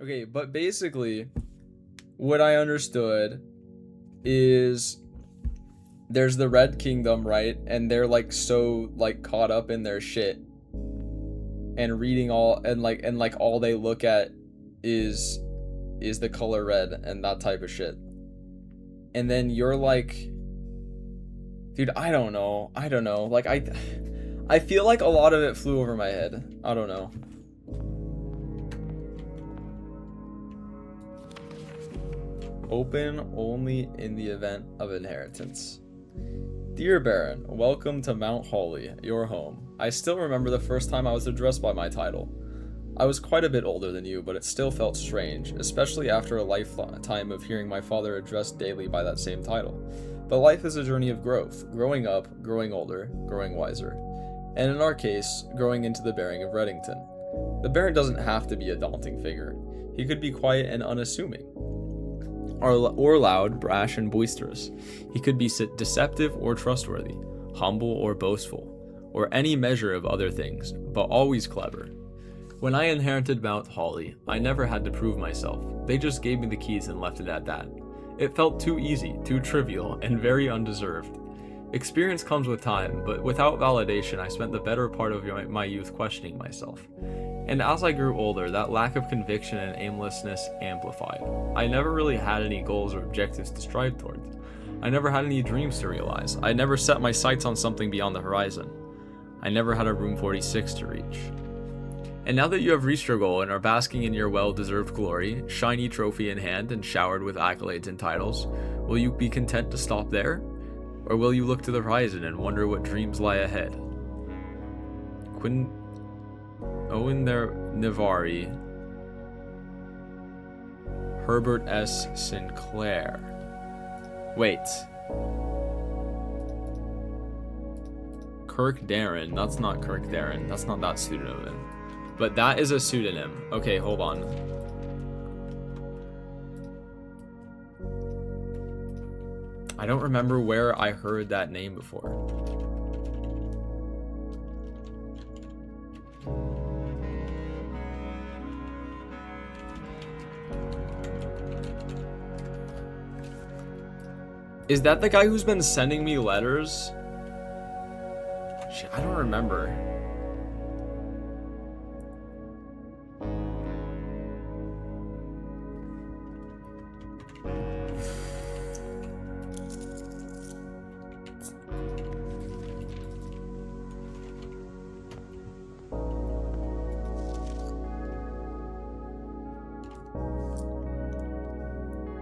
Okay, but basically, what I understood is there's the Red Kingdom, right? And they're like so like caught up in their shit and reading all and like all they look at is the color red and that type of shit. And then you're like, dude, I don't know. Like I feel like a lot of it flew over my head. I don't know. Open only in the event of inheritance. Dear Baron, welcome to Mount Hawley, your home. I still remember the first time I was addressed by my title. I was quite a bit older than you, but it still felt strange, especially after a lifetime of hearing my father addressed daily by that same title. But life is a journey of growth, growing up, growing older, growing wiser. And in our case, growing into the bearing of Reddington. The Baron doesn't have to be a daunting figure. He could be quiet and unassuming. Or loud, brash, and boisterous. He could be deceptive or trustworthy, humble or boastful, or any measure of other things, but always clever. When I inherited Mount Hawley, I never had to prove myself. They just gave me the keys and left it at that. It felt too easy, too trivial, and very undeserved. Experience comes with time, but without validation, I spent the better part of my youth questioning myself. And as I grew older, that lack of conviction and aimlessness amplified. I never really had any goals or objectives to strive towards. I never had any dreams to realize. I never set my sights on something beyond the horizon. I never had a Room 46 to reach. And now that you have reached your goal and are basking in your well-deserved glory, shiny trophy in hand and showered with accolades and titles, will you be content to stop there? Or will you look to the horizon and wonder what dreams lie ahead? Owen Navari, Herbert S. Sinclair. Wait. Kirk Darren. That's not Kirk Darren. That's not that pseudonym. But that is a pseudonym. Okay, hold on. I don't remember where I heard that name before. Is that the guy who's been sending me letters? Shit, I don't remember.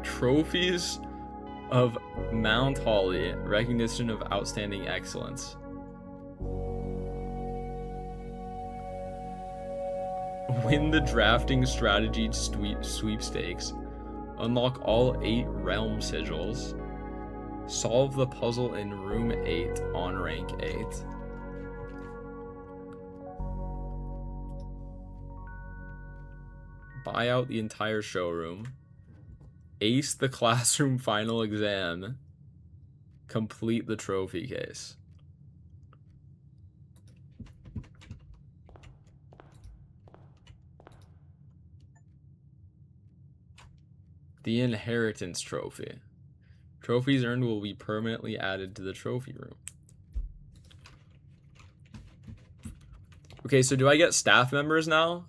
Trophies of Mount Hawley, recognition of outstanding excellence. Win the drafting strategy sweepstakes. Unlock all 8 realm sigils. Solve the puzzle in room 8 on rank 8. Buy out the entire showroom. Ace the classroom final exam. Complete the trophy case. The inheritance trophy. Trophies earned will be permanently added to the trophy room. Okay, so do I get staff members now?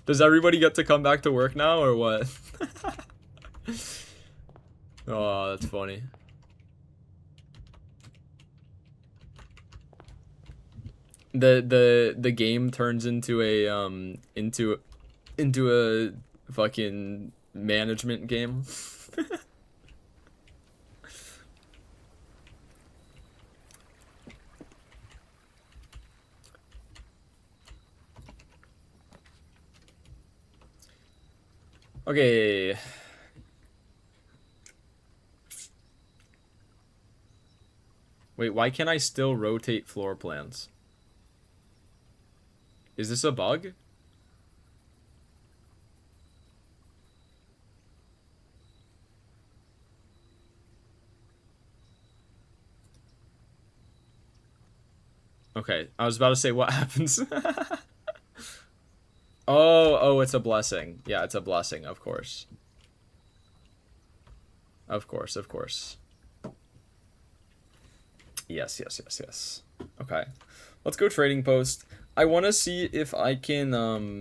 Does everybody get to come back to work now or what? Oh, that's funny. The game turns into a into a fucking management game. Okay. Wait, why can't I still rotate floor plans? Is this a bug? Okay, I was about to say what happens. Oh, it's a blessing. Yeah, it's a blessing, of course. Of course, of course. Yes. Okay. Let's go trading post. I want to see if I can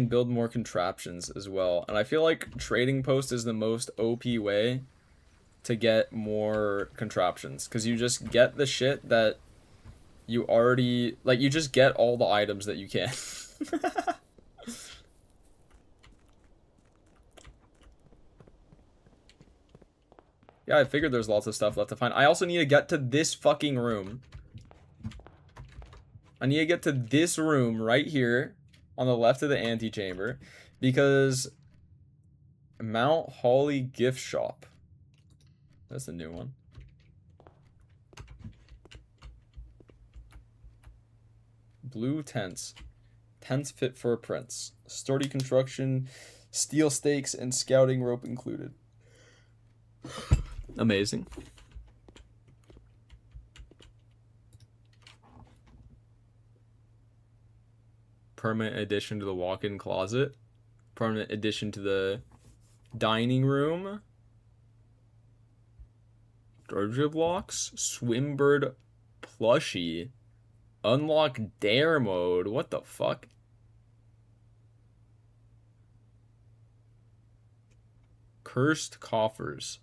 build more contraptions as well. And I feel like trading post is the most OP way to get more contraptions, because you just get the shit that you already, like, you just get all the items that you can. Yeah, I figured there's lots of stuff left to find. I also need to get to this fucking room. I need to get to this room right here on the left of the antechamber, because Mount Holly gift shop. That's a new one. Blue tents. Tents fit for a prince. Sturdy construction, steel stakes, and scouting rope included. Amazing. Permanent addition to the walk-in closet. Permanent addition to the dining room. Georgia blocks. Swimbird plushie. Unlock dare mode. What the fuck? Cursed coffers.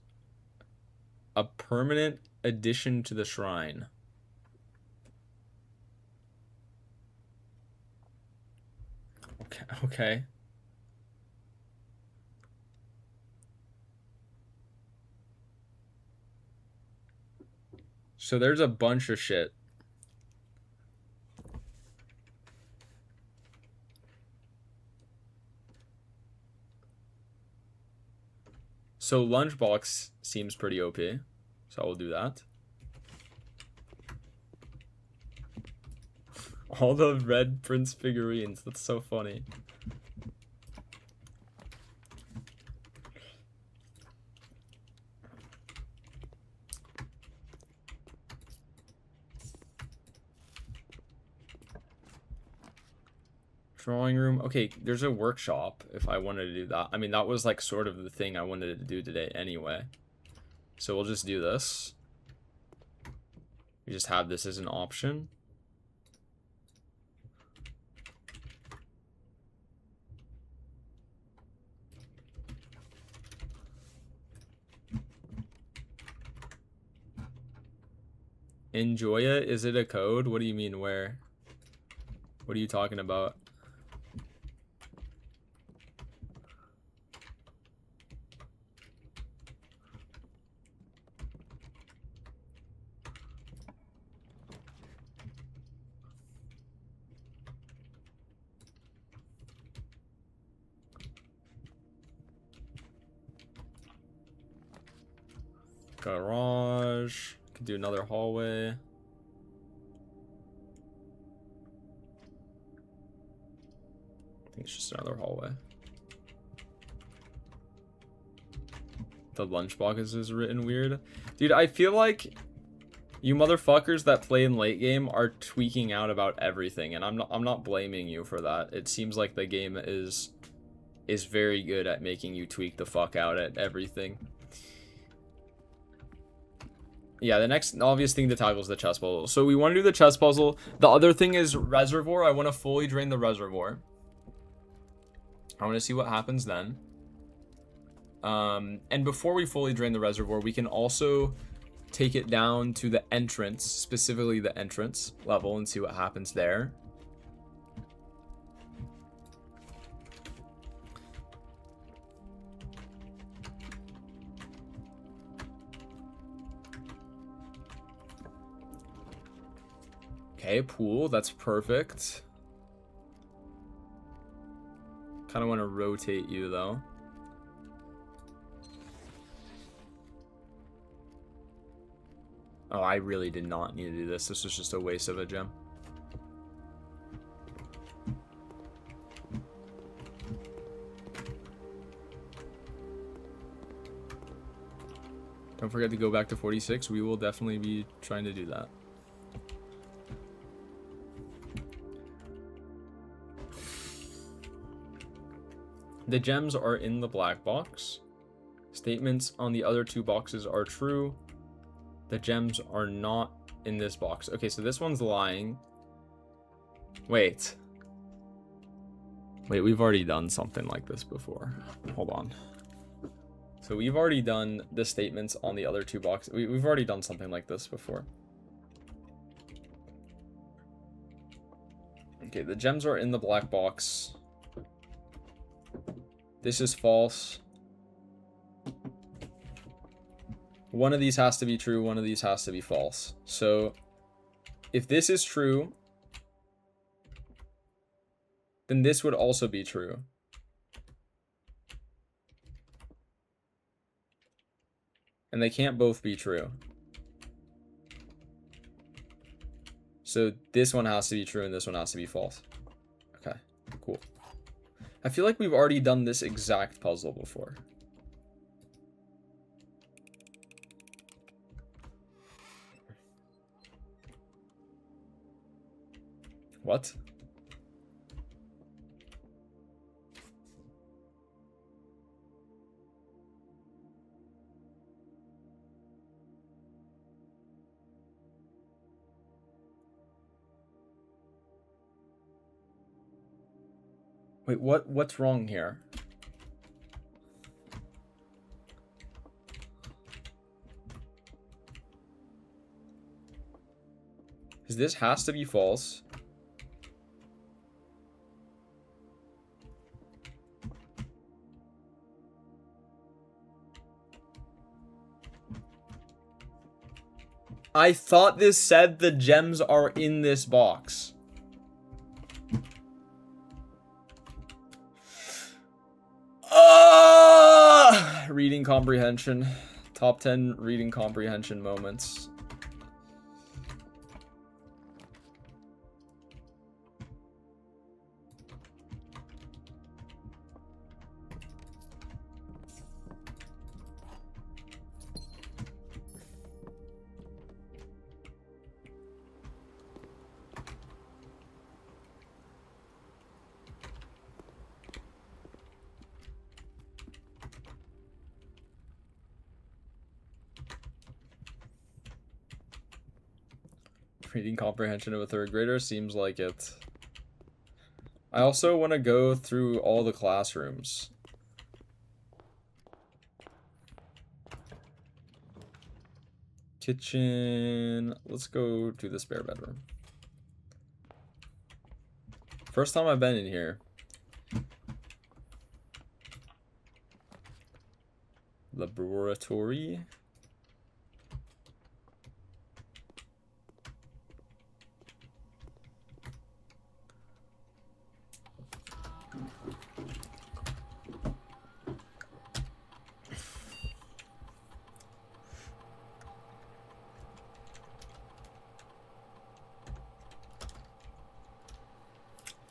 A permanent addition to the shrine. Okay. So there's a bunch of shit. So lunchbox seems pretty OP. So I will do that. All the red Prince figurines. That's so funny. Drawing room. Okay, there's a workshop if I wanted to do that. I mean, that was like sort of the thing I wanted to do today anyway. So we'll just do this. We just have this as an option. Enjoy it? Is it a code? What do you mean where? What are you talking about? Garage. Could do another hallway. I think it's just another hallway. The lunchbox is written weird. Dude, I feel like you motherfuckers that play in late game are tweaking out about everything, and I'm not blaming you for that. It seems like the game is very good at making you tweak the fuck out at everything. Yeah, the next obvious thing to tackle is the chest puzzle. So we want to do the chest puzzle. The other thing is reservoir. I want to fully drain the reservoir. I want to see what happens then. And before we fully drain the reservoir, we can also take it down to the entrance, specifically the entrance level, and see what happens there. Okay, pool, that's perfect. Kind of want to rotate you though. Oh, I really did not need to do this. This was just a waste of a gem. Don't forget to go back to 46. We will definitely be trying to do that. The gems are in the black box. Statements on the other two boxes are true. The gems are not in this box. Okay, so this one's lying. Wait, we've already done something like this before. Hold on. So we've already done the statements on the other two boxes. We've already done something like this before. Okay, the gems are in the black box. This is false. One of these has to be true, one of these has to be false. So if this is true, then this would also be true. And they can't both be true. So this one has to be true and this one has to be false. Okay, cool. I feel like we've already done this exact puzzle before. What? Wait, what's wrong here? Because this has to be false. I thought this said the gems are in this box. Reading comprehension. Top 10 reading comprehension moments. Reading comprehension of a third grader seems like it. I also want to go through all the classrooms. Kitchen. Let's go to the spare bedroom. First time I've been in here. Laboratory.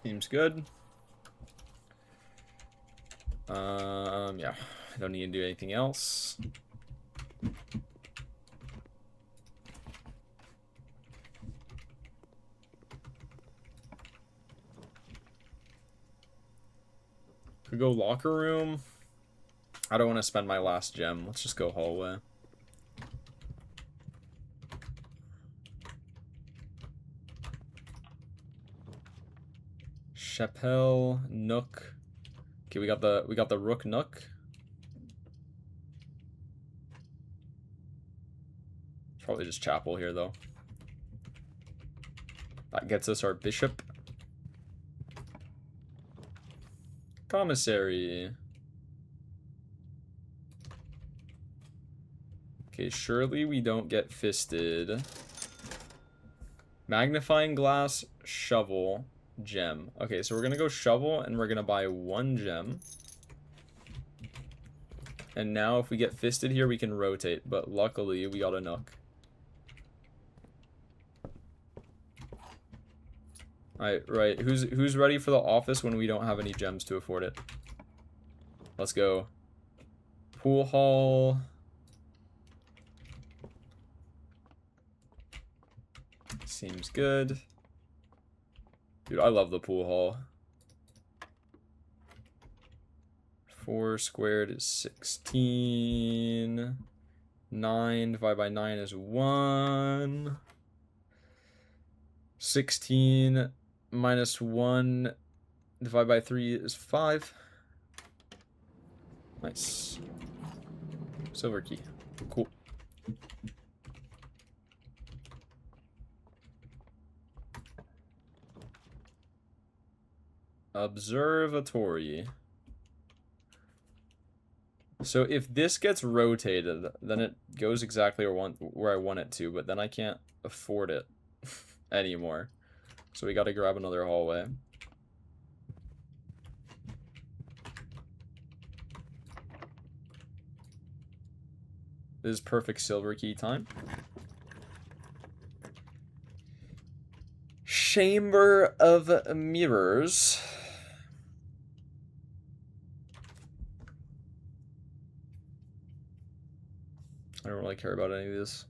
Seems good. Yeah, I don't need to do anything else. Could go locker room. I don't want to spend my last gem. Let's just go hallway. Chapelle, Nook. Okay, we got the Rook Nook. Probably just chapel here though. That gets us our bishop. Commissary. Okay, surely we don't get fisted. Magnifying glass, shovel, gem. Okay, so we're gonna go shovel and we're gonna buy one gem. And now if we get fisted here, we can rotate, but luckily we got a nook. Alright, right. Who's ready for the office when we don't have any gems to afford it? Let's go. Pool hall. Seems good. Dude, I love the pool hall. 4 squared is 16. 9 divided by 9 is 1. 16 minus 1 divided by 3 is 5. Nice. Silver key. Cool. Observatory. So if this gets rotated, then it goes exactly where I want it to, but then I can't afford it anymore. So we gotta grab another hallway. This is perfect silver key time. Chamber of Mirrors. I don't really care about any of this.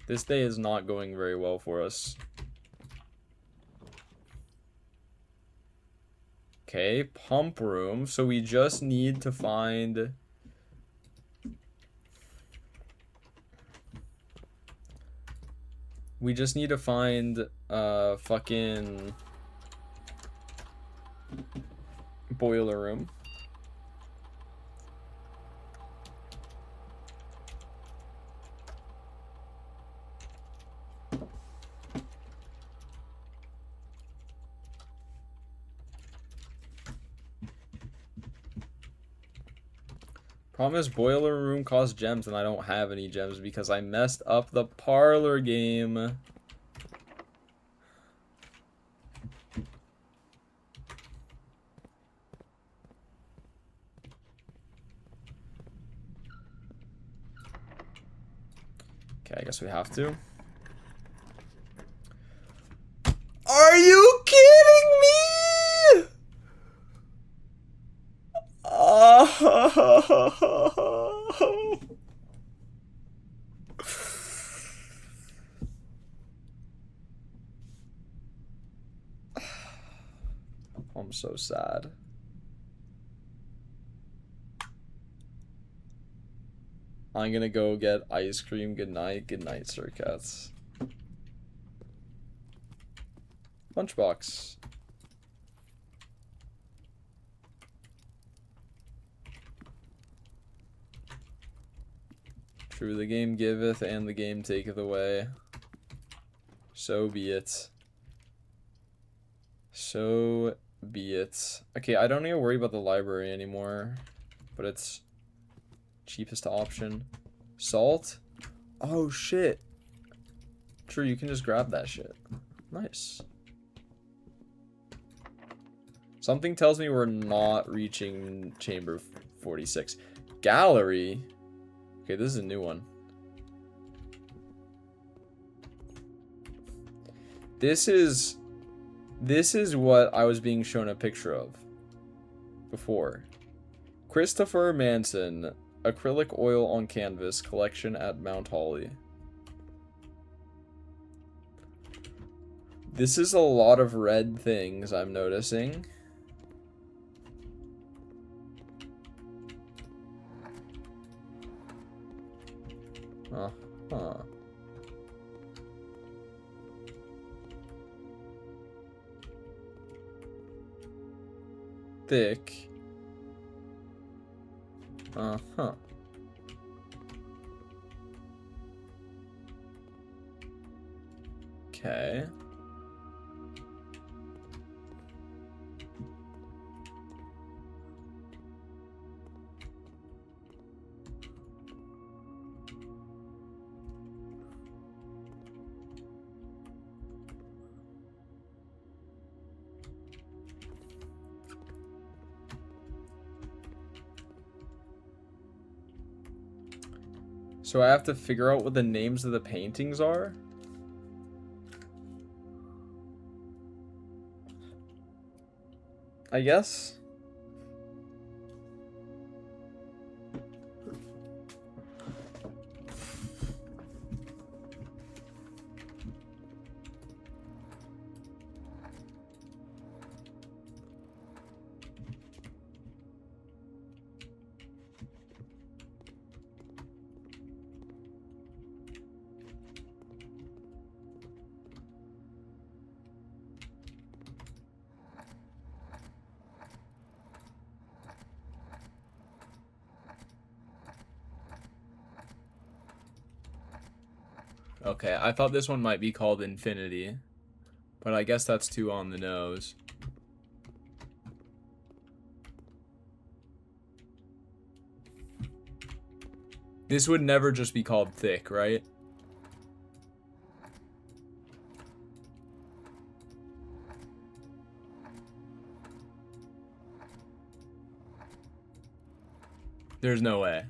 This day is not going very well for us. Okay, pump room. So we just need to find... We just need to find fucking boiler room. Problem is, boiler room costs gems, and I don't have any gems because I messed up the parlor game. Okay, I guess we have to. Are you kidding me? I'm so sad. I'm gonna go get ice cream. Good night. Good night, Sir Cats. Lunchbox. True, the game giveth and the game taketh away. So be it. So be it. Okay, I don't need to worry about the library anymore, but it's cheapest option. Salt? Oh shit. True, you can just grab that shit. Nice. Something tells me we're not reaching chamber 46. Gallery? Okay, this is a new one. This is what I was being shown a picture of before. Christopher Manson, acrylic oil on canvas collection at Mount Holly. This is a lot of red things I'm noticing. Uh-huh. Thick. Uh-huh. Okay. So I have to figure out what the names of the paintings are? I guess. Okay, I thought this one might be called Infinity, but I guess that's too on the nose. This would never just be called thick, right? There's no way.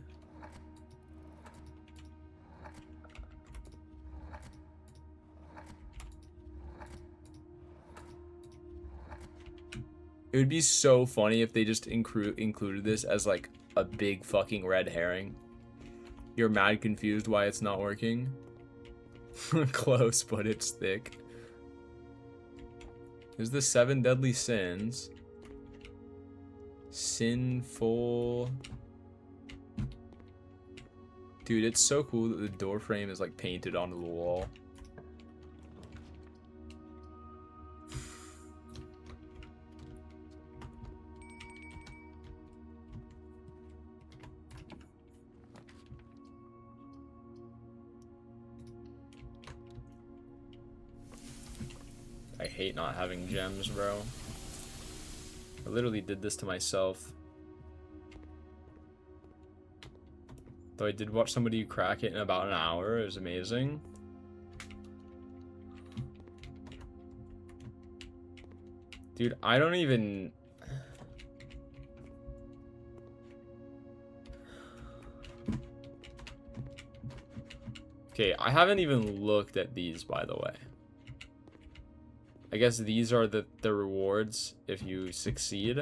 It would be so funny if they just included this as like a big fucking red herring. You're mad confused why it's not working. Close, but it's thick. There's the 7 deadly sins. Sinful. Dude, it's so cool that the door frame is like painted onto the wall. I hate not having gems, bro. I literally did this to myself. Though I did watch somebody crack it in about an hour. It was amazing. Dude, I don't even... Okay, I haven't even looked at these, by the way. I guess these are the rewards if you succeed.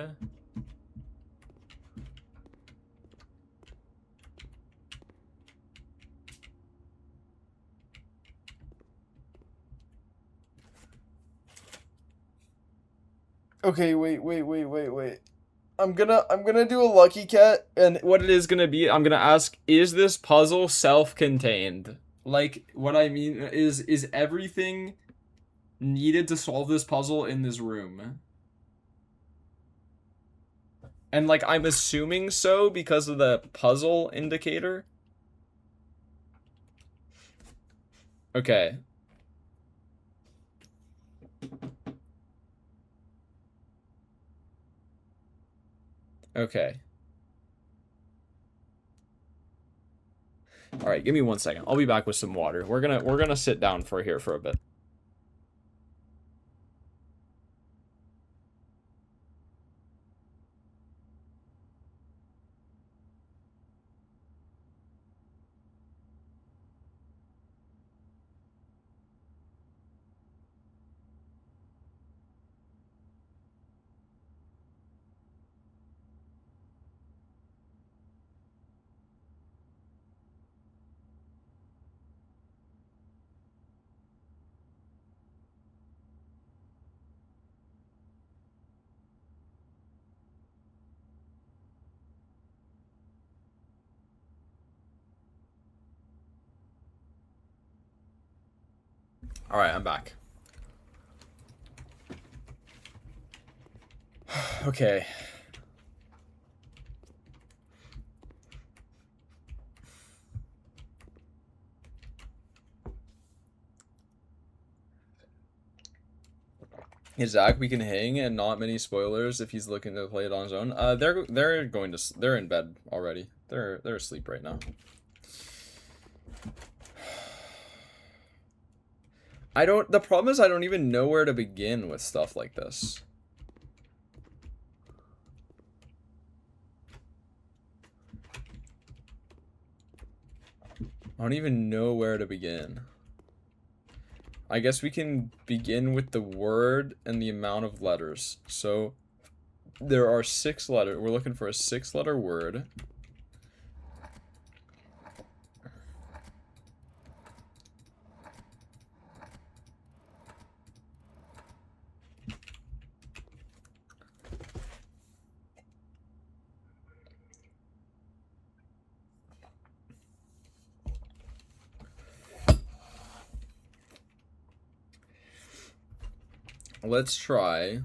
Okay, wait. I'm gonna do a lucky cat, and what it is gonna be, I'm gonna ask, is this puzzle self-contained? Like, what I mean is everything needed to solve this puzzle in this room? And like, I'm assuming so because of the puzzle indicator. Okay. Okay. All right, give me 1 second. I'll be back with some water. We're gonna sit down for here for a bit. All right, I'm back. Okay. Hey, Zach, we can hang and not many spoilers if he's looking to play it on his own. They're in bed already. They're asleep right now. The problem is I don't even know where to begin with stuff like this. I don't even know where to begin. I guess we can begin with the word and the amount of letters. So there are 6 letters. We're looking for a 6-letter word. Let's try.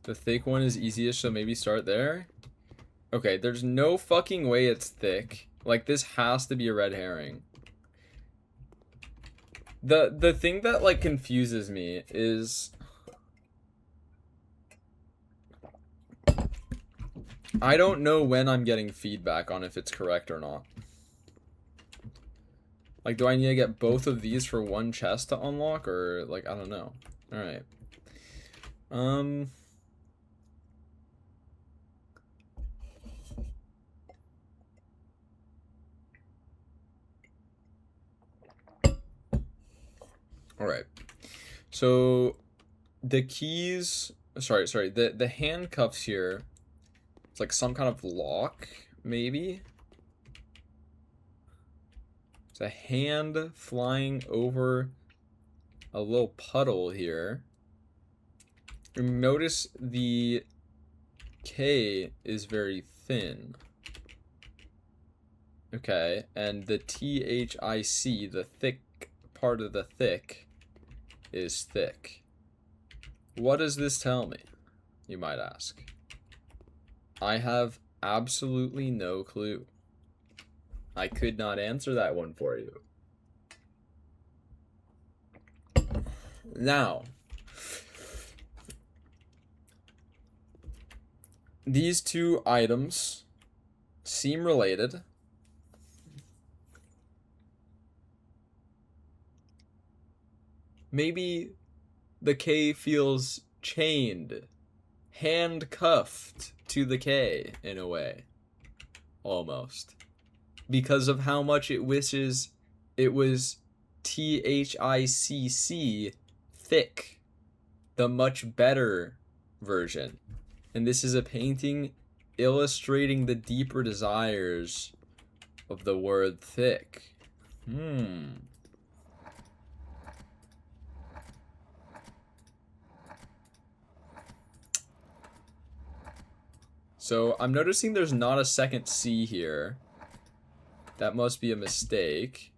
The thick one is easiest, so maybe start there. Okay, there's no fucking way it's thick. Like, this has to be a red herring. The thing that, like, confuses me is... I don't know when I'm getting feedback on if it's correct or not. Like, do I need to get both of these for one chest to unlock? Or, like, I don't know. Alright. Alright. So, the keys... Sorry. The handcuffs here... It's like some kind of lock, maybe? It's a hand flying over a little puddle here. Notice the K is very thin. Okay, and the THIC, the thick part of the thick, is thick. What does this tell me, you might ask? I have absolutely no clue. I could not answer that one for you. Now, these two items seem related. Maybe the K feels chained, handcuffed to the K in a way. Almost. Because of how much it wishes it was THICC, thick. The much better version. And this is a painting illustrating the deeper desires of the word thick. So I'm noticing there's not a second C here. That must be a mistake.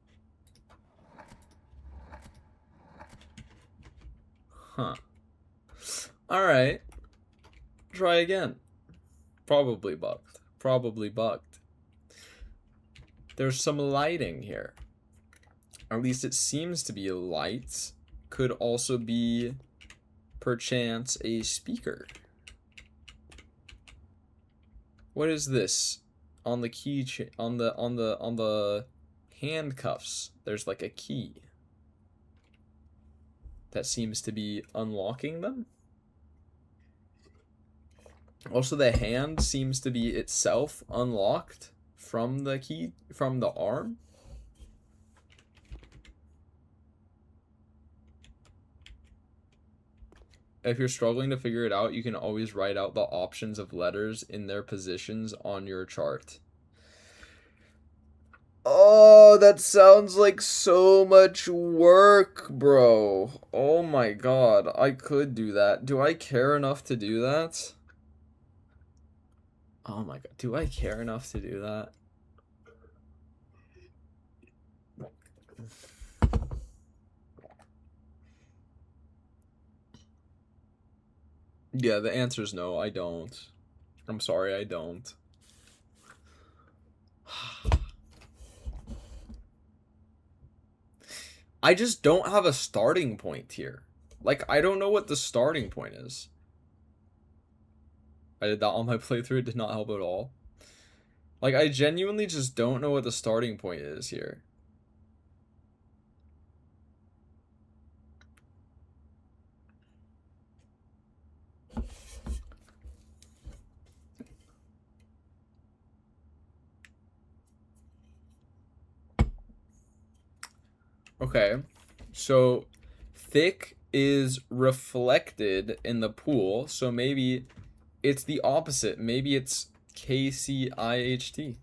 Huh. Alright. Try again. Probably bugged. Probably bugged. There's some lighting here. At least it seems to be light. Could also be, perchance, a speaker. What is this? On the key on the handcuffs, there's like a key that seems to be unlocking them. Also, the hand seems to be itself unlocked from the key, from the arm. If you're struggling to figure it out, you can always write out the options of letters in their positions on your chart. Oh, that sounds like so much work, bro. Oh my god, I could do that. Do I care enough to do that? Oh my god, do I care enough to do that? Yeah, the answer is no, I don't. I'm sorry, I don't. I just don't have a starting point here. Like, I don't know what the starting point is. I did that on my playthrough, it did not help at all. Like, I genuinely just don't know what the starting point is here. Okay, so thick is reflected in the pool, so maybe it's the opposite. Maybe it's KCIHT.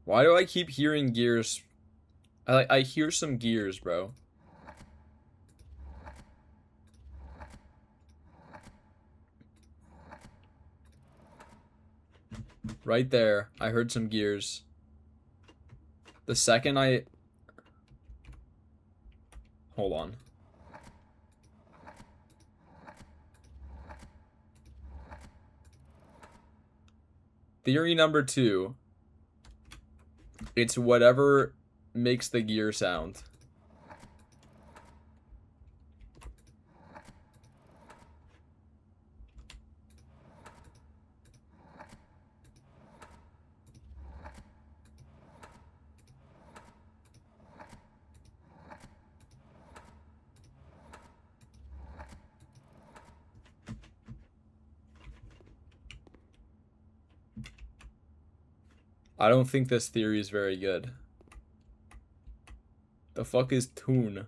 Why do I keep hearing gears? I hear some gears, bro. Right there. I heard some gears. The second I... Hold on. Theory number 2. It's whatever makes the gear sound. I don't think this theory is very good. The fuck is tune?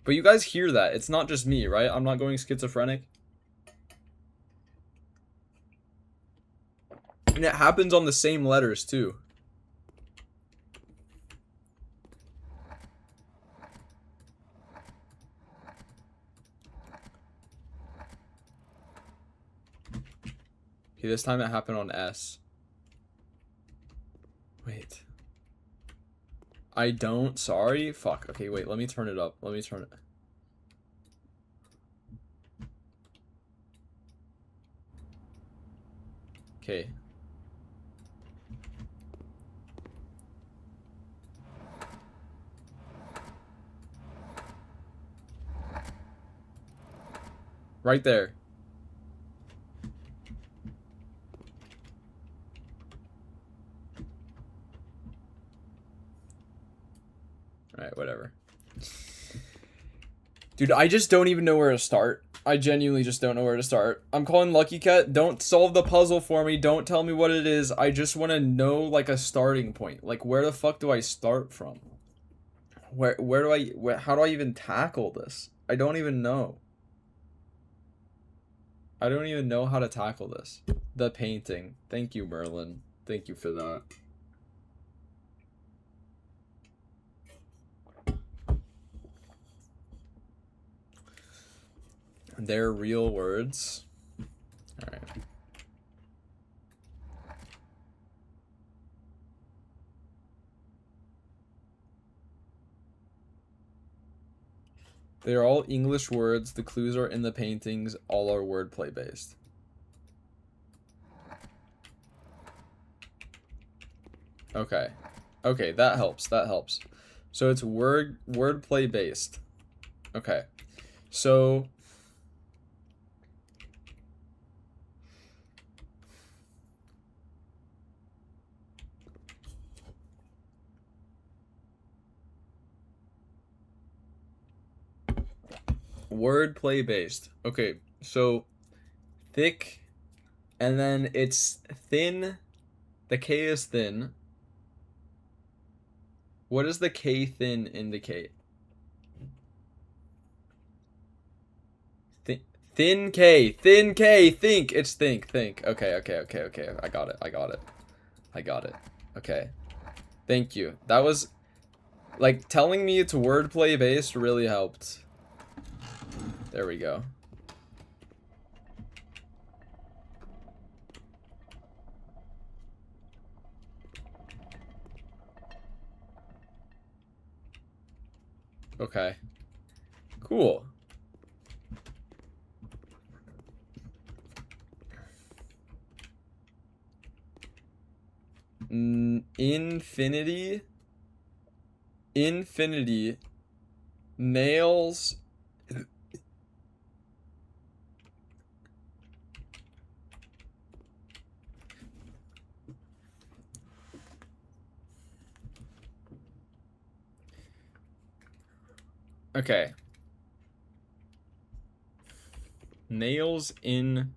But you guys hear that. It's not just me, right? I'm not going schizophrenic. And it happens on the same letters, too. Okay, this time it happened on S. Wait. I don't. Sorry. Fuck. Okay, wait. Let me turn it up. Let me turn it. Okay. Right there. Alright, whatever. Dude, I just don't even know where to start. I genuinely just don't know where to start. I'm calling Lucky Cat. Don't solve the puzzle for me. Don't tell me what it is. I just want to know, like, a starting point. Like, where the fuck do I start from? Where do I... how do I even tackle this? I don't even know. I don't even know how to tackle this. The painting. Thank you, Merlin. Thank you for that. They're real words. Alright. They are all English words. The clues are in the paintings. All are wordplay based. Okay. Okay, that helps. That helps. So it's wordplay based. Okay. So wordplay based. Okay, so thick, and then it's thin. The K is thin. What does the K thin indicate? Thin K, think. It's think. Okay. I got it. Okay. Thank you. That was, like, telling me it's wordplay based really helped. There we go. Okay. Cool. Infinity. Nails. Okay. Nails infinity.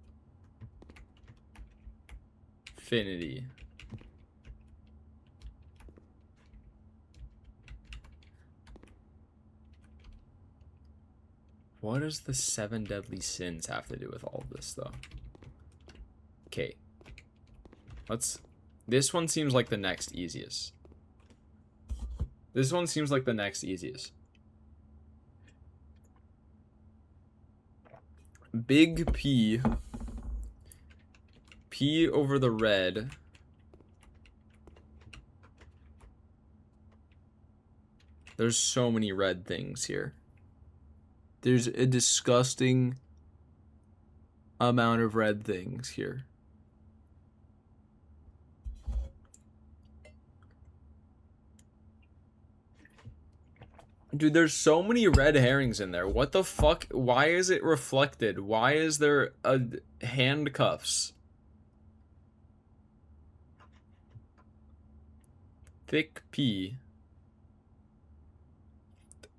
What does the 7 deadly sins have to do with all of this, though? Okay. This one seems like the next easiest. Big P. P over the red. There's so many red things here. There's a disgusting amount of red things here. Dude, there's so many red herrings in there. What the fuck? Why is it reflected? Why is there handcuffs? Thick P.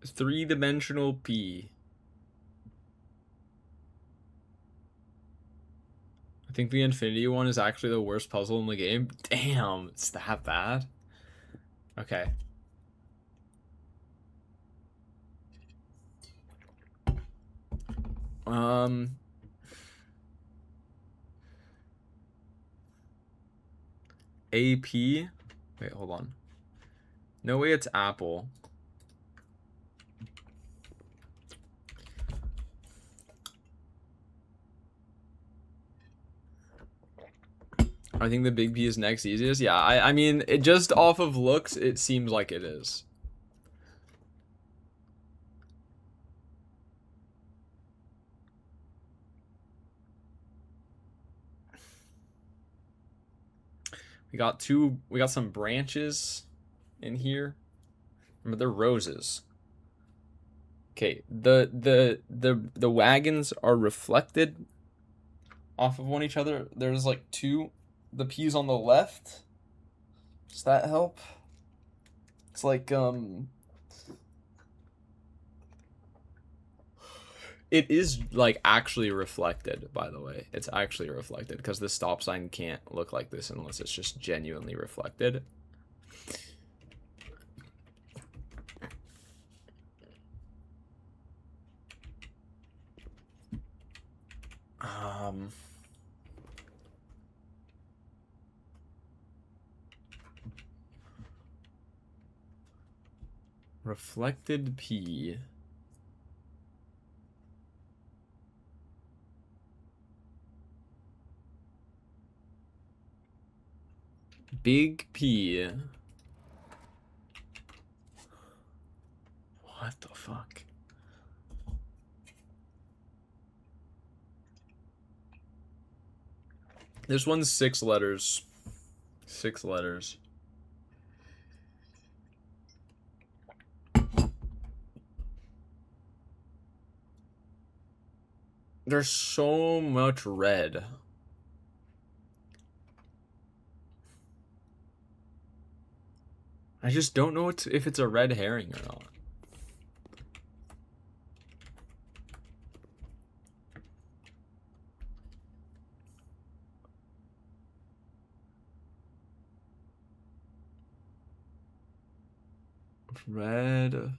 Three-dimensional P. I think the infinity one is actually the worst puzzle in the game. Damn, it's that bad? Okay. AP. Wait, hold on. No way it's Apple. I think the big P is next easiest. Yeah, I mean, it just off of looks, it seems like it is. We got some branches in here. Remember, they're roses. Okay, the wagons are reflected off of one each other. There's like the P's on the left. Does that help? It's like it is like actually reflected, by the way. It's actually reflected because the stop sign can't look like this unless it's just genuinely reflected. Reflected P. Big P. What the fuck? This one's 6 letters. 6 letters. There's so much red. I just don't know if it's a red herring or not. Red.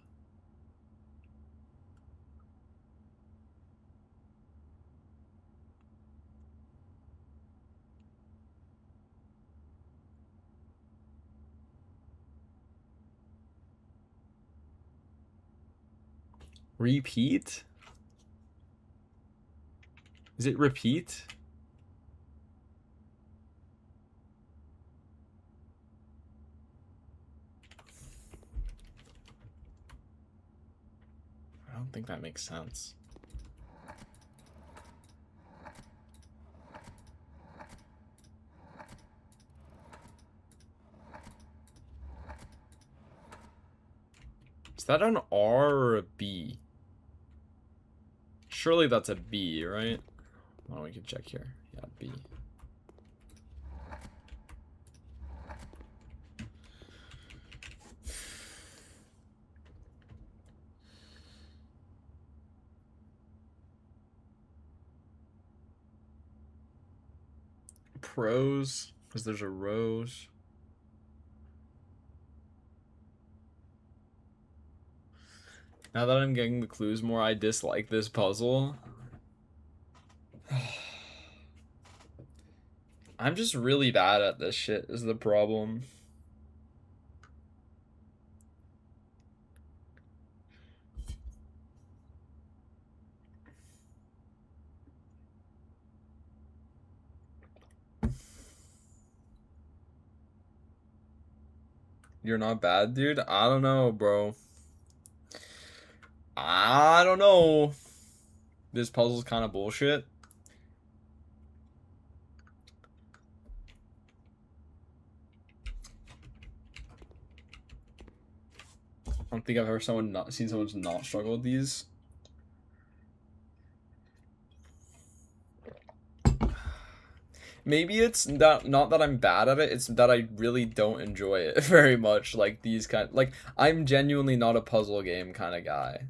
Repeat? Is it repeat? I don't think that makes sense. Is that an R or a B? Surely that's a B, right? Oh, we can check here. Yeah, B. Pros, because there's a rose. Now that I'm getting the clues more, I dislike this puzzle. I'm just really bad at this shit is the problem. You're not bad, dude? I don't know, bro. I don't know. This puzzle's kind of bullshit. I don't think I've ever seen someone not struggle with these. Maybe it's not that I'm bad at it, it's that I really don't enjoy it very much. Like these like I'm genuinely not a puzzle game kind of guy.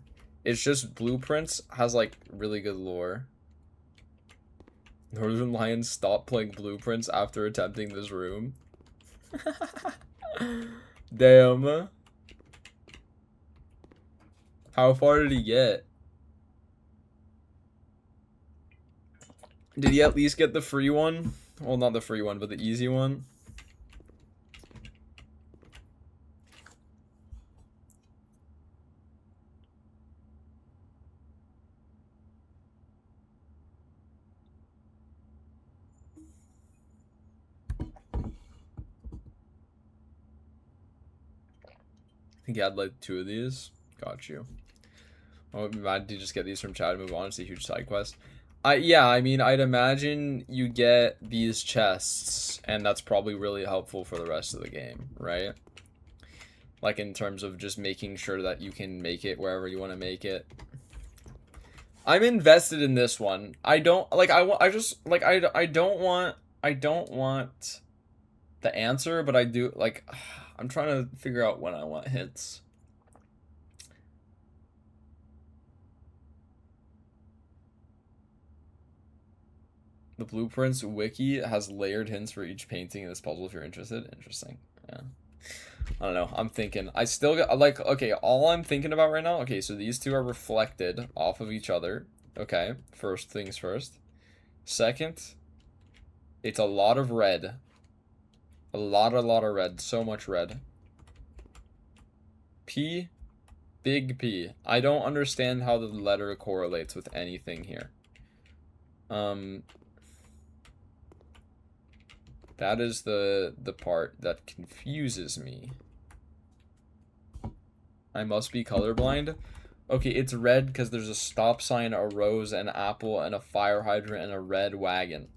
It's just Blueprints has like really good lore. Northern Lions stopped playing Blueprints after attempting this room. Damn. How far did he get? Did he at least get the free one? Well, not the free one, but the easy one. I think he had like 2 of these. Got you. Oh, did you just get these from Chad and move on? It's a huge side quest. Yeah, I mean, I'd imagine you get these chests, and that's probably really helpful for the rest of the game, right? Like in terms of just making sure that you can make it wherever you want to make it. I'm invested in this one. I don't like. I just like. I don't want. I don't want the answer, but I do like. I'm trying to figure out when I want hints. The Blueprints wiki has layered hints for each painting in this puzzle if you're interested. Interesting. Yeah. I don't know. I'm thinking. I still got, like, okay, all I'm thinking about right now, okay, so these two are reflected off of each other. Okay, first things first. Second, it's a lot of red. A lot of red. So much red. P, big P. I don't understand how the letter correlates with anything here. That is the part that confuses me. I must be colorblind. Okay, it's red because there's a stop sign, a rose, an apple, and a fire hydrant, and a red wagon.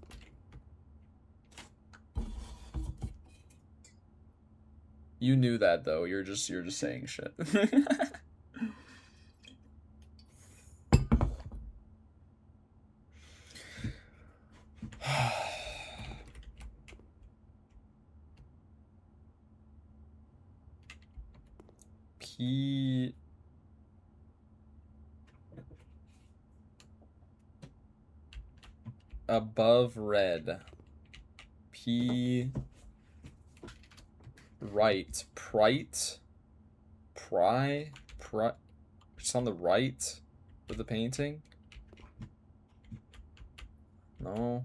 You knew that though. You're just saying shit. P above red. P right. Prite. It's on the right of the painting. No.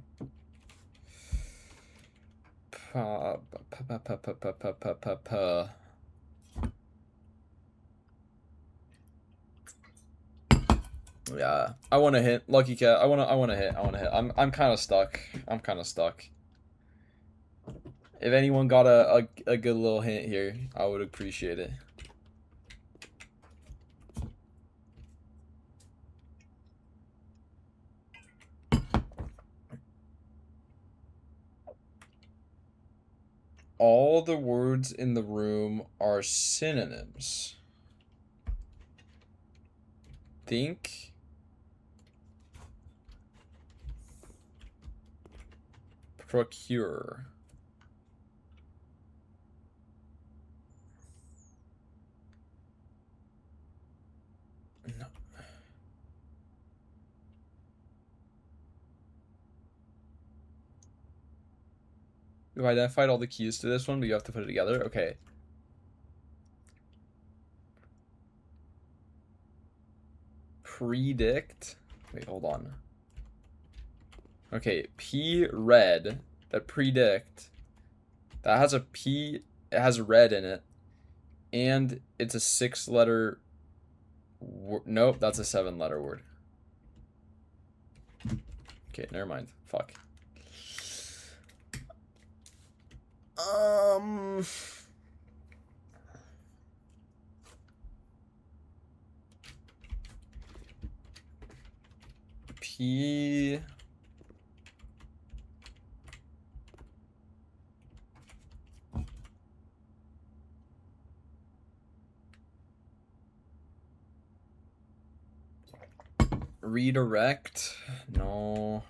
Yeah, I want to hit Lucky Cat. I want to hit. I'm kind of stuck. If anyone got a good little hint here, I would appreciate it. All the words in the room are synonyms. Think. Procure. No. We've identified all the keys to this one, but you have to put it together. Okay. Predict. Wait, hold on. Okay, P red. That predict. That has a P. It has red in it. And it's a 6-letter. Nope, that's a 7-letter word. Okay, never mind. Fuck. P. Redirect? No.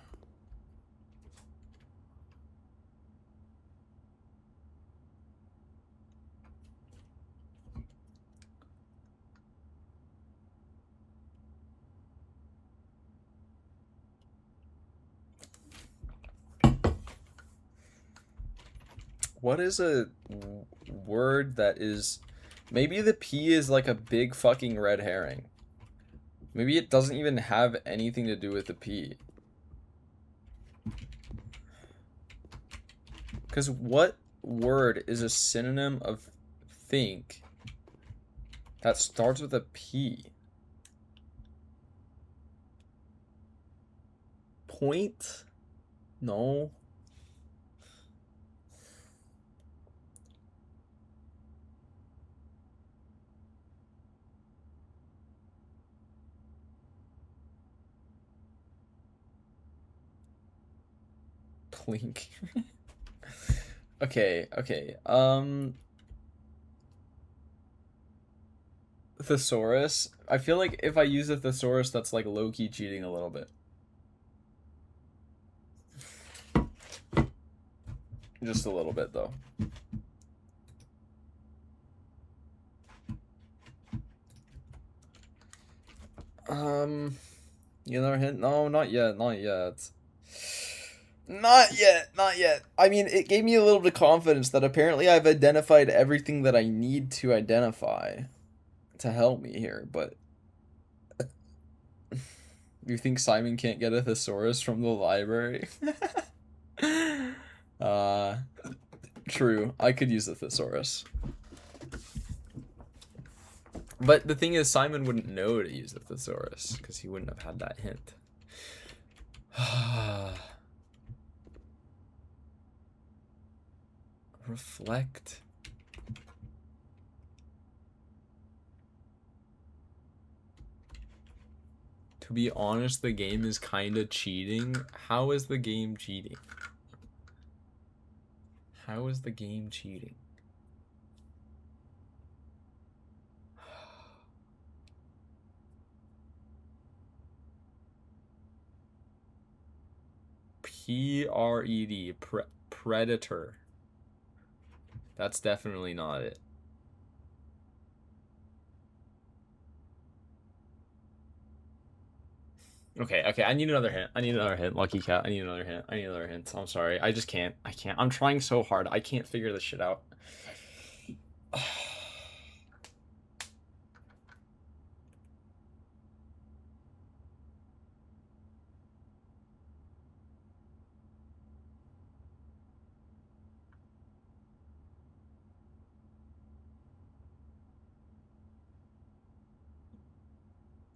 What is a word that is... Maybe the P is like a big fucking red herring. Maybe it doesn't even have anything to do with the P. Because what word is a synonym of think that starts with a P? Point? No. Plink. Okay. Thesaurus. I feel like if I use a thesaurus, that's like low-key cheating a little bit. Just a little bit, though. Another hint? No, not yet. Not yet. I mean, it gave me a little bit of confidence that apparently I've identified everything that I need to identify to help me here, but... You think Simon can't get a thesaurus from the library? True. I could use a thesaurus. But the thing is, Simon wouldn't know to use the thesaurus, because he wouldn't have had that hint. Reflect. To be honest, the game is kind of cheating. How is the game cheating? How is the game cheating? P-R-E-D. Predator. That's definitely not it. Okay, I need another hint. Lucky cat, I need another hint. I'm sorry. I just can't. I'm trying so hard. I can't figure this shit out.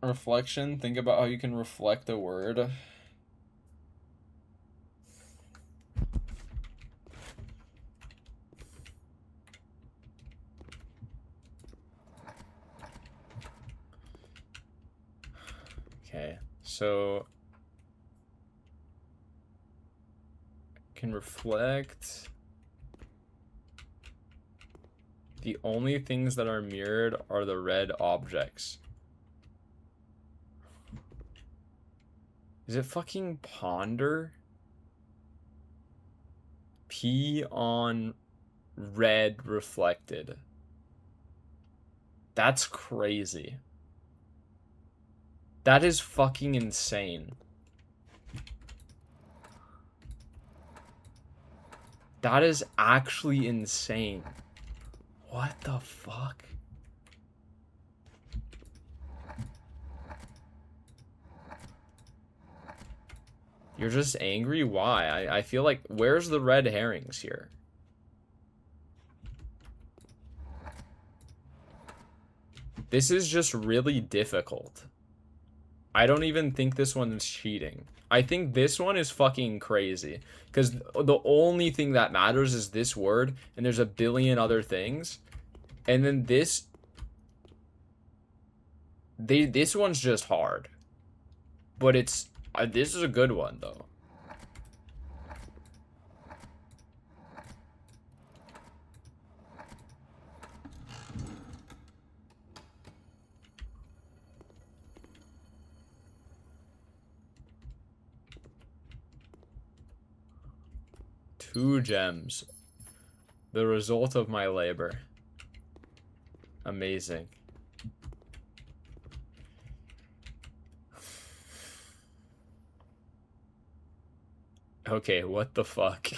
Reflection. Think about how you can reflect a word. Okay, so can reflect. The only things that are mirrored are the red objects. Is it fucking ponder? P on red reflected. That's crazy. That is fucking insane. That is actually insane. What the fuck? You're just angry? Why? I feel like, where's the red herrings here? This is just really difficult. I don't even think this one is cheating. I think this one is fucking crazy. Because the only thing that matters is this word, and there's a billion other things. And then this... This one's just hard. But it's This is a good one, though. Two gems. The result of my labor. Amazing. Okay, what the fuck?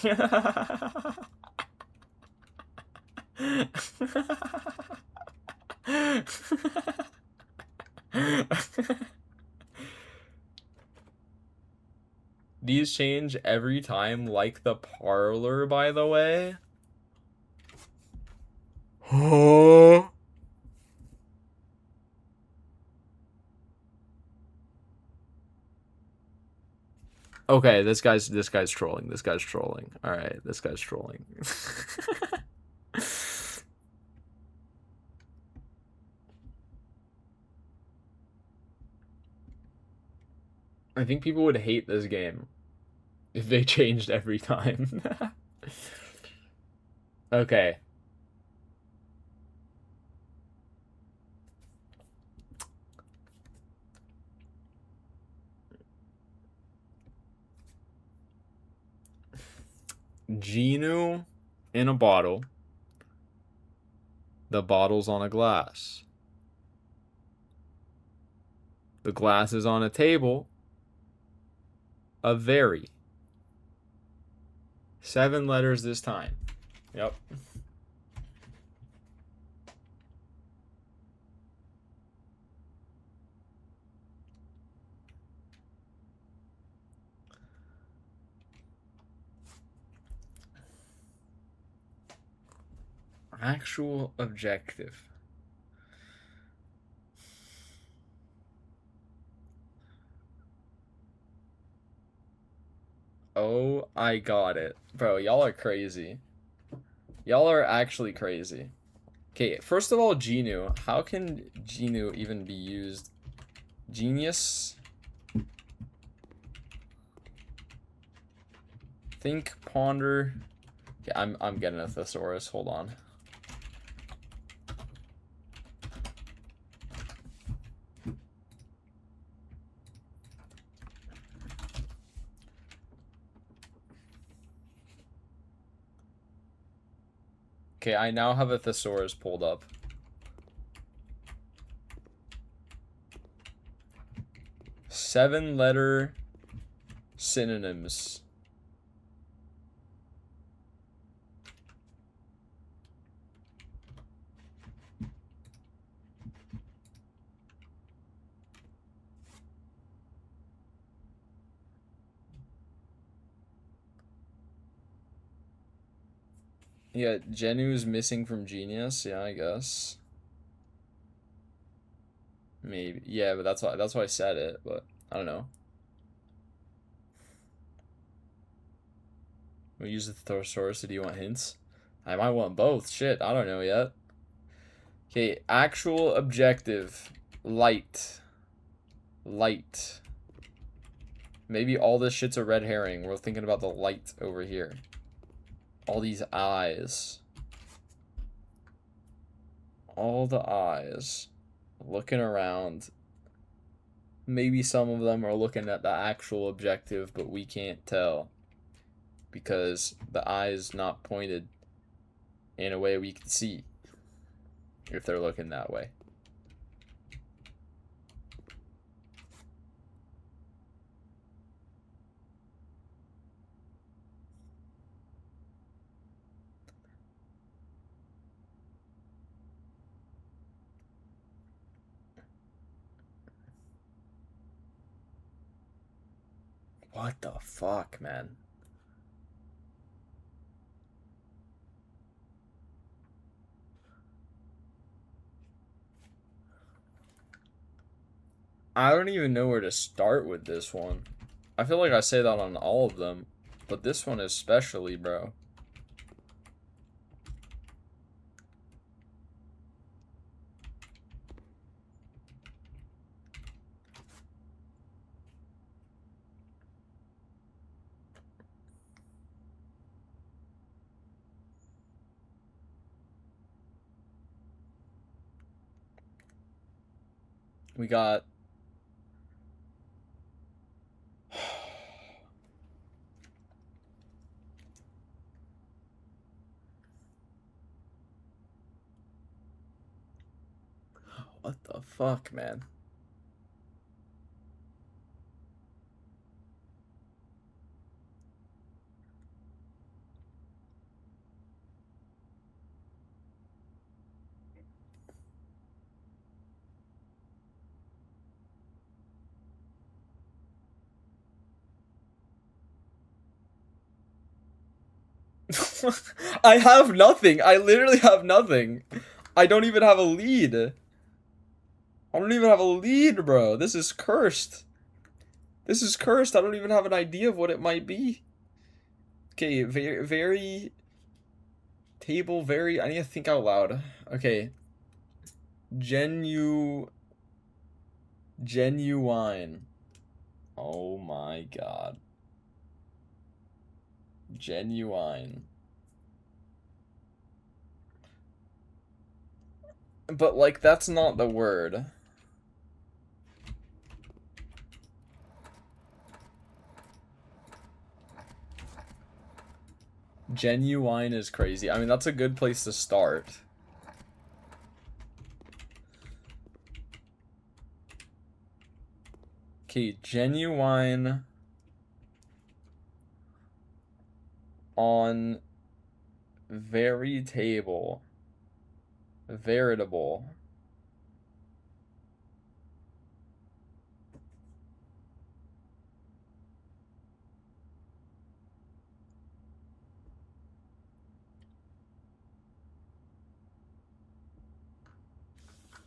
These change every time, like the parlor, by the way. Okay, this guy's trolling. This guy's trolling. All right, this guy's trolling. I think people would hate this game if they changed every time. Okay. Genu in a bottle. The bottle's on a glass. The glass is on a table. A very. 7 letters this time. Yep. Actual objective. Oh, I got it. Bro, y'all are crazy. Y'all are actually crazy. Okay, first of all, Genu. How can Genu even be used? Genius? Think, ponder. Okay, I'm getting a thesaurus. Hold on. Okay, I now have a thesaurus pulled up. Seven-letter synonyms. Yeah, Genu's missing from Genius. Yeah, I guess. Maybe. Yeah, but that's why I said it, but I don't know. We use the thesaurus. Do you want hints? I might want both. Shit, I don't know yet. Okay, actual objective. Light. Light. Maybe all this shit's a red herring. We're thinking about the light over here. All these eyes. All the eyes. Looking around. Maybe some of them are looking at the actual objective, but we can't tell. Because the eye is not pointed in a way we can see. If they're looking that way. What the fuck, man? I don't even know where to start with this one. I feel like I say that on all of them, but this one especially, bro. We got... What the fuck, man? I have nothing. I literally have nothing. I don't even have a lead. I don't even have a lead, bro. This is cursed. This is cursed. I don't even have an idea of what it might be. Okay, very table, very... I need to think out loud. Okay. Genuine. Oh my god. Genuine. But, like, that's not the word. Genuine is crazy. I mean, that's a good place to start. Okay, genuine on very table. Veritable.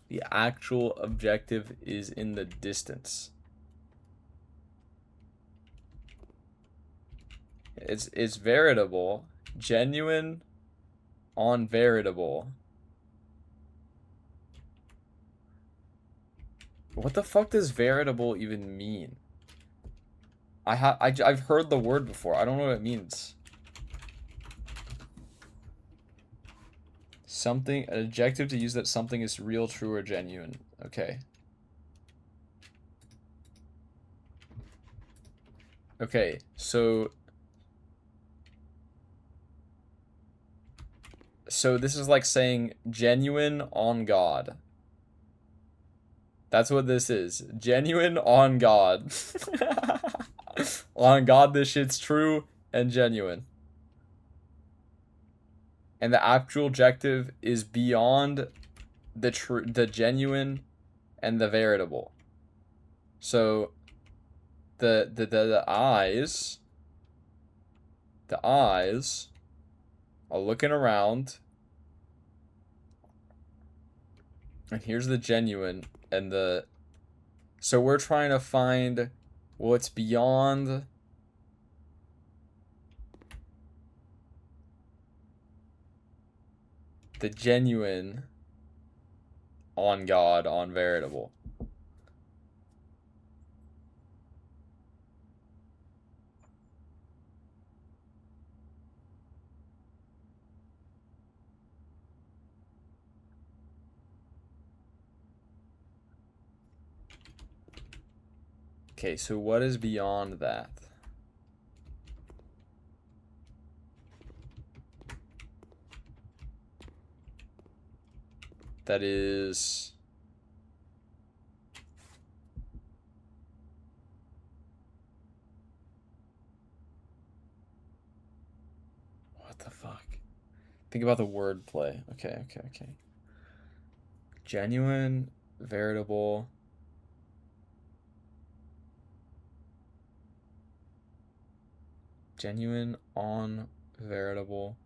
The actual objective is in the distance. It's veritable. Genuine on veritable. What the fuck does veritable even mean? I've heard the word before. I don't know what it means. Something, an adjective to use that something is real, true, or genuine. Okay. Okay, so this is like saying genuine on God. That's what this is. Genuine on God. On God, this shit's true and genuine. And the actual objective is beyond the genuine and the veritable. So the eyes are looking around, and here's the genuine and the... So we're trying to find what's beyond the genuine on God, on veritable. Okay, so what is beyond that? That is... What the fuck? Think about the word play. Okay. Genuine, veritable... Genuine on veritable.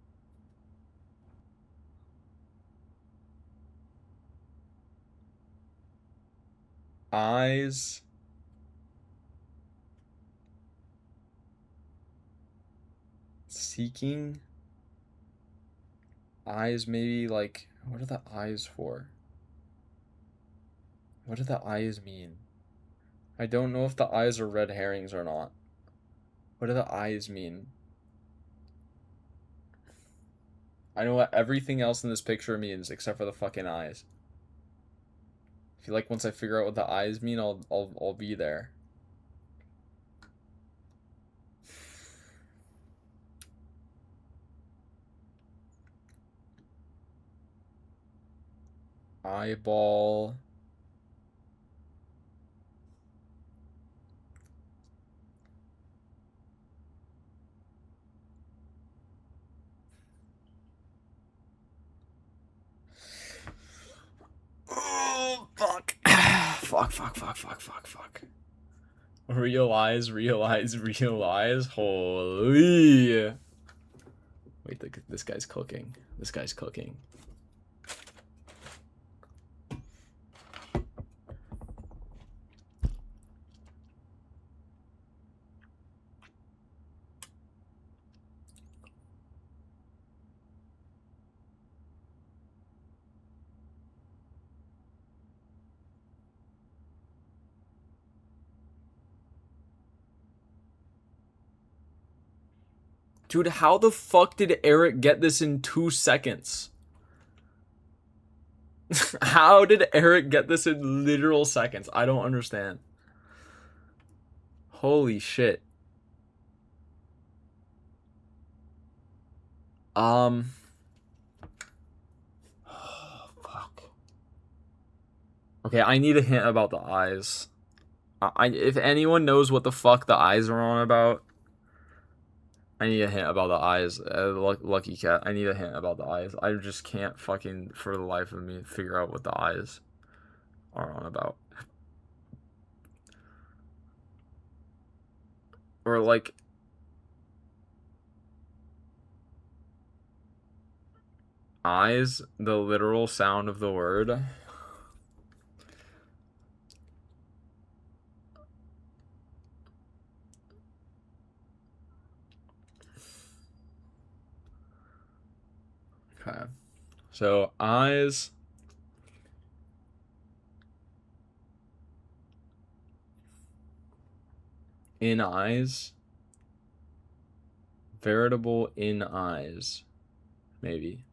Eyes. Seeking. Eyes, maybe, like, what are the eyes for? What do the eyes mean? I don't know if the eyes are red herrings or not. What do the eyes mean? I know what everything else in this picture means except for the fucking eyes. I feel like once I figure out what the eyes mean, I'll be there. Eyeball. Oh, fuck. Fuck. Realize. Holy. Wait, this guy's cooking. Dude, how the fuck did Eric get this in 2 seconds? How did Eric get this in literal seconds? I don't understand. Holy shit. Oh, fuck. Okay, I need a hint about the eyes. If anyone knows what the fuck the eyes are on about, I need a hint about the eyes. Lucky cat, I need a hint about the eyes. I just can't fucking, for the life of me, figure out what the eyes are on about. Or like... eyes, the literal sound of the word. Okay. So, eyes. In eyes. Veritable in eyes. Maybe.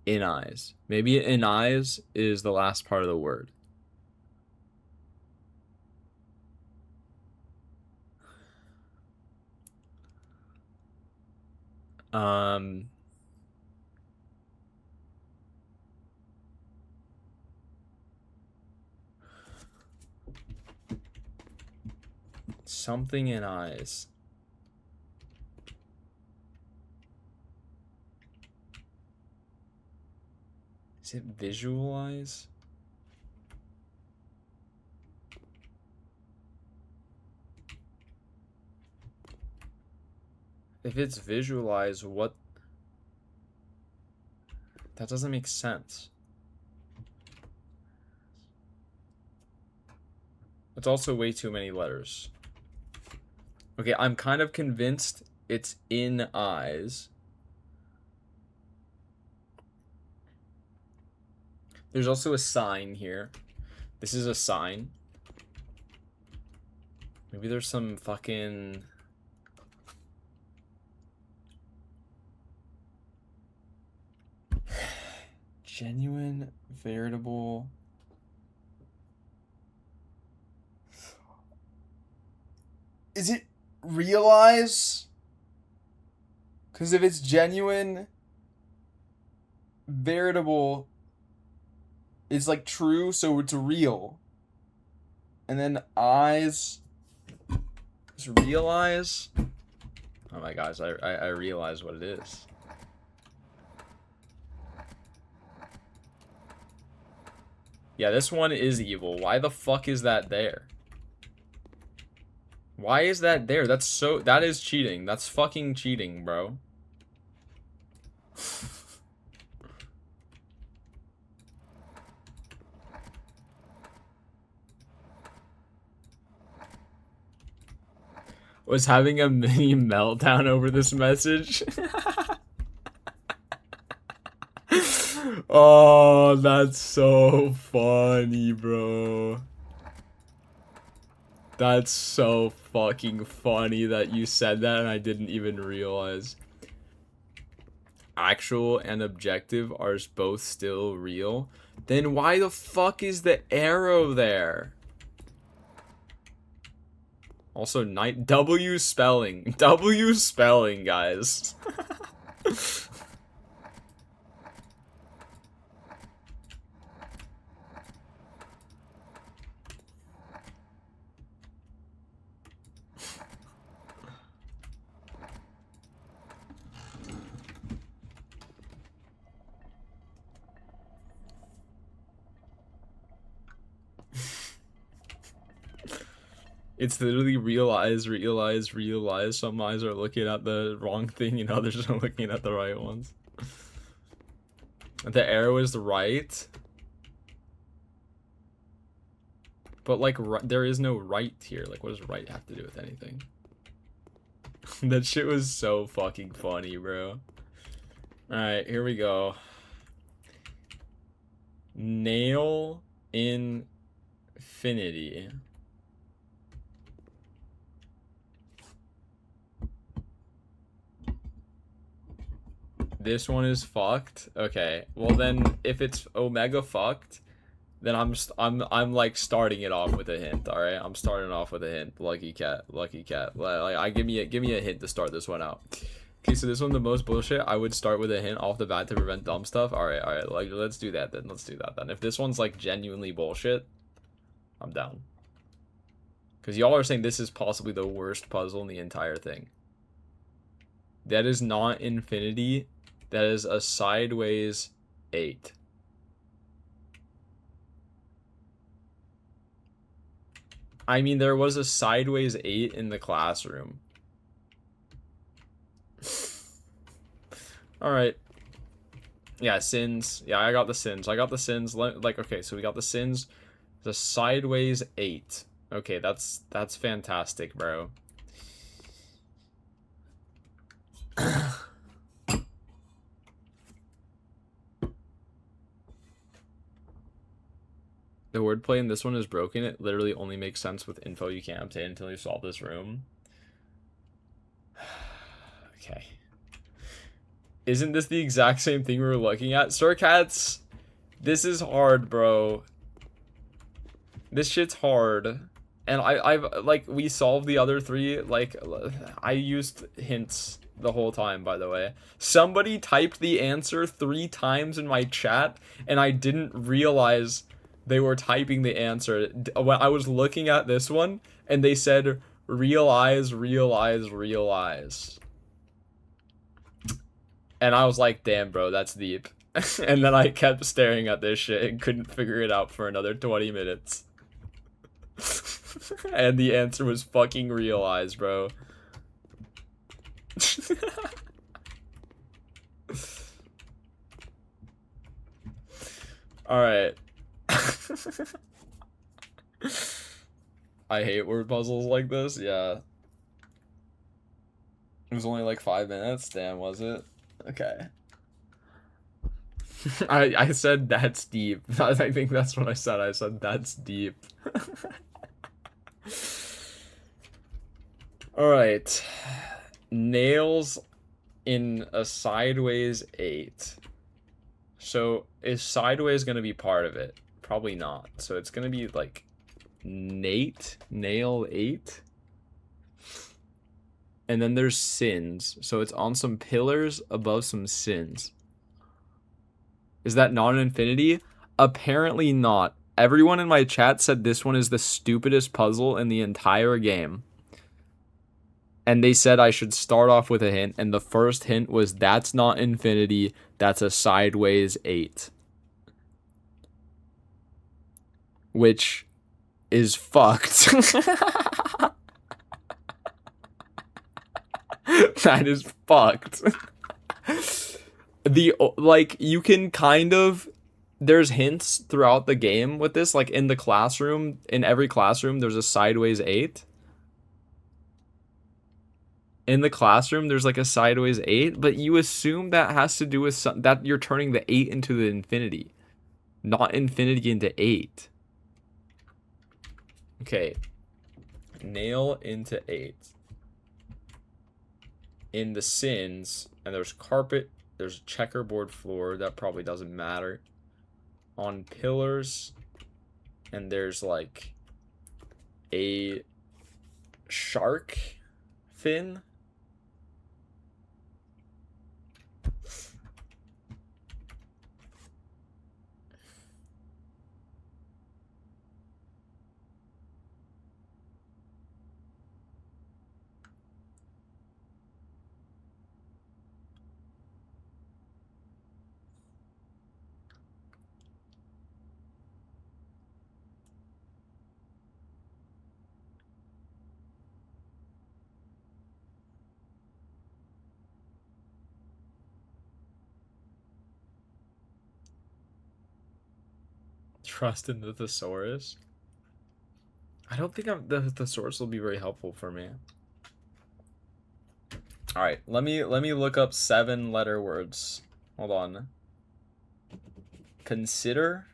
In eyes. Maybe in eyes is the last part of the word. Something in eyes. Is it visualize? If it's visualize, what? That doesn't make sense. It's also way too many letters. Okay, I'm kind of convinced it's in eyes. There's also a sign here. This is a sign. Maybe there's some fucking... genuine, veritable... Is it realize? Because if it's genuine, veritable, it's like true, so it's real. And then eyes is realize. Oh my gosh, I realize what it is. Yeah, this one is evil. Why the fuck is that there? Why is that there? That is cheating. That's fucking cheating, bro. Was having a mini meltdown over this message. Oh, that's so funny, bro. That's so fucking funny that you said that and I didn't even realize. Actual and objective are both still real. Then why the fuck is the arrow there? Also, night W spelling. W spelling, guys. It's literally realize. Some eyes are looking at the wrong thing and others are looking at the right ones. The arrow is right. But, like, there is no right here. Like, what does right have to do with anything? That shit was so fucking funny, bro. Alright, here we go. Nail infinity. This one is fucked. Okay. Well then, if it's omega fucked, then I'm like starting it off with a hint. All right, I'm starting off with a hint. Lucky cat. Like, give me a hint to start this one out. Okay, so this one the most bullshit. I would start with a hint off the bat to prevent dumb stuff. All right. Like, let's do that then. If this one's like genuinely bullshit, I'm down. Because y'all are saying this is possibly the worst puzzle in the entire thing. That is not infinity. That is a sideways 8. I mean, there was a sideways 8 in the classroom. Alright. Yeah, sins. Yeah, I got the sins. Like, okay, so we got the sins. The sideways 8. Okay, that's fantastic, bro. The wordplay in this one is broken. It literally only makes sense with info you can't obtain until you solve this room. Okay. Isn't this the exact same thing we were looking at? Sir Cats, this is hard, bro. This shit's hard. And I've like, we solved the other 3, like, I used hints the whole time, by the way. Somebody typed the answer 3 times in my chat, and I didn't realize they were typing the answer. When I was looking at this one, and they said, realize. And I was like, damn, bro, that's deep. And then I kept staring at this shit and couldn't figure it out for another 20 minutes. And the answer was fucking realize, bro. Alright. I hate word puzzles like this, yeah. It was only like 5 minutes, damn, was it? Okay. I said that's deep. I think that's what I said. I said that's deep. Alright. Nails in a sideways 8. So is sideways gonna be part of it? Probably not. So it's gonna be like nail 8. And then there's sins. So it's on some pillars above some sins. Is that not an infinity? Apparently not. Everyone in my chat said this one is the stupidest puzzle in the entire game. And they said I should start off with a hint. And the first hint was, that's not infinity. That's a sideways 8. Which is fucked. That is fucked. Like, you can kind of, there's hints throughout the game with this, like in the classroom, in every classroom there's a sideways 8. In the classroom there's like a sideways 8, but you assume that has to do with that you're turning the 8 into the infinity, not infinity into 8. Okay, nail into 8. In the sins, and there's carpet, there's checkerboard floor, that probably doesn't matter. on pillars, and there's like a shark fin. Trust in the thesaurus. I don't think the thesaurus will be very helpful for me. All right, let me look up 7-letter words. Hold on. Consider.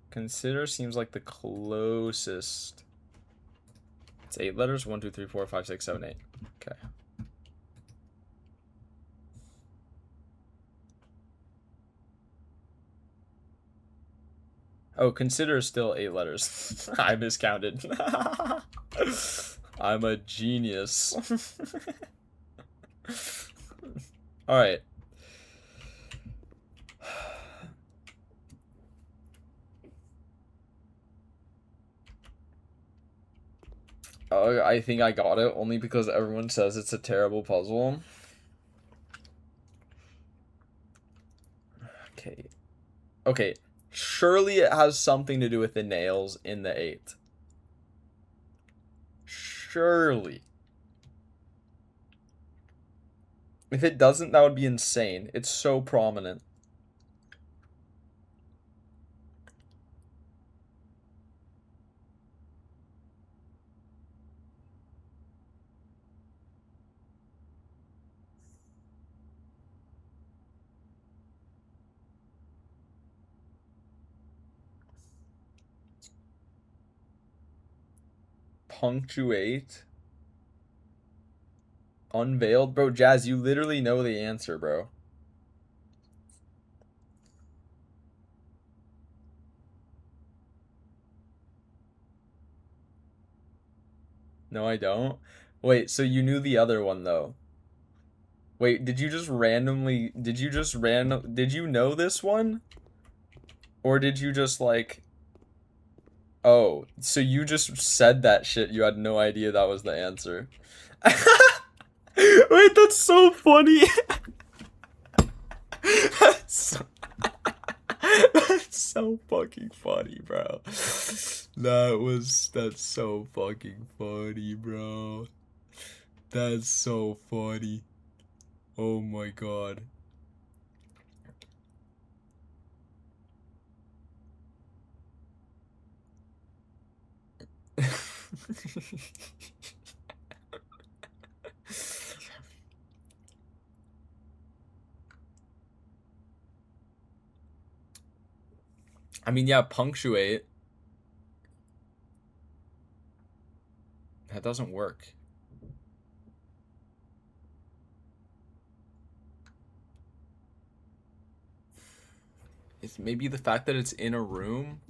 Consider seems like the closest. It's 8 letters. 1, 2, 3, 4, 5, 6, 7, 8. Okay. Oh, consider is still 8 letters. I miscounted. I'm a genius. All right. Oh, I think I got it only because everyone says it's a terrible puzzle. Okay. Okay. Surely it has something to do with the nails in the 8. Surely. If it doesn't, that would be insane. It's so prominent. Punctuate. Unveiled. Bro, Jazz, you literally know the answer, bro. No, I don't. Wait, so you knew the other one, though. Wait, did you know this one? Or did you just, like... Oh, so you just said that shit, you had no idea that was the answer. Wait, that's so funny. That's so fucking funny, bro. That's so fucking funny, bro. That's so funny. Oh my god. I mean, yeah, punctuate. That doesn't work. It's maybe the fact that it's in a room.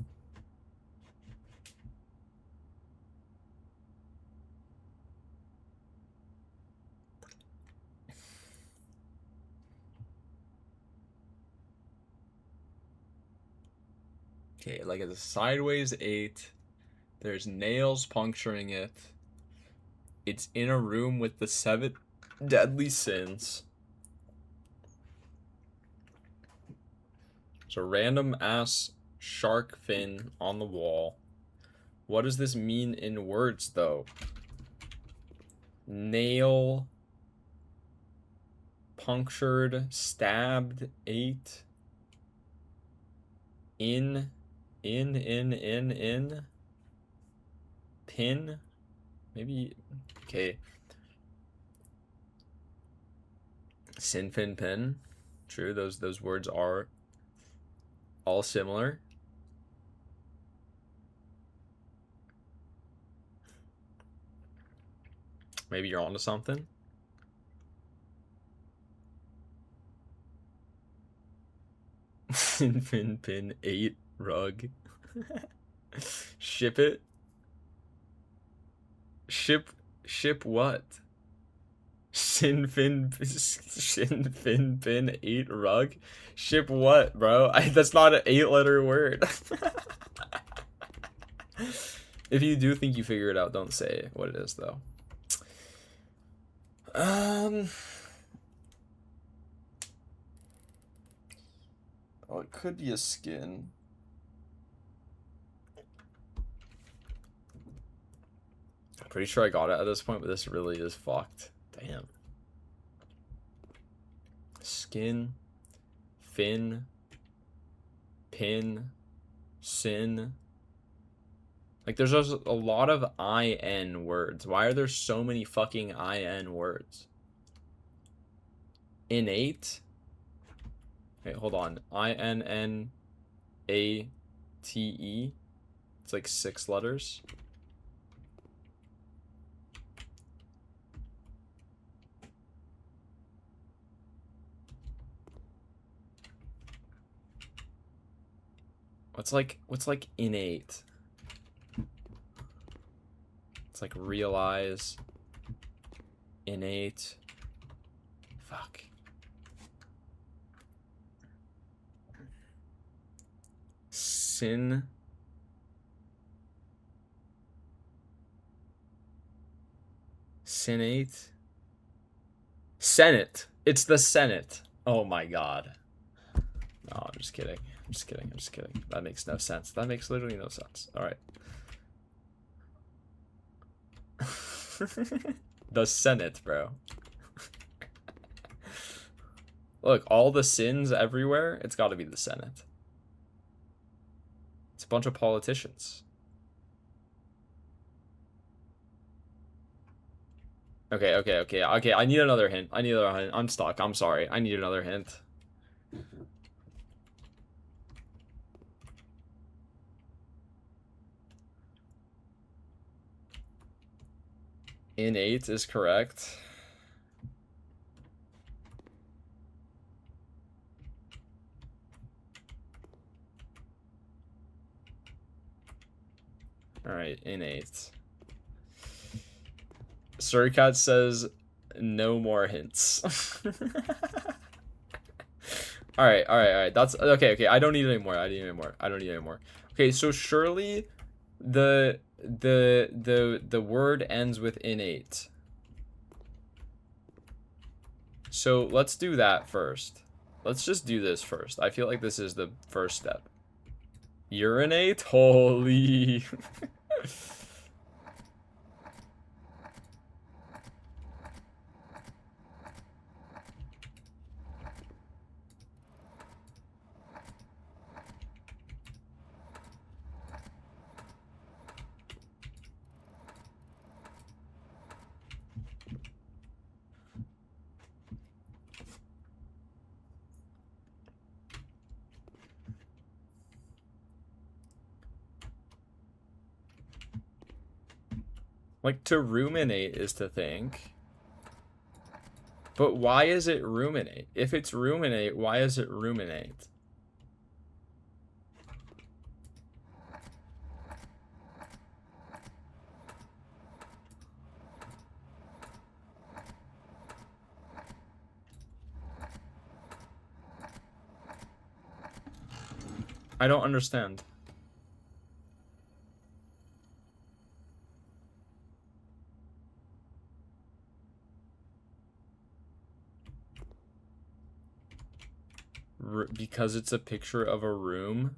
Okay, like it's a sideways 8. There's nails puncturing it. It's in a room with the 7 deadly sins. It's a random ass shark fin on the wall. What does this mean in words, though? Nail, punctured, stabbed, 8. In. Pin? Maybe, okay. Sinfin pin. True, those words are all similar. Maybe you're onto something. Pin 8 rug. Ship it. Ship what? Shin fin pin 8 rug. Ship what, bro? That's not an 8-letter word. If you do think you figure it out, don't say what it is though. Oh, it could be a skin. I'm pretty sure I got it at this point, but this really is fucked. Damn. Skin, fin, pin, sin. Like, there's just a lot of IN words. Why are there so many fucking IN words? Innate? Wait, hold on. INNATE? It's like 6 letters. What's like innate? It's like realize, innate. Fuck. Sin. Senate. Senate. It's the Senate. Oh my god. No, I'm just kidding. I'm just kidding. I'm just kidding. That makes no sense. That makes literally no sense. All right. The Senate, bro. Look, all the sins everywhere. It's got to be the Senate. It's a bunch of politicians. Okay. I need another hint. I'm stuck. I'm sorry. I need another hint. Innate is correct. All right, innate. Surcat says no more hints. All right. That's okay. I don't need any more. I don't need any more. Okay, so surely the word ends with innate. So let's do that first. Let's just do this first. I feel like this is the first step. Urinate? Holy. Like, to ruminate is to think. But why is it ruminate? If it's ruminate, why is it ruminate? I don't understand. Because it's a picture of a room.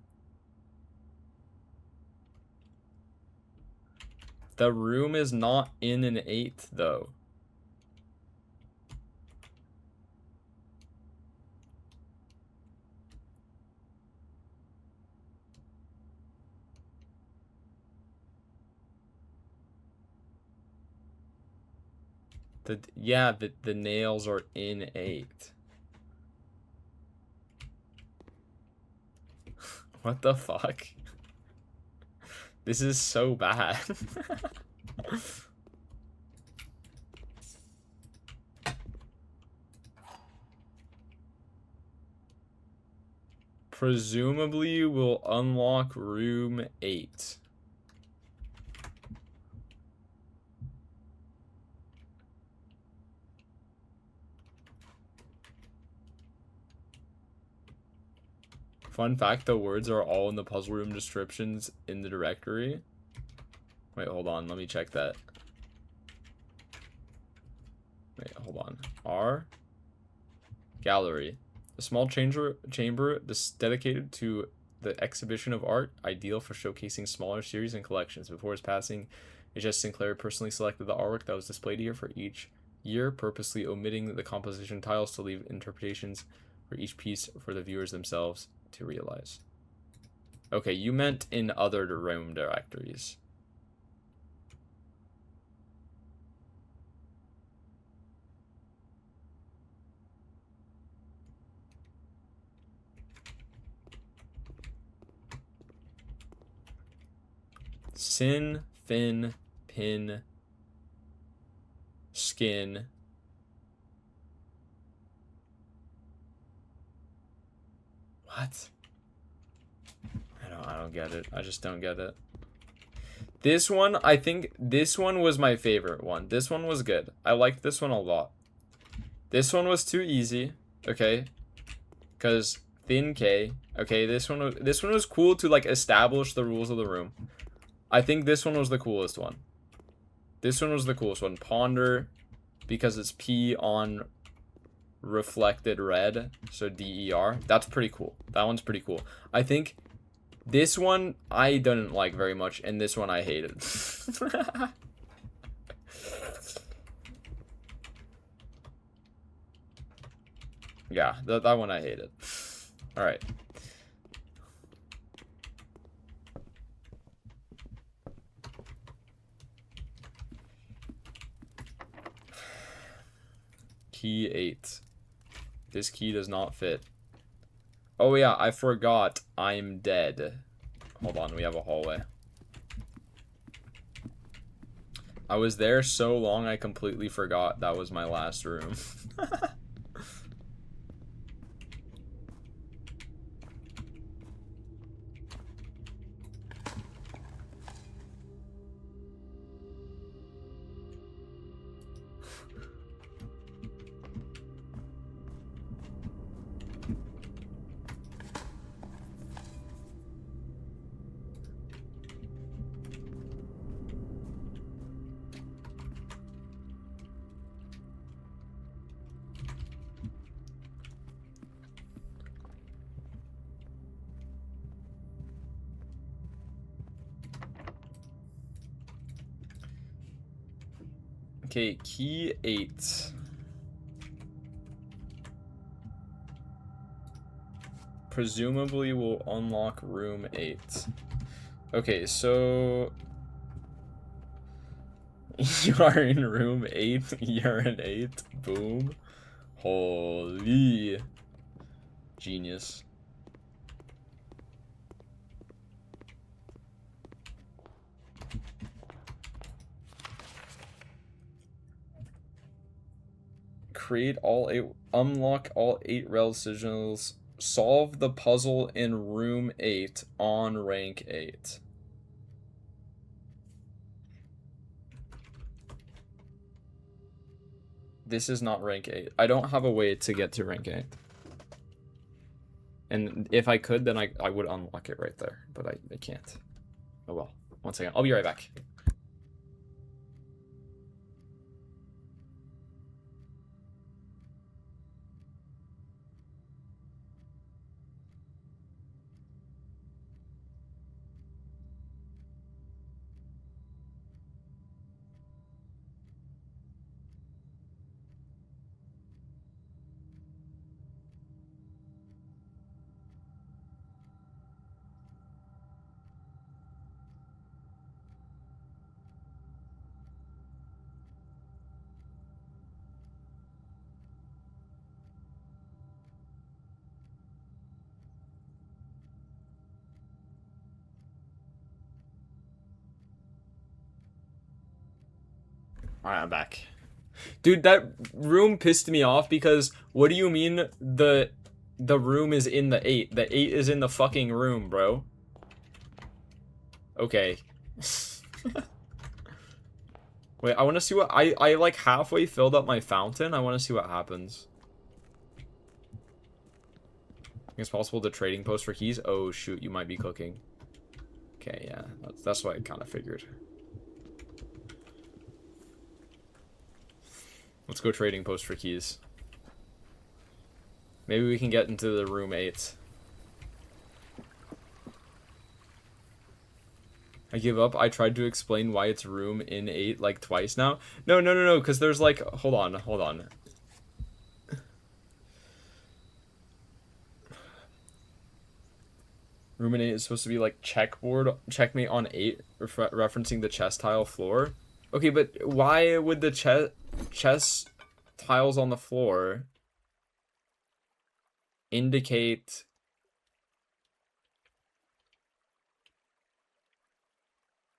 The room is not in an 8, though. The nails are in 8. What the fuck? This is so bad. Presumably will unlock room 8. Fun fact, the words are all in the puzzle room descriptions in the directory. Wait, hold on. Let me check that. Wait, hold on. R. Gallery. A small chamber dedicated to the exhibition of art, ideal for showcasing smaller series and collections. Before his passing, H.S. Sinclair personally selected the artwork that was displayed here for each year, purposely omitting the composition tiles to leave interpretations for each piece for the viewers themselves to realize. Okay, you meant in other room directories. Sin, fin, pin, skin. What? I don't get it. I just don't get it. This one, I think this one was my favorite one. This one was good. I liked this one a lot. This one was too easy, okay? Because thin K. Okay, this one was cool to like establish the rules of the room. I think this one was the coolest one. This one was the coolest one. Ponder, because it's P on reflected red, so DER. That's pretty cool. That one's pretty cool. I think this one I didn't like very much, and this one I hated. Yeah, that one I hated. All right. Key 8. This key does not fit. Oh yeah, I forgot. I'm dead. Hold on, we have a hallway. I was there so long I completely forgot that was my last room. Okay, key 8. Presumably will unlock room 8. Okay, so you are in room 8. You're in 8. Boom. Holy genius. Create all 8, unlock all 8 rel sigils, solve the puzzle in room 8 on rank 8. This is not rank 8. I don't have a way to get to rank 8. And if I could, then I would unlock it right there, but I can't. Oh well. One second. I'll be right back. Alright, I'm back. Dude, that room pissed me off because what do you mean the The room is in the 8. The 8 is in the fucking room, bro. Okay. Wait, I want to see what... I like halfway filled up my fountain. I want to see what happens. It's possible to trading post for keys. Oh, shoot. You might be cooking. Okay, yeah. That's what I kind of figured. Let's go trading post for keys. Maybe we can get into the room 8. I give up. I tried to explain why it's room in 8 like twice now. No, because there's like... Hold on. Room in 8 is supposed to be like checkmate on 8, referencing the chess tile floor. Okay, but why would the chess tiles on the floor indicate...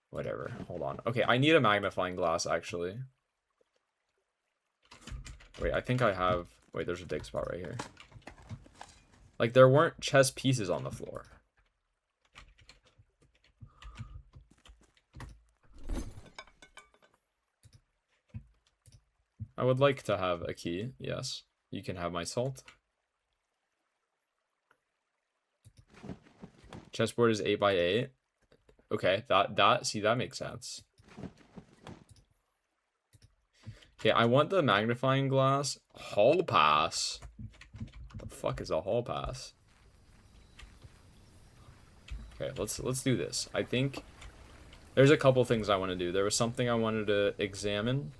Whatever. Hold on. Okay, I need a magnifying glass, actually. Wait, I think I have... Wait, there's a dig spot right here. Like, there weren't chess pieces on the floor. I would like to have a key, yes. You can have my salt. Chessboard is 8 by 8. Okay, see, that makes sense. Okay, I want the magnifying glass. Hall pass. What the fuck is a hall pass? Okay, let's do this. I think there's a couple things I want to do. There was something I wanted to examine.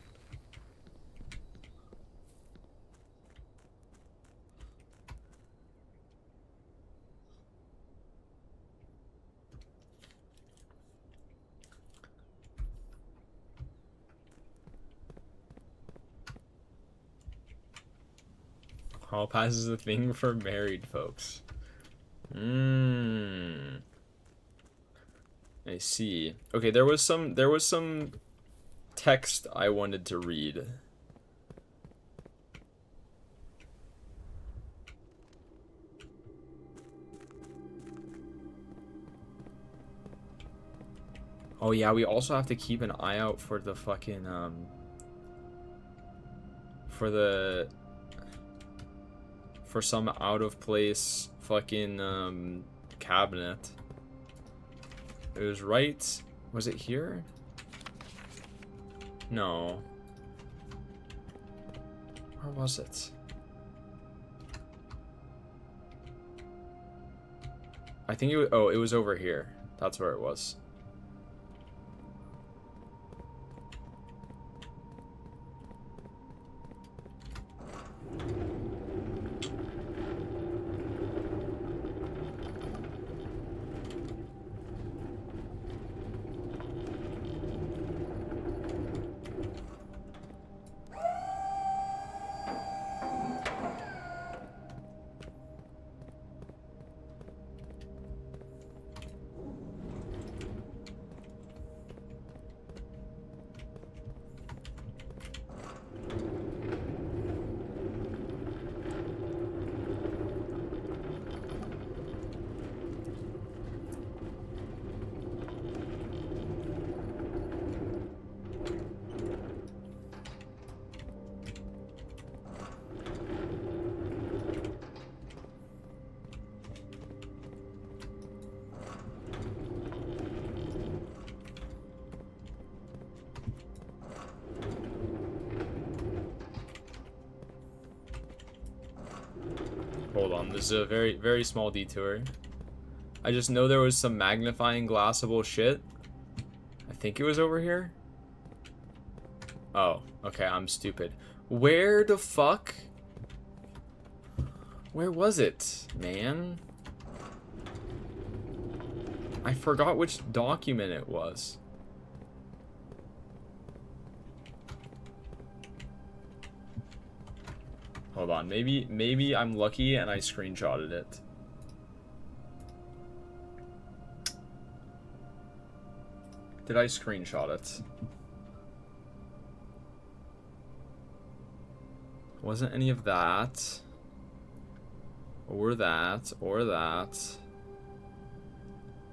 Hall pass is a thing for married folks. I see. Okay, there was some text I wanted to read. Oh yeah, we also have to keep an eye out for the fucking for some out of place fucking cabinet. It was right. Was it here? No. Where was it? I think it was, oh, it was over here. That's where it was. Hold on, this is a very, very small detour. I just know there was some magnifying glassable shit. I think it was over here. Oh, okay, I'm stupid. Where the fuck? Where was it, man? I forgot which document it was. Hold on, maybe I'm lucky and I screenshotted it. Did I screenshot it? Wasn't any of that. Or that. Or that.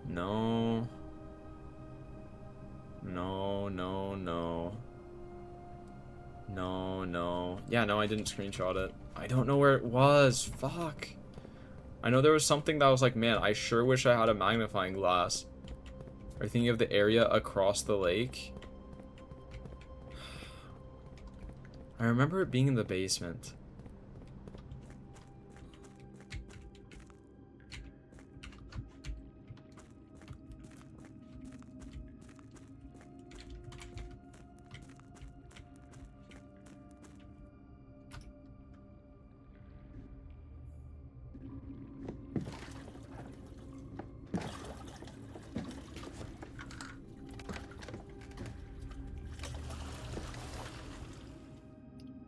No. No, no, no. No, no. Yeah, no, I didn't screenshot it. I don't know where it was. Fuck. I know there was something that was like, man, I sure wish I had a magnifying glass. Are you thinking of the area across the lake? I remember it being in the basement.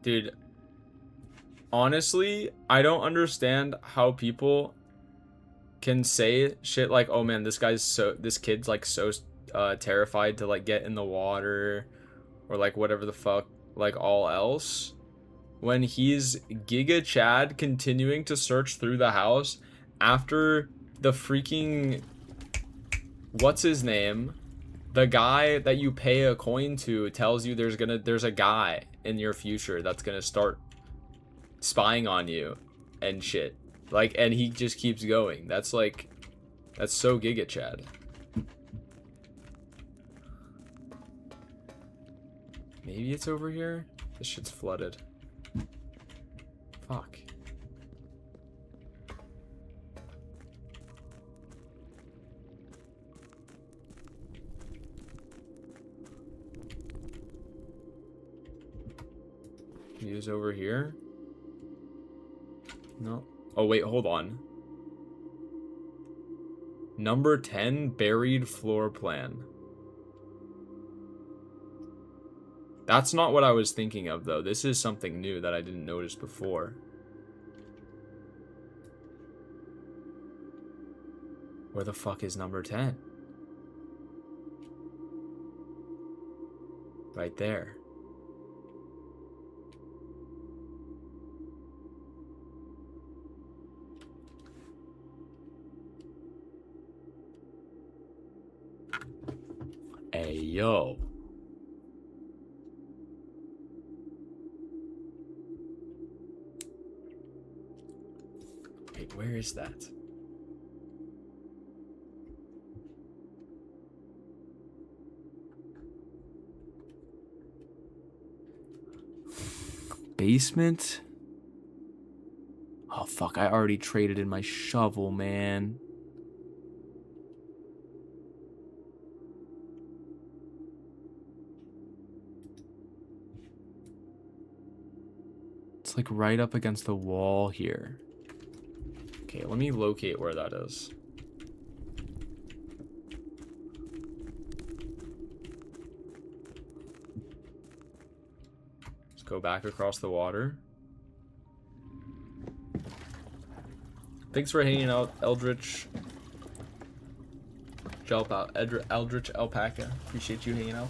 Dude, honestly, I don't understand how people can say shit like, oh man, this kid's like so terrified to like get in the water or like whatever the fuck, like all else, when he's Giga Chad continuing to search through the house after the freaking, what's his name, the guy that you pay a coin to tells you there's a guy in your future that's gonna start spying on you and shit. Like, and he just keeps going. That's like, that's so Giga Chad. Maybe it's over here? This shit's flooded. Fuck. Use over here? No. Oh wait, hold on. Number 10, buried floor plan. That's not what I was thinking of though. This is something new that I didn't notice before. Where the fuck is number 10? Right there. Hey, yo. Wait, where is that? Basement? Oh, fuck. I already traded in my shovel, man. It's like right up against the wall here. Okay, let me locate where that is. Let's go back across the water. Thanks for hanging out, Eldritch. Eldritch Alpaca. Appreciate you hanging out.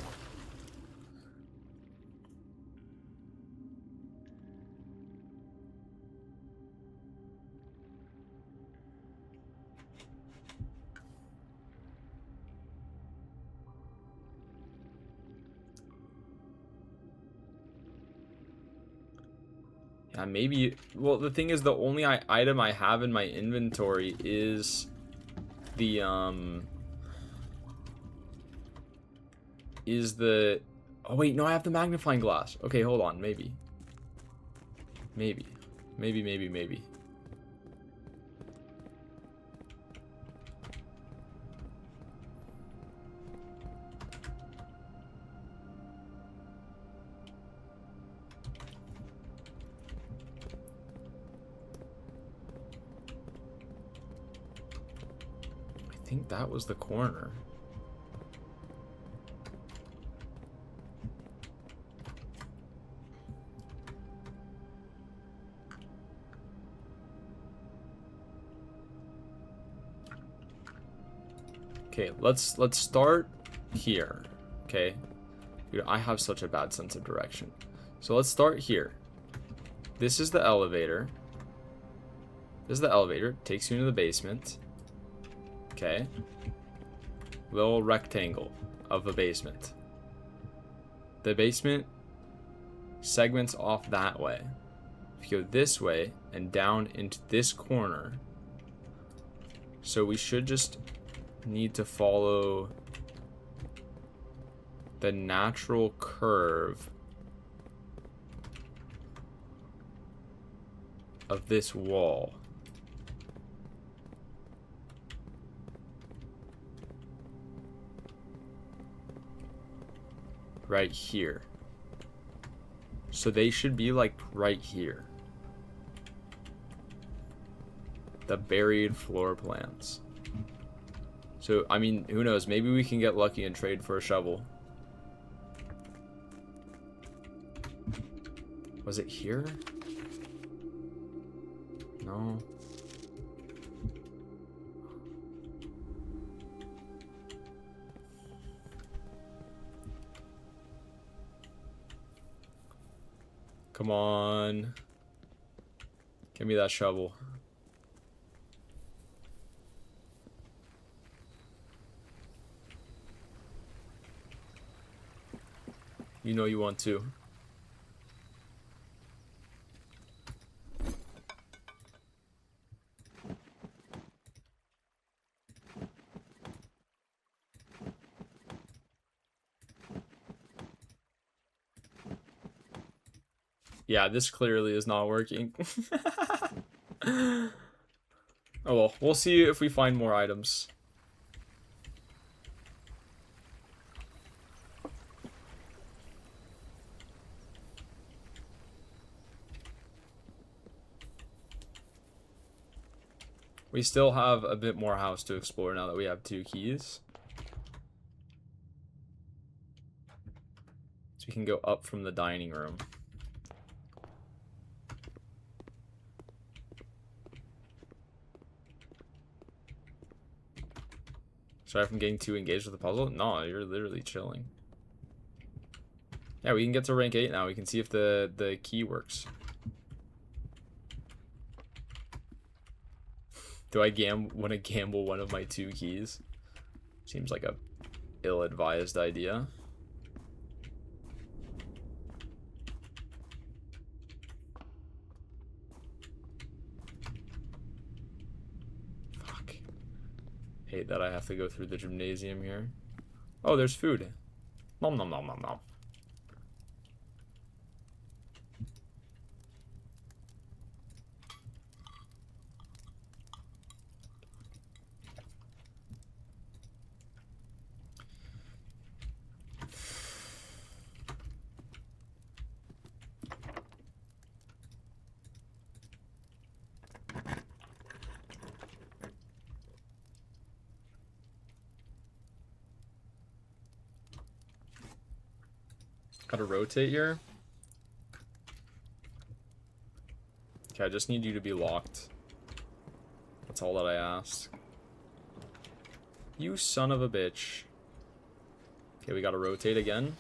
Yeah, maybe. Well, the thing is, the only item I have in my inventory is the oh wait, no, I have the magnifying glass. Okay, hold on, maybe. Maybe. I think that was the corner. Okay, let's start here. Okay. Dude, I have such a bad sense of direction. So let's start here. This is the elevator. This is the elevator. Takes you into the basement. Okay. Little rectangle of a basement. The basement segments off that way. If you go this way and down into this corner. So we should just need to follow the natural curve of this wall. Right here. So they should be like right here. The buried floor plans. So, I mean, who knows? Maybe we can get lucky and trade for a shovel. Was it here? No. Come on. Give me that shovel. You know you want to. Yeah, this clearly is not working. Oh well, we'll see if we find more items. We still have a bit more house to explore now that we have 2 keys. So we can go up from the dining room. Sorry if I'm getting too engaged with the puzzle. No, you're literally chilling. Yeah, we can get to rank 8 now. We can see if the key works. Do I want to gamble one of my 2 keys? Seems like a ill-advised idea. Fuck. Hate that I have to go through the gymnasium here. Oh, there's food. Nom nom nom nom nom. Gotta rotate here. Okay, I just need you to be locked. That's all that I ask. You son of a bitch. Okay, we gotta rotate again.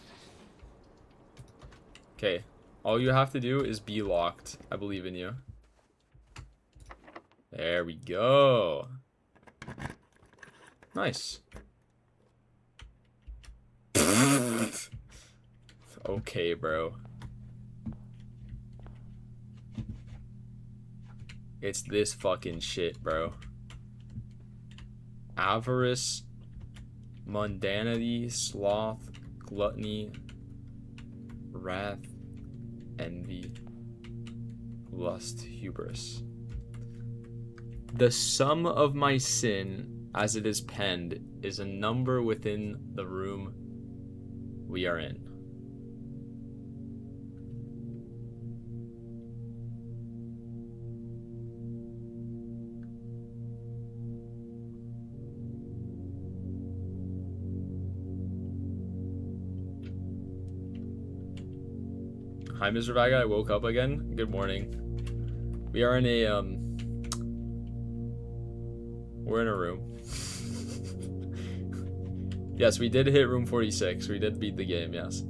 Okay, all you have to do is be locked. I believe in you. There we go. Nice. Okay, bro. It's this fucking shit, bro. Avarice, mundanity, sloth, gluttony, wrath, envy, lust, hubris. The sum of my sin, as it is penned, is a number within the room we are in. Hi, Mr. Vaga. I woke up again. Good morning. We are in a, we're in a room. Yes, we did hit room 46. We did beat the game, yes.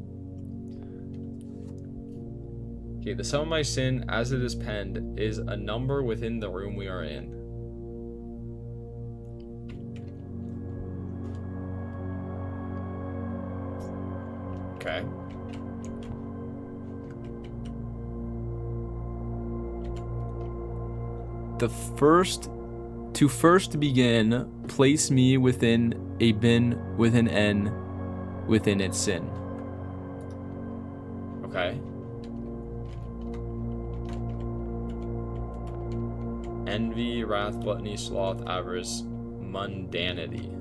Okay, the sum of my sin as it is penned is a number within the room we are in. Okay. To first begin, place me within a bin with an N within its sin. Okay. Envy, wrath, gluttony, sloth, avarice, mundanity.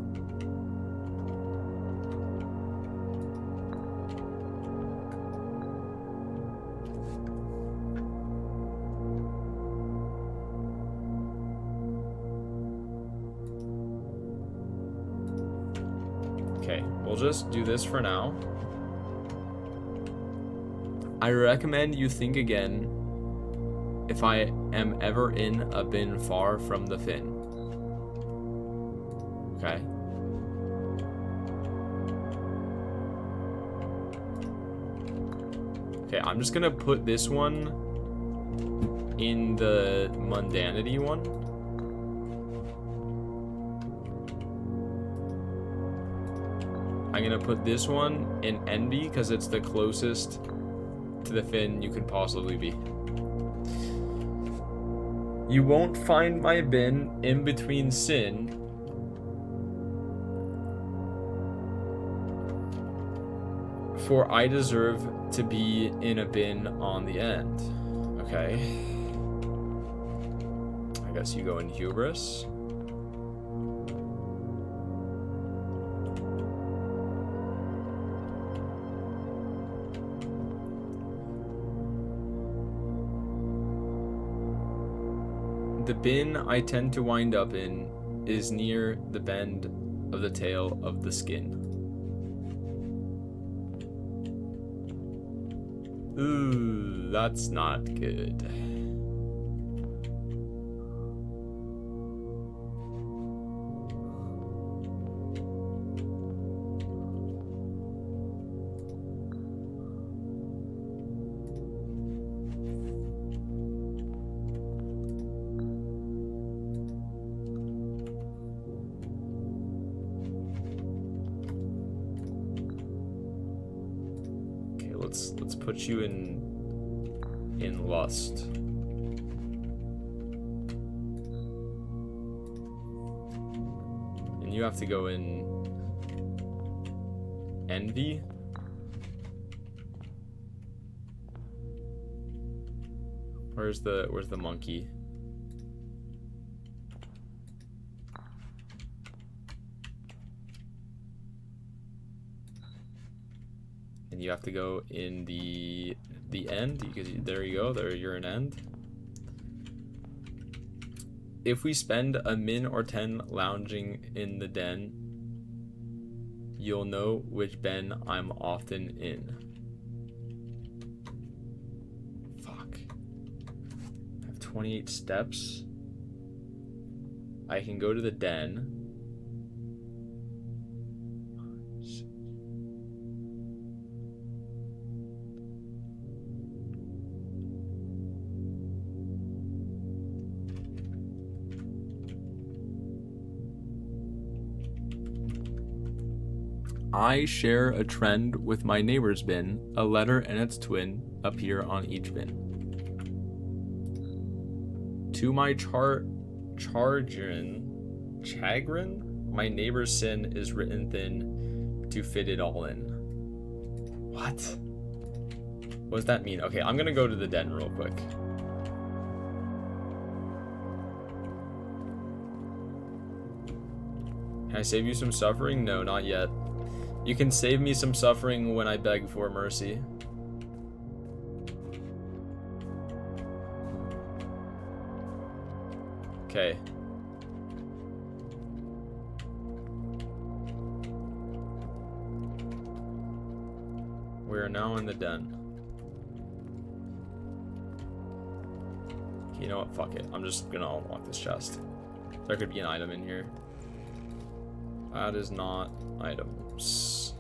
Okay, we'll just do this for now. I recommend you think again if I am ever in a bin far from the fin. Okay. Okay, I'm just gonna put this one in the mundanity one. I'm gonna put this one in envy because it's the closest to the fin you could possibly be. You won't find my bin in between sin for I deserve to be in a bin on the end. Okay. I guess you go in hubris. The bin I tend to wind up in is near the bend of the tail of the skin. Ooh, that's not good. Let's put you in lust. And you have to go in envy. Where's the monkey? And you have to go in the end, because there you go, there you're an end. If we spend a min or 10 lounging in the den, you'll know which ben I'm often in. Fuck. I have 28 steps. I can go to the den. I share a trend with my neighbor's bin. A letter and its twin appear on each bin. To my chagrin, my neighbor's sin is written thin to fit it all in. What? What does that mean? Okay, I'm gonna go to the den real quick. Can I save you some suffering? No, not yet. You can save me some suffering when I beg for mercy. Okay. We are now in the den. You know what? Fuck it. I'm just gonna unlock this chest. There could be an item in here. That is not items.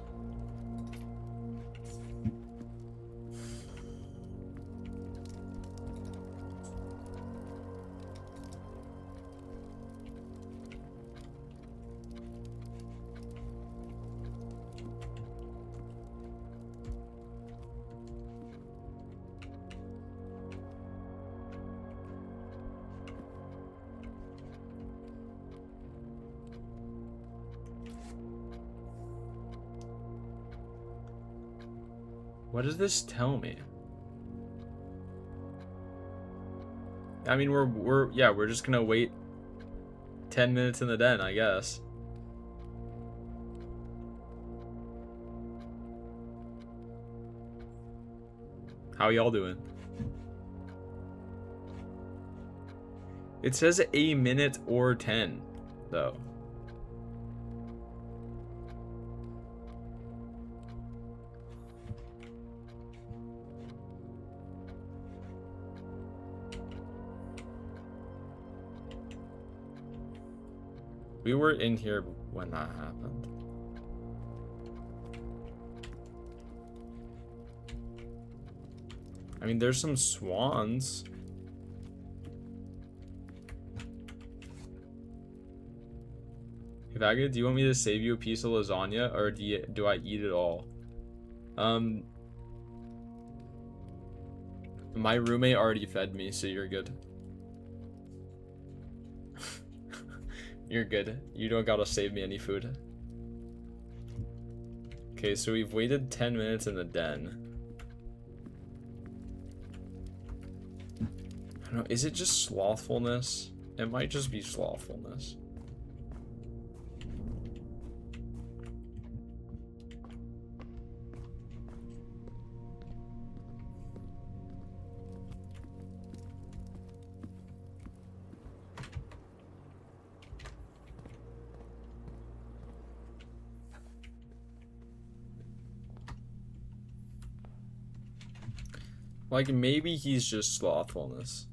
What does this tell me? I mean, we're just gonna wait 10 minutes in the den, I guess. How y'all doing? It says a minute or 10, though. We were in here when that happened. I mean, there's some swans. Hey, Vaga, do you want me to save you a piece of lasagna, or do I eat it all? My roommate already fed me, so you're good. You're good. You don't gotta save me any food. Okay, so we've waited 10 minutes in the den. I don't know, is it just slothfulness? It might just be slothfulness. Like, maybe he's just slothfulness.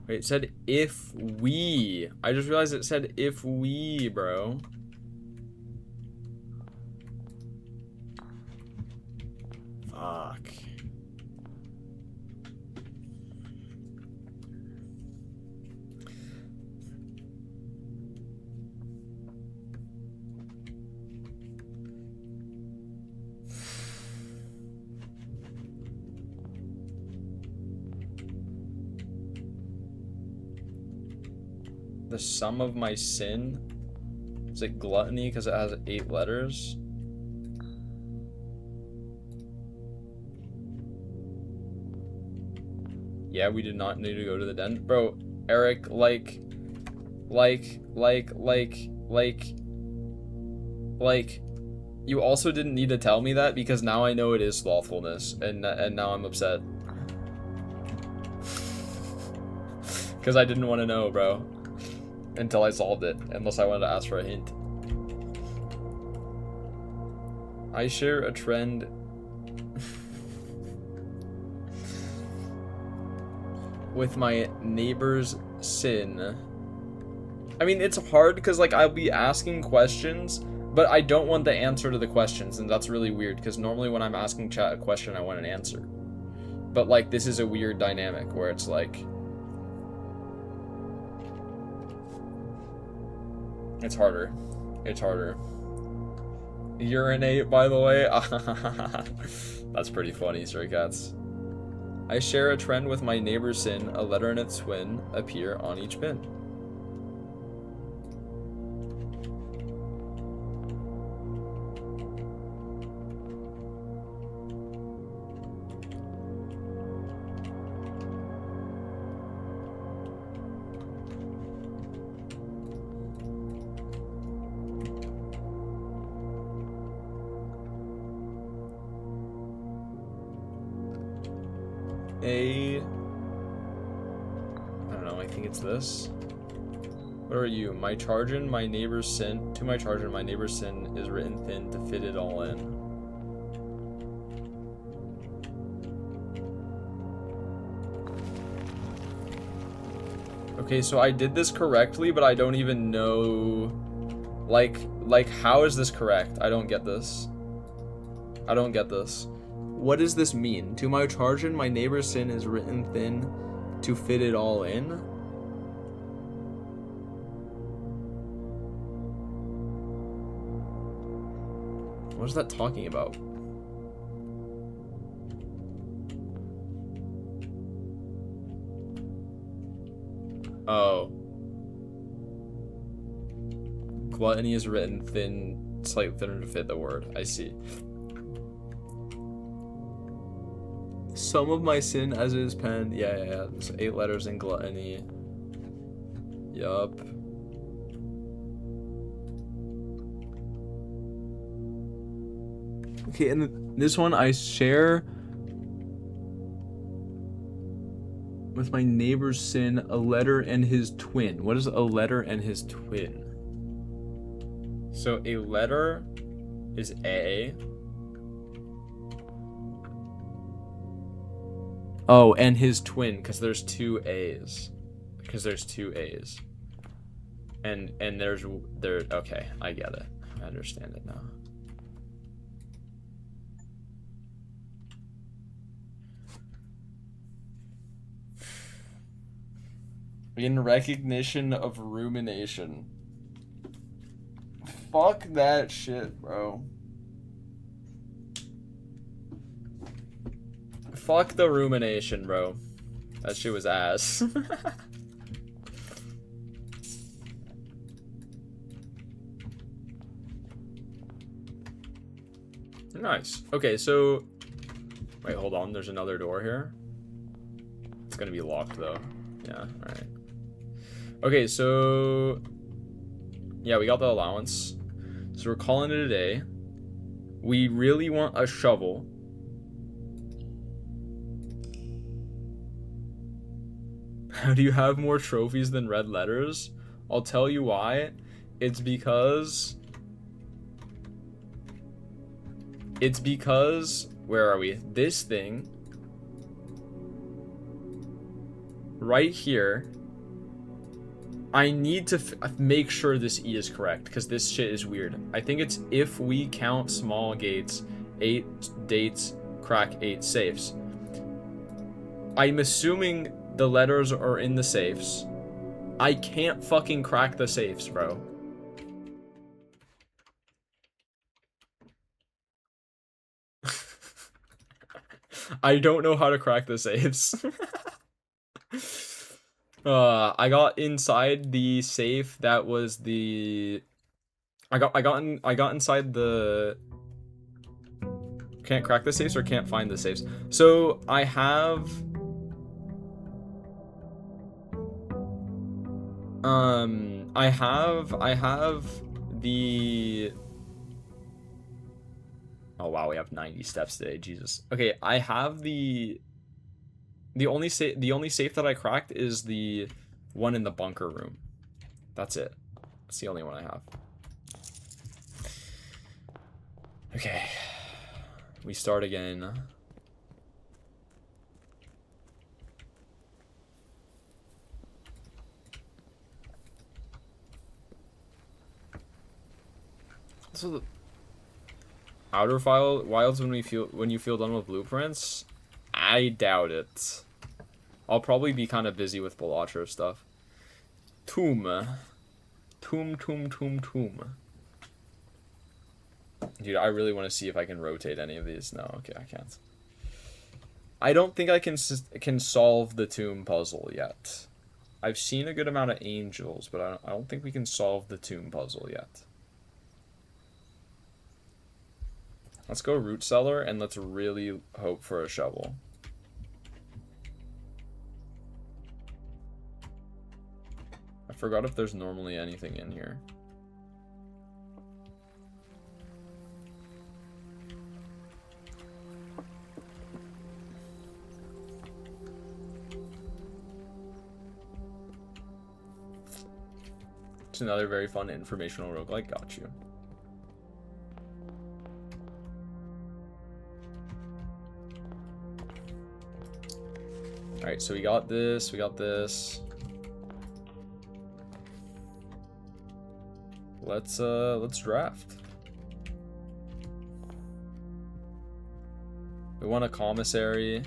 Wait, it said if we. I just realized it said if we, bro. Fuck. The sum of my sin? Is it gluttony because it has 8 letters? Yeah, we did not need to go to the den. Bro, Eric, like, you also didn't need to tell me that because now I know it is slothfulness, and now I'm upset. Because I didn't want to know, bro. Until I solved it, unless I wanted to ask for a hint. I share a trend with my neighbor's sin. I mean, it's hard because, like, I'll be asking questions, but I don't want the answer to the questions, and that's really weird, because normally when I'm asking chat a question, I want an answer. But, like, this is a weird dynamic where it's like... It's harder. It's harder. Urinate, by the way. That's pretty funny, Stray Cats. I share a trend with my neighbor's sin. A letter and its twin appear on each bin. I don't know, I think it's this. What are you? My charge in my neighbor's sin. To my charge in my neighbor's sin is written thin to fit it all in. Okay, so I did this correctly, but I don't even know... Like, how is this correct? I don't get this. I don't get this. What does this mean? To my charge in my neighbor's sin is written thin to fit it all in? What is that talking about? Oh. Gluttony is written thin, slightly thinner to fit the word. I see. Some of my sin as it is penned. Yeah. There's 8 letters in gluttony. Yup. Okay, and this one I share with my neighbor's sin, a letter and his twin. What is a letter and his twin? So a letter is A. Oh, and his twin, because there's 2 A's. And there's okay, I get it. I understand it now. In recognition of rumination. Fuck that shit, bro. Fuck the rumination, bro. That shit was ass. Nice. Okay, so... Wait, hold on. There's another door here. It's gonna be locked, though. Yeah, alright. Okay, so... Yeah, we got the allowance. So we're calling it a day. We really want a shovel. How do you have more trophies than red letters? I'll tell you why. It's because... Where are we? This thing. Right here. I need to make sure this E is correct, because this shit is weird. I think it's if we count small gates, 8 dates, crack 8 safes. I'm assuming the letters are in the safes. I can't fucking crack the safes, bro. I don't know how to crack the safes. I got inside the safe that was the... I got inside the... Can't crack the safes or can't find the safes. So I have... I have the... Oh wow, we have 90 steps today, Jesus. Okay, I have the only safe that I cracked is the one in the bunker room. That's it. That's the only one I have. Okay. We start again. So the outer wilds when you feel done with blueprints? I doubt it. I'll probably be kind of busy with Balatro stuff. Tomb. Dude, I really want to see if I can rotate any of these. No, okay, I can't. I don't think I can solve the tomb puzzle yet. I've seen a good amount of angels, but I don't think we can solve the tomb puzzle yet. Let's go root cellar and let's really hope for a shovel. I forgot if there's normally anything in here. It's another very fun informational roguelike. Got you. Alright, so we got this, Let's draft. We want a commissary.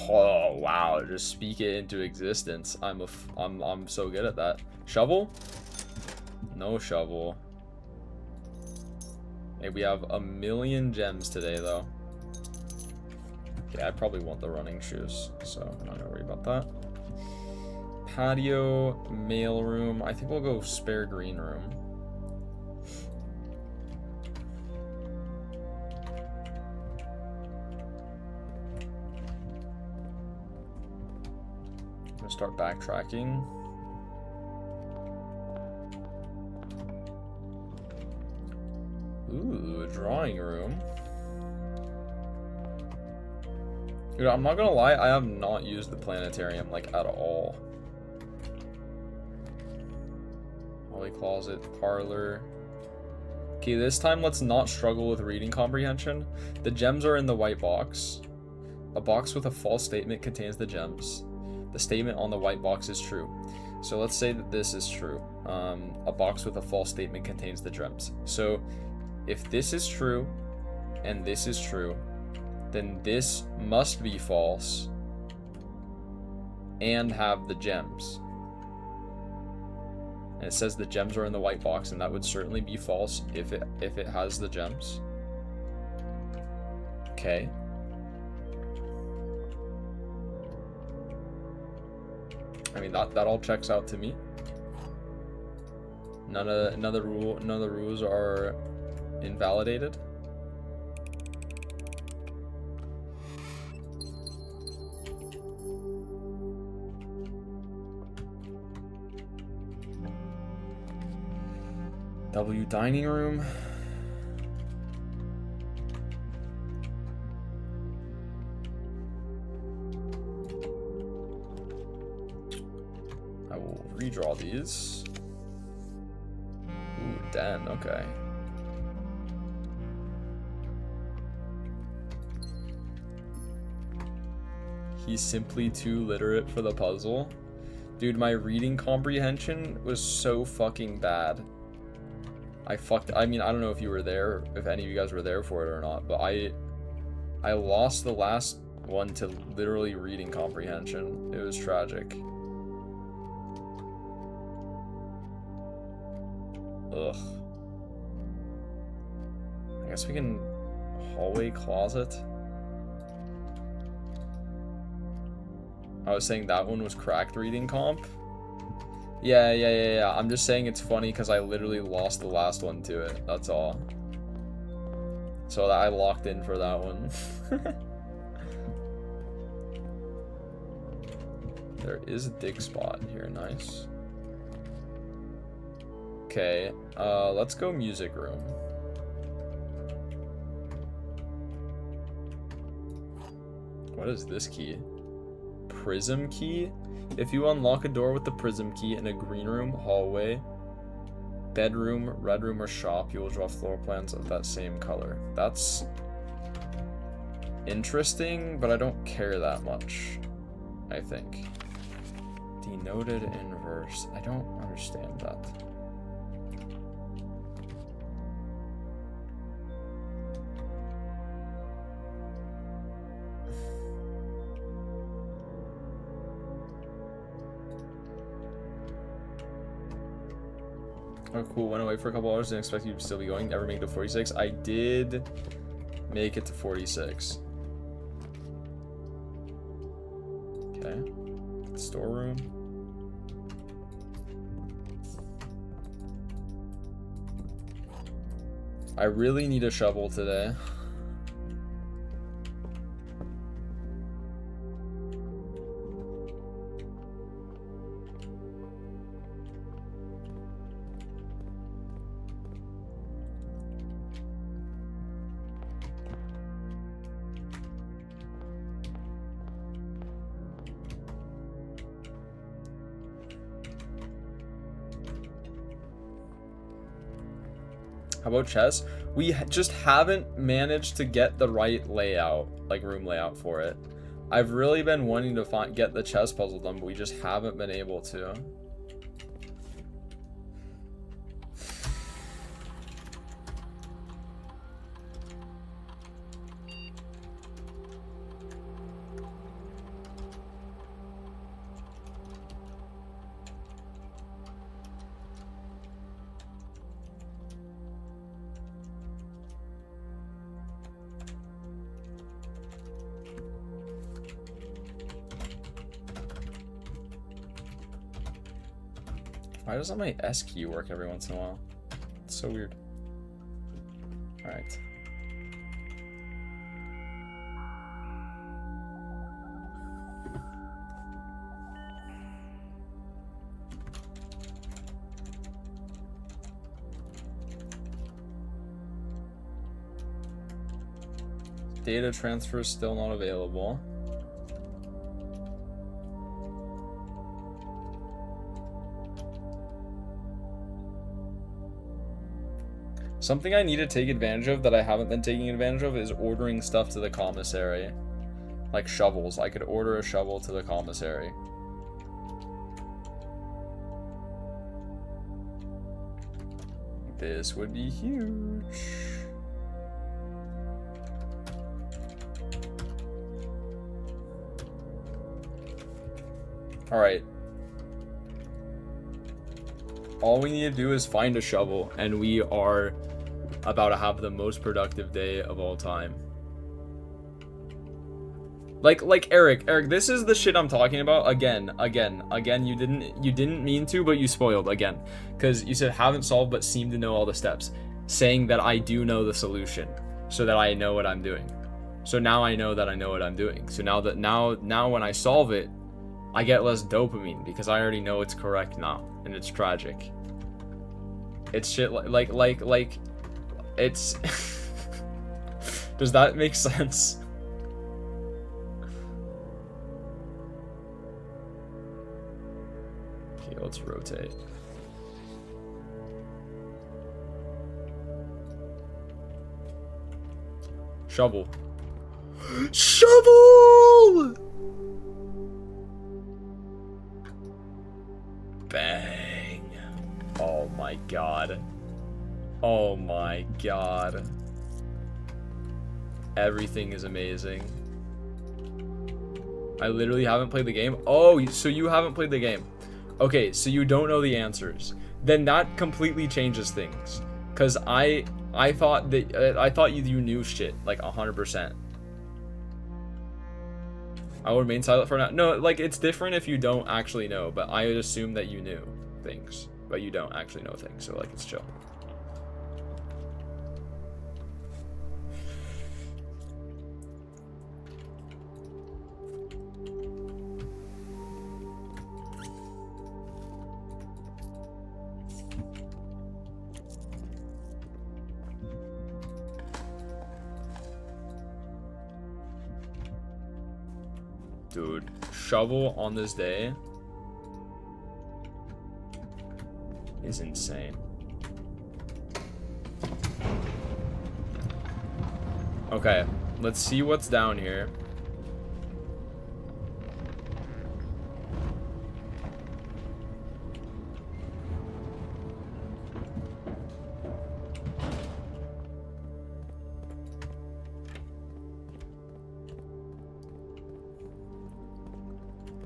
Oh wow, just speak it into existence. I'm so good at that. Shovel? No shovel. Hey, we have 1,000,000 gems today though. Yeah, I probably want the running shoes, so I'm not gonna worry about that. patio, mailroom. I think we'll go spare green room. I'm gonna start backtracking. Ooh, drawing room. Dude, I'm not gonna lie, I have not used the planetarium, like, at all. Hallway closet, parlor. Okay, this time let's not struggle with reading comprehension. The gems are in the white box. A box with a false statement contains the gems. The statement on the white box is true. So let's say that this is true. A box with a false statement contains the gems. So if this is true and this is true, then this must be false and have the gems. And it says the gems are in the white box, and that would certainly be false if it has the gems. Okay. I mean that all checks out to me. None of the rules are invalidated. W dining room. I will redraw these. Ooh, den, okay. He's simply too literate for the puzzle. Dude, my reading comprehension was so fucking bad. I mean, I don't know if you were there, if any of you guys were there for it or not, but I lost the last one to literally reading comprehension. It was tragic. Ugh. I guess we can hallway closet. I was saying that one was cracked reading comp. Yeah. I'm just saying it's funny because I literally lost the last one to it. That's all. So that I locked in for that one. There is a dig spot here. Nice. Okay. Let's go music room. What is this key? Prism key? If you unlock a door with the prism key in a green room, hallway, bedroom, red room, or shop, you will draw floor plans of that same color. That's interesting, but I don't care that much, I think. Denoted inverse. I don't understand that. Oh, cool. Went away for a couple hours. Didn't expect you to still be going. Never make it to 46. I did make it to 46. Okay. Storeroom. I really need a shovel today. How about chess? We just haven't managed to get the right layout, like room layout for it. I've really been wanting to get the chess puzzle done, but we just haven't been able to. Why doesn't my S key work every once in a while? It's so weird. Alright. Data transfer is still not available. Something I need to take advantage of that I haven't been taking advantage of is ordering stuff to the commissary. Like shovels. I could order a shovel to the commissary. This would be huge. Alright. All we need to do is find a shovel, and we are about to have the most productive day of all time. Like Eric, this is the shit I'm talking about. Again, you didn't mean to, but you spoiled again. Because you said haven't solved but seem to know all the steps. Saying that I do know the solution. So that I know what I'm doing. So now I know that I know what I'm doing. So now when I solve it, I get less dopamine because I already know it's correct now, and it's tragic. It's shit like it's Does that make sense? Okay, let's rotate. Shovel. Shovel! Bang. Oh my god. Oh my god. Everything is amazing. I literally haven't played the game. Oh, so you haven't played the game. Okay, so you don't know the answers. Then that completely changes things. Cause I thought that I thought you knew shit like 100%. I will remain silent for now. No, like it's different if you don't actually know, but I would assume that you knew things, but you don't actually know things, so like it's chill. Dude, shovel on this day is insane. Okay, let's see what's down here.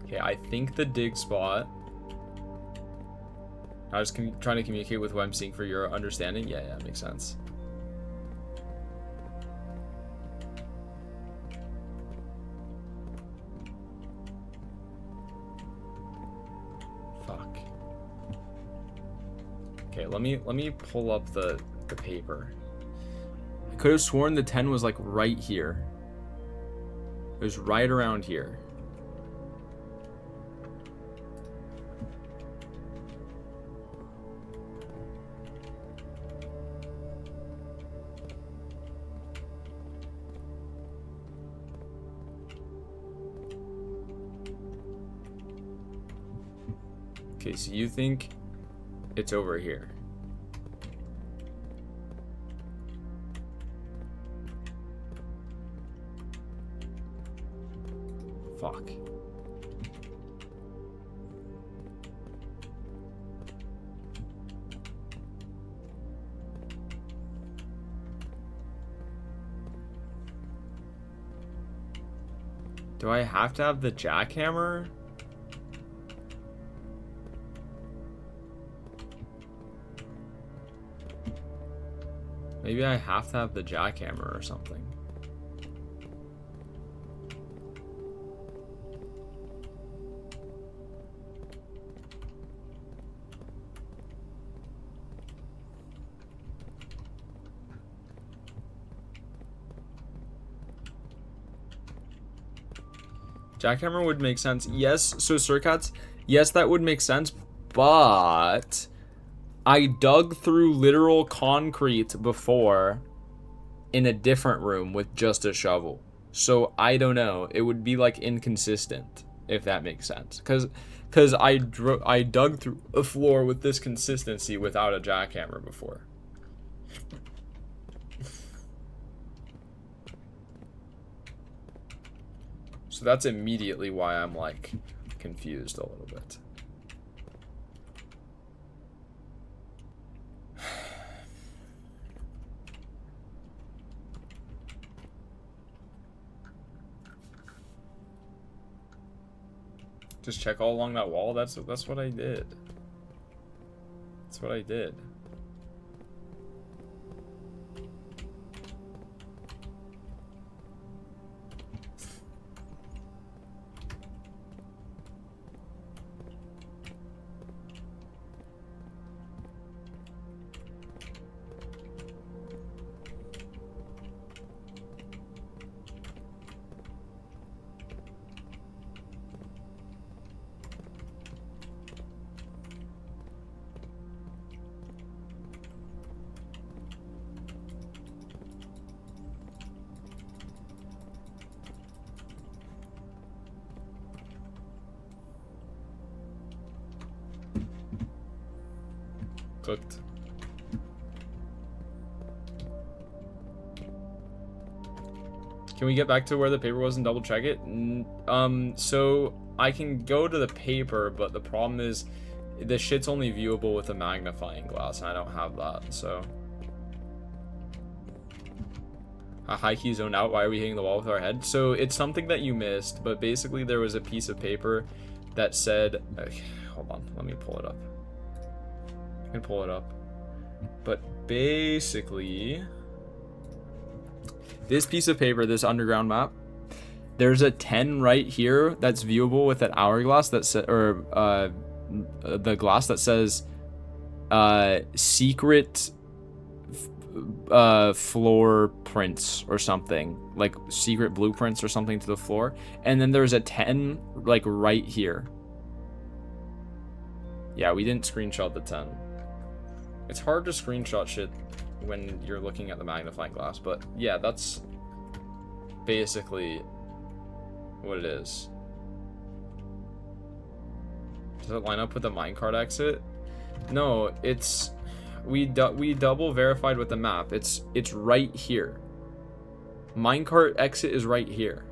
Okay, I think the dig spot. I was trying to communicate with what I'm seeing for your understanding. Yeah, makes sense. Fuck. Okay, let me pull up the paper. I could have sworn the 10 was like right here. It was right around here. Okay, so you think it's over here. Fuck. Do I have to have the jackhammer? Maybe I have to have the jackhammer or something. Jackhammer would make sense. Yes, so Surcats, yes, that would make sense, but I dug through literal concrete before in a different room with just a shovel. So I don't know. It would be like inconsistent, if that makes sense. Cause I dug through a floor with this consistency without a jackhammer before. So that's immediately why I'm like confused a little bit. Just check all along that wall. That's what I did. That's what I did. Cooked. Can we get back to where the paper was and double check it? So I can go to the paper, but the problem is the shit's only viewable with a magnifying glass, and I don't have that, so. A high key zoned out. Why are we hitting the wall with our head? So it's something that you missed, but basically there was a piece of paper that said, hold on, let me pull it up. I can pull it up. But basically, this piece of paper, this underground map, there's a 10 right here that's viewable with an hourglass that the glass that says secret floor prints or something, like secret blueprints or something to the floor, and then there's a 10 like right here. Yeah, we didn't screenshot the 10. It's hard to screenshot shit when you're looking at the magnifying glass, but yeah, that's basically what it is. Does it line up with the minecart exit? No, it's we double verified with the map. It's right here. Minecart exit is right here.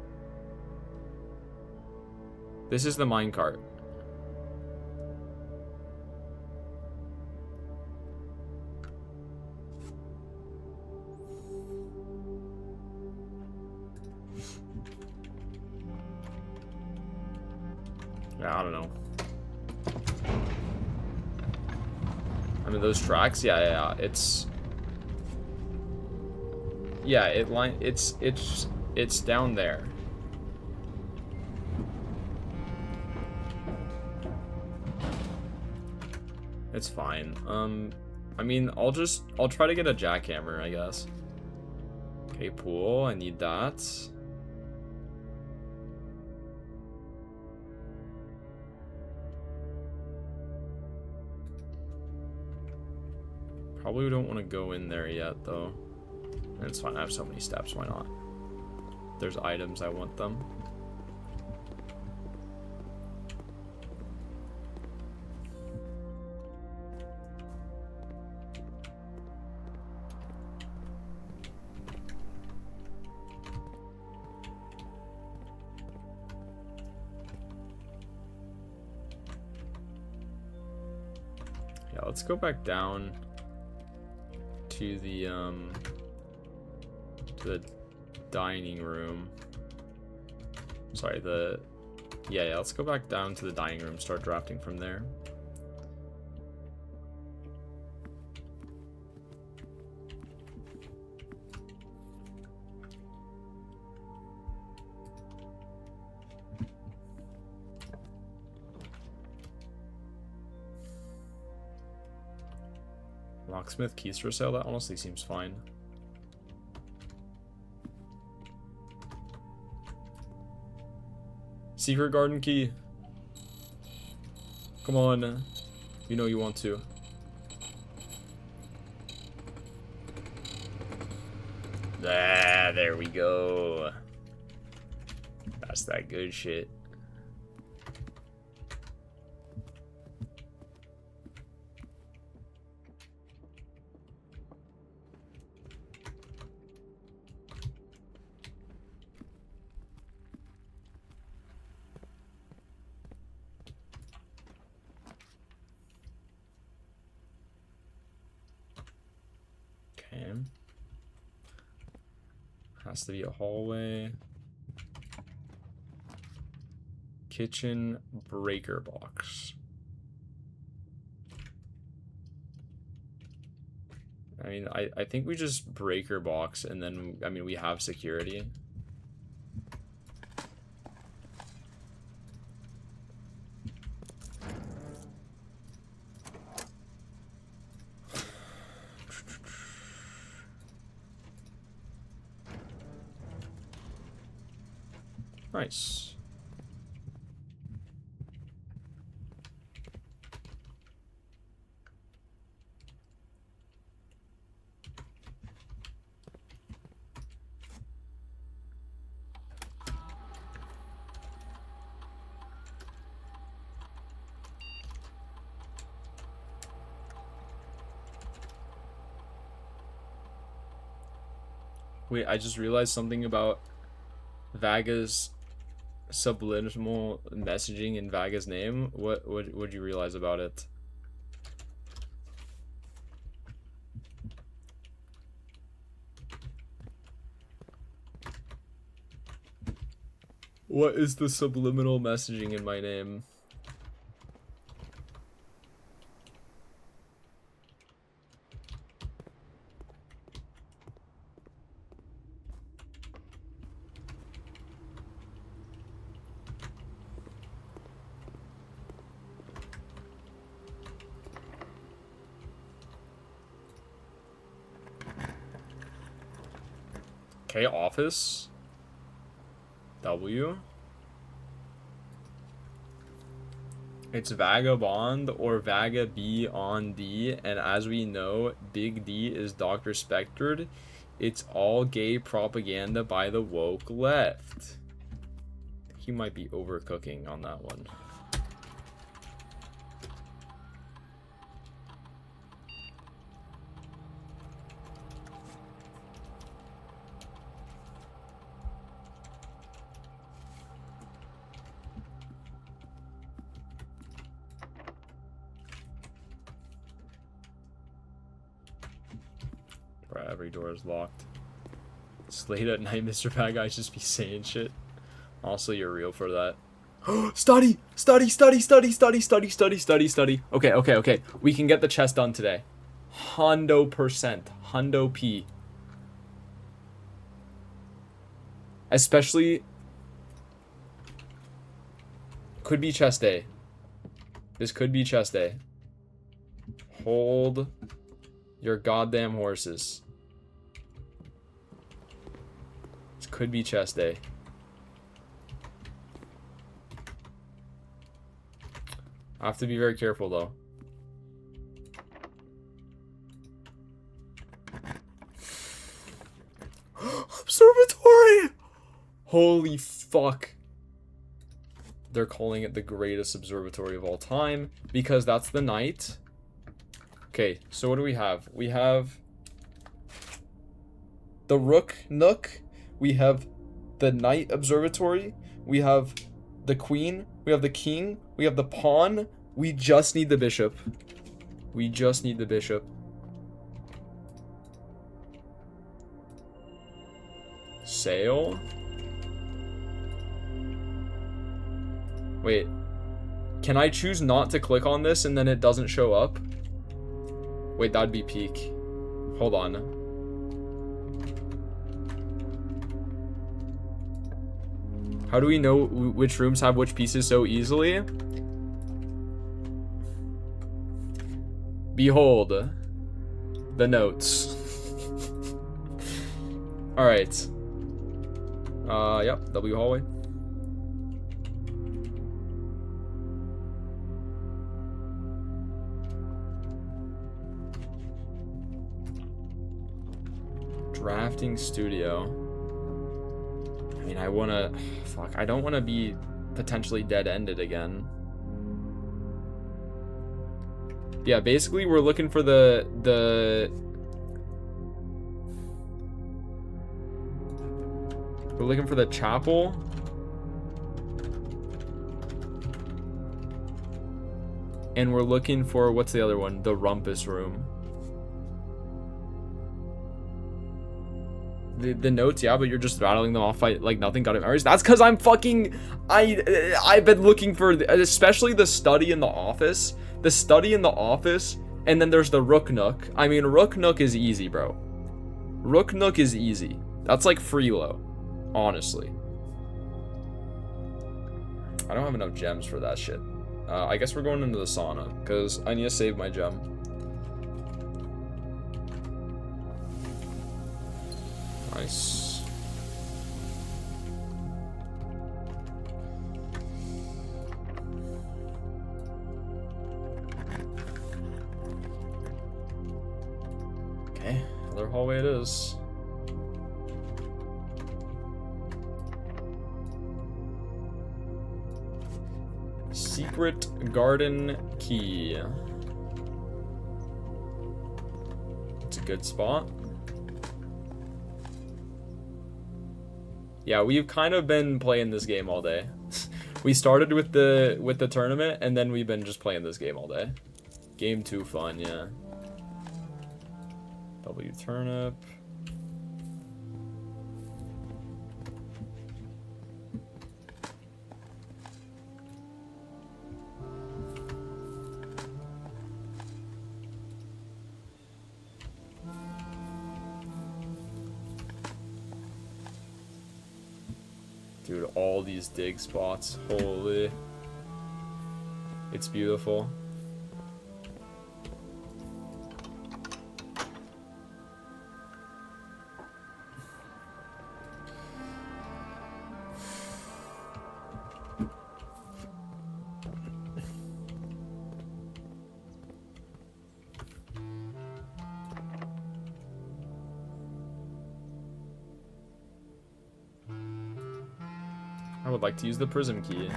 This is the minecart. Yeah, I don't know. I mean, those tracks, yeah, it's down there. It's fine. I mean, I'll try to get a jackhammer, I guess. Okay, pool, I need that. Probably don't want to go in there yet, though. And it's fine, I have so many steps, why not? There's items, I want them. Yeah, let's go back down to the dining room. Sorry, yeah, let's go back down to the dining room, start drafting from there. Locksmith keys for sale? That honestly seems fine. Secret garden key. Come on. You know you want to. Ah, there we go. That's that good shit. Okay. Has to be a hallway. Kitchen breaker box. I mean, I think we just breaker box and then, I mean, we have security. Nice. Wait, I just realized something about Vaga's subliminal messaging in Vaga's name. What would you realize about it? What is the subliminal messaging in my name? Okay, office. W. It's Vagabond or Vaga B on D, and as we know, Big D is Dr. Spectred. It's all gay propaganda by the woke left. He might be overcooking on that one. Bro, every door is locked. It's late at night, Mr. Bad Guy just be saying shit. Also, you're real for that. Study! Study, study, study, study, study, study, study, study. Okay, okay, okay. We can get the chest done today. Hundo%. Hundo P. Especially... Could be chest day. This could be chest day. Hold your goddamn horses. This could be chest day. I have to be very careful though. Observatory! Holy fuck. They're calling it the greatest observatory of all time because that's the night. Okay, so what do we have? We have the Rook Nook. We have the Night Observatory. We have the Queen. We have the King. We have the Pawn. We just need the Bishop. We just need the Bishop. Sail. Wait. Can I choose not to click on this and then it doesn't show up? Wait, that'd be peak. Hold on. How do we know which rooms have which pieces so easily? Behold the notes. Alright. Yep, W hallway. Drafting studio. I mean, I wanna... Fuck, I don't want to be potentially dead-ended again. Yeah, basically we're looking for the we're looking for the chapel. And we're looking for, what's the other one? The rumpus room. The notes, yeah, but you're just rattling them off like nothing got it memorized. That's because I'm fucking... I've been looking for, especially the study in the office. The study in the office, and then there's the Rook Nook. I mean, Rook Nook is easy, bro. Rook Nook is easy. That's like freelo, honestly. I don't have enough gems for that shit. I guess we're going into the sauna, because I need to save my gem. Nice. Okay, another hallway it is. Secret garden key. It's a good spot. Yeah, we've kind of been playing this game all day. We started with the tournament, and then we've been just playing this game all day. Game 2 fun, yeah. W turnip. Dude, all these dig spots. Holy. It's beautiful. I would like to use the prism key.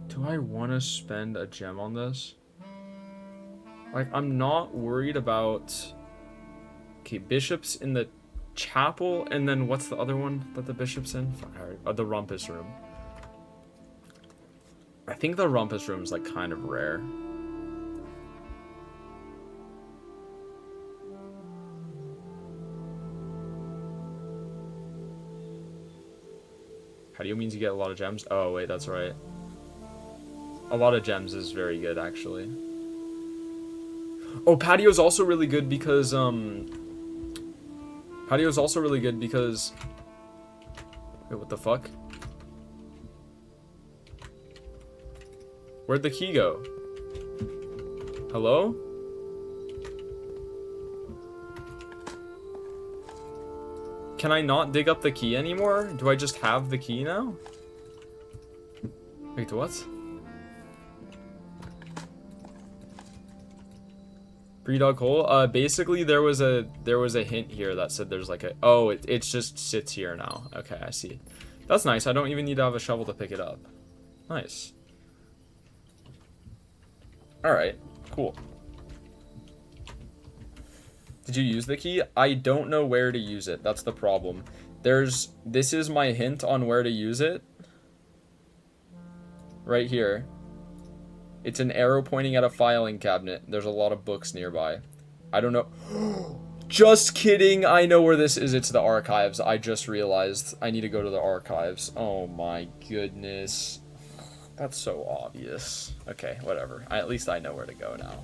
Do I want to spend a gem on this? Like, I'm not worried about... Okay, bishop's in the chapel, and then what's the other one that the bishop's in? Fuck, the rumpus room. I think the rumpus room is like kind of rare. Patio means you get a lot of gems. Oh wait, that's right. A lot of gems is very good actually. Oh, patio's also really good because patio's also really good because... Wait, what the fuck? Where'd the key go? Hello? Can I not dig up the key anymore? Do I just have the key now? Wait, what? Pre-dog hole? Basically there was a hint here that said there's like a... Oh, it just sits here now. Okay, I see. That's nice. I don't even need to have a shovel to pick it up. Nice. Alright, cool. Did you use the key? I don't know where to use it. That's the problem. This is my hint on where to use it. Right here. It's an arrow pointing at a filing cabinet. There's a lot of books nearby. I don't know. Just kidding. I know where this is. It's the archives. I just realized I need to go to the archives. Oh my goodness. That's so obvious. Okay, whatever. At least I know where to go now.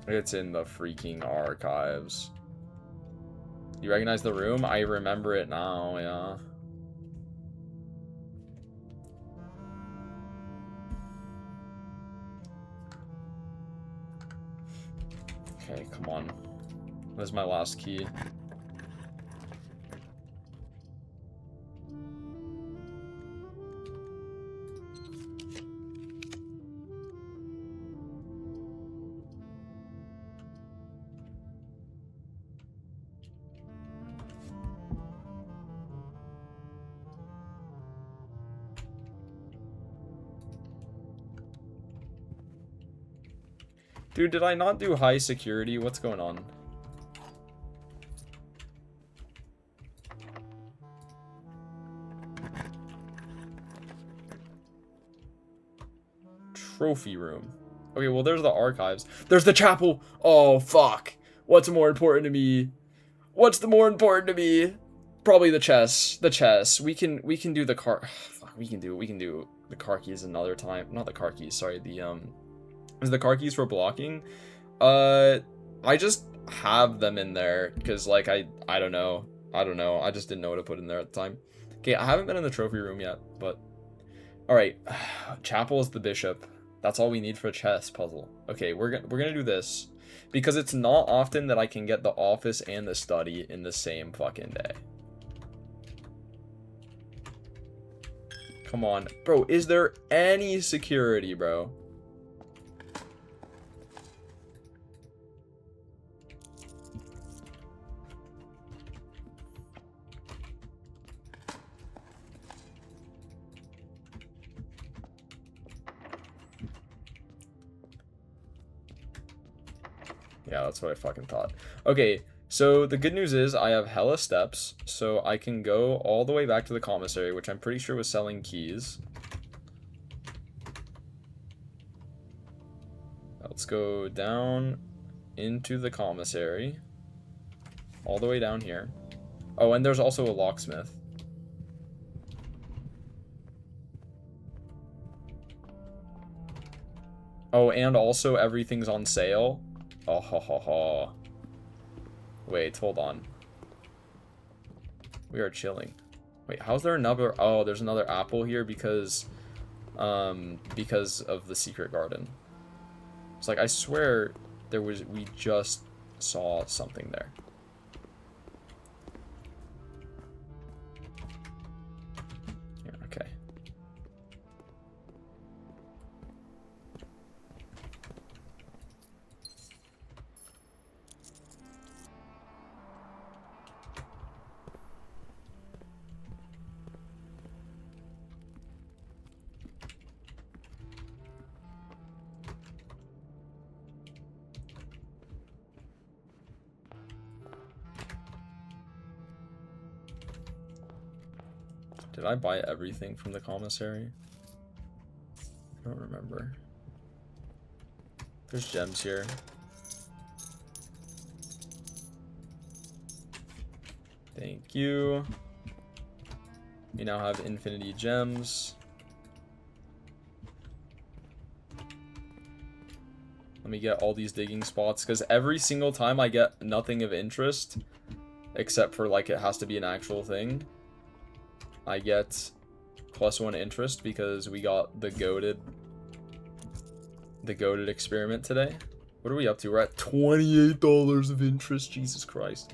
It's in the freaking archives. You recognize the room? I remember it now, yeah. Okay, come on. That's my last key. Dude, did I not do high security? What's going on? Trophy room. Okay, well, there's the archives. There's the chapel. Oh, fuck. What's more important to me? What's the more important to me? Probably the chess. The chess. We can do the car. Fuck, we can do the car keys another time. Not the car keys. Sorry. Is the car keys for blocking? I just have them in there because, like, I don't know. I just didn't know what to put in there at the time. Okay, I haven't been in the trophy room yet, but all right. Chapel is the bishop. That's all we need for a chess puzzle. Okay, we're gonna do this because it's not often that I can get the office and the study in the same fucking day. Come on, bro. Is there any security, bro? Yeah, that's what I fucking thought. Okay, so the good news is I have hella steps, so I can go all the way back to the commissary, which I'm pretty sure was selling keys. Let's go down into the commissary. All the way down here. Oh, and there's also a locksmith. Oh, and also everything's on sale. Oh, ho, ho, ho. Wait, hold on. We are chilling. Wait, how's there another... Oh, there's another apple here because of the secret garden. It's like, I swear there was... We just saw something there. Yeah, okay. Did I buy everything from the commissary? I don't remember. There's gems here. Thank you. We now have infinity gems. Let me get all these digging spots, because every single time I get nothing of interest, except for, like, it has to be an actual thing, I get +1 interest because we got the goated experiment today. What are we up to? We're at $28 of interest. Jesus Christ.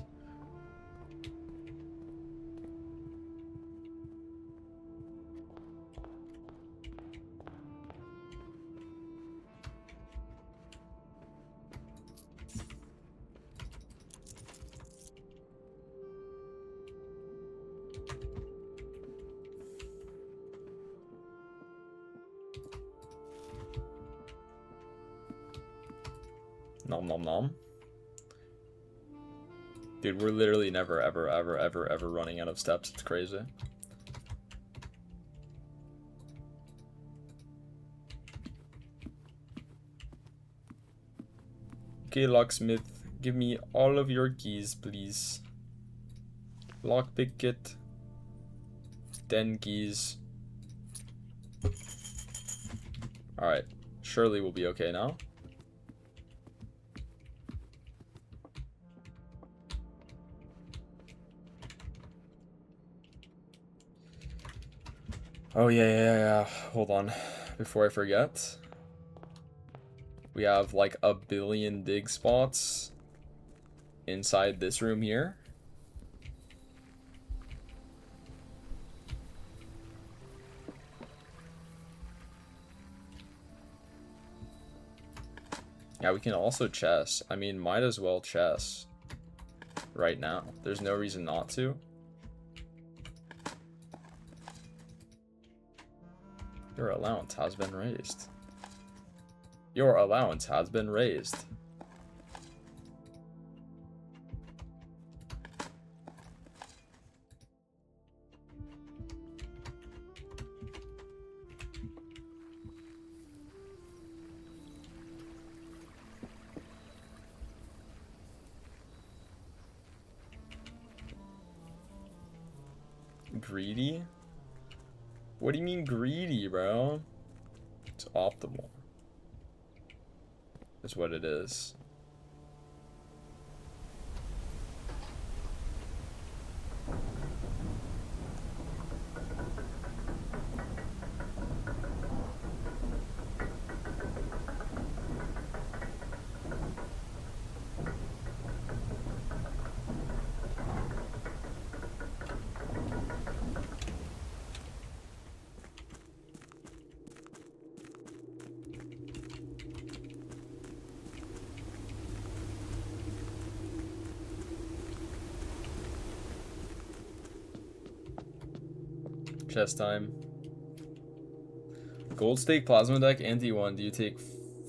Nom nom nom. Dude, we're literally never, ever, ever, ever, ever running out of steps. It's crazy. Okay, locksmith, give me all of your keys, please. Lockpick it. 10 keys. Alright, surely we'll be okay now. Oh, yeah. Hold on. Before I forget. We have like a billion dig spots inside this room here. Yeah, we can also chess. I mean, might as well chess right now. There's no reason not to. Your allowance has been raised. Your allowance has been raised. Greedy? What do you mean greedy, bro? It's optimal. Is what it is. Chess time. Gold stake plasma deck anti-1. Do you take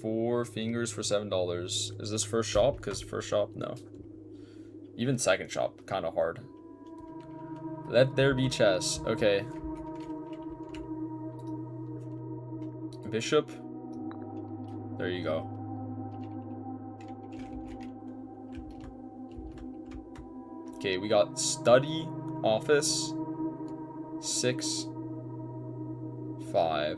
4 fingers for $7? Is this first shop? Because first shop, no. Even second shop, kind of hard. Let there be chess. Okay. Bishop. There you go. Okay, we got study, office, 6, 5.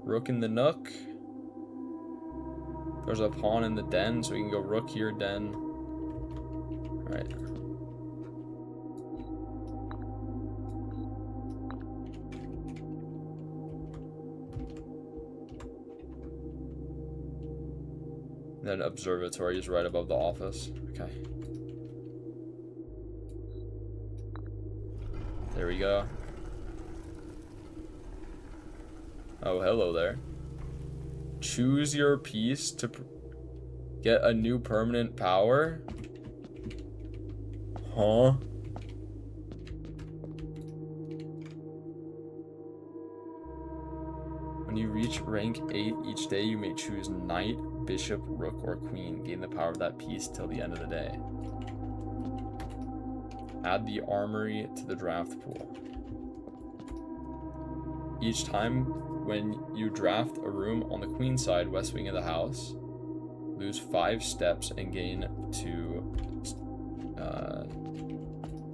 Rook in the nook. There's a pawn in the den, so we can go rook here, den. Alright. Then observatory is right above the office. Okay. There we go. Oh, hello there. Choose your piece to get a new permanent power? Huh? When you reach rank 8 each day, you may choose knight, bishop, rook, or queen. Gain the power of that piece till the end of the day. Add the armory to the draft pool. Each time when you draft a room on the queen side, west wing of the house, lose 5 steps and gain 2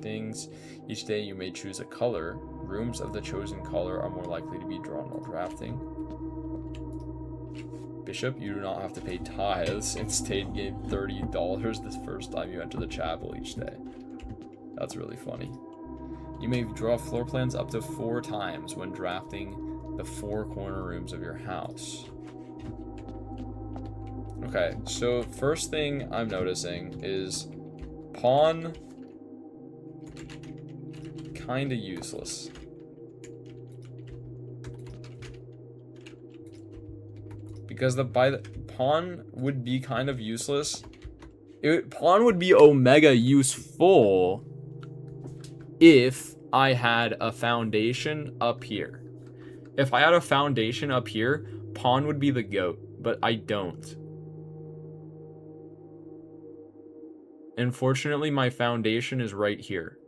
things. Each day you may choose a color. Rooms of the chosen color are more likely to be drawn while drafting. Bishop, you do not have to pay tithes. Instead, gain $30 the first time you enter the chapel each day. That's really funny. You may draw floor plans up to 4 times when drafting the 4 corner rooms of your house. Okay, so first thing I'm noticing is pawn kinda useless. Because the pawn would be kind of useless. Pawn would be omega useful if I had a foundation up here. If I had a foundation up here, pawn would be the goat, but I don't. Unfortunately, my foundation is right here,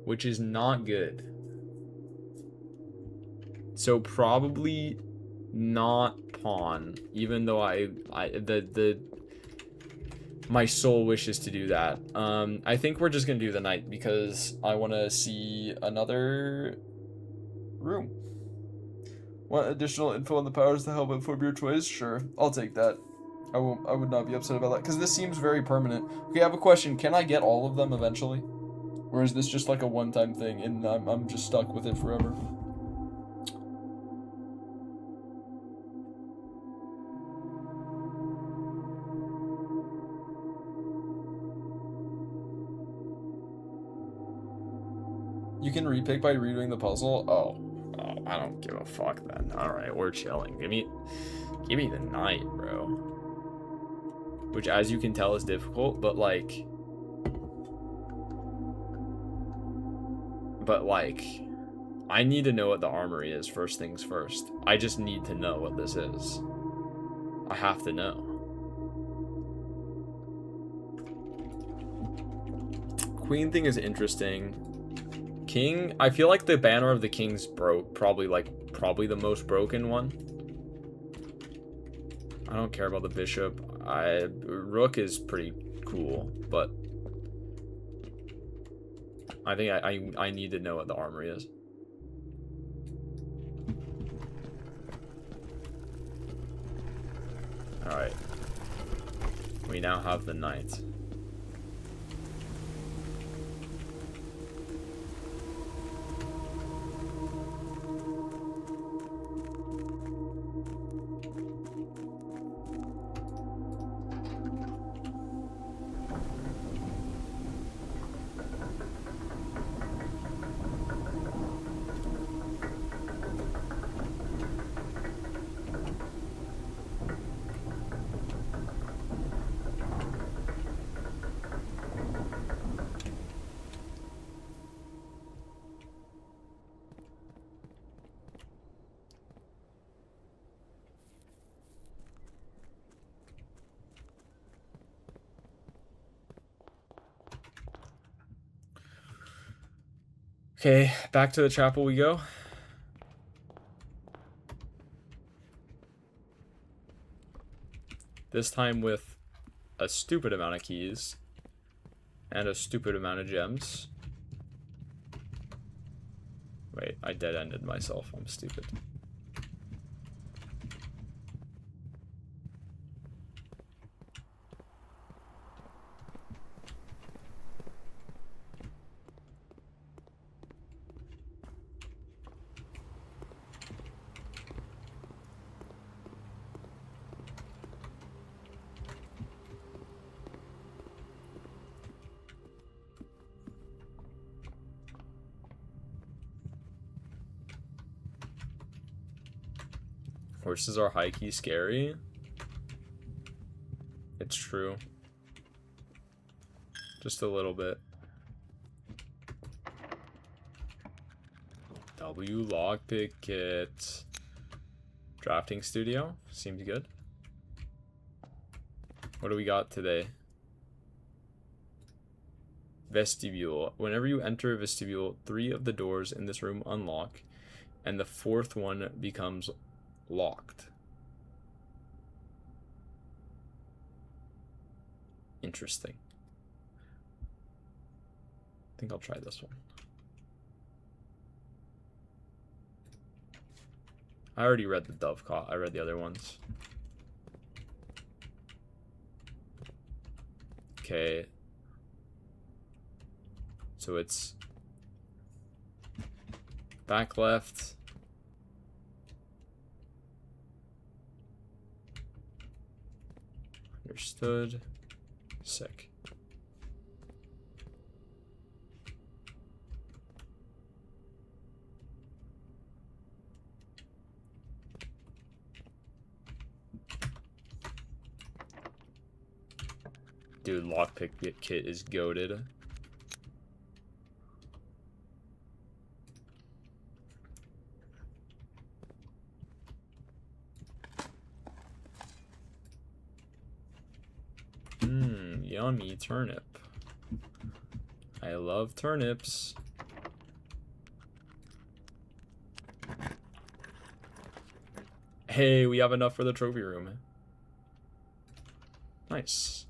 which is not good. So probably not pawn, even though my soul wishes to do that. I think we're just gonna do the knight because I want to see another room. Want additional info on the powers to help inform your choice? Sure, I'll take that. I would not be upset about that, because this seems very permanent. Okay, I have a question. Can I get all of them eventually? Or is this just like a one-time thing, and I'm just stuck with it forever? You can repick by redoing the puzzle? Oh, I don't give a fuck then. Alright, we're chilling. Give me the night, bro. Which, as you can tell, is difficult, but like... I need to know what the armory is first things first. I just need to know what this is. I have to know. Queen thing is interesting. King, I feel like the banner of the king's broke. Probably the most broken one. I don't care about the bishop. Rook is pretty cool, but I think I need to know what the armory is. Alright. We now have the knight. Okay, back to the chapel we go. This time with a stupid amount of keys and a stupid amount of gems. Wait, I dead-ended myself. I'm stupid. Horses are high-key scary. It's true. Just a little bit. W lockpick kit. Drafting studio. Seems good. What do we got today? Vestibule. Whenever you enter a vestibule, 3 of the doors in this room unlock, and the 4th one becomes locked. Interesting. I think I'll try this one. I already read the Dovecot. I read the other ones. Okay. So it's back left. Understood. Sick. Dude, lockpick kit is goated. Yummy turnip. I love turnips. Hey, we have enough for the trophy room. Nice.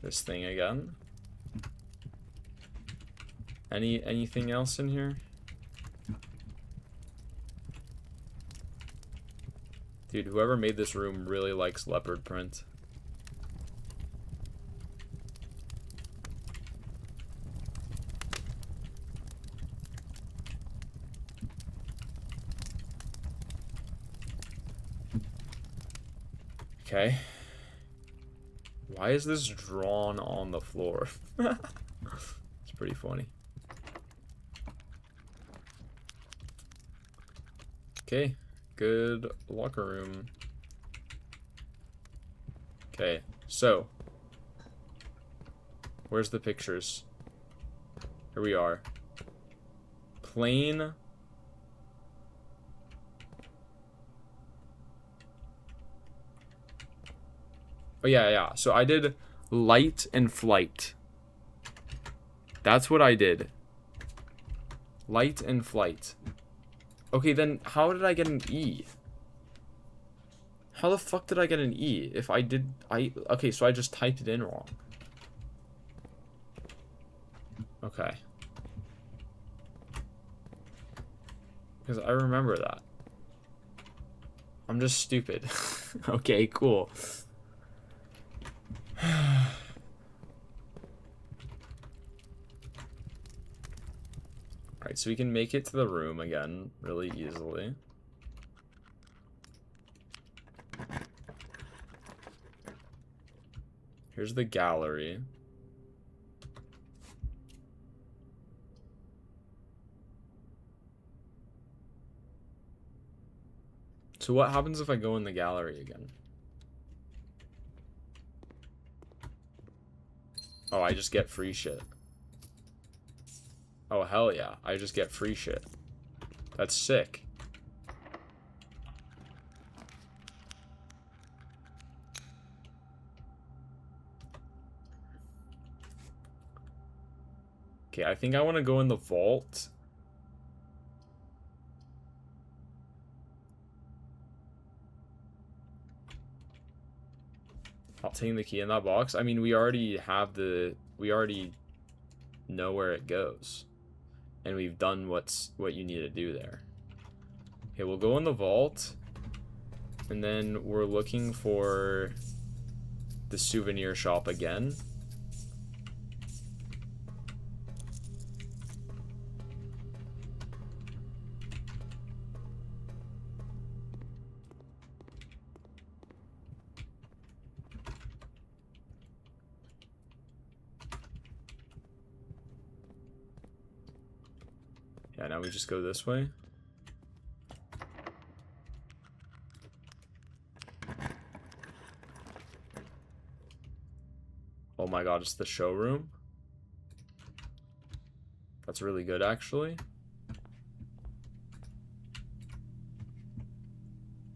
this thing again. Anything else in here? Dude, whoever made this room really likes leopard print. Okay. Why is this drawn on the floor? It's pretty funny. Okay. Good locker room. Okay. So. Where's the pictures? Here we are. Plain. Oh, yeah. So I did light and flight. That's what I did. Light and flight. Okay, then how did I get an E? How the fuck did I get an E? If I did... Okay, so I just typed it in wrong. Okay. Because I remember that. I'm just stupid. Okay, cool. Alright, so we can make it to the room again really easily. Here's the gallery. So what happens if I go in the gallery again? Oh, I just get free shit. Oh, hell yeah. I just get free shit. That's sick. Okay, I think I want to go in the vault. Not taking the key in that box. I mean, we already have the... We already know where it goes. And we've done what you need to do there. Okay, we'll go in the vault. And then we're looking for the souvenir shop again. Yeah, now we just go this way. Oh my god, it's the showroom. That's really good, actually.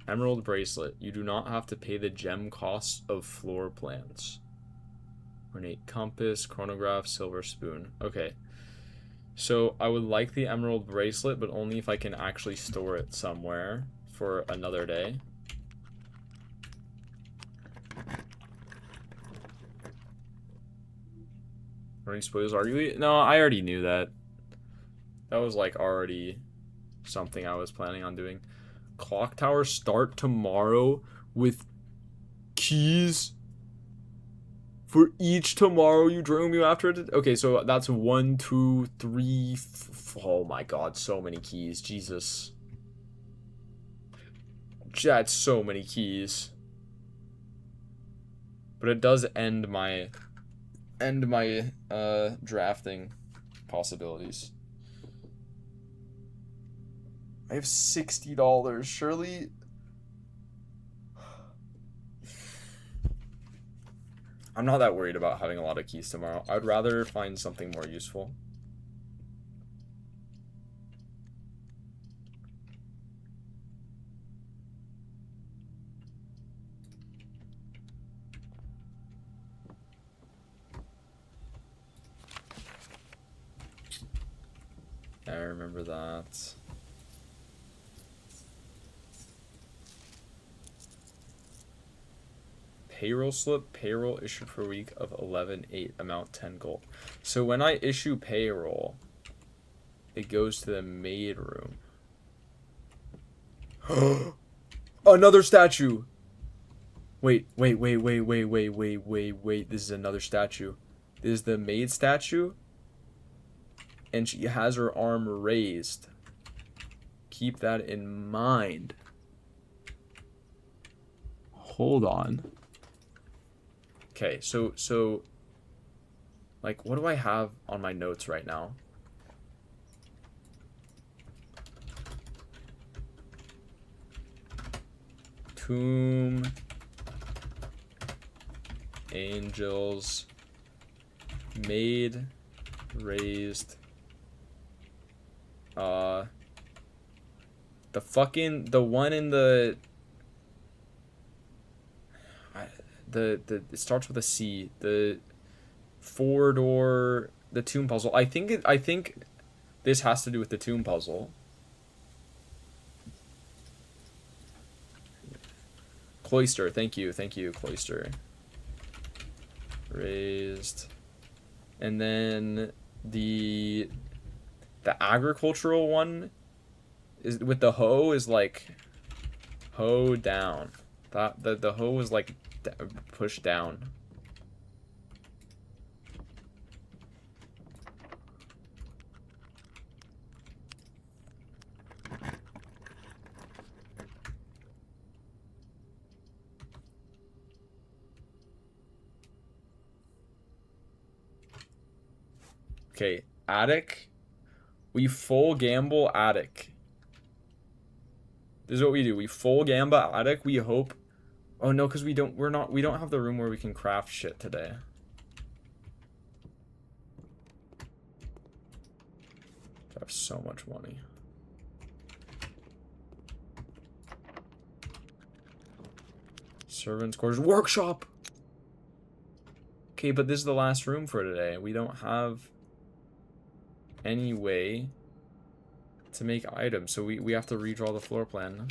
Emerald bracelet. You do not have to pay the gem costs of floor plans. Ornate compass, chronograph, silver spoon. Okay. So I would like the emerald bracelet, but only if I can actually store it somewhere for another day. Running spoilers, arguably? No, I already knew that. That was like already something I was planning on doing. Clock tower start tomorrow with keys for each tomorrow you dream you after it. Okay, so that's 1, 2, 3. Oh my god, so many keys. Jesus. That's so many keys. But it does end my drafting possibilities. I have $60. Surely I'm not that worried about having a lot of keys tomorrow. I'd rather find something more useful. I remember that. payroll slip, payroll issued for a week of 11/8, amount 10 gold. So when I issue payroll, it goes to the maid room. Another statue. Wait. This is another statue. This is the maid statue. And she has her arm raised. Keep that in mind. Hold on. Okay, so like, what do I have on my notes right now? Tomb, angels, maid, raised, the one in the it starts with a C, the 4-door, the tomb puzzle. I think this has to do with the tomb puzzle. Cloister, thank you, Cloister. Raised. And then the agricultural one is with the hoe is like hoe down. That the hoe was like pushed down. Okay, attic. We full gamble attic. This is what we do. We full gamble attic. We hope. Oh no, because we don't have the room where we can craft shit today. I have so much money. Servants' quarters. Workshop! Okay, but this is the last room for today. We don't have any way to make items, so we have to redraw the floor plan.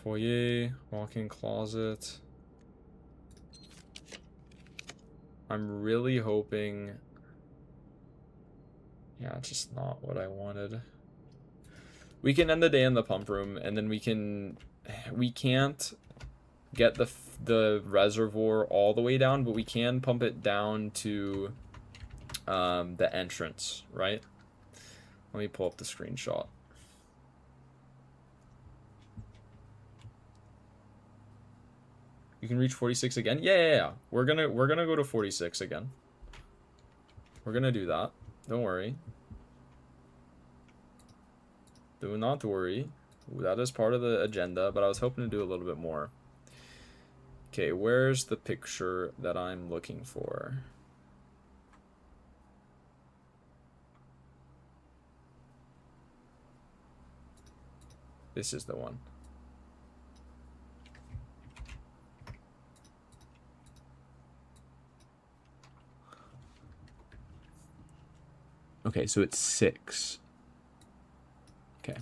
Foyer, walk-in closet. I'm really hoping... Yeah, it's just not what I wanted. We can end the day in the pump room, and then we can't get the reservoir all the way down, but we can pump it down to the entrance, right? Let me pull up the screenshot. You can reach 46 again? Yeah. We're gonna go to 46 again. We're gonna do that. Don't worry. Do not worry. That is part of the agenda, but I was hoping to do a little bit more. Okay, where's the picture that I'm looking for? This is the one. Okay, so it's 6. Okay.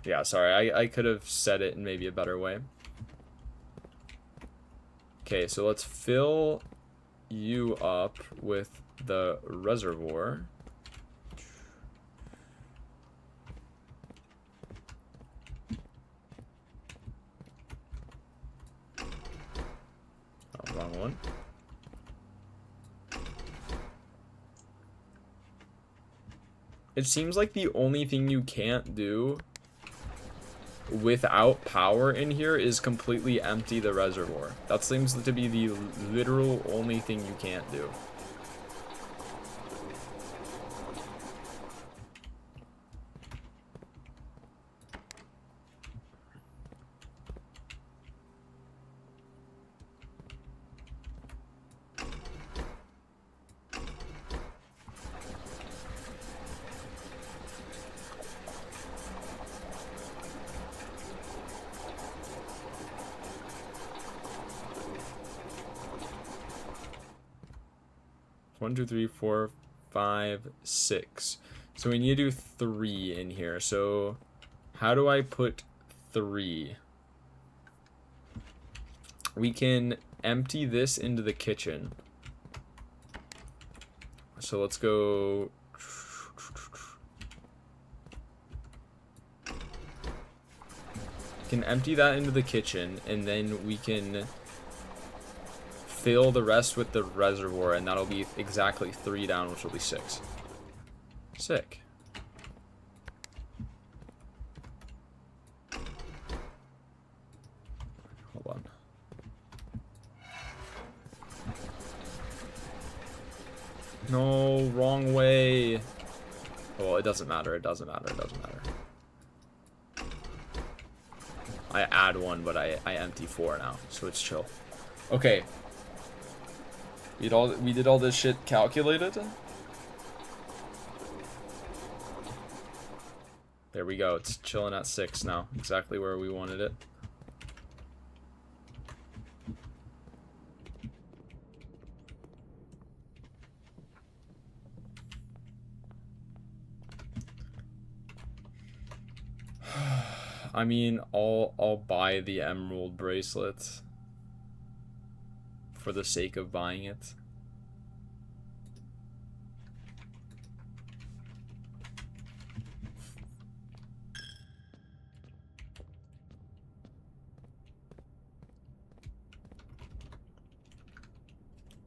Yeah, sorry, I could have said it in maybe a better way. Okay, so let's fill you up with the reservoir. Oh, wrong one. It seems like the only thing you can't do without power in here is completely empty the reservoir. That seems to be the literal only thing you can't do. One, two, three, four, 5, 6. So we need to do 3 in here. So how do I put 3? we can empty this into the kitchen. So let's go. Can empty that into the kitchen, and then we can fill the rest with the reservoir, and that'll be exactly 3 down, which will be 6. Sick. Hold on. No, wrong way. Well, it doesn't matter. It doesn't matter. It doesn't matter. I add 1, but I empty 4 now, so it's chill. Okay. We did all this shit calculated. There we go. It's chilling at 6 now. Exactly where we wanted it. I mean, I'll buy the emerald bracelet for the sake of buying it.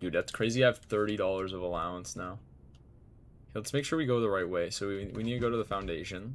Dude, that's crazy. I have $30 of allowance now. Let's make sure we go the right way. So we need to go to the foundation.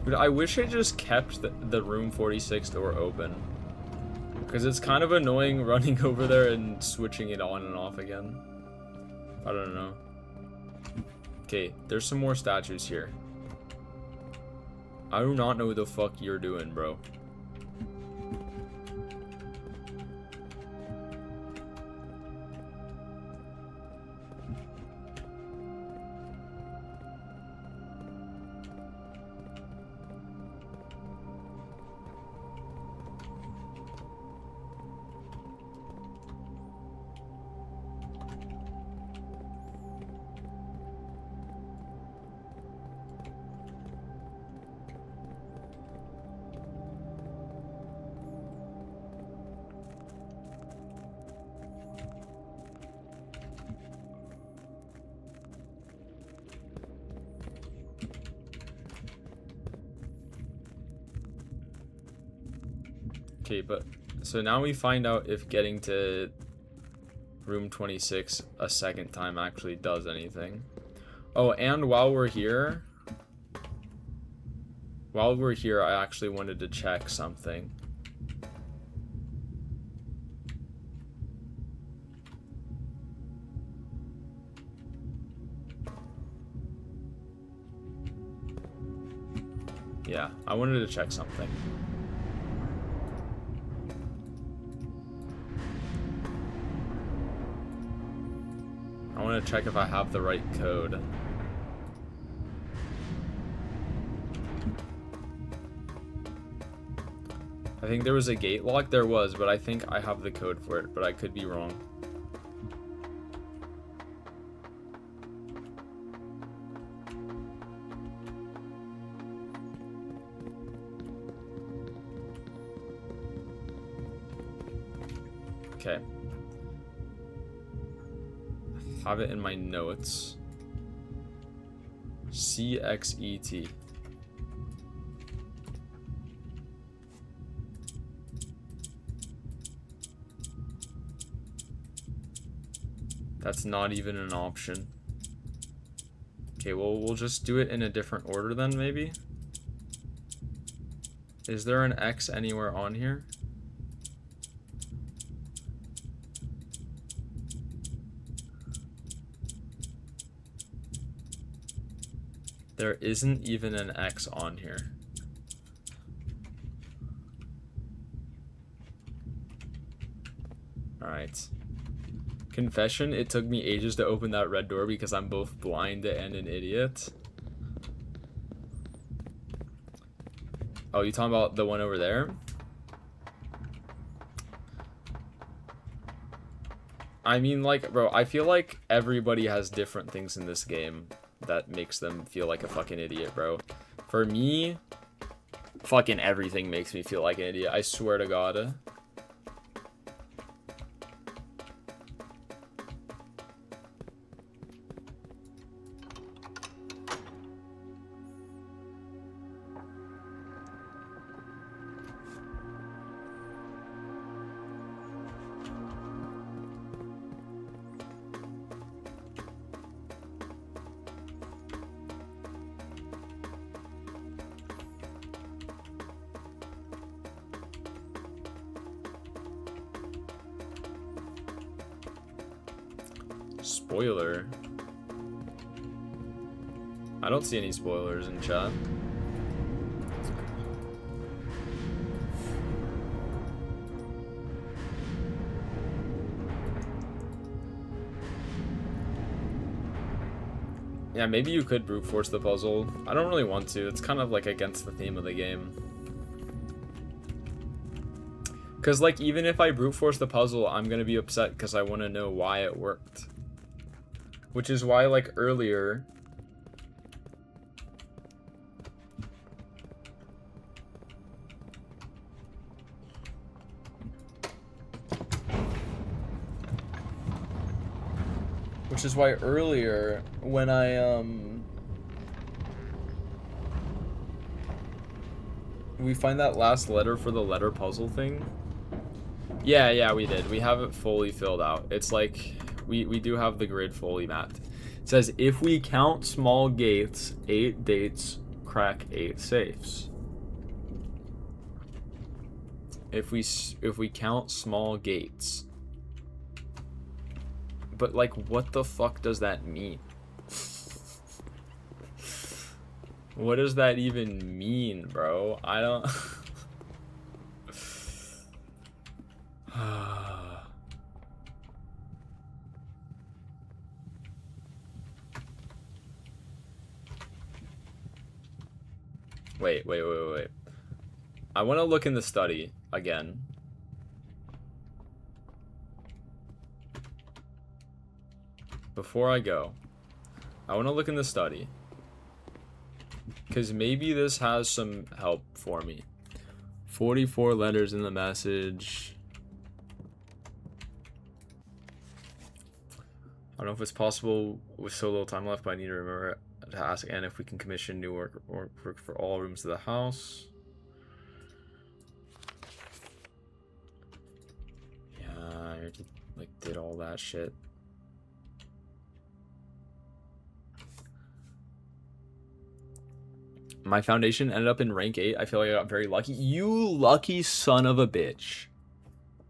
Dude, I wish I just kept the room 46 door open. Because it's kind of annoying running over there and switching it on and off again. I don't know. Okay, there's some more statues here. I do not know what the fuck you're doing, bro. Okay, but so now we find out if getting to room 26 a second time actually does anything. Oh, and while we're here, I actually wanted to check something. Yeah, I wanted to check something. I want to check if I have the right code. I think there was a gate lock. There was, but I think I have the code for it, but I could be wrong. Okay. Have it in my notes. CXET. That's not even an option. Okay, well, we'll just do it in a different order then, maybe? Is there an X anywhere on here? There isn't even an X on here. Alright. Confession, it took me ages to open that red door because I'm both blind and an idiot. Oh, you talking about the one over there? I mean, like, bro, I feel like everybody has different things in this game that makes them feel like a fucking idiot, bro. For me, fucking everything makes me feel like an idiot. I swear to God. Spoiler. I don't see any spoilers in chat. Yeah, maybe you could brute force the puzzle. I don't really want to. It's kind of like against the theme of the game. Because, like, even if I brute force the puzzle, I'm going to be upset because I want to know why it worked. Which is why, like, earlier... Which is why earlier, when I, we find that last letter for the letter puzzle thing. Yeah, we did. We have it fully filled out. It's like... We do have the grid fully mapped. It says, if we count small gates, 8 dates, crack 8 safes. If we count small gates. But, like, what the fuck does that mean? What does that even mean, bro? I don't... Wait. I want to look in the study again. Before I go, I want to look in the study. Because maybe this has some help for me. 44 letters in the message. I don't know if it's possible with so little time left, but I need to remember to ask Anne if we can commission new work for all rooms of the house. Yeah, I already, like, did all that shit. My foundation ended up in rank 8. I feel like I got very lucky. You lucky son of a bitch.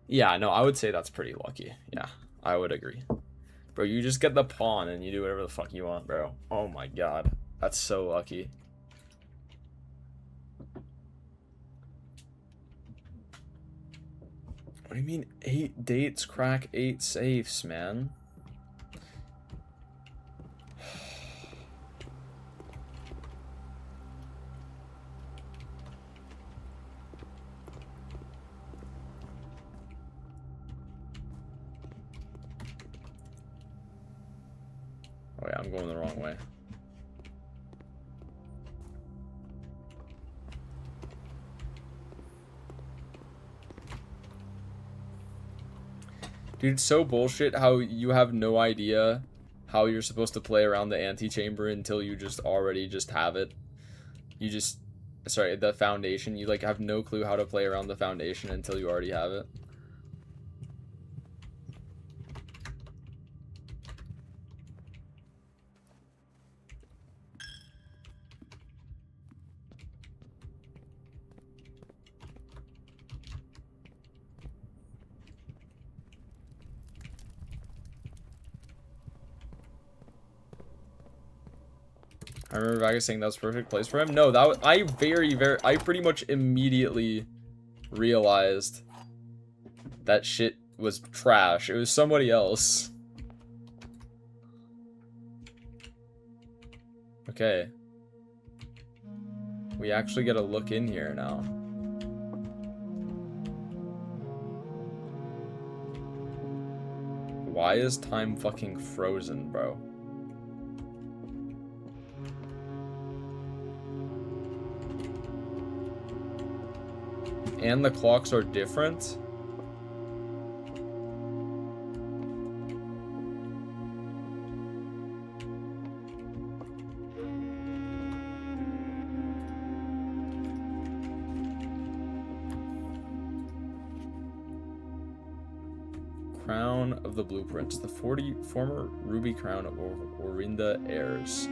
Yeah, no, I would say that's pretty lucky. Yeah, I would agree. Bro, you just get the pawn and you do whatever the fuck you want, bro. Oh my god. That's so lucky. What do you mean 8 dates, crack 8 safes, man? Oh yeah, I'm going the wrong way. Dude, it's so bullshit how you have no idea how you're supposed to play around the antechamber until you just already just have it. You just... Sorry, the foundation. You, like, have no clue how to play around the foundation until you already have it. I remember Vaga saying that was the perfect place for him. No, that was, I pretty much immediately realized that shit was trash. It was somebody else. Okay. We actually get a look in here now. Why is time fucking frozen, bro? And the clocks are different? Crown of the Blueprints. The former ruby crown of Orinda heirs.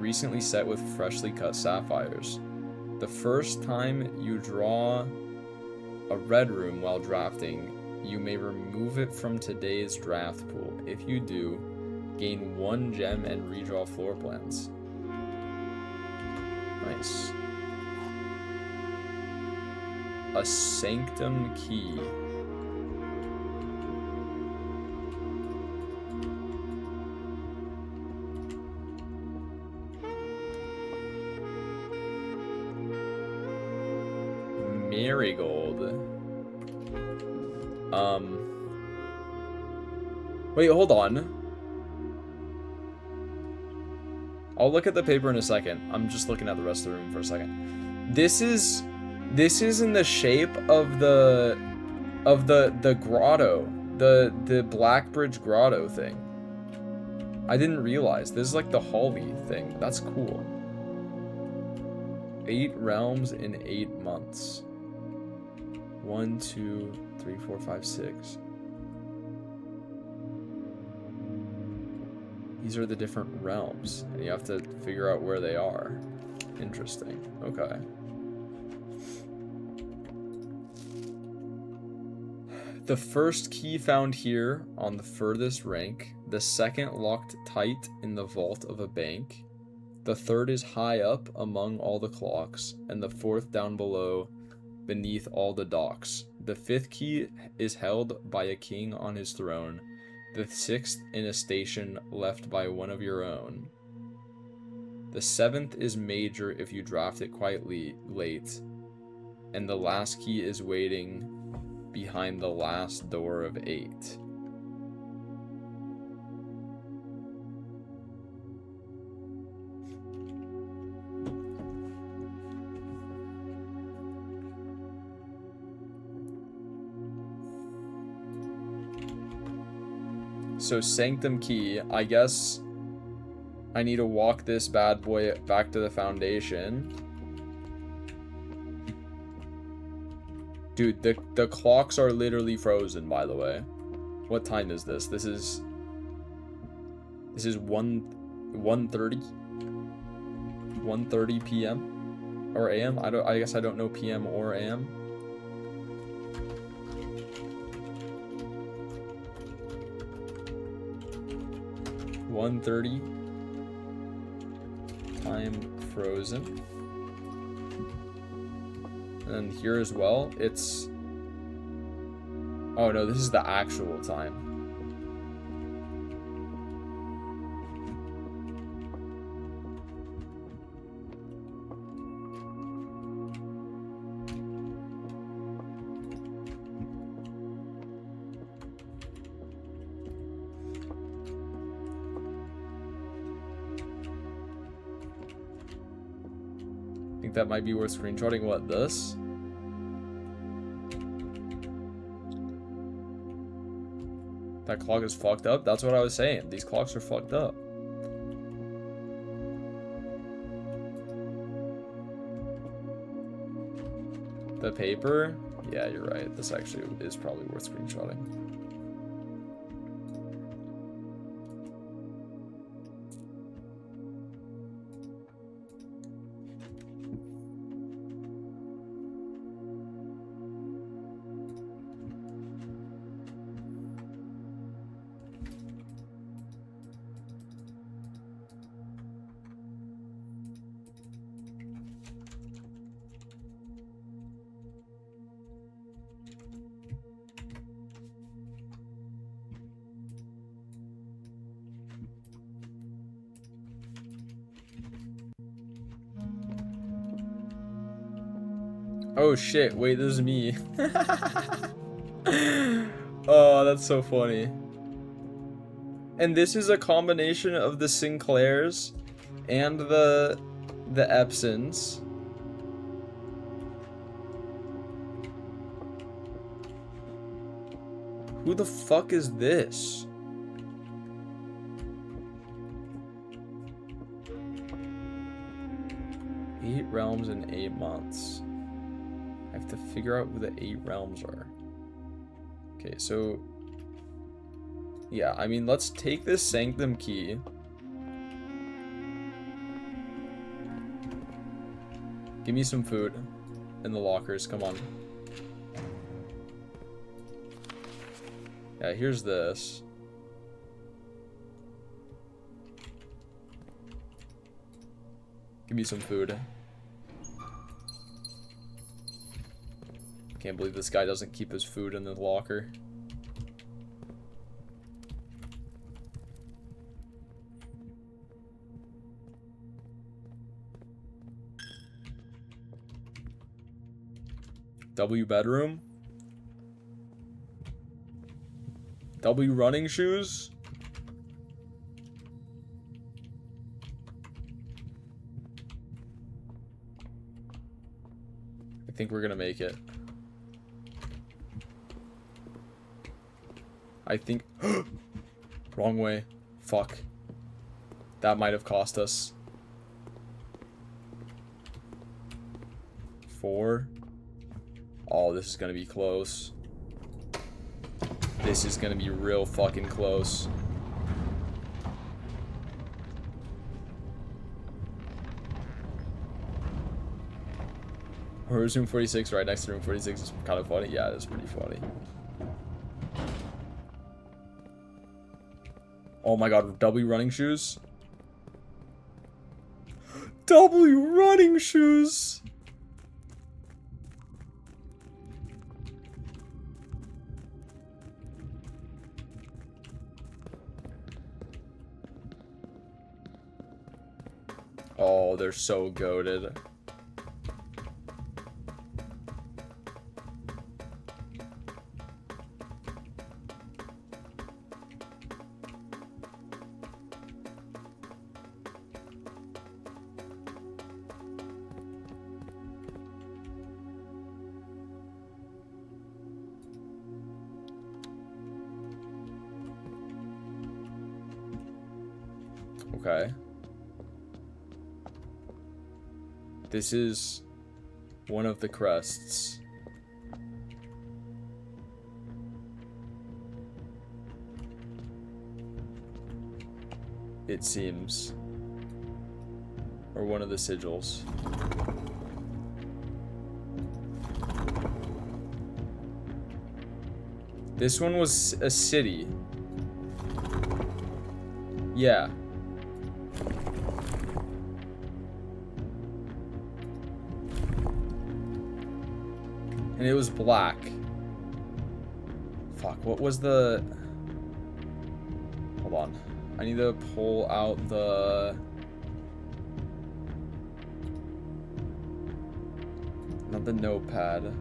Recently set with freshly cut sapphires. The first time you draw a red room while drafting, you may remove it from today's draft pool. If you do, gain 1 gem and redraw floor plans. Nice. A sanctum key. Marigold. Wait, hold on. I'll look at the paper in a second. I'm just looking at the rest of the room for a second. This is in the shape of the grotto, the Blackbridge grotto thing. I didn't realize. This is like the Holly thing. That's cool. 8 realms in 8 months. 1, 2, 3, 4, 5, 6. These are the different realms, and you have to figure out where they are. Interesting. Okay. The first key found here on the furthest rank. The second locked tight in the vault of a bank. The third is high up among all the clocks, and the fourth down below beneath all the docks. The fifth key is held by a king on his throne. The sixth in a station left by one of your own. The seventh is major if you draft it quite late. And the last key is waiting behind the last door of 8. So Sanctum Key, I guess I need to walk this bad boy back to the foundation. Dude, the clocks are literally frozen, by the way. What time is this? This is 1:30 p.m. or a.m. I guess I don't know p.m. or a.m. (1:30) time frozen. And then here as well, it's... Oh no, this is the actual time. I think that might be worth screenshotting. What, this? That clock is fucked up? That's what I was saying. These clocks are fucked up. The paper? Yeah, you're right. This actually is probably worth screenshotting. Oh shit, wait, this is me. Oh, that's so funny. And this is a combination of the Sinclairs and the Epsons. Who the fuck is this? Eight realms in 8 months. I have to figure out who the 8 realms are. Okay, so yeah, I mean, let's take this Sanctum key. Give me some food in the lockers, come on. Yeah, here's this. Give me some food. Can't believe this guy doesn't keep his food in the locker. W bedroom? W running shoes? I think we're gonna make it. I think... Wrong way. Fuck. That might have cost us. 4. Oh, this is gonna be close. This is gonna be real fucking close. Where's room 46? Right next to room 46 is kind of funny. Yeah, it is pretty funny. Oh my god, W running shoes? W running shoes! Oh, they're so goated. Okay. This is one of the crests. It seems. Or one of the sigils. This one was a city. Yeah. And it was black. Fuck, what was the... Hold on. I need to pull out the... Not the notepad.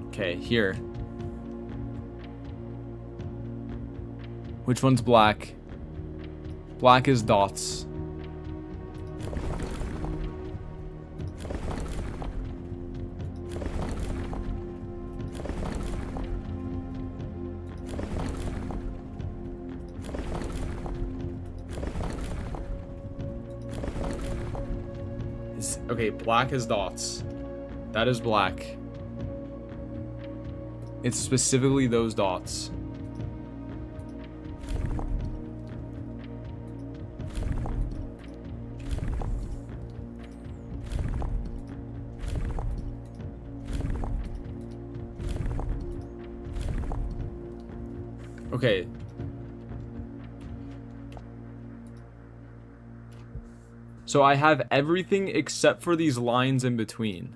Okay, here. Which one's black? Black is dots. Okay, black is dots. That is black. It's specifically those dots. Okay. So I have everything except for these lines in between.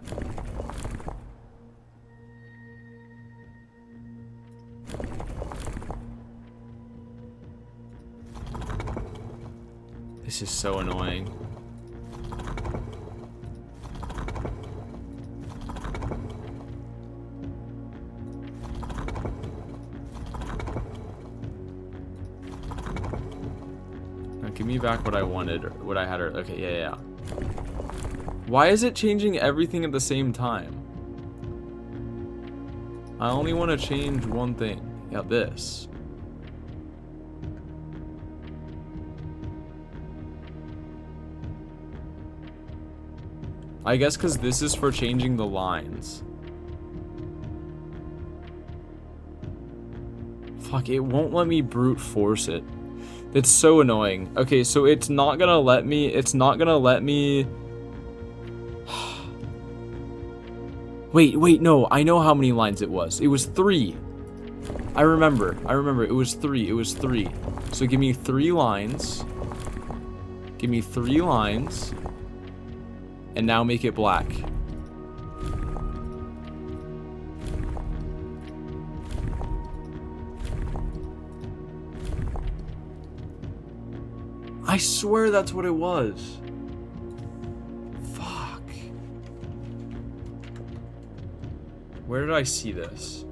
This is so annoying. Now give me back what I wanted, or what I had. Okay, yeah. Why is it changing everything at the same time? I only want to change one thing. Yeah, this. I guess because this is for changing the lines. Fuck, it won't let me brute force it. It's so annoying. Okay, so it's not gonna let me... Wait, no. I know how many lines it was. It was 3. I remember. It was 3. So give me 3 lines. And now make it black. I swear that's what it was. Fuck. Where did I see this?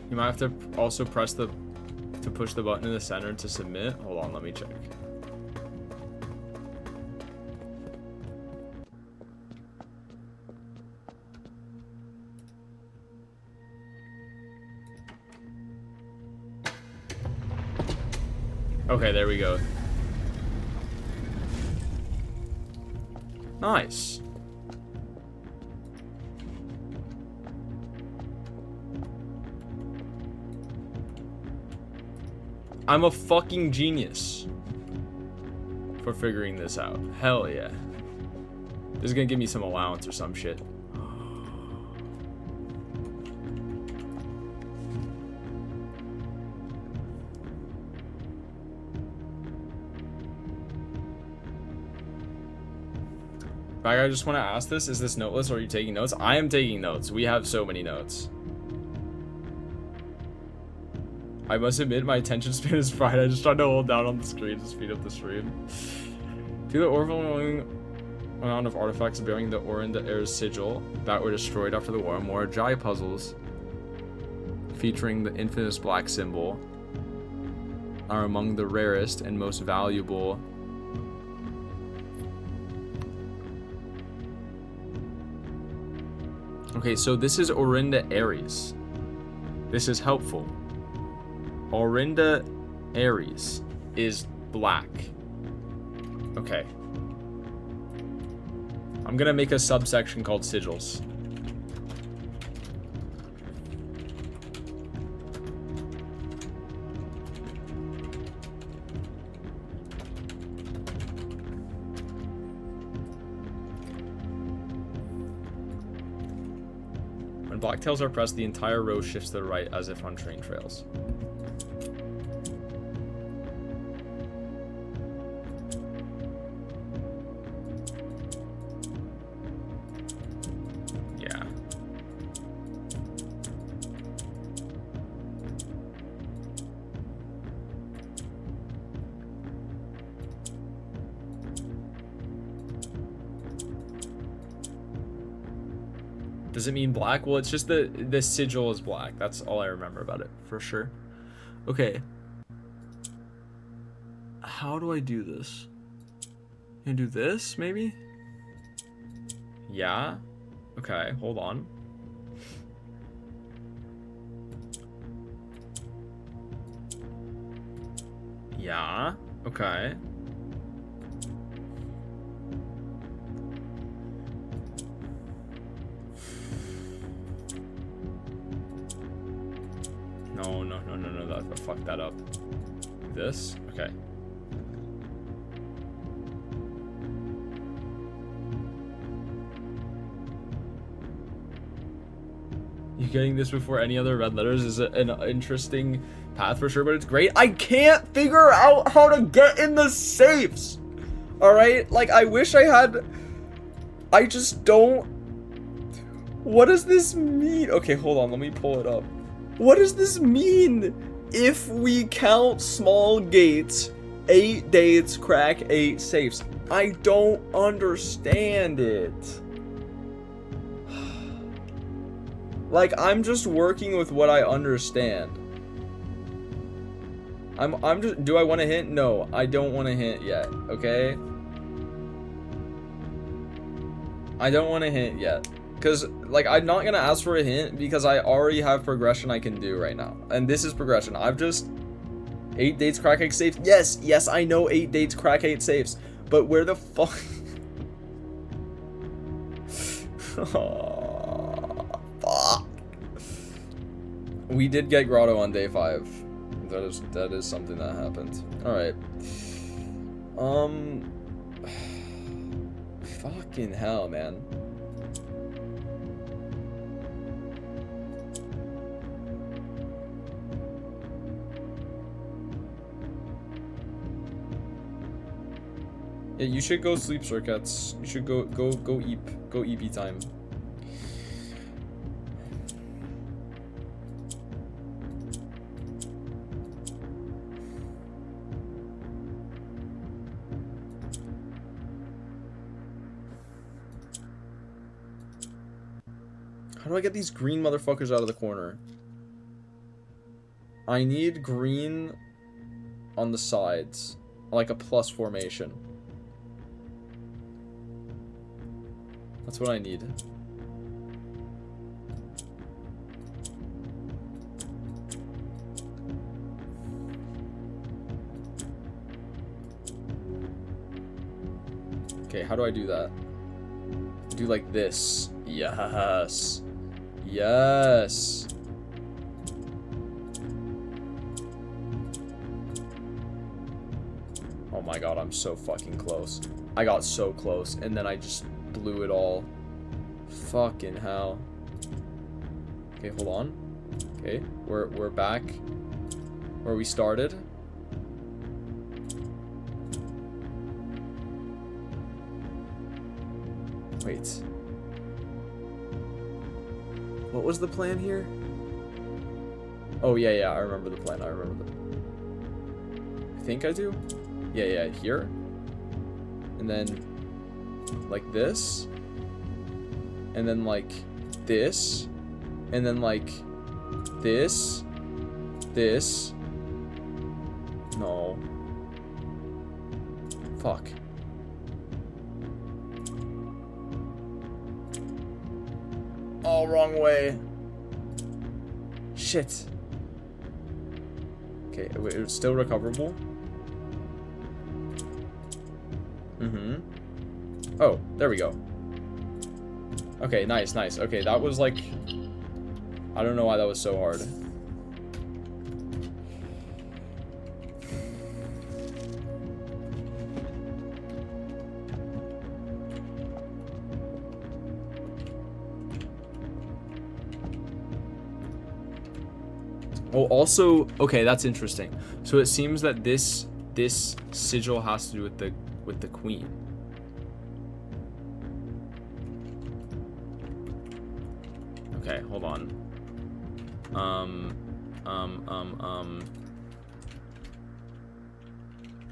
You might have to also press to push the button in the center to submit. Hold on, let me check. Okay, there we go. Nice. I'm a fucking genius for figuring this out. Hell yeah. This is gonna give me some allowance or some shit. Vaga, I just want to ask this. Is this noteless or are you taking notes? I am taking notes. We have so many notes. I must admit my attention span is fried. I just tried to hold down on the screen to speed up the stream. To the overwhelming amount of artifacts bearing the Orinda Heir's sigil that were destroyed after the war, more Jai puzzles featuring the infamous black symbol are among the rarest and most valuable Okay, so this is Orinda Aries. This is helpful. Orinda Aries is black. Okay. I'm gonna make a subsection called sigils. When blacktails are pressed, the entire row shifts to the right as if on train trails. Yeah. Does it mean black? Well, it's just the sigil is black. That's all I remember about it, for sure. Okay. How do I do this? Can I do this, maybe? Yeah. Okay, hold on. Yeah. Okay. No, I fucked that up. This? Okay. You getting this before any other red letters is an interesting path for sure, but it's great. I can't figure out how to get in the safes. All right, like I wish I had. I just don't. What does this mean? Okay, hold on. Let me pull it up. What does this mean? If we count small gates, 8 dates, crack 8 safes. I don't understand it. Like, I'm just working with what I understand. I'm just, do I want a hint? No, I don't want a hint yet, okay? I don't want a hint yet. Because, like, I'm not going to ask for a hint because I already have progression I can do right now. And this is progression. I've just... 8 dates, crack 8 safes. Yes, yes, I know 8 dates, crack 8 safes. But where the fuck... Oh, fuck. We did get Grotto on day 5. That is something that happened. Alright. Fucking hell, man. Yeah, you should go sleep, circuits. You should go EP time. How do I get these green motherfuckers out of the corner? I need green on the sides, like a plus formation. That's what I need. Okay, how do I do that? Do like this. Yes. Yes. Oh my god, I'm so fucking close. I got so close, and then I just blew it all. Fucking hell. Okay, hold on. Okay, we're back where we started. Wait. What was the plan here? Oh yeah, I remember the plan. I think I do. Yeah, here. And then like this. And then like this. And then like this. This. No. Fuck. Oh, wrong way. Shit. Okay, it's still recoverable. Oh, there we go. Okay, nice. Okay, that was like... I don't know why that was so hard. Oh, also, okay, that's interesting. So it seems that this sigil has to do with the queen. Okay, hold on.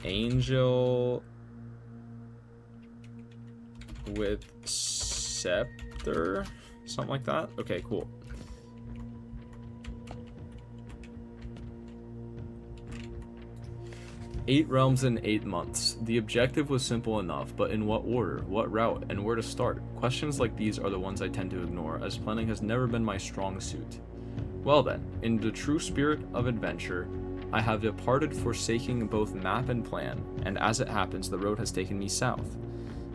Angel with scepter, something like that. Okay, cool. Eight realms in 8 months. The objective was simple enough, but in what order, what route, and where to start? Questions like these are the ones I tend to ignore, as planning has never been my strong suit. Well then, in the true spirit of adventure, I have departed, forsaking both map and plan, and as it happens, the road has taken me south.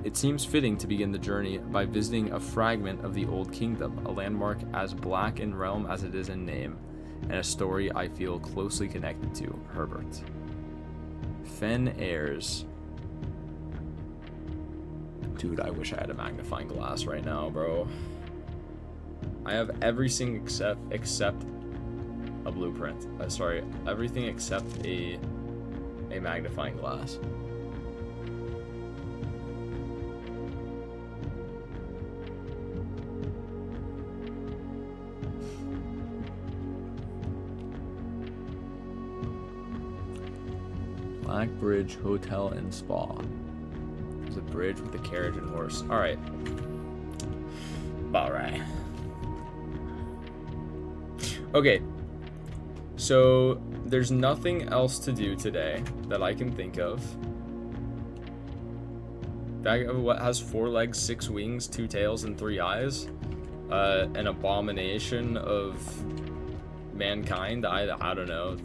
It seems fitting to begin the journey by visiting a fragment of the Old Kingdom, a landmark as black in realm as it is in name, and a story I feel closely connected to, Herbert. Fen Ayers. Dude, I wish I had a magnifying glass right now, bro. I have everything except a blueprint. Sorry, everything except a magnifying glass. Black Bridge Hotel and Spa. There's a bridge with a carriage and horse. Alright. Alright. Okay. So, there's nothing else to do today that I can think of. What has 4 legs, 6 wings, 2 tails, and 3 eyes? An abomination of mankind? I don't know.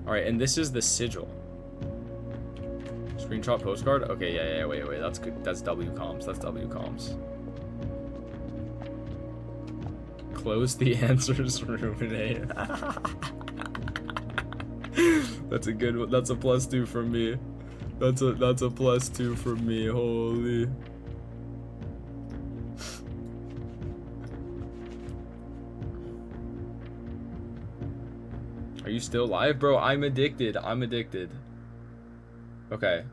Alright, and this is the sigil. Screenshot postcard? Okay, yeah, wait, that's good. That's WComms. That's WComms. Close the answers, ruminate. That's a good one. That's a +2 from me. That's a +2 from me. Holy. Are you still live? Bro, I'm addicted. Okay.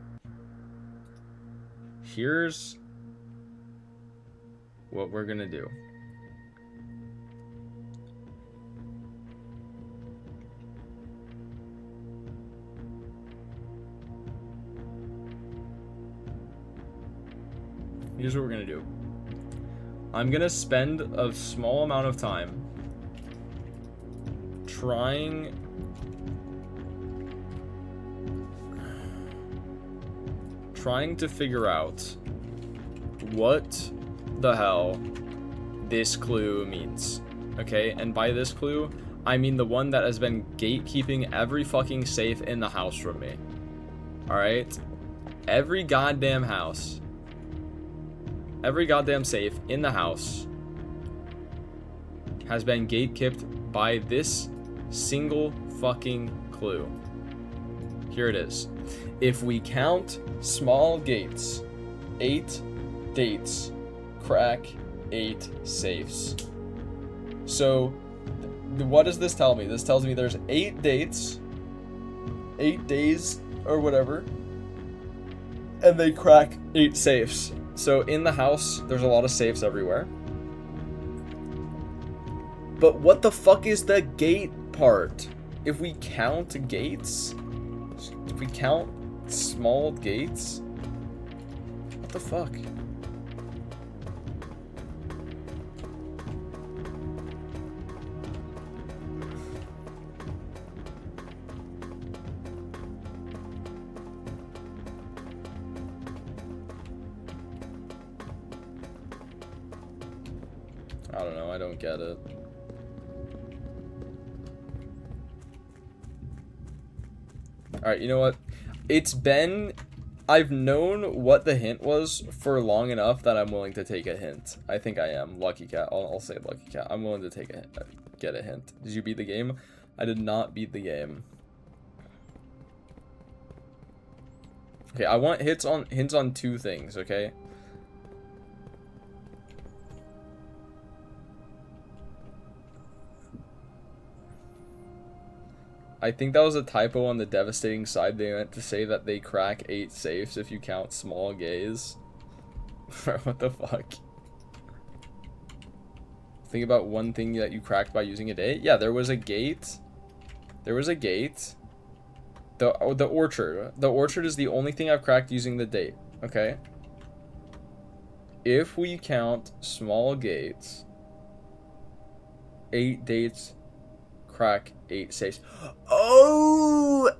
Here's what we're gonna do. Here's what we're gonna do. I'm gonna spend a small amount of time trying to figure out what the hell this clue means. Okay, and by this clue, I mean the one that has been gatekeeping every fucking safe in the house from me. Alright? Every goddamn house. Every goddamn safe in the house has been gatekept by this single fucking clue. Here it is. If we count small gates, 8 dates, crack 8 safes. So, what does this tell me? This tells me there's 8 dates, 8 days, or whatever, and they crack 8 safes. So, in the house, there's a lot of safes everywhere. But what the fuck is the gate part? If we count gates, if we count small gates, what the fuck? I don't know, I don't get it. Alright, you know what? I've known what the hint was for long enough that I'm willing to take a hint. I think I am. Lucky Cat. I'll say Lucky Cat. I'm willing to get a hint. Did you beat the game? I did not beat the game. Okay, I want hints on 2 things, okay? I think that was a typo on the devastating side. They meant to say that they crack 8 safes if you count small gays. What the fuck? Think about one thing that you cracked by using a date. Yeah, there was a gate. The orchard. The orchard is the only thing I've cracked using the date. Okay? If we count small gates, 8 dates, crack 8 safes. Oh,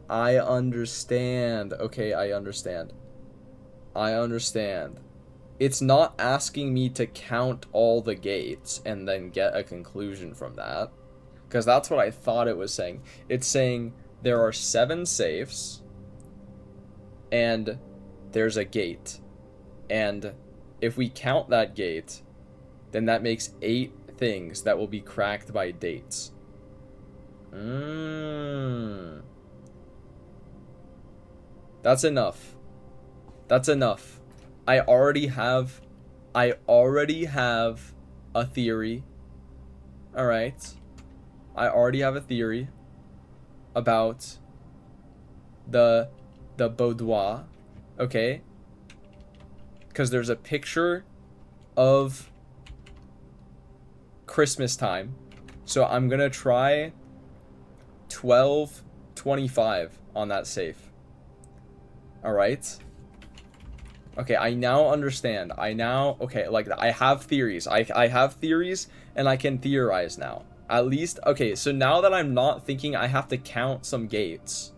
I understand. Okay, I understand. It's not asking me to count all the gates and then get a conclusion from that, because that's what I thought it was saying. It's saying there are 7 safes and there's a gate, and if we count that gate, then that makes 8 things that will be cracked by dates. That's enough. That's enough. I already have a theory. All right. I already have a theory about the boudoir, okay? Because there's a picture of Christmas time. So I'm going to try 1225 on that safe. All right? Okay, I now understand. Okay, like, I have theories. I have theories, and I can theorize now. At least, okay, so now that I'm not thinking I have to count some gates.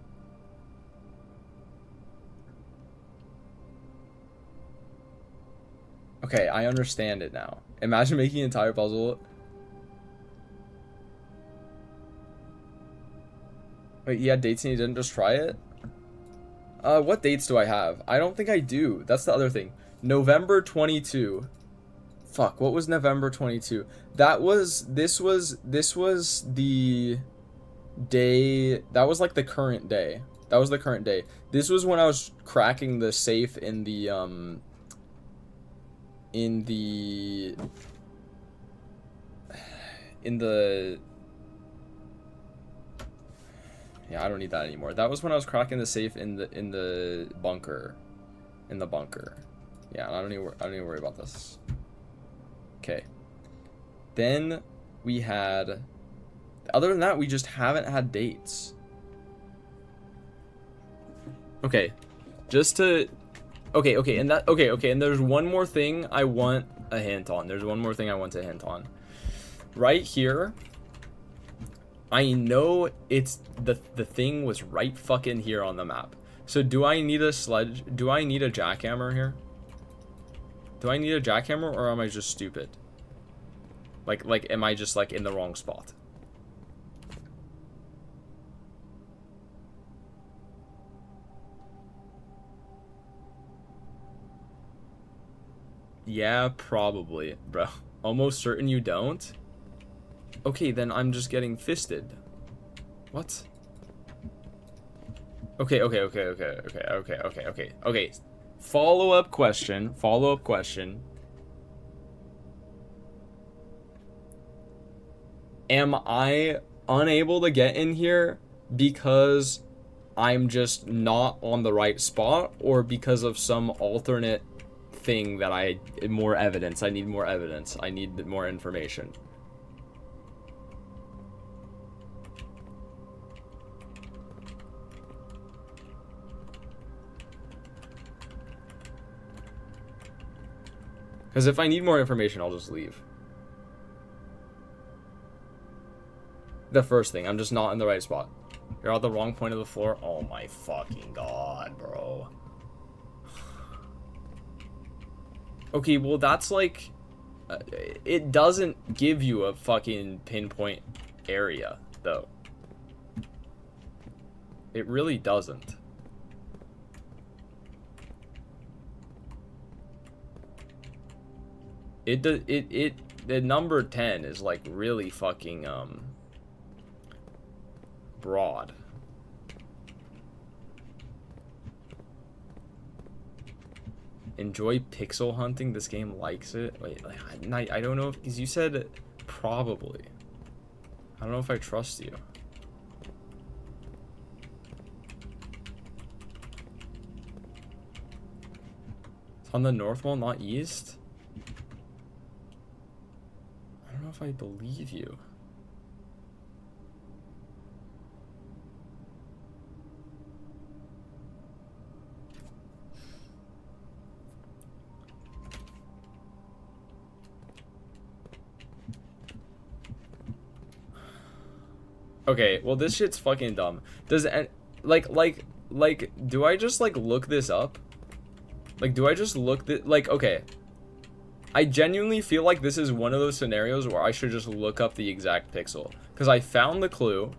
Okay, I understand it now. Imagine making an entire puzzle. Wait, he had dates and he didn't just try it? What dates do I have? I don't think I do. That's the other thing. November 22. Fuck, what was November 22? This was the day, that was like the current day. That was the current day. This was when I was cracking the safe in the, yeah, I don't need that anymore. That was when I was cracking the safe in the bunker. In the bunker. Yeah, I don't need to worry about this. Okay. Then we had, other than that, we just haven't had dates. Okay. Just to, okay, and there's one more thing I want a hint on. There's one more thing I want to hint on. Right here, I know it's the thing was right fucking here on the map. So do I need a sledge? Do I need a jackhammer here? Do I need a jackhammer, or am I just stupid? Like am I just like in the wrong spot? Yeah, probably, bro. Almost certain you don't? Okay, then I'm just getting fisted. What? Okay. Follow-up question. Am I unable to get in here because I'm just not on the right spot, or because of some alternate thing that I need more evidence? I need more information. Because if I need more information, I'll just leave. The first thing, I'm just not in the right spot. You're at the wrong point of the floor. Oh my fucking god, bro. Okay, well, that's like, it doesn't give you a fucking pinpoint area, though. It really doesn't. The number 10 is like really fucking broad. Enjoy pixel hunting. This game likes it. Wait, I don't know, because you said probably. I don't know if I trust you. It's on the north wall, not east. I don't know if I believe you. Okay, well, this shit's fucking dumb. Does like do I just like look this up? Like, do I just look like, okay, I genuinely feel like this is one of those scenarios where I should just look up the exact pixel, because I found the clue,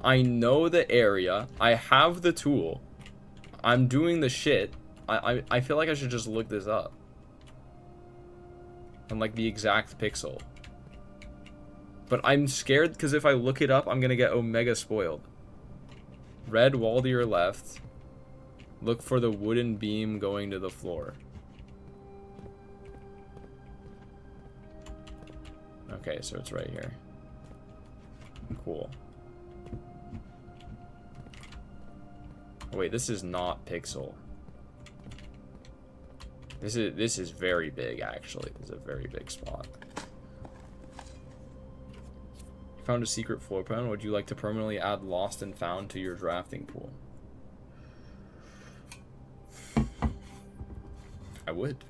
I know the area, I have the tool, I'm doing the shit. I feel like I should just look this up and like the exact pixel. But I'm scared because if I look it up, I'm going to get Omega spoiled. Red wall to your left. Look for the wooden beam going to the floor. Okay, so it's right here. Cool. Wait, this is not Pixel. This is very big, actually. This is a very big spot. Found a secret floor plan. Would you like to permanently add Lost and Found to your drafting pool? I would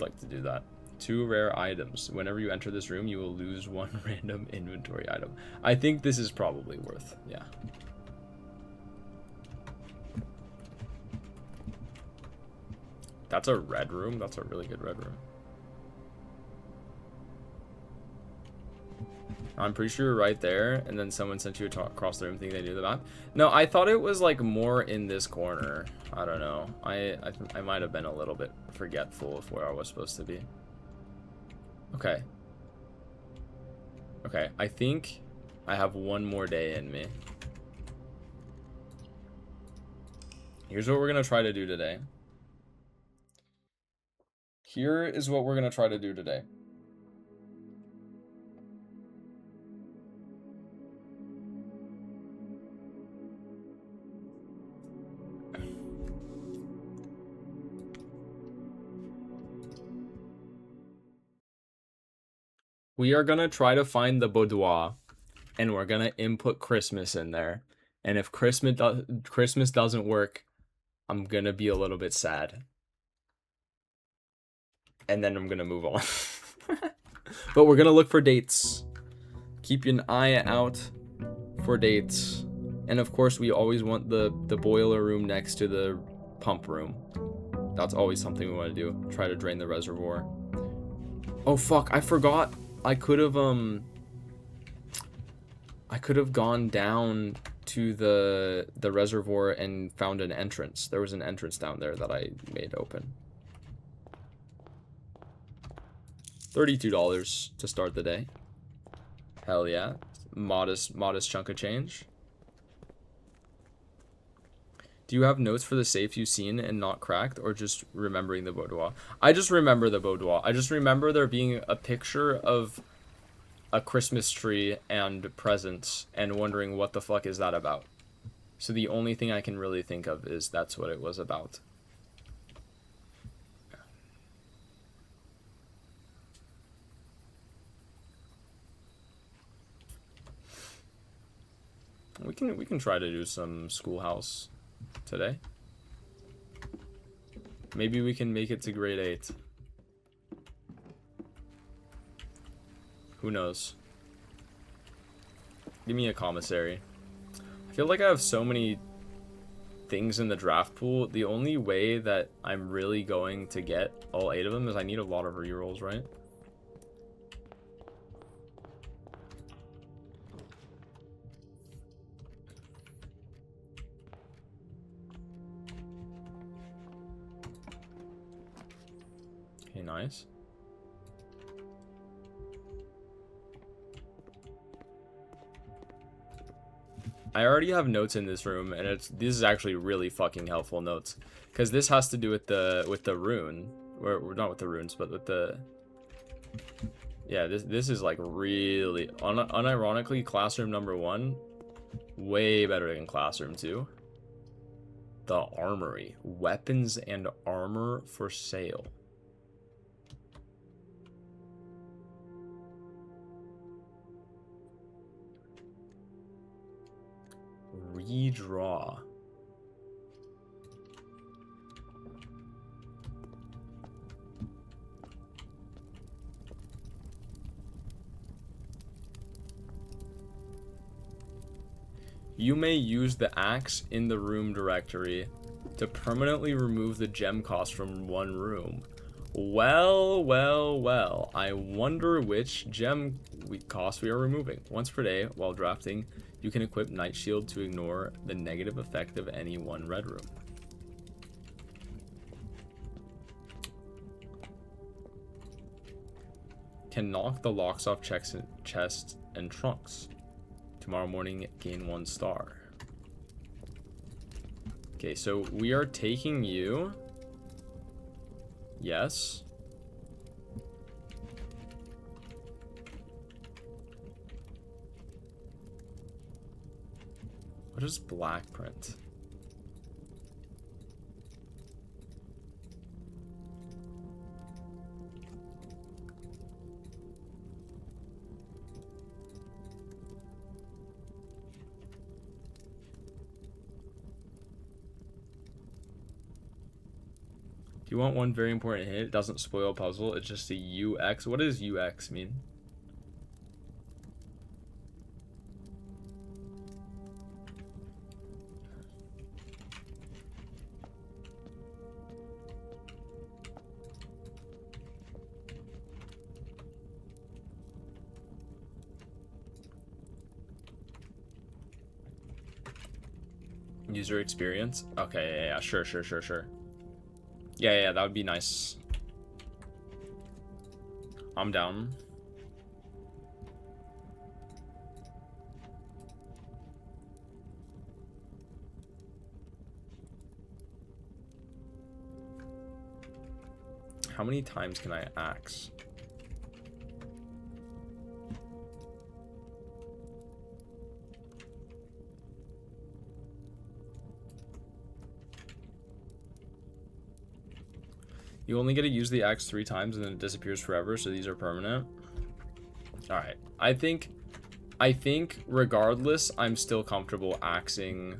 like to do that. 2 rare items. Whenever you enter this room, you will lose 1 random inventory item. I think this is probably worth, yeah. That's a red room. That's a really good red room. I'm pretty sure you're right there, and then someone sent you across the room thinking they knew the map. No, I thought it was like more in this corner. I don't know. I might have been a little bit forgetful of where I was supposed to be. Okay. Okay, I think I have 1 more day in me. Here's what we're gonna try to do today. Here is what we're gonna try to do today. We are gonna try to find the boudoir, and we're gonna input Christmas in there. And if Christmas doesn't work, I'm gonna be a little bit sad. And then I'm gonna move on. But we're gonna look for dates. Keep an eye out for dates. And of course, we always want the boiler room next to the pump room. That's always something we want to do. Try to drain the reservoir. Oh fuck, I forgot. I could have gone down to the reservoir and found an entrance. There was an entrance down there that I made open. $32 to start the day. Hell yeah. Modest chunk of change. Do you have notes for the safe you've seen and not cracked, or just remembering the boudoir? I just remember the boudoir. I just remember there being a picture of a Christmas tree and presents and wondering what the fuck is that about. So the only thing I can really think of is that's what it was about. We can try to do some schoolhouse today. Maybe we can make it to grade 8. Who knows? Give me a commissary. I feel like I have so many things in the draft pool. The only way that I'm really going to get all 8 of them is I need a lot of rerolls, right? Okay, nice. I already have notes in this room, and this is actually really fucking helpful notes, because this has to do with the rune, or not with the runes, but with the, yeah, this is like really unironically classroom number 1, way better than classroom 2. The armory, weapons and armor for sale. Redraw. You may use the axe in the room directory to permanently remove the gem cost from one room. Well, well, well. I wonder which gem cost we are removing. Once per day, while drafting, you can equip Night Shield to ignore the negative effect of any one red room. Can knock the locks off chests and trunks. Tomorrow morning, gain 1 star. Okay, so we are taking you. Yes. What is black print? Do you want one very important hint? It doesn't spoil a puzzle. It's just a UX. What does UX mean? User experience? Okay, yeah, sure. Yeah, that would be nice. I'm down. How many times can I axe? You only get to use the axe 3 times and then it disappears forever, so these are permanent. Alright. I think regardless, I'm still comfortable axing.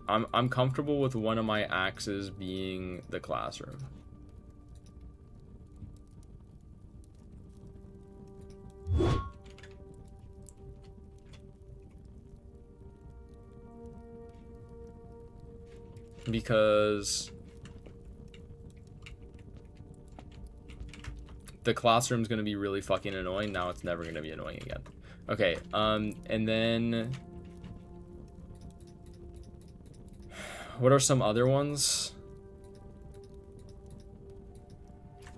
I'm comfortable with one of my axes being the classroom. Because the classroom's gonna be really fucking annoying. Now it's never gonna be annoying again. Okay, and then what are some other ones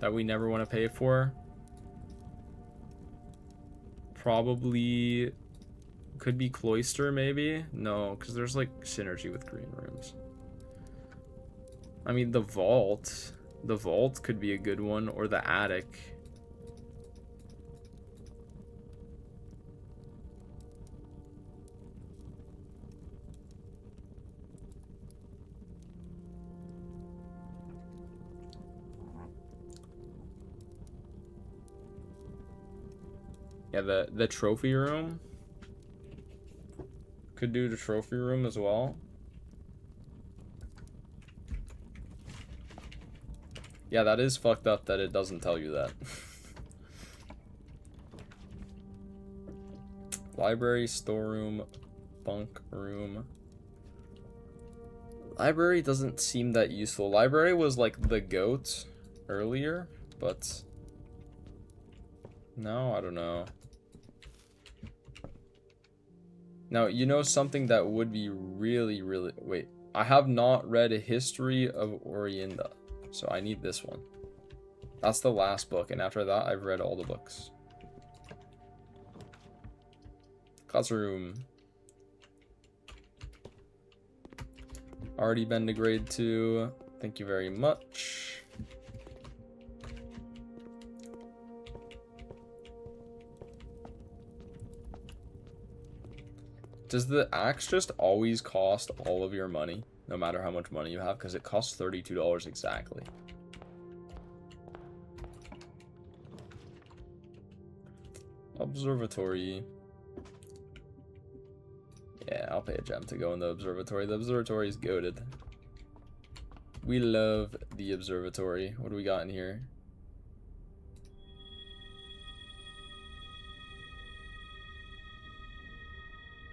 that we never want to pay for? Probably could be Cloister, maybe? No, because there's like synergy with green rooms. I mean, the vault could be a good one, or the attic. Yeah, the trophy room. Could do the trophy room as well. Yeah, that is fucked up that it doesn't tell you that. Library, storeroom, bunk room. Library doesn't seem that useful. Library was like the goat earlier, but no, I don't know. Now, you know something that would be really, really... Wait, I have not read a History of Orienda, so I need this one. That's the last book, and after that, I've read all the books. Classroom. Already been to grade 2. Thank you very much. Does the axe just always cost all of your money, no matter how much money you have? Because it costs $32 exactly. Observatory. Yeah, I'll pay a gem to go in the observatory. The observatory is goated. We love the observatory. What do we got in here?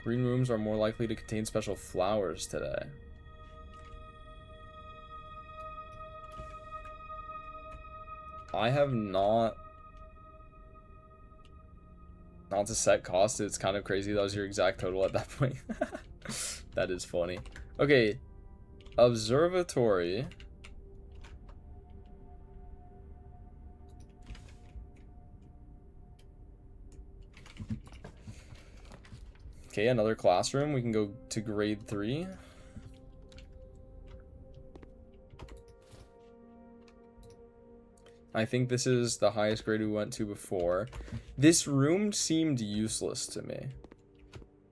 Green rooms are more likely to contain special flowers today. I have not to set cost. It's kind of crazy that was your exact total at that point. That is funny. Okay, observatory. Okay, another classroom. We can go to grade 3. I think this is the highest grade we went to before. This room seemed useless to me.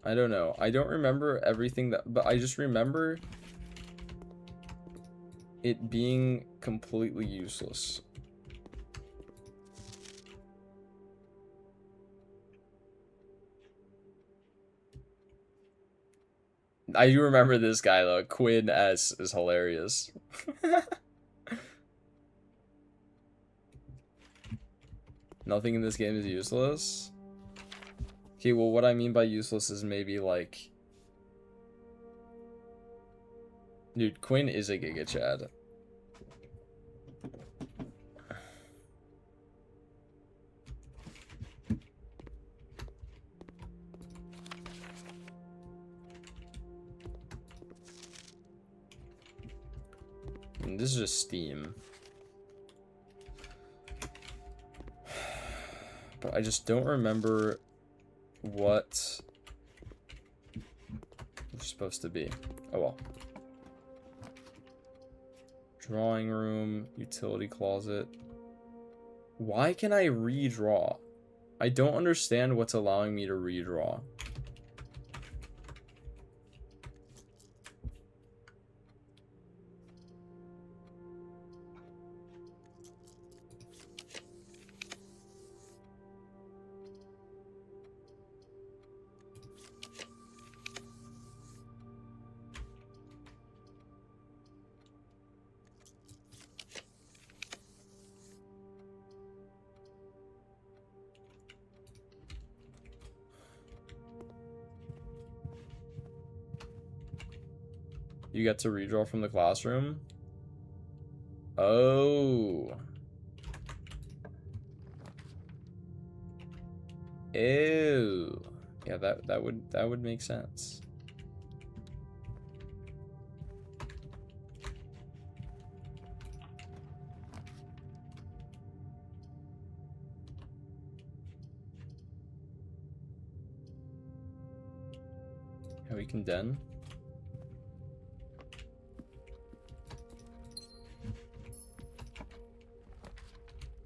I don't know. I don't remember everything but I just remember it being completely useless. I do remember this guy though. Quinn S is hilarious. Nothing in this game is useless. Okay, well, what I mean by useless is maybe like... Dude, Quinn is a Giga Chad. And this is just Steam. But I just don't remember what it's supposed to be. Oh well. Drawing room, utility closet. Why can I redraw? I don't understand what's allowing me to redraw. You get to redraw from the classroom? Oh. Ew. Yeah, that would make sense. Yeah, we can den.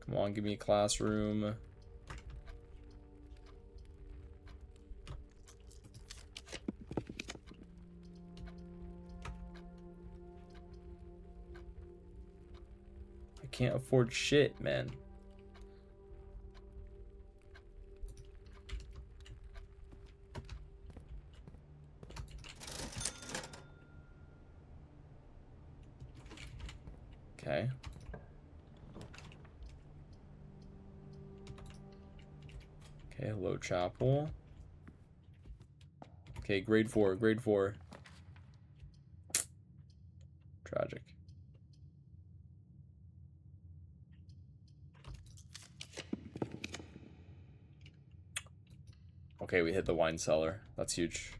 Come on, give me a classroom. I can't afford shit, man. Okay. Okay, hello, chapel. Okay, grade 4, grade 4. Tragic. Okay, we hit the wine cellar. That's huge.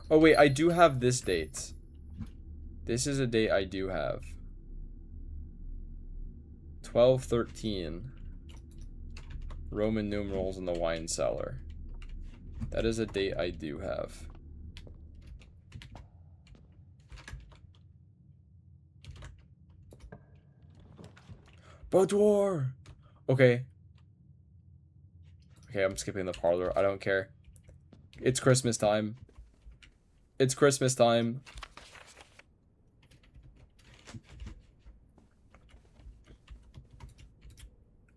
Oh, wait, I do have this date. This is a date I do have. 12/13. Roman numerals in the wine cellar. That is a date I do have. Boudoir! Okay. Okay, I'm skipping the parlor. I don't care. It's Christmas time. It's Christmas time.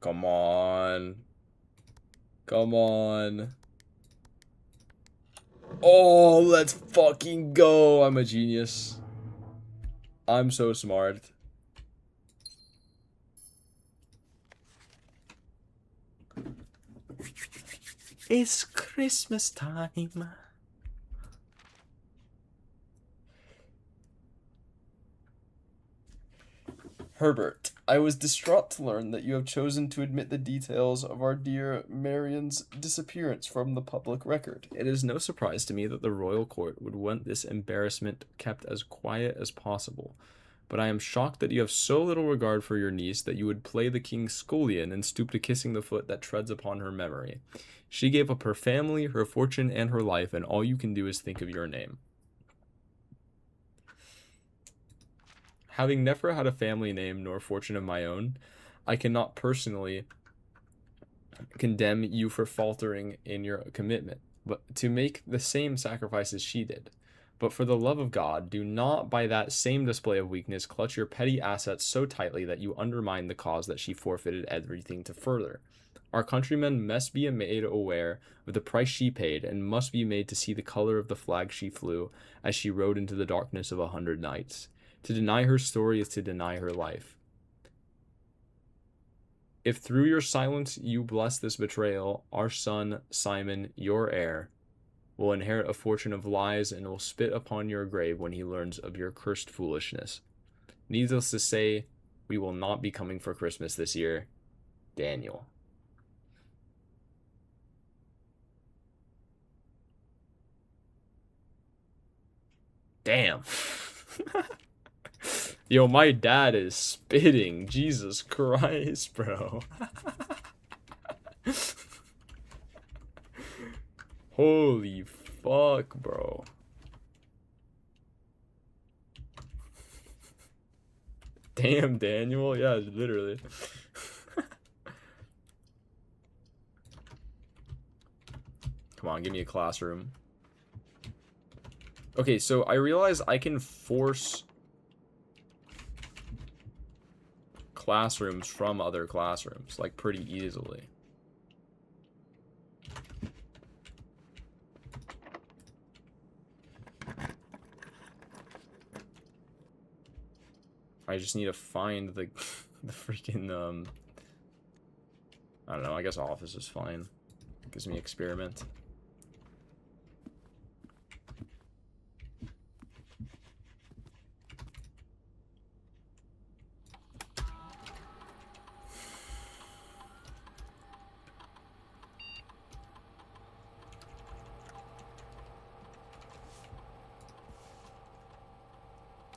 Come on. Come on. Oh, let's fucking go. I'm a genius. I'm so smart. It's Christmas time. Herbert, I was distraught to learn that you have chosen to admit the details of our dear Marion's disappearance from the public record. It is no surprise to me that the royal court would want this embarrassment kept as quiet as possible. But I am shocked that you have so little regard for your niece that you would play the king's scullion and stoop to kissing the foot that treads upon her memory. She gave up her family, her fortune, and her life, and all you can do is think of your name. Having never had a family name nor fortune of my own, I cannot personally condemn you for faltering in your commitment, but to make the same sacrifices she did. But for the love of God, do not by that same display of weakness clutch your petty assets so tightly that you undermine the cause that she forfeited everything to further. Our countrymen must be made aware of the price she paid, and must be made to see the color of the flag she flew as she rode into the darkness of 100 nights. To deny her story is to deny her life. If through your silence you bless this betrayal, our son, Simon, your heir, will inherit a fortune of lies and will spit upon your grave when he learns of your cursed foolishness. Needless to say, we will not be coming for Christmas this year. Daniel. Damn. Yo, my dad is spitting. Jesus Christ, bro. Holy fuck, bro. Damn, Daniel. Yeah, literally. Come on, give me a classroom. Okay, so I realize I can force classrooms from other classrooms, like, pretty easily. I just need to find the freaking, I don't know, I guess office is fine. Gives me experiment.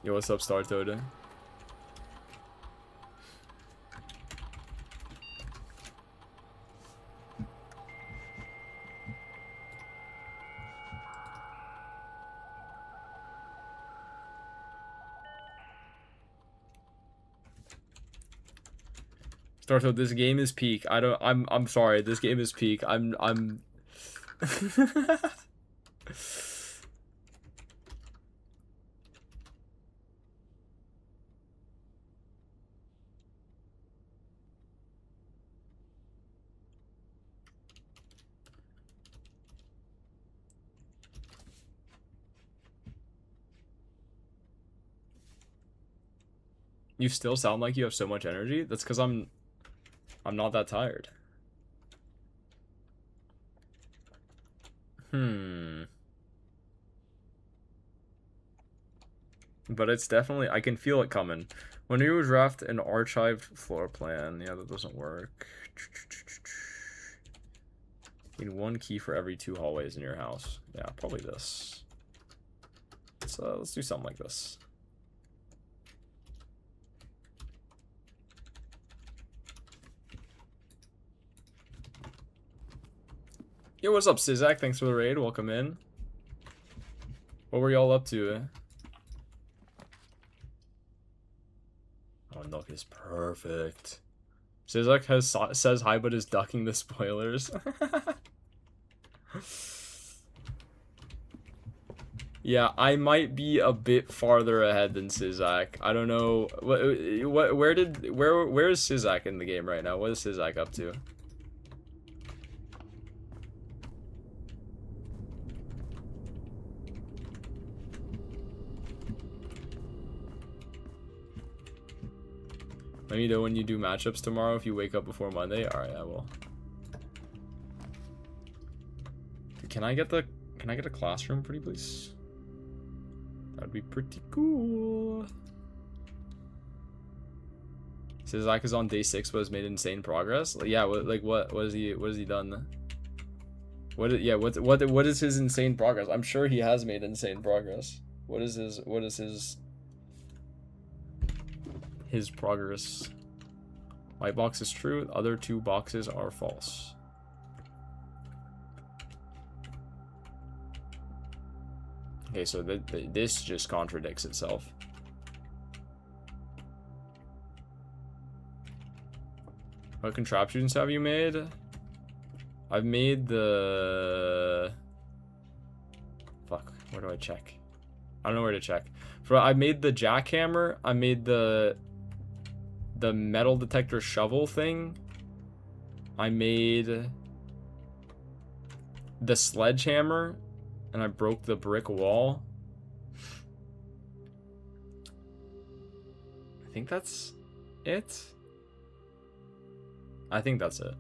Yo, what's up, Star Toad? Star Toad, this game is peak. I'm sorry, this game is peak. I'm You still sound like you have so much energy? That's because I'm not that tired. But it's definitely, I can feel it coming. When you draft an archived floor plan, yeah, that doesn't work. Need one key for every 2 hallways in your house. Yeah, probably this. Let's do something like this. Yo, what's up, Sizak? Thanks for the raid. Welcome in. What were y'all up to? Oh, Nook is perfect. Sizak says hi, but is ducking the spoilers. Yeah, I might be a bit farther ahead than Sizak. I don't know. Where is Sizak in the game right now? What is Sizak up to? Let me know when you do matchups tomorrow if you wake up before Monday. Alright, I will. Can I get a classroom pretty please? That'd be pretty cool. Sizak is on day 6 but has made insane progress. Like, yeah, what has he done? What is his insane progress? I'm sure he has made insane progress. What is his his progress. White box is true. The other two boxes are false. Okay, so this just contradicts itself. What contraptions have you made? I've made the... Fuck, where do I check? I don't know where to check. I made the jackhammer. I made the metal detector shovel thing. I made the sledgehammer, and I broke the brick wall. I think that's it. I think that's it.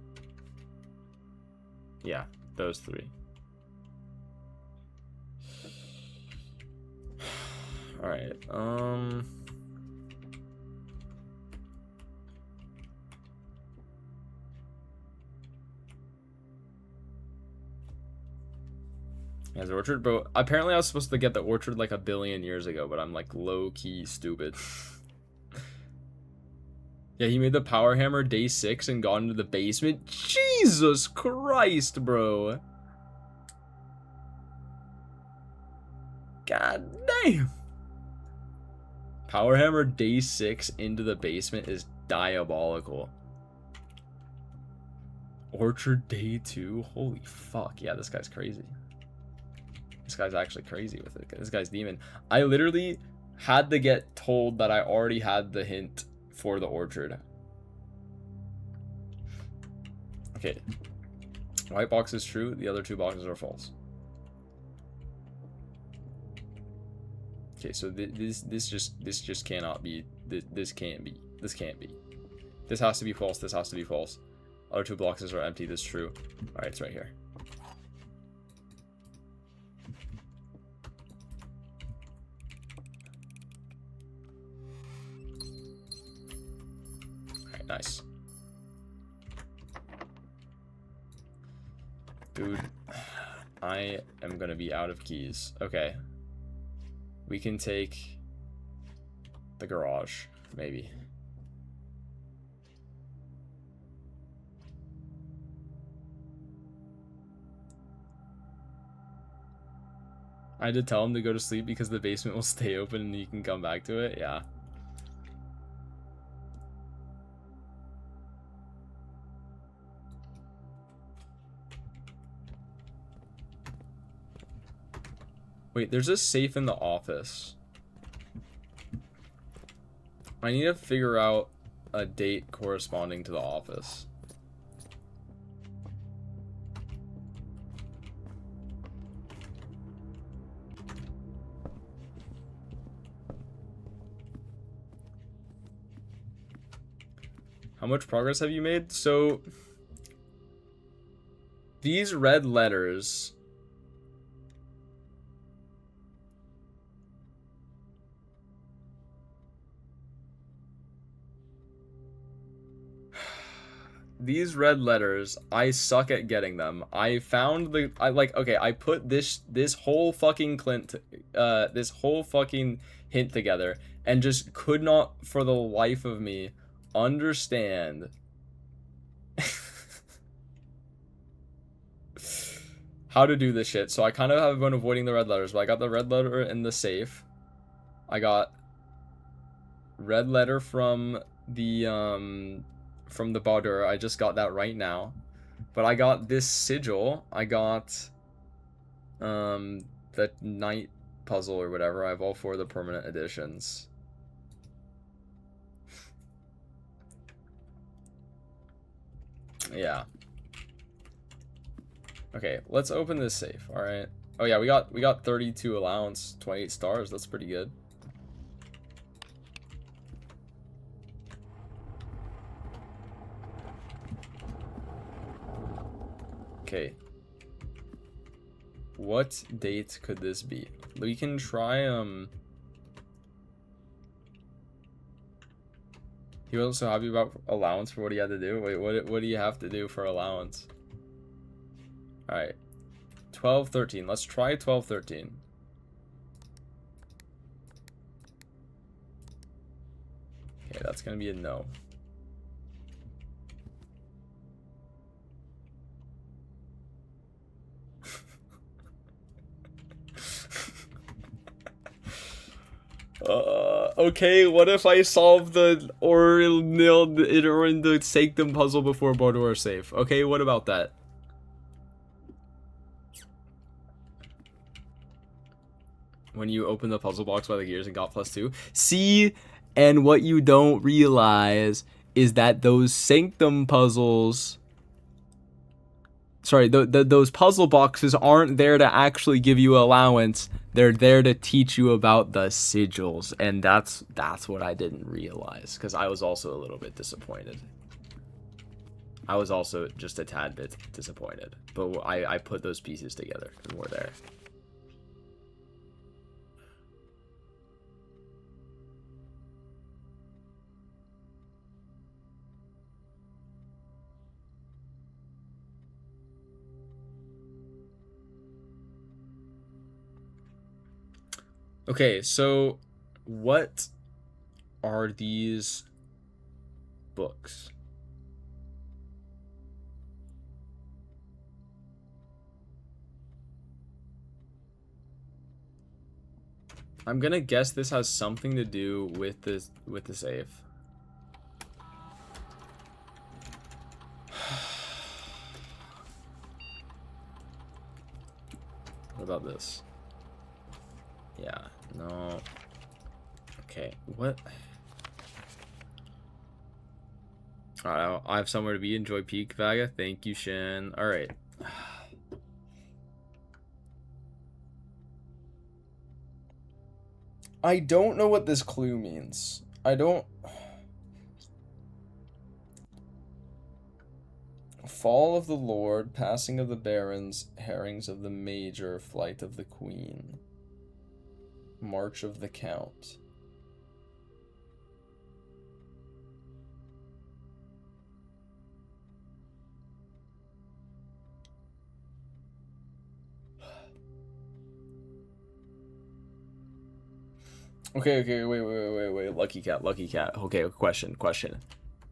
Yeah, those three. All right. Yeah, the orchard, but apparently I was supposed to get the orchard like 1 billion years ago, but I'm like low-key stupid. Yeah, he made the power hammer day 6 and got into the basement. Jesus Christ, bro. God damn. Power hammer day 6 into the basement is diabolical. Orchard day 2. Holy fuck. Yeah, this guy's crazy. This guy's actually crazy with it. This guy's demon. I literally had to get told that I already had the hint for the orchard. Okay. White box is true. The other two boxes are false. Okay, so this just cannot be. This can't be. This can't be. This has to be false. This has to be false. Other two boxes are empty. This is true. All right, it's right here. All right, nice. Dude, I am gonna be out of keys. Okay. We can take the garage, maybe. I had to tell him to go to sleep because the basement will stay open and you can come back to it. Yeah. Wait, there's a safe in the office. I need to figure out a date corresponding to the office. How much progress have you made? So, these red letters... These red letters, I suck at getting them. I found I put this whole fucking this whole fucking hint together and just could not for the life of me understand how to do this shit. So I kind of have been avoiding the red letters, but I got the red letter in the safe. I got red letter from the border. I just got that right now. But I got this sigil. I got the night puzzle or whatever. I have all 4 of the permanent editions. Yeah. Okay, let's open this safe. All right. Oh yeah, we got 32 allowance, 28 stars. That's pretty good. Okay. What date could this be? We can try He wasn't so happy about allowance for what he had to do. Wait, what do you have to do for allowance? Alright. 12-13. Let's try 12-13. Okay, That's gonna be a no. Okay, what if I solve the or in the Sanctum puzzle before Bordor safe? Okay, what about that? When you open the puzzle box by the gears and got +2. See, and what you don't realize is that those Sanctum puzzles... Sorry, those puzzle boxes aren't there to actually give you allowance. They're there to teach you about the sigils, and that's what I didn't realize, because I was also a little bit disappointed. I was also just a tad bit disappointed, but I put those pieces together, and we're there. Okay, so what are these books? I'm gonna guess this has something to do with the safe. What about this? Yeah, no. Okay, what? Alright, I have somewhere to be. Enjoy peak, Vaga. Thank you, Shin. Alright. I don't know what this clue means. I don't... Fall of the Lord, Passing of the Barons, Herrings of the Major, Flight of the Queen, March of the Count. Okay, wait. Lucky cat. Okay, question.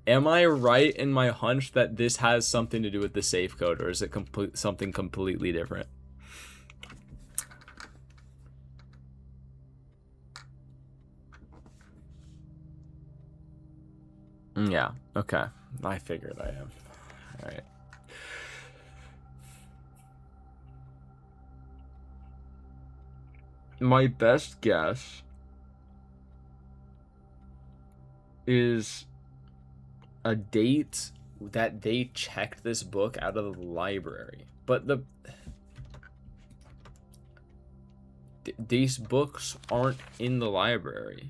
Am I right in my hunch that this has something to do with the safe code, or is it something completely different? Yeah, okay. I figured I am. Alright. My best guess is a date that they checked this book out of the library. But these books aren't in the library.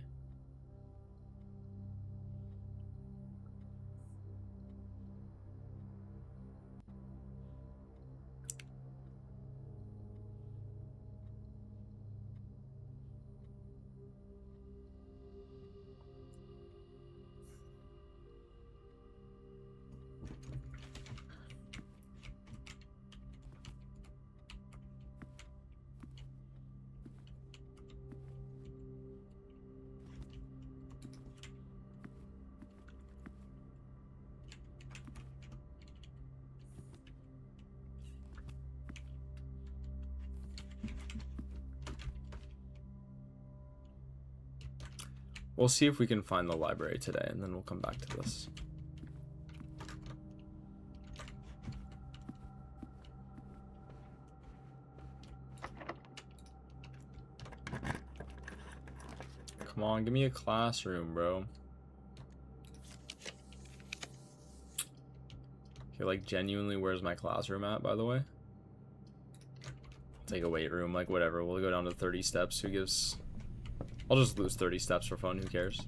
We'll see if we can find the library today, and then we'll come back to this. Come on, give me a classroom, bro. You're like, genuinely, where's my classroom at, by the way? Take a weight room, like, whatever. We'll go down to 30 steps. Who gives... I'll just lose 30 steps for fun, who cares?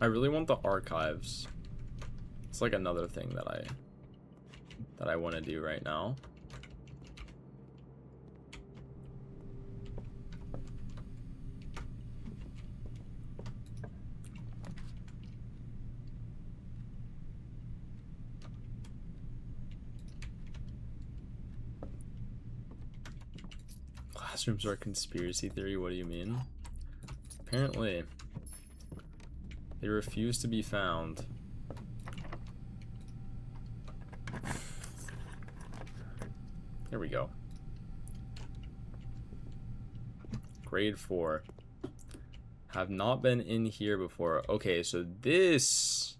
I really want the archives. It's like another thing that I want to do right now. classrooms are a conspiracy theory. What do you mean? Apparently, they refuse to be found. Here we go. Grade 4. Have not been in here before. Okay, so this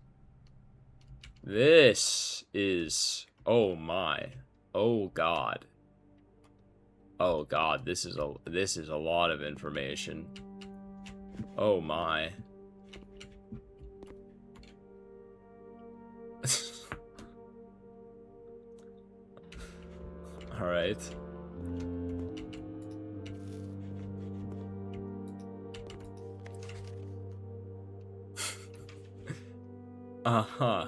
is, oh my. Oh god. Oh god, this is a lot of information. Oh my. All right. Uh-huh.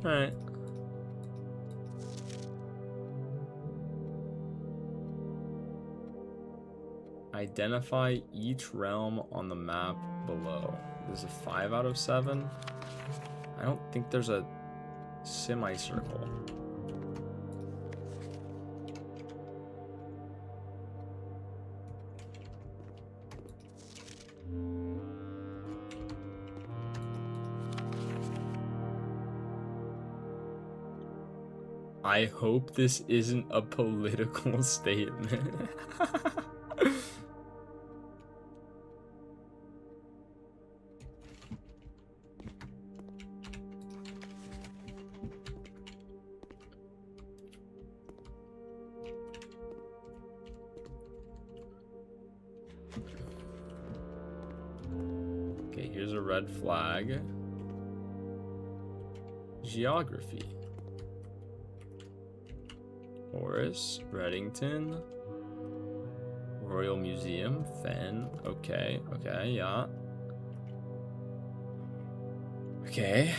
All right. Identify each realm on the map below. There's a 5 out of 7. I don't think there's a semicircle. I hope this isn't a political statement. Okay, here's a red flag. Geography. Horace, Reddington, Royal Museum, Fen. Okay, okay, yeah. Okay.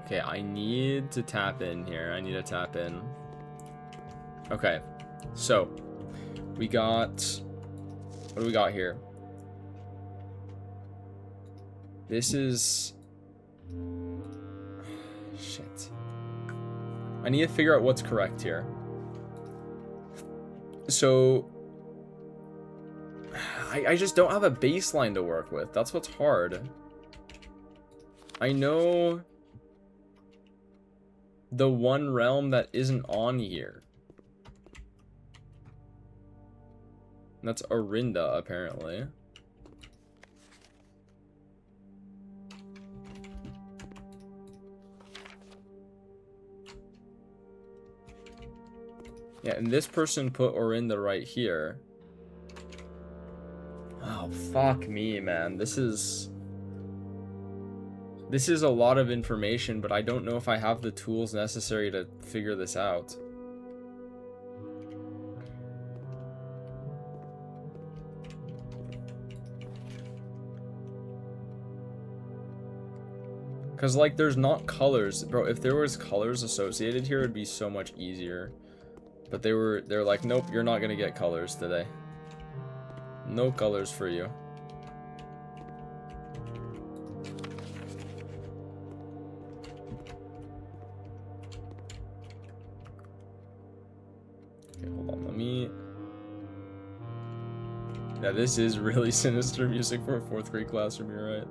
Okay, I need to tap in here. I need to tap in. Okay, so we got, what do we got here? This is, shit. I need to figure out what's correct here. So I just don't have a baseline to work with. That's what's hard. I know the one realm that isn't on here. That's Arinda, apparently. Yeah, and this person put Orinda right here. Oh, fuck me, man. This is a lot of information, but I don't know if I have the tools necessary to figure this out. Because, like, there's not colors. Bro, if there was colors associated here, it'd be so much easier. But they're like, nope, you're not gonna get colors today. No colors for you. Okay, hold on, let me... Yeah, this is really sinister music for a 4th grade classroom, you're right.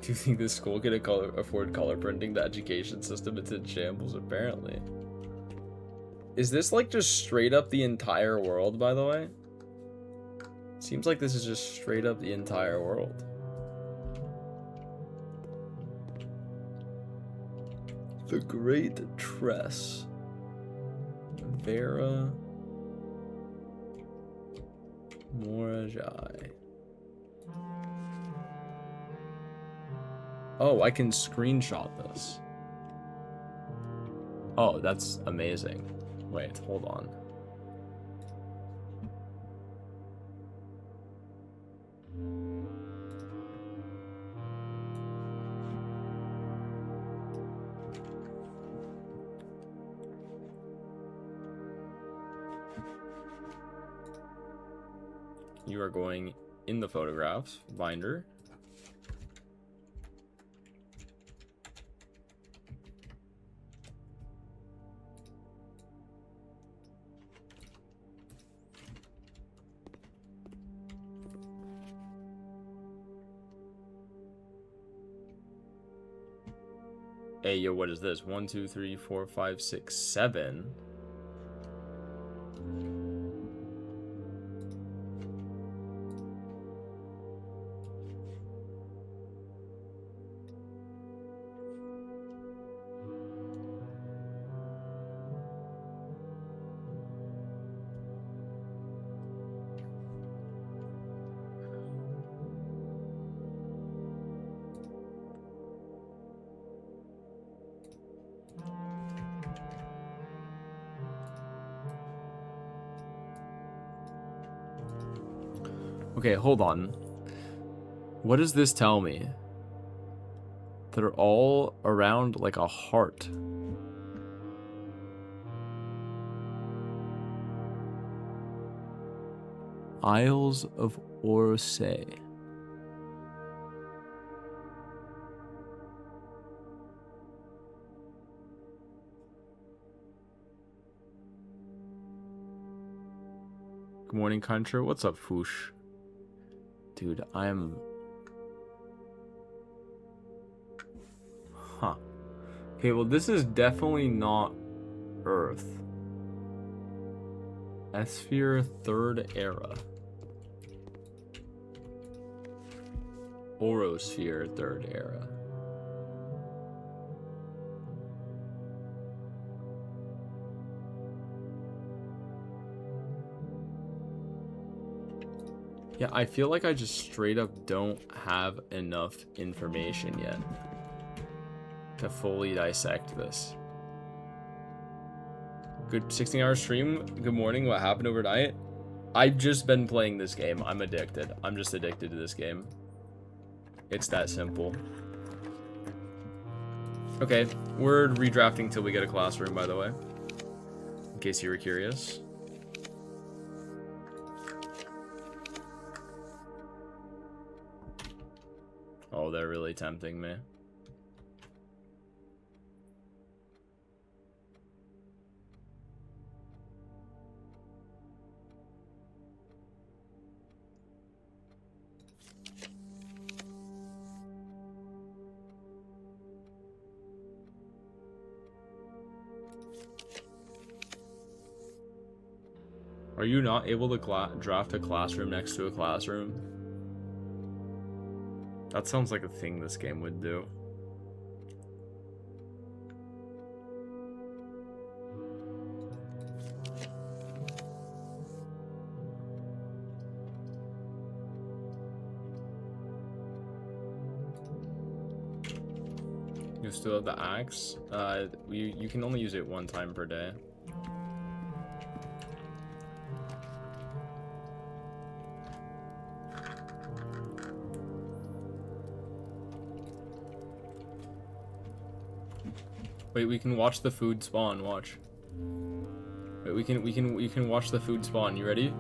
Do you think this school can afford color printing? The education system is in shambles, apparently. Is this like just straight up the entire world, by the way? Seems like this is just straight up the entire world. The Great Tress. Vera Morajai. Oh, I can screenshot this. Oh, that's amazing. Wait, hold on. You are going in the photographs binder. Hey, yo, what is this? 1, 2, 3, 4, 5, 6, 7. Okay, hold on. What does this tell me? They're all around like a heart. Isles of Orsay. Good morning, Contra. What's up, Foosh? Dude, I'm... Huh. Okay, well, this is definitely not Earth. Sphere 3rd Era. Orosphere 3rd Era. Yeah, I feel like I just straight up don't have enough information yet to fully dissect this. Good 16-hour stream. Good morning. What happened overnight? I've just been playing this game. I'm addicted. I'm just addicted to this game. It's that simple. Okay, we're redrafting till we get a classroom, by the way. In case you were curious. Oh, they're really tempting me. Are you not able to draft a classroom next to a classroom? That sounds like a thing this game would do. You still have the axe? You can only use it one time per day. Wait, we can watch the food spawn. Watch. Wait, we can watch the food spawn. You ready?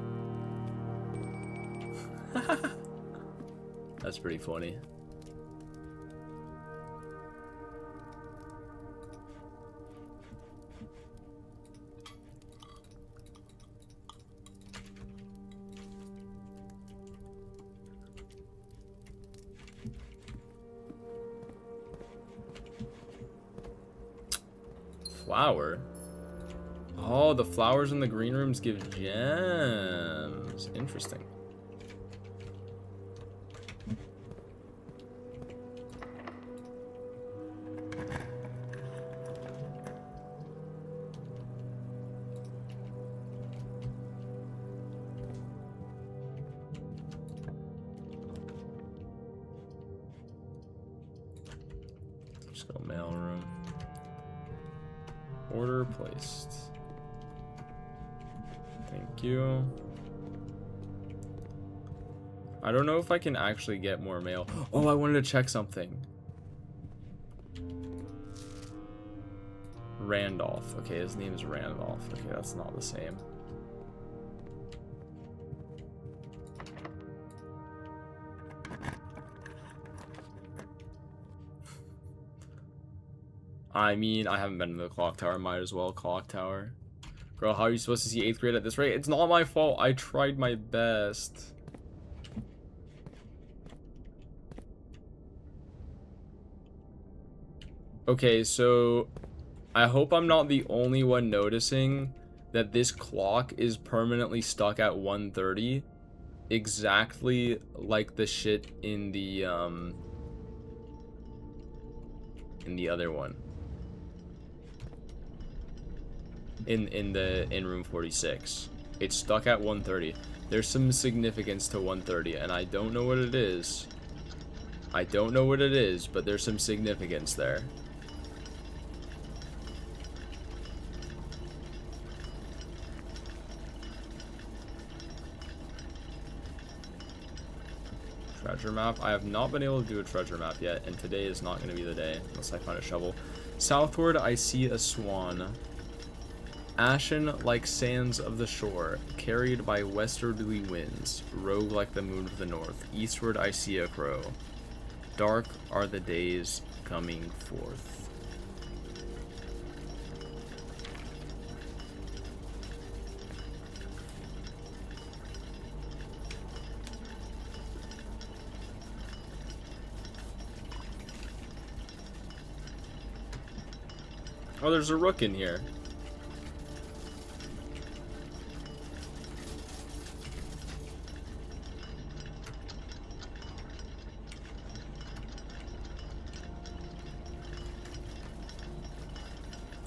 That's pretty funny. Flower? Oh, the flowers in the green rooms give gems. Interesting. Order placed. Thank you. I don't know if I can actually get more mail. Oh, I wanted to check something. Randolph. Okay, his name is Randolph. Okay, that's not the same. I mean, I haven't been to the clock tower. Might as well clock tower. Girl, how are you supposed to see 8th grade at this rate? It's not my fault. I tried my best. Okay, so I hope I'm not the only one noticing that this clock is permanently stuck at 1:30, exactly like the shit in the other one. In room 46. It's stuck at 1:30. There's some significance to 1:30, and I don't know what it is. I don't know what it is, but there's some significance there. Treasure map. I have not been able to do a treasure map yet, and today is not going to be the day unless I find a shovel. Southward, I see a swan. Ashen like sands of the shore, carried by westerly winds, rogue like the moon of the north. Eastward, I see a crow. Dark are the days coming forth. Oh, there's a rook in here.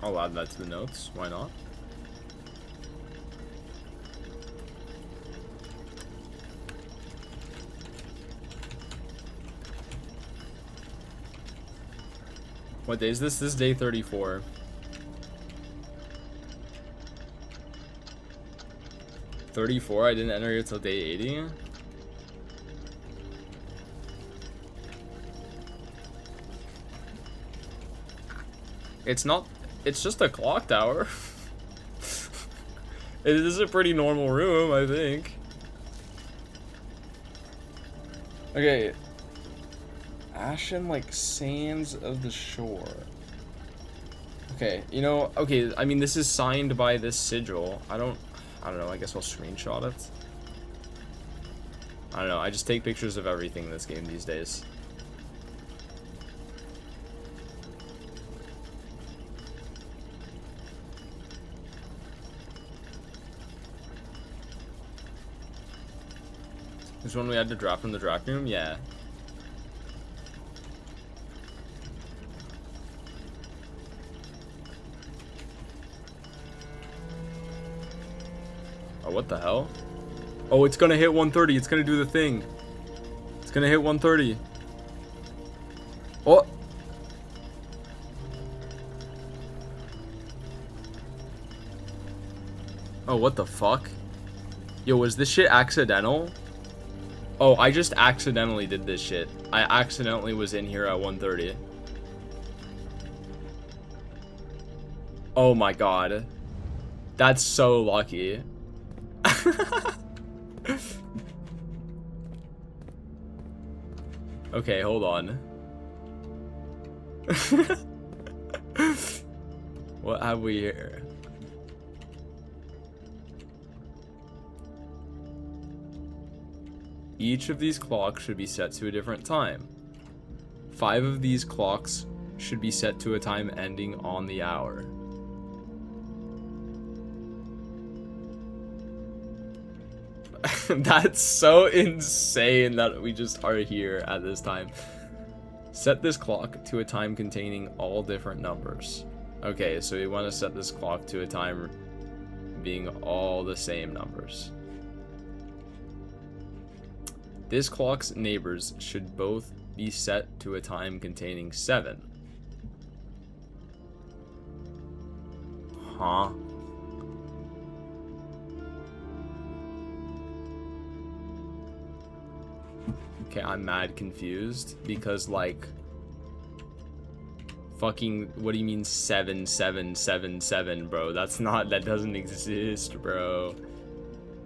I'll add that to the notes. Why not? What day is this? This is day 34. I didn't enter here till day 80. It's not. It's just a clock tower. It is a pretty normal room, I think. Okay. Ashen like sands of the shore. Okay, you know, okay, I mean, this is signed by this sigil. I don't know, I guess I'll screenshot it. I don't know, I just take pictures of everything in this game these days. This one we had to drop from the draft room? Yeah. Oh, what the hell? Oh, it's gonna hit 130. It's gonna do the thing. It's gonna hit 130. Oh! Oh, what the fuck? Yo, was this shit accidental? Oh, I just accidentally did this shit. I accidentally was in here at 1:30. Oh my god. That's so lucky. Okay, hold on. What have we here? Each of these clocks should be set to a different time. 5 of these clocks should be set to a time ending on the hour. That's so insane that we just are here at this time. Set this clock to a time containing all different numbers. Okay, so we want to set this clock to a time being all the same numbers. This clock's neighbors should both be set to a time containing 7. Huh? Okay, I'm mad confused because, like, fucking, what do you mean 7777, bro? That doesn't exist, bro.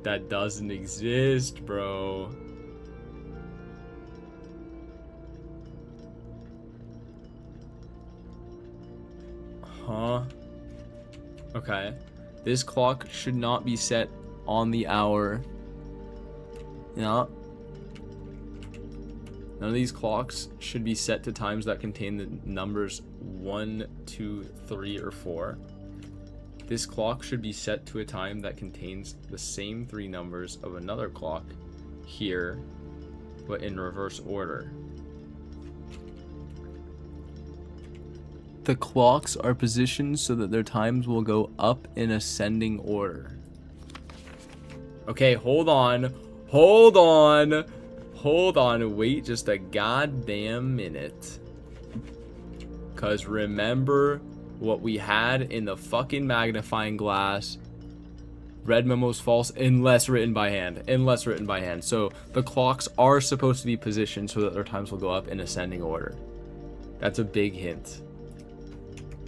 That doesn't exist, bro. Huh? Okay. This clock should not be set on the hour. Yeah. None of these clocks should be set to times that contain the numbers 1, 2, 3, or 4. This clock should be set to a time that contains the same 3 numbers of another clock here, but in reverse order. The clocks are positioned so that their times will go up in ascending order. Okay, hold on. Hold on. Hold on. Wait just a goddamn minute. Because remember what we had in the fucking magnifying glass. Red memo's false unless written by hand. Unless written by hand. So the clocks are supposed to be positioned so that their times will go up in ascending order. That's a big hint.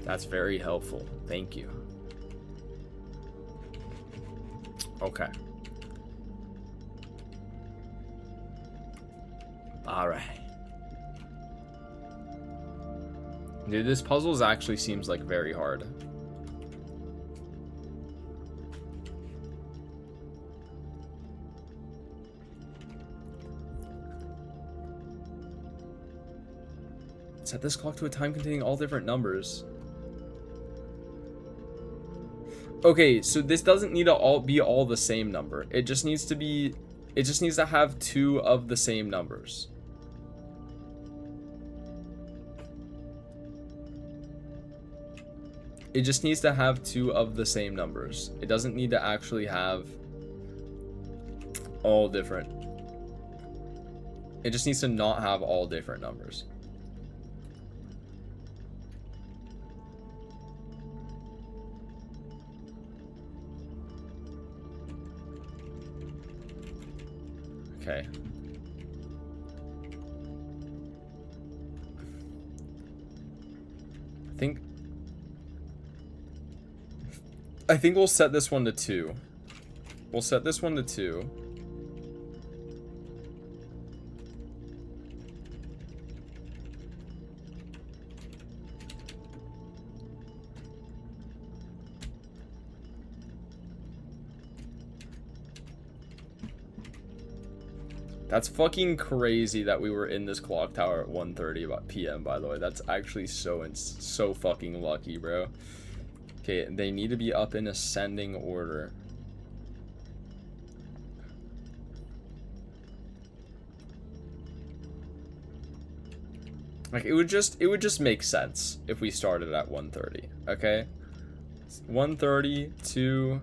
That's very helpful. Thank you. Okay. Alright. Dude, this puzzle actually seems like very hard. Set this clock to a time containing all different numbers. Okay, so this doesn't need to be all the same number. It just needs to have 2 of the same numbers. It just needs to have 2 of the same numbers. It doesn't need to actually have all different. It just needs to not have all different numbers. Okay. I think we'll set this one to 2. We'll set this one to 2. That's fucking crazy that we were in this clock tower at 1:30 p.m. by the way. That's actually so fucking lucky, bro. Okay, they need to be up in ascending order. Like, it would just make sense if we started at 1:30, okay? 1:30 to...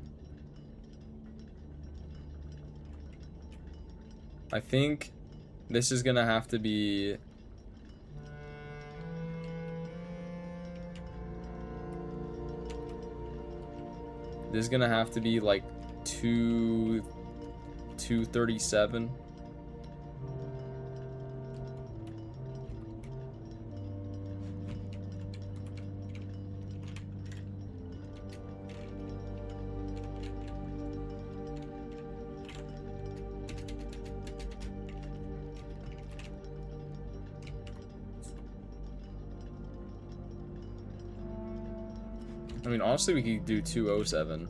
I think this is gonna have to be... This is gonna have to be like 2:37. I mean, honestly, we could do 2:07.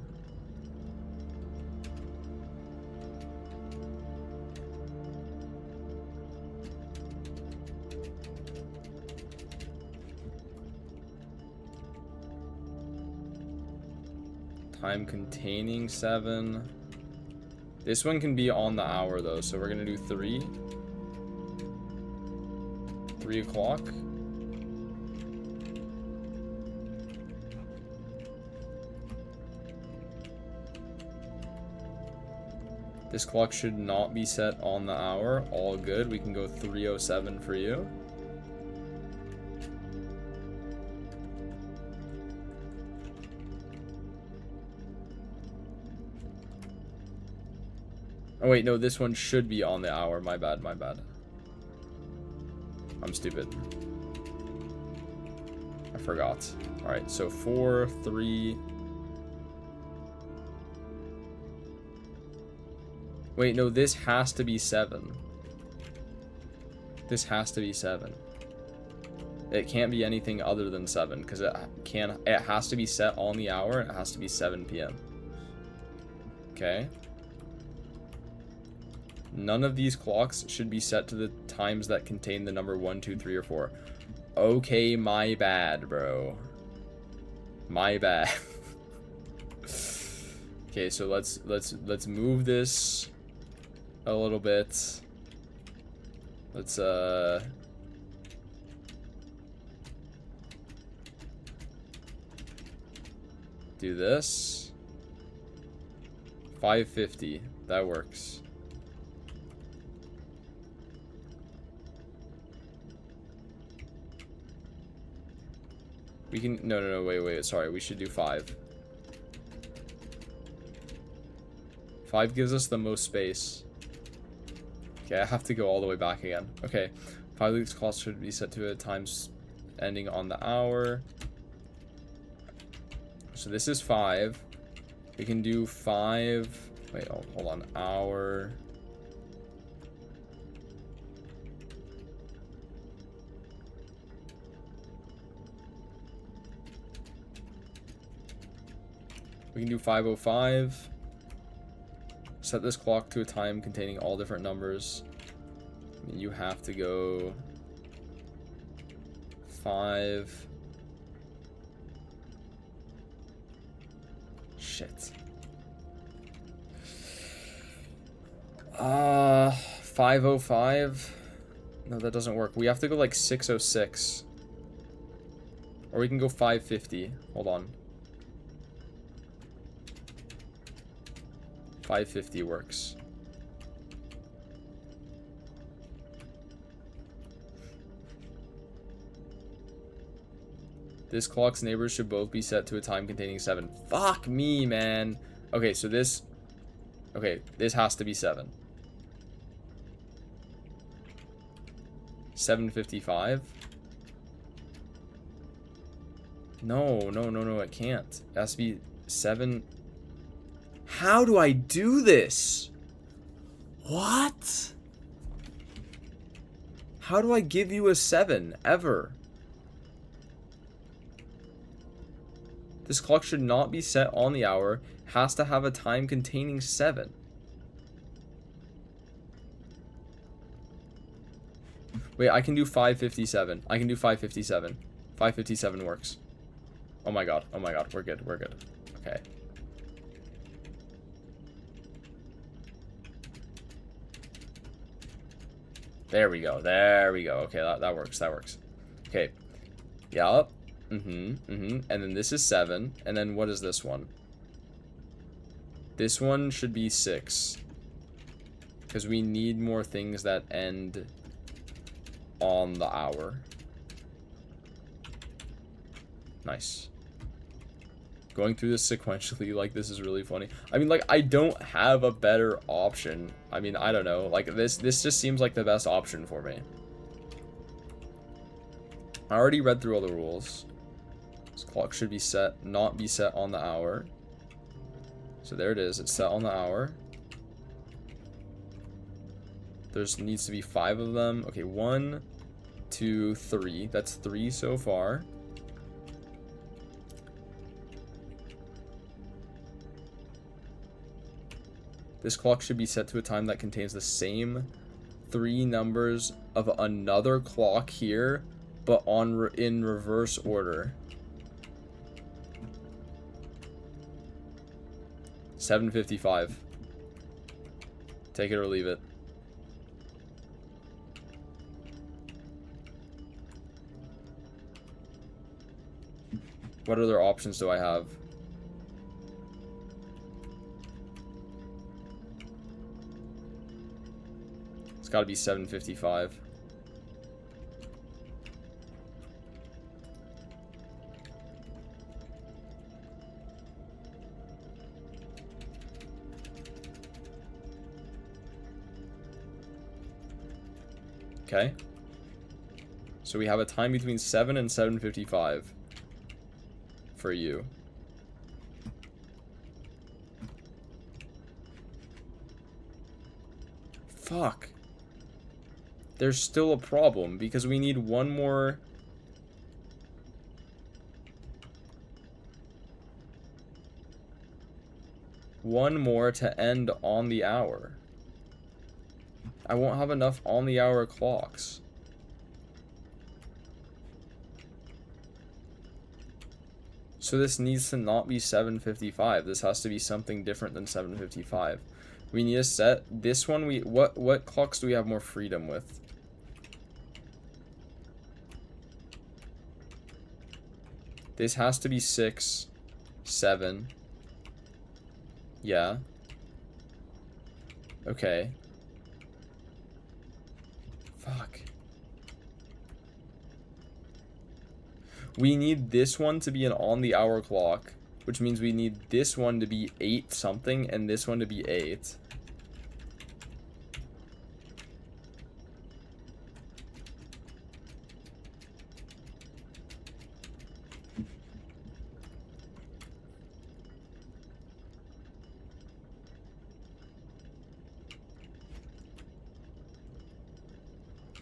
Time containing 7. This one can be on the hour, though, so we're gonna do 3. 3 o'clock. This clock should not be set on the hour. All good. We can go 3:07 for you. Oh wait, no, this one should be on the hour. My bad, my bad. I'm stupid. I forgot. Alright, so 4, 3... Wait, no, this has to be 7. This has to be 7. It can't be anything other than 7, because it has to be set on the hour, and it has to be 7 p.m. Okay. None of these clocks should be set to the times that contain the number 1, 2, 3, or 4. Okay, my bad, bro. My bad. Okay, so let's move this a little bit. Let's do this. 550. That works. We can no, wait, sorry, we should do 5. 5 gives us the most space. Okay, I have to go all the way back again. Okay, 5 of these clocks should be set to a times ending on the hour. So this is 5. We can do 5. Wait, hold on. Hour. We can do 5:05. Set this clock to a time containing all different numbers. I mean, you have to go 5. Shit. 5:05. No, that doesn't work. We have to go like 6:06. Or we can go 5:50. Hold on. 5:50 works. This clock's neighbors should both be set to a time containing 7. Fuck me, man. Okay, so this... Okay, this has to be 7. 7:55? No, it can't. It has to be 7... How do I do this? What? How do I give you a 7, ever? This clock should not be set on the hour. Has to have a time containing 7. Wait, I can do 5:57. I can do 5:57. 5:57 works. Oh my god, we're good, Okay. There we go. Okay, that works. Okay. Yup. And then this is 7. And then what is this one? This one should be 6. Because we need more things that end on the hour. Nice. Going through this sequentially like this is really funny. I mean, like, I don't have a better option. I mean, I don't know. Like, this just seems like the best option for me. I already read through all the rules. This clock should be set, not be set on the hour. So there it is. It's set on the hour. There's needs to be 5 of them. Okay, 1, 2, 3. That's 3 so far. This clock should be set to a time that contains the same 3 numbers of another clock here, but in reverse order. 7:55. Take it or leave it. What other options do I have? It's got to be 7:55. Okay. So we have a time between 7 and 7:55 for you. Fuck. There's still a problem because we need one more. One more to end on the hour. I won't have enough on the hour clocks. So this needs to not be 7:55. This has to be something different than 7:55. We need to set this one. What clocks do we have more freedom with? This has to be 6, 7. Yeah. Okay. Fuck. We need this one to be an on the hour clock, which means we need this one to be 8 something and this one to be 8.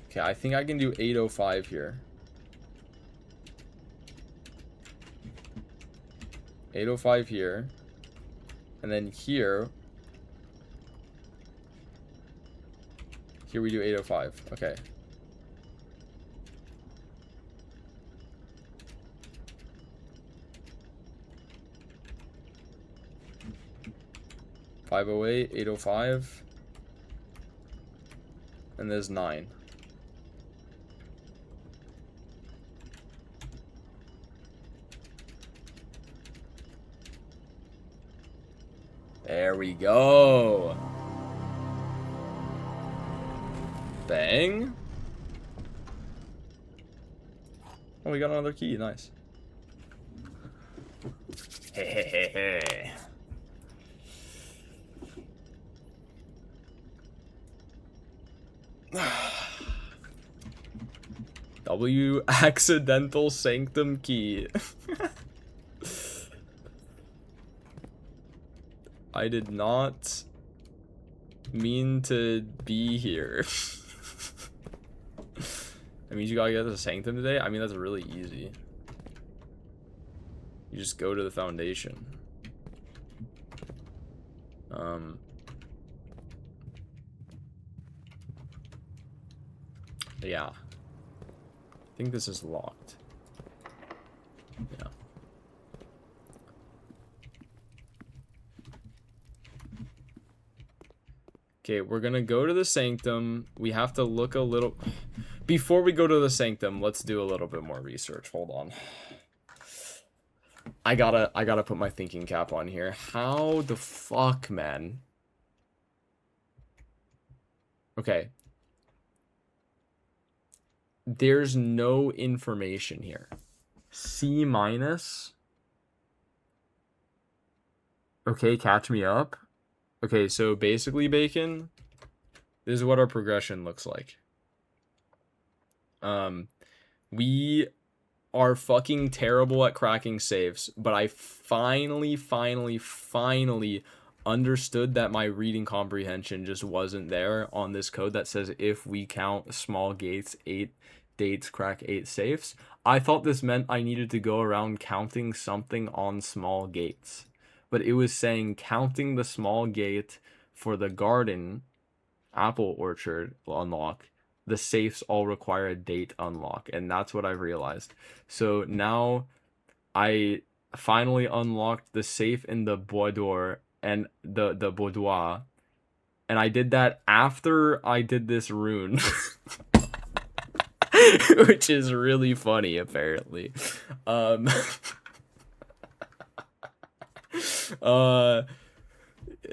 Okay, I think I can do 8:05 here. 8:05 here. And then here we do 8:05. Okay. $5:08, 8:05. And there's 9. There we go. Bang. Oh, we got another key. Nice. Hey. W accidental sanctum key. I did not mean to be here. That means you gotta get to the sanctum today? I mean, that's really easy. You just go to the foundation. Yeah. I think this is locked. Yeah. Okay, we're gonna go to the sanctum. We have to look a little... Before we go to the sanctum, let's do a little bit more research. Hold on. I gotta put my thinking cap on here. How the fuck, man? Okay. There's no information here. C minus. Okay, catch me up. Okay, so basically, Bacon, this is what our progression looks like. We are fucking terrible at cracking safes, but I finally understood that my reading comprehension just wasn't there on this code that says if we count small gates, 8 dates, crack 8 safes. I thought this meant I needed to go around counting something on small gates. But it was saying counting the small gate for the garden apple orchard unlock, the safes all require a date unlock, and that's what I realized. So now I finally unlocked the safe in the boudoir and the boudoir, and I did that after I did this rune. Which is really funny, apparently.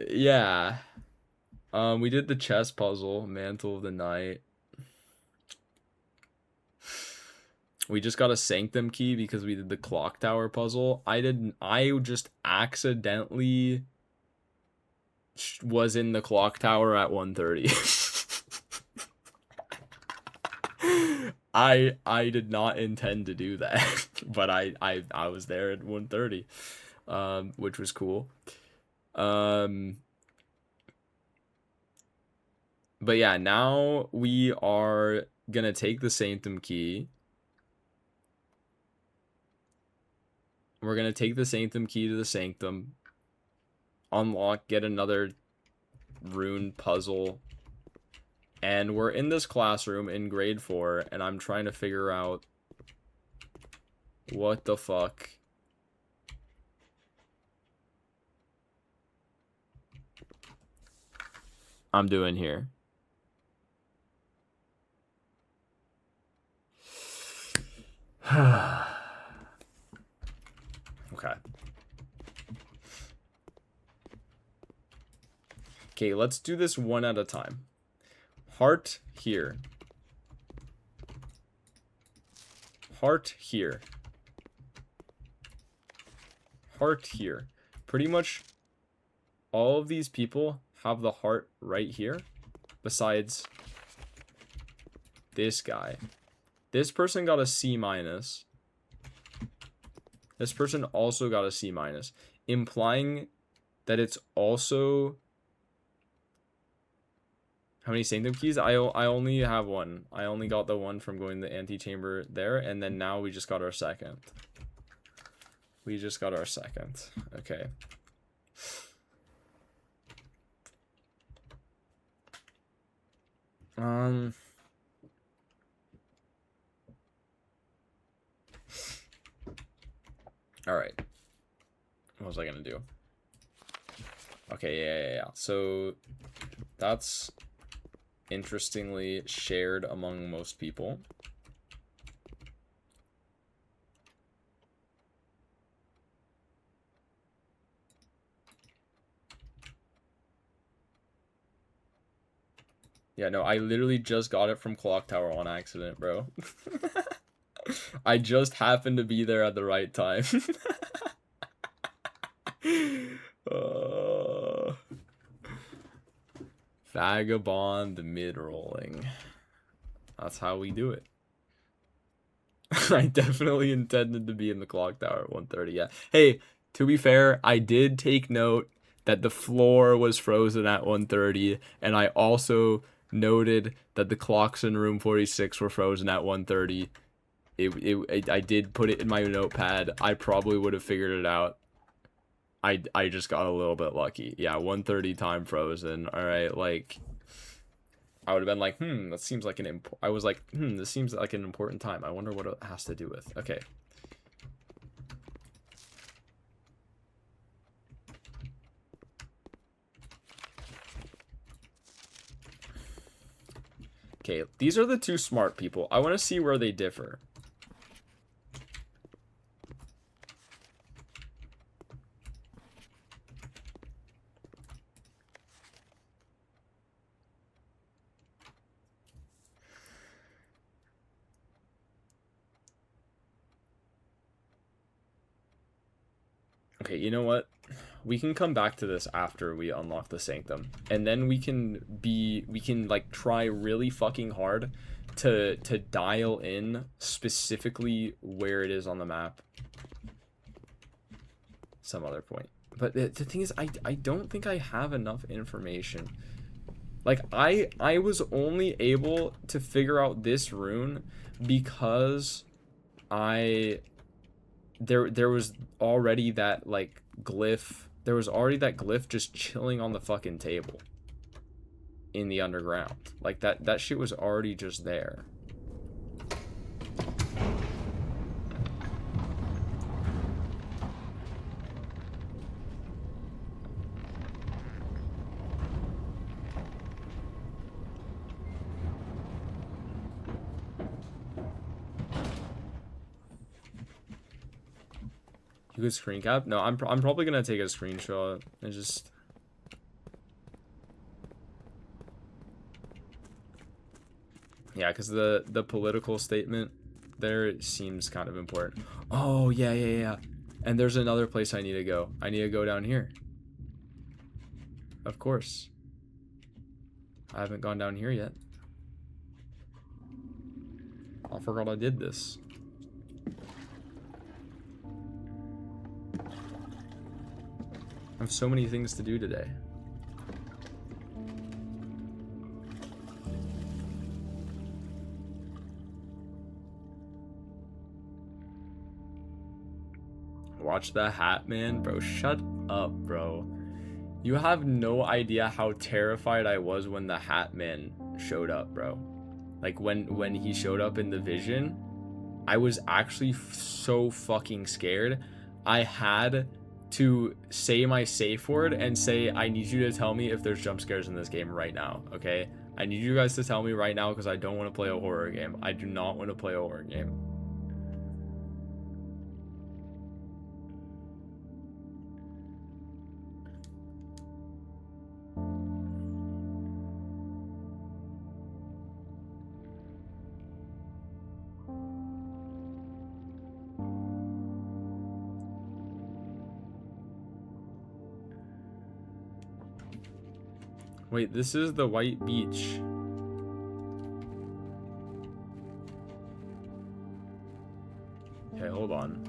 Yeah. We did the chess puzzle, Mantle of the Night. We just got a sanctum key because we did the clock tower puzzle. I just accidentally was in the clock tower at 1:30. I did not intend to do that, but I was there at 1:30, which was cool. But yeah, now we are gonna take the Sanctum key. We're gonna take the Sanctum key to the Sanctum, unlock, get another rune puzzle, and we're in this classroom in grade 4, and I'm trying to figure out what the fuck I'm doing here. Okay. Okay, let's do this one at a time. Heart here. Heart here. Heart here. Pretty much all of these people have the heart right here, besides this guy. This person got a C minus. This person also got a C minus, implying that it's also... How many Sanctum keys? I only have one. I only got the one from going to the antechamber there, and then now we just got our second. We just got our second. Okay. Alright. What was I gonna do? Okay, yeah. So, that's interestingly shared among most people. Yeah, no, I literally just got it from Clock Tower on accident, bro. I just happened to be there at the right time. Vagabond the mid-rolling. That's how we do it. I definitely intended to be in the Clock Tower at 1:30. Yeah. Hey, to be fair, I did take note that the floor was frozen at 1:30, and I also noted that the clocks in room 46 were frozen at 1:30. I did put it in my notepad. I probably would have figured it out. I just got a little bit lucky. Yeah, 1:30 time frozen. All right, like I would have been like, that seems like an I was like, this seems like an important time. I wonder what it has to do with. Okay. Okay, these are the two smart people. I want to see where they differ. Okay, you know what? We can come back to this after we unlock the Sanctum. And then we can like try really fucking hard to dial in specifically where it is on the map. Some other point. But the thing is, I don't think I have enough information. Like, I was only able to figure out this rune because there was already that, like, glyph. There was already that glyph just chilling on the fucking table in the underground. Like, that shit was already just there. You could screen cap? No, I'm probably gonna take a screenshot and just... Yeah, because the political statement there seems kind of important. Oh, yeah. And there's another place I need to go. I need to go down here. Of course. I haven't gone down here yet. I forgot I did this. I have so many things to do today. Watch the hat, man. Bro, shut up, bro. You have no idea how terrified I was when the hat man showed up, bro. Like, when he showed up in the vision, I was actually so fucking scared. I had to say my safe word and say, I need you to tell me if there's jump scares in this game right now, okay? I need you guys to tell me right now because I don't want to play a horror game. I do not want to play a horror game. Wait, this is the white beach. Okay, hold on.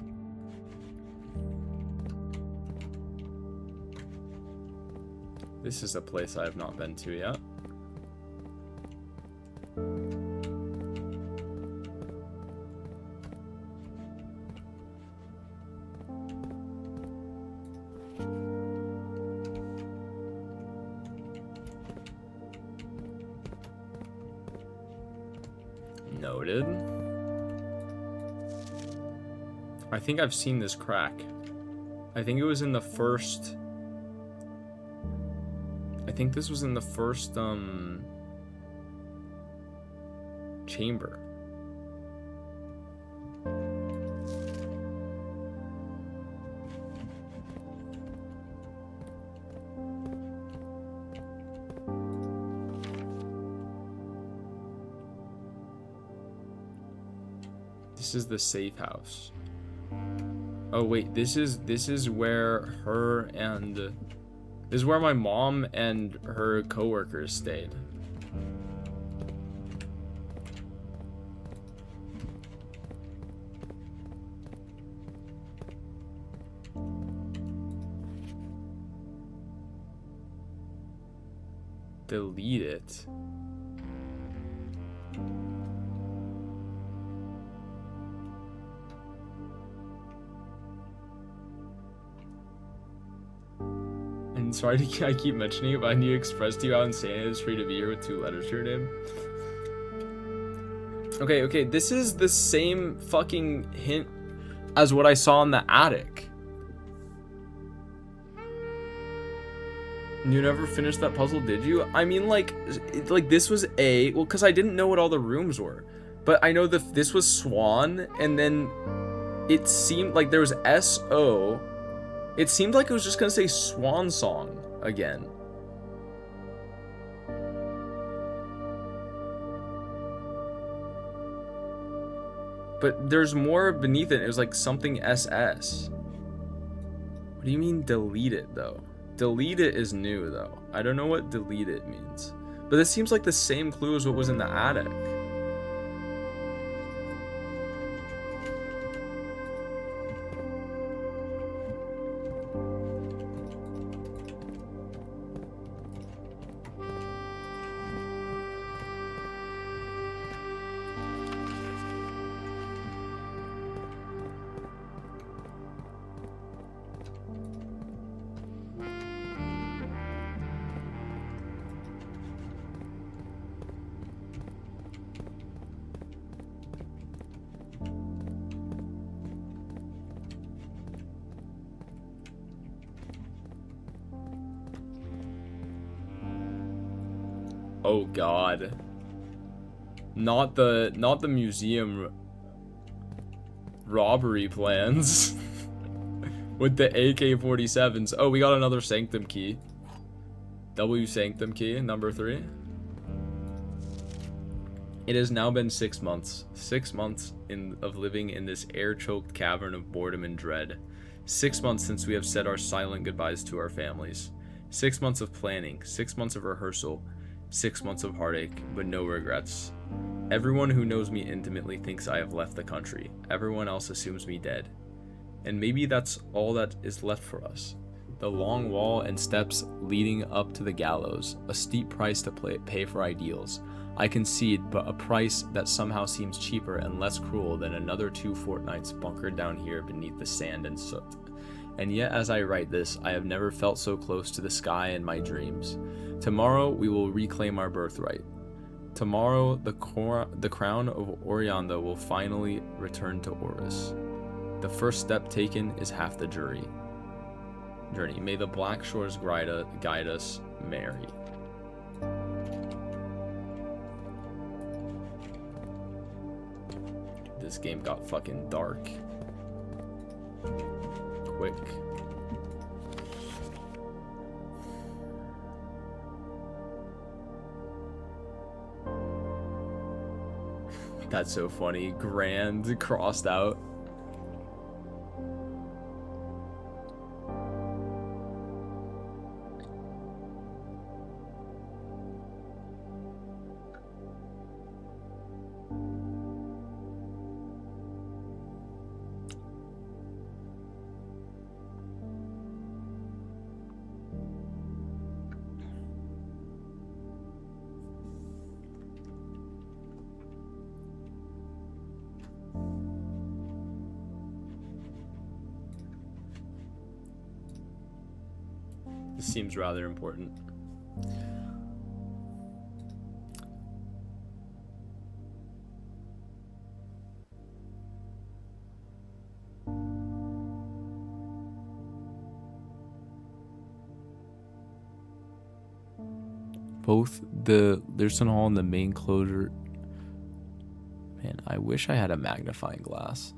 This is a place I have not been to yet. Noted. I think I've seen this crack. I think it was in the first... I think this was in the first, chamber. This is the safe house. Oh wait, this is where her and this is where my mom and her coworkers stayed. Delete it. Sorry I keep mentioning it, but I need to express to you how insane it is for you to be here with 2 letters to your name. Okay, this is the same fucking hint as what I saw in the attic. You never finished that puzzle, did you? I mean, like this was A, well, because I didn't know what all the rooms were. But I know this was Swan, and then it seemed like there was S-O. It seemed like it was just gonna say Swan Song again. But there's more beneath it. It was like something SS. What do you mean delete it, though? Delete it is new, though. I don't know what delete it means. But this seems like the same clue as what was in the attic. Oh god. Not the museum robbery plans. With the AK-47s. Oh, we got another sanctum key. W sanctum key, number 3. It has now been 6 months. 6 months of living in this air-choked cavern of boredom and dread. 6 months since we have said our silent goodbyes to our families. 6 months of planning. 6 months of rehearsal. 6 months of heartache, but no regrets. Everyone who knows me intimately thinks I have left the country. Everyone else assumes me dead. And maybe that's all that is left for us. The long wall and steps leading up to the gallows, a steep price to pay for ideals. I concede, but a price that somehow seems cheaper and less cruel than another 2 fortnights bunkered down here beneath the sand and soot. And yet as I write this, I have never felt so close to the sky in my dreams. Tomorrow we will reclaim our birthright. Tomorrow the crown of Orianda will finally return to Oris. The first step taken is half the journey. May the Black Shores guide us, Mary. This game got fucking dark. Quick. That's so funny. Grand crossed out. This seems rather important. Both the Learson Hall and the main closure. Man, I wish I had a magnifying glass.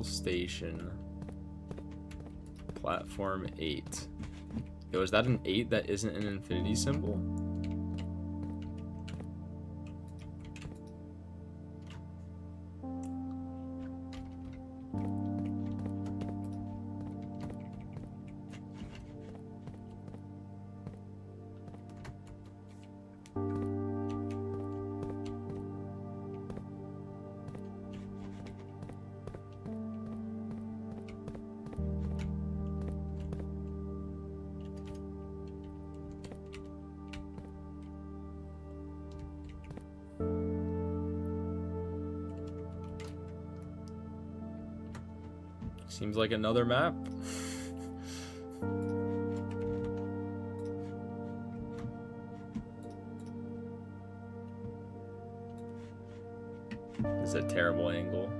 Station. Platform 8. Yo, is that an 8 that isn't an infinity symbol? Seems like another map. This is a terrible angle.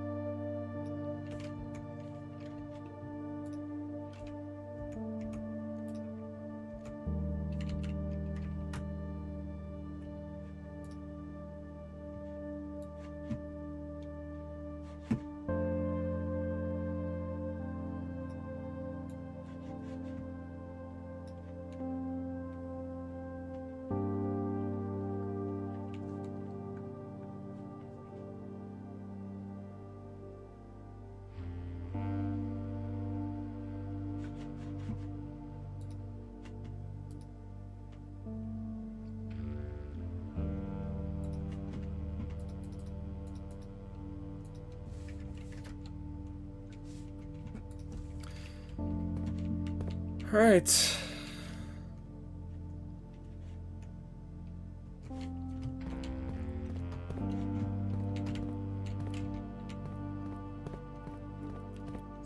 All right. Is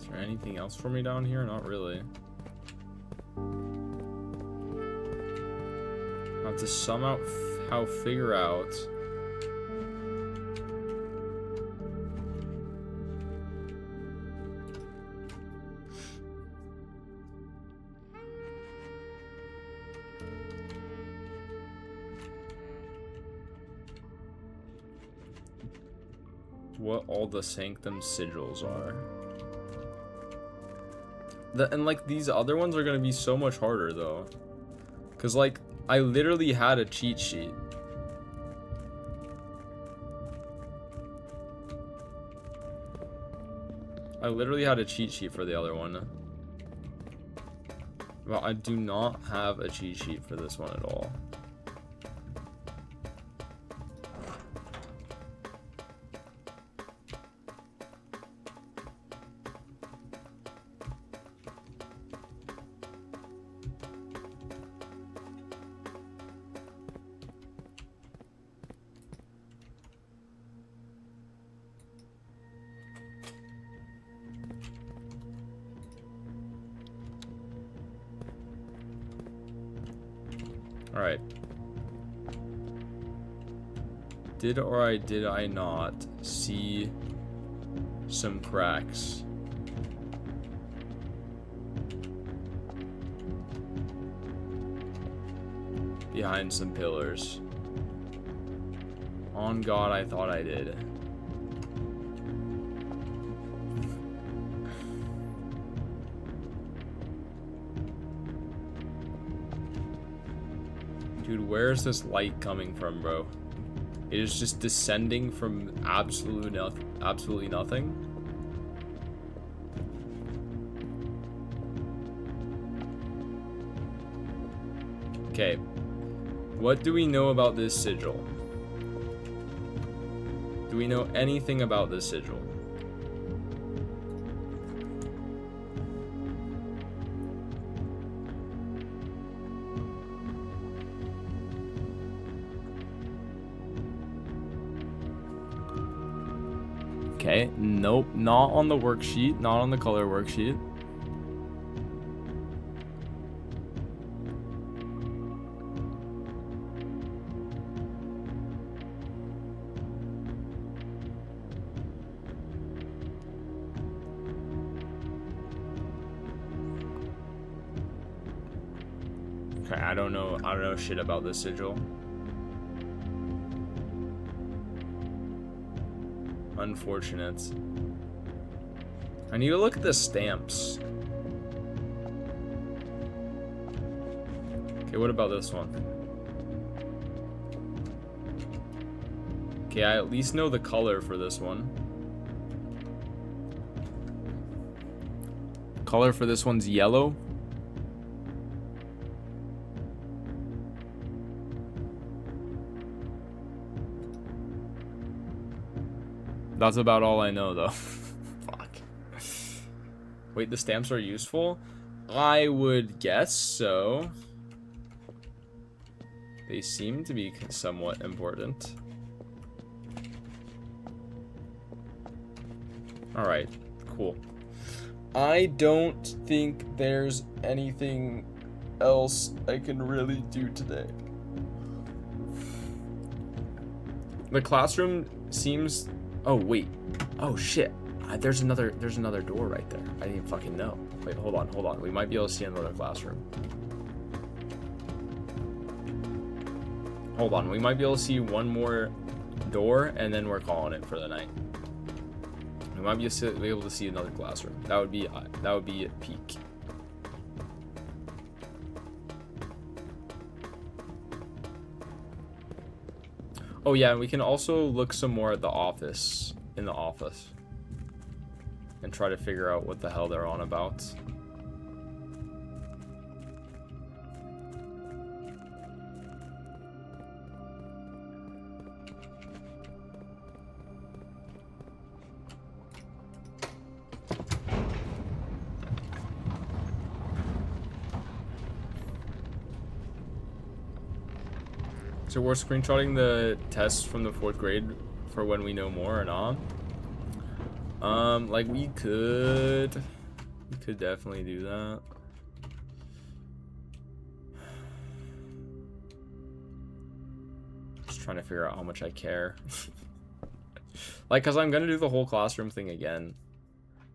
there anything else for me down here? Not really. I have to somehow figure out. what all the sanctum sigils are. And like these other ones are gonna be so much harder though. Cause like I literally had a cheat sheet. I literally had a cheat sheet for the other one. Well, I do not have a cheat sheet for this one at all. Alright. Did or did I not see some cracks? Behind some pillars. On God, I thought I did. Dude, where is this light coming from, bro? It is just descending from absolutely nothing. Okay. What do we know about this sigil? Do we know anything about this sigil? Okay, nope, not on the worksheet, not on the color worksheet. Okay, I don't know shit about this sigil. Unfortunate. I need to look at the stamps. Okay, what about this one? Okay, I at least know the color for this one. Color for this one's yellow. That's about all I know, though. Fuck. Wait, the stamps are useful? I would guess so. They seem to be somewhat important. Alright, cool. I don't think there's anything else I can really do today. The classroom seems... Oh, wait. Oh, shit. There's another door right there. I didn't even fucking know. Wait, hold on. We might be able to see another classroom. Hold on. We might be able to see one more door, and then we're calling it for the night. We might be able to see another classroom. That would be a peak. Oh yeah, and we can also look some more at the office, in the office, and try to figure out what the hell they're on about. So we're screenshotting the tests from the 4th grade for when we know more or not. Like we could definitely do that. Just trying to figure out how much I care. Like, cause I'm gonna do the whole classroom thing again.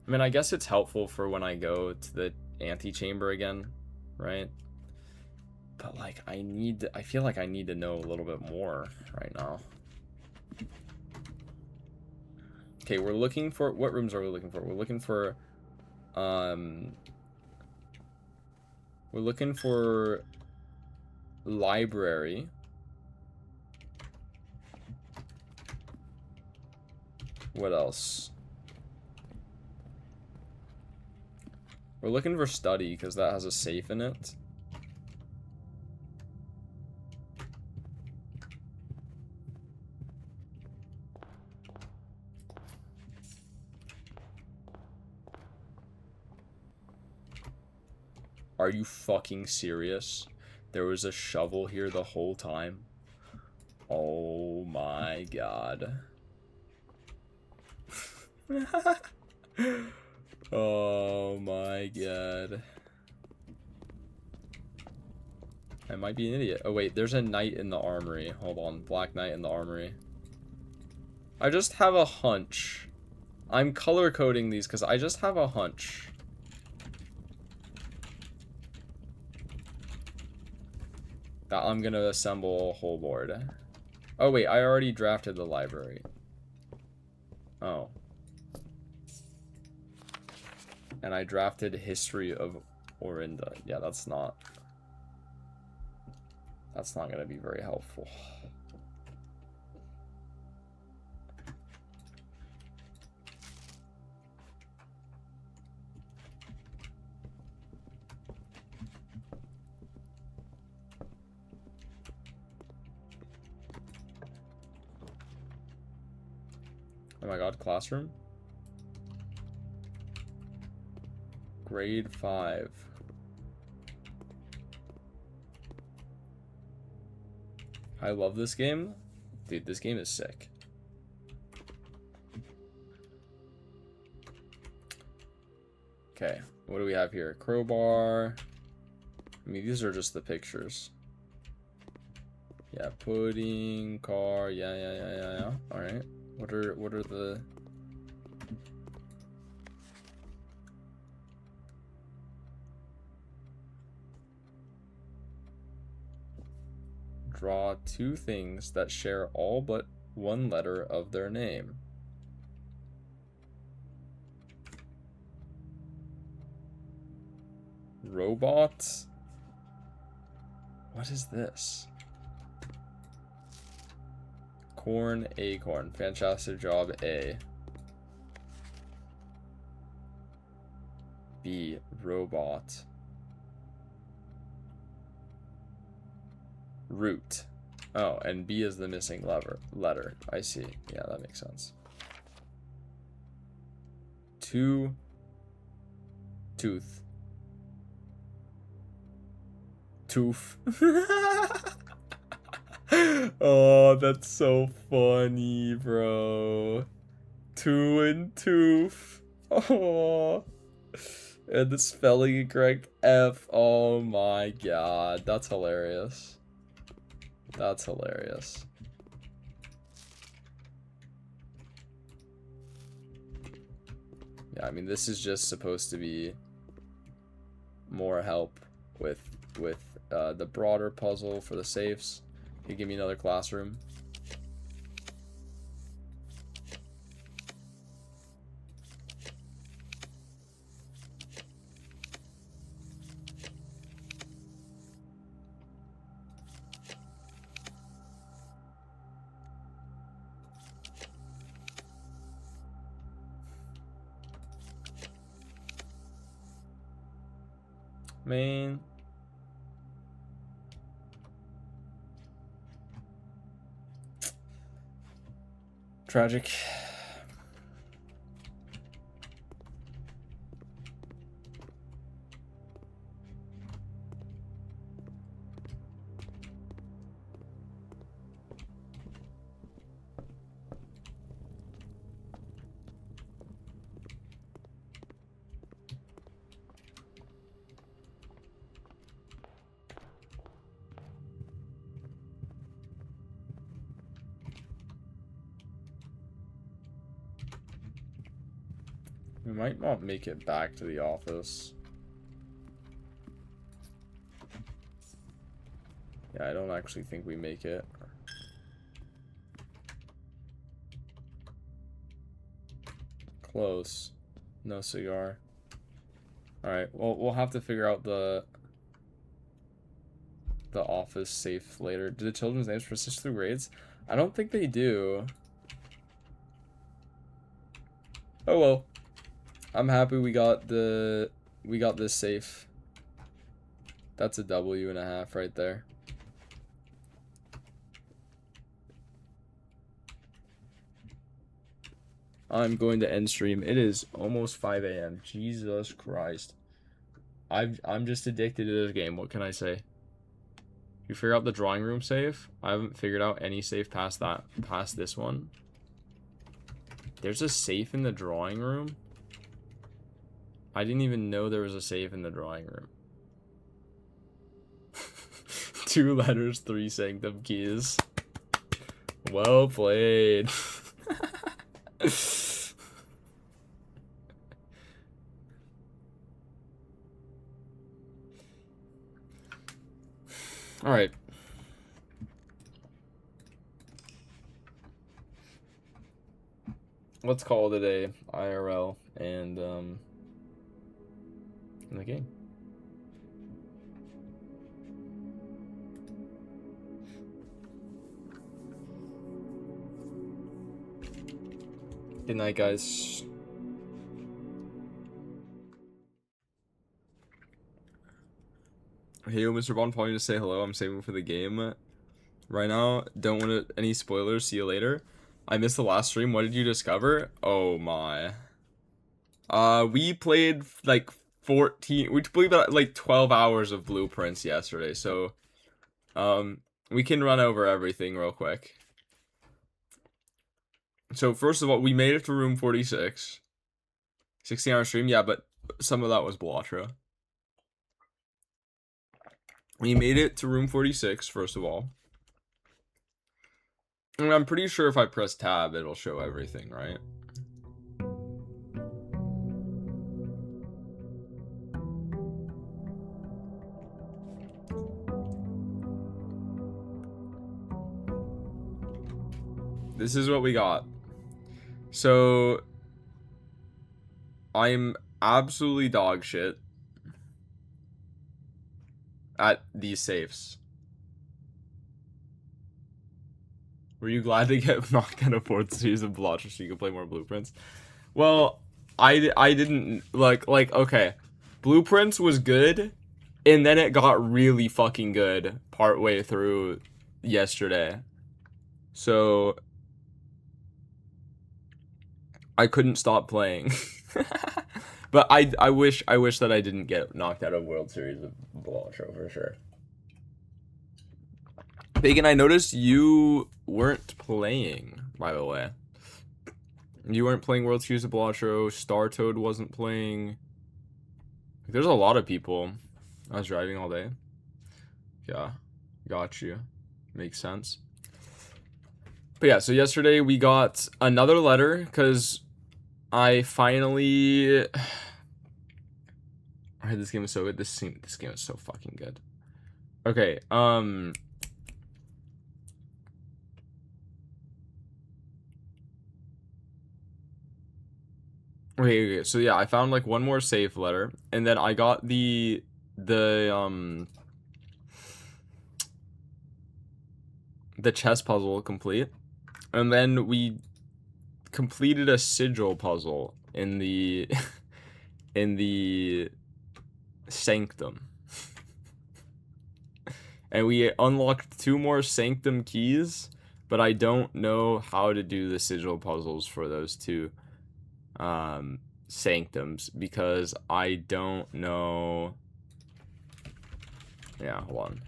I mean, I guess it's helpful for when I go to the antechamber again, right? But like, I feel like I need to know a little bit more right now. Okay, we're looking for... What rooms are we looking for? We're looking for... We're looking for... library. What else? We're looking for study, because that has a safe in it. Are you fucking serious? There was a shovel here the whole time. Oh my god. Oh my god. I might be an idiot. Oh wait, there's a knight in the armory. Hold on, black knight in the armory. I just have a hunch. I'm color coding these because I just have a hunch. That I'm gonna assemble a whole board. Oh wait, I already drafted the library. Oh. And I drafted History of Orinda. Yeah, that's not gonna be very helpful. Oh my god, classroom? Grade 5. I love this game. Dude, this game is sick. Okay, what do we have here? Crowbar. I mean, these are just the pictures. Yeah, pudding, car, yeah. Alright. What are the... Draw two things that share all but one letter of their name. Robot? What is this? Corn, acorn. Fantastic job, A. B, robot. Root. Oh, and B is the missing letter. I see. Yeah, that makes sense. Two. Tooth. Tooth. Oh, that's so funny, bro. Two and tooth. Oh. And the spelling incorrect F. Oh my god. That's hilarious. That's hilarious. Yeah, I mean, this is just supposed to be more help with the broader puzzle for the safes. Can you give me another classroom? Main. Tragic. We might not make it back to the office. Yeah, I don't actually think we make it. Close. No cigar. Alright, well, we'll have to figure out the office safe later. Do the children's names persist through grades? I don't think they do. Oh well. I'm happy we got this safe. That's a W&a right there. I'm going to end stream. It is almost 5 a.m. Jesus Christ. I'm just addicted to this game. What can I say? You figure out the drawing room safe? I haven't figured out any safe past this one. There's a safe in the drawing room? I didn't even know there was a safe in the drawing room. 2 letters, 3 sanctum keys. Well played. All right. Let's call it a day. IRL and in the game. Good night, guys. Hey, Mr. Bond, calling to say hello. I'm saving for the game right now. Don't want any spoilers. See you later. I missed the last stream. What did you discover? Oh my. We played like 14. We played like 12 hours of blueprints yesterday. So, we can run over everything real quick. So first of all, we made it to room 46. 16-hour stream, yeah, but some of that was Blotro. We made it to room 46, first of all. And I'm pretty sure if I press tab, it'll show everything, right? This is what we got. So, I'm absolutely dog shit at these safes. Were you glad to get knocked out of 4th series of Blotcher so you could play more blueprints? Well, I didn't like okay. Blueprints was good, and then it got really fucking good partway through yesterday. So I couldn't stop playing. But I wish that I didn't get knocked out of World Series of Blotcher for sure. Bacon, I noticed you weren't playing, by the way. You weren't playing World Series of Blotro. Star Toad wasn't playing. There's a lot of people. I was driving all day. Yeah, got you. Makes sense. But yeah, so yesterday we got another letter because I finally. I heard this game was so good. This game is so fucking good. Okay, Okay, so yeah, I found like one more safe letter, and then I got the chess puzzle complete, and then we completed a sigil puzzle in the in the sanctum, and we unlocked 2 more sanctum keys, but I don't know how to do the sigil puzzles for those 2 sanctums because I don't know. Yeah, hold on.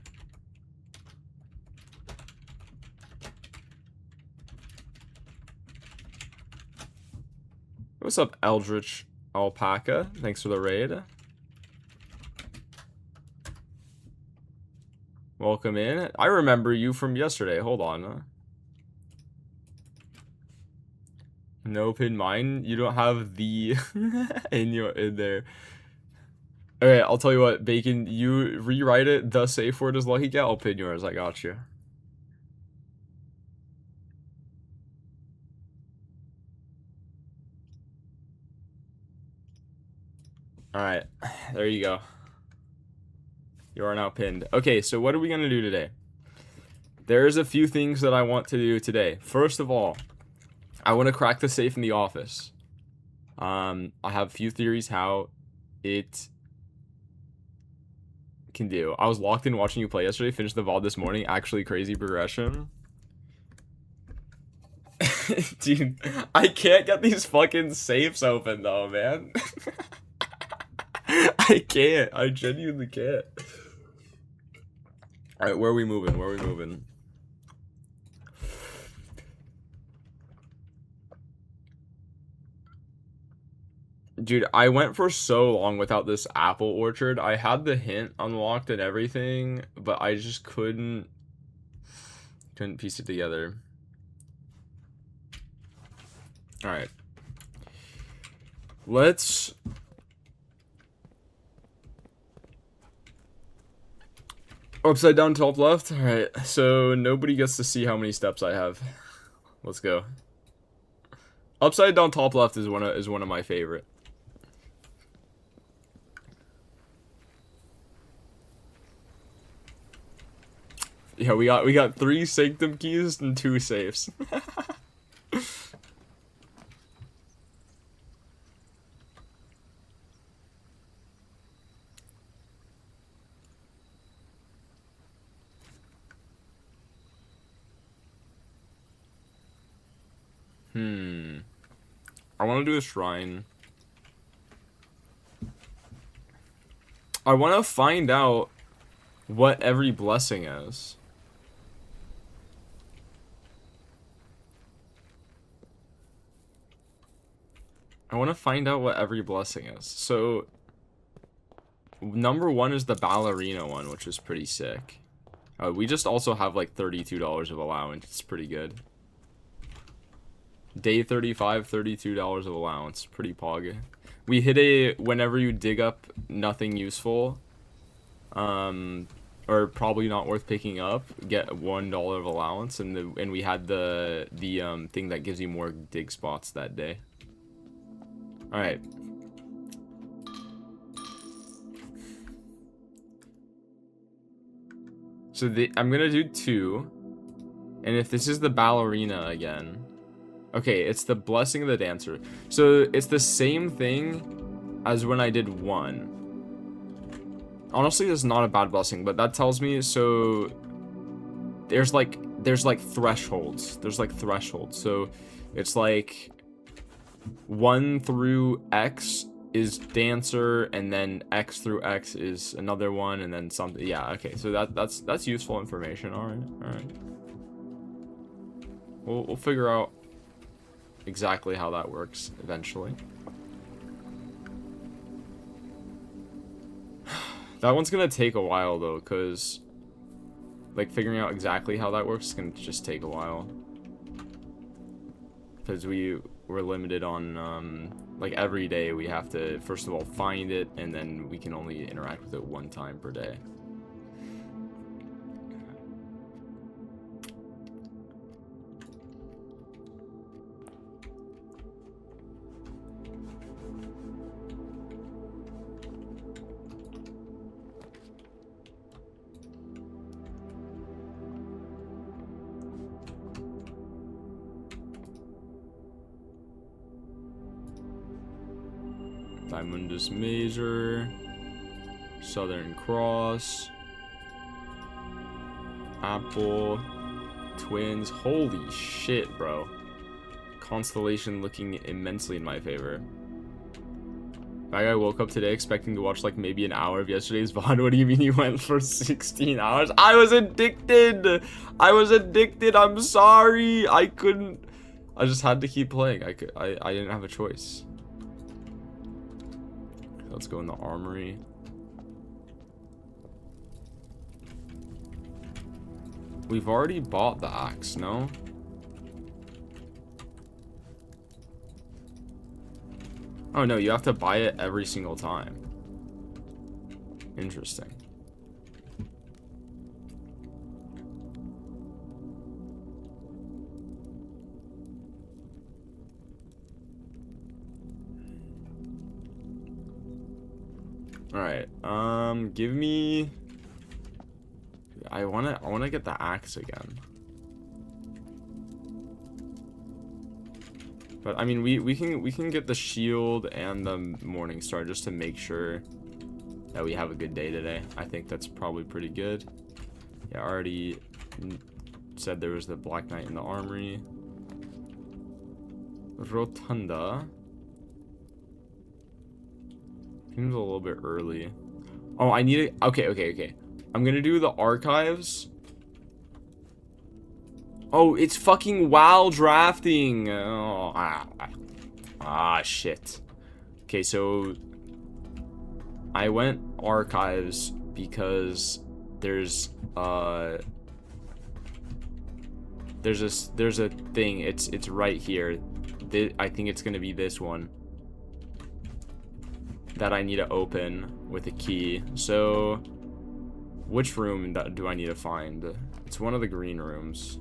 What's up, Eldritch Alpaca? Thanks for the raid. Welcome in. I remember you from yesterday. Hold on. No pin mine. You don't have the in there. Okay, I'll tell you what, Bacon. You rewrite it. The safe word is lucky cat. I'll pin yours. I got you. Alright, there you go. You are now pinned. Okay, so what are we gonna do today? There's a few things that I want to do today. First of all, I want to crack the safe in the office. I have a few theories how it can do. I was locked in watching you play yesterday, finished the VOD this morning. Actually crazy progression. Dude, I can't get these fucking safes open though, man. I can't. I genuinely can't. Alright, where are we moving? Where are we moving? Dude, I went for so long without this apple orchard. I had the hint unlocked and everything, but I just couldn't piece it together. Alright. Let's... Upside down top left? Alright, so nobody gets to see how many steps I have. Let's go. Upside down top left is one of my favorite. Yeah, we got 3 sanctum keys and 2 safes. I want to do a shrine. I want to find out what every blessing is. I want to find out what every blessing is. So, number 1 is the ballerina one, which is pretty sick. We just also have like $32 of allowance. It's pretty good. Day 35, $32 of allowance. Pretty pog. We hit a whenever you dig up nothing useful, or probably not worth picking up, get $1 of allowance, and we had the thing that gives you more dig spots that day. All right. So I'm gonna do 2, and if this is the ballerina again, okay, it's the blessing of the dancer. So it's the same thing as when I did 1. Honestly, this is not a bad blessing, but that tells me, so there's like thresholds. There's like thresholds. So it's like 1 through X is dancer, and then X through X is another one, and then something. Yeah, okay. So that's useful information. All right. We'll figure out exactly how that works eventually. That one's gonna take a while though, cause like figuring out exactly how that works is gonna just take a while. Cause we're limited on like every day we have to first of all find it, and then we can only interact with it 1 time per day. Diamondus Major, Southern Cross, Apple, Twins. Holy shit, bro. Constellation looking immensely in my favor. I woke up today expecting to watch like maybe an hour of yesterday's VOD. What do you mean you went for 16 hours? I was addicted. I'm sorry. I couldn't. I just had to keep playing. I didn't have a choice. Let's go in the armory. We've already bought the axe, no? Oh no, you have to buy it every single time. Interesting. Alright, give me... I wanna get the axe again. But, I mean, we can get the shield and the Morning Star just to make sure that we have a good day today. I think that's probably pretty good. Yeah, I already said there was the Black Knight in the armory. Rotunda. Seems a little bit early. Oh, I need it. Okay. I'm gonna do the archives. Oh, it's fucking WoW drafting. Oh, shit. Okay, so I went archives because there's a thing. It's right here. I think it's gonna be this one that I need to open with a key. So, which room do I need to find? It's one of the green rooms.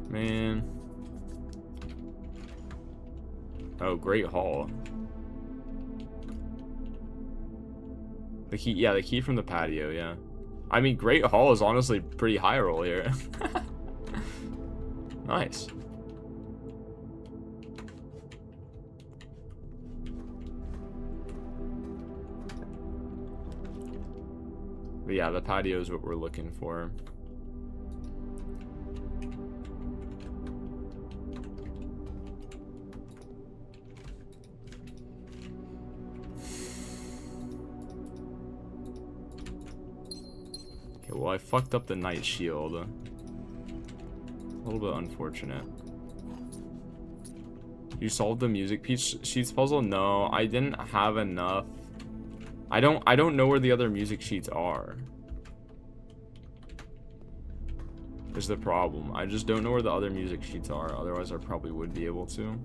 Man. Oh, Great Hall. The key, yeah, the key from the patio, yeah. I mean, Great Hall is honestly pretty high roll here. Nice. But yeah, the patio is what we're looking for. Okay, well, I fucked up the Knight Shield. A little bit unfortunate. You solved the music sheets puzzle? No, I didn't have enough. I don't know where the other music sheets are. Is the problem. I just don't know where the other music sheets are. Otherwise, I probably would be able to.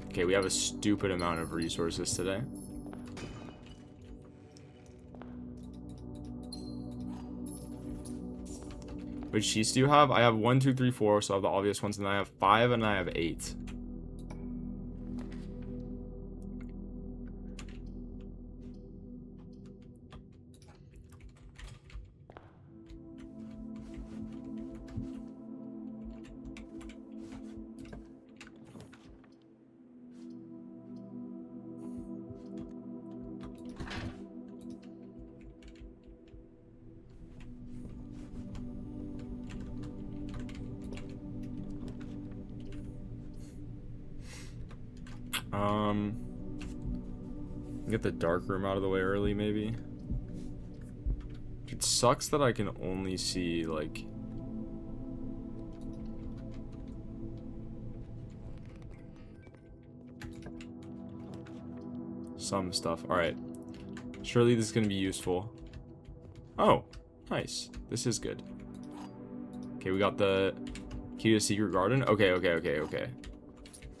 Okay, we have a stupid amount of resources today. Which sheets do you have? I have 1, 2, 3, 4, so I have the obvious ones, and then I have 5 and I have 8. Get the dark room out of the way early, maybe. It sucks that I can only see, like... some stuff. Alright. Surely this is going to be useful. Oh, nice. This is good. Okay, we got the key to Secret Garden. Okay.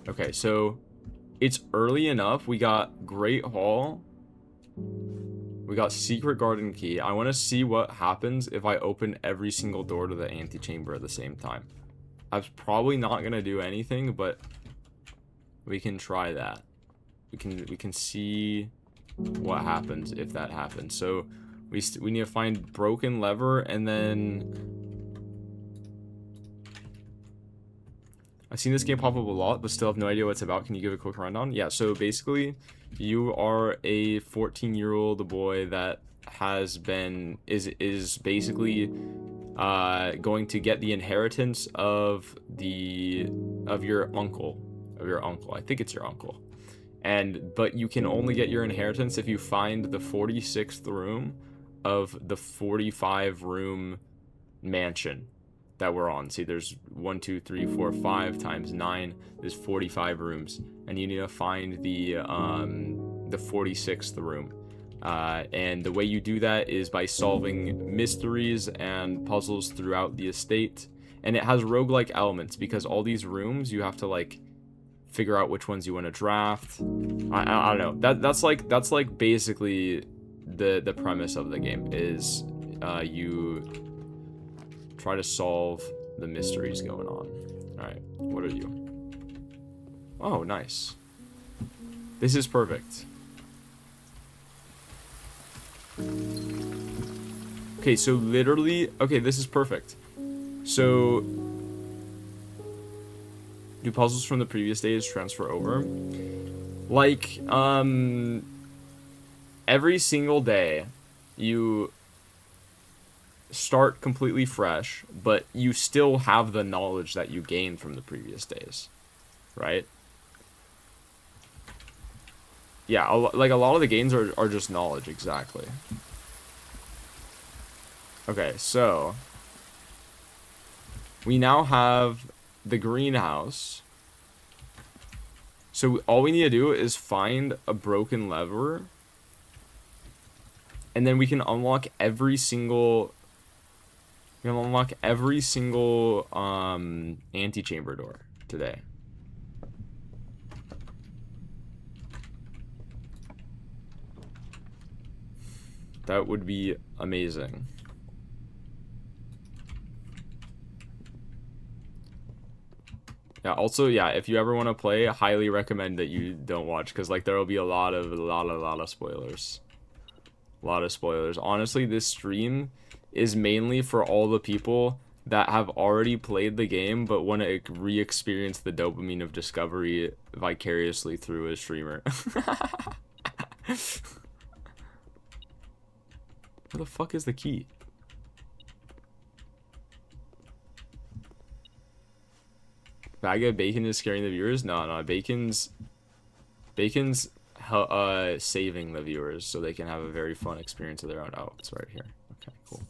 Okay, so... it's early enough. We got Great Hall. We got Secret Garden Key. I want to see what happens if I open every single door to the antechamber at the same time. I'm probably not going to do anything, but we can try that. We can see what happens if that happens. So we need to find broken lever, and then... I've seen this game pop up a lot, but still have no idea what it's about. Can you give a quick rundown? Yeah, so basically, you are a 14-year-old boy that is basically going to get the inheritance of your uncle. I think it's your uncle. But you can only get your inheritance if you find the 46th room of the 45-room mansion that we're on. See, there's 1, 2, 3, 4, 5 times 9. There's 45 rooms, and you need to find the 46th room. And the way you do that is by solving mysteries and puzzles throughout the estate. And it has roguelike elements because all these rooms you have to like figure out which ones you want to draft. I don't know. That's like basically the premise of the game is you try to solve the mysteries going on. Alright, what are you? Oh, nice. This is perfect. Okay, so literally... Okay, this is perfect. So... do puzzles from the previous days transfer over? Like, every single day, you start completely fresh, but you still have the knowledge that you gained from the previous days, right? Yeah, like a lot of the games are just knowledge, exactly. Okay, so we now have the greenhouse. So all we need to do is find a broken lever, and then we can unlock every single antechamber door today. That would be amazing. Yeah, also, yeah, if you ever want to play, I highly recommend that you don't watch, because, like, there will be a lot of spoilers. A lot of spoilers. Honestly, this stream is mainly for all the people that have already played the game, but want to re-experience the dopamine of discovery vicariously through a streamer. Where the fuck is the key? Vaga, bacon is scaring the viewers? No, bacon's saving the viewers so they can have a very fun experience of their own. Oh, it's right here. Okay, cool.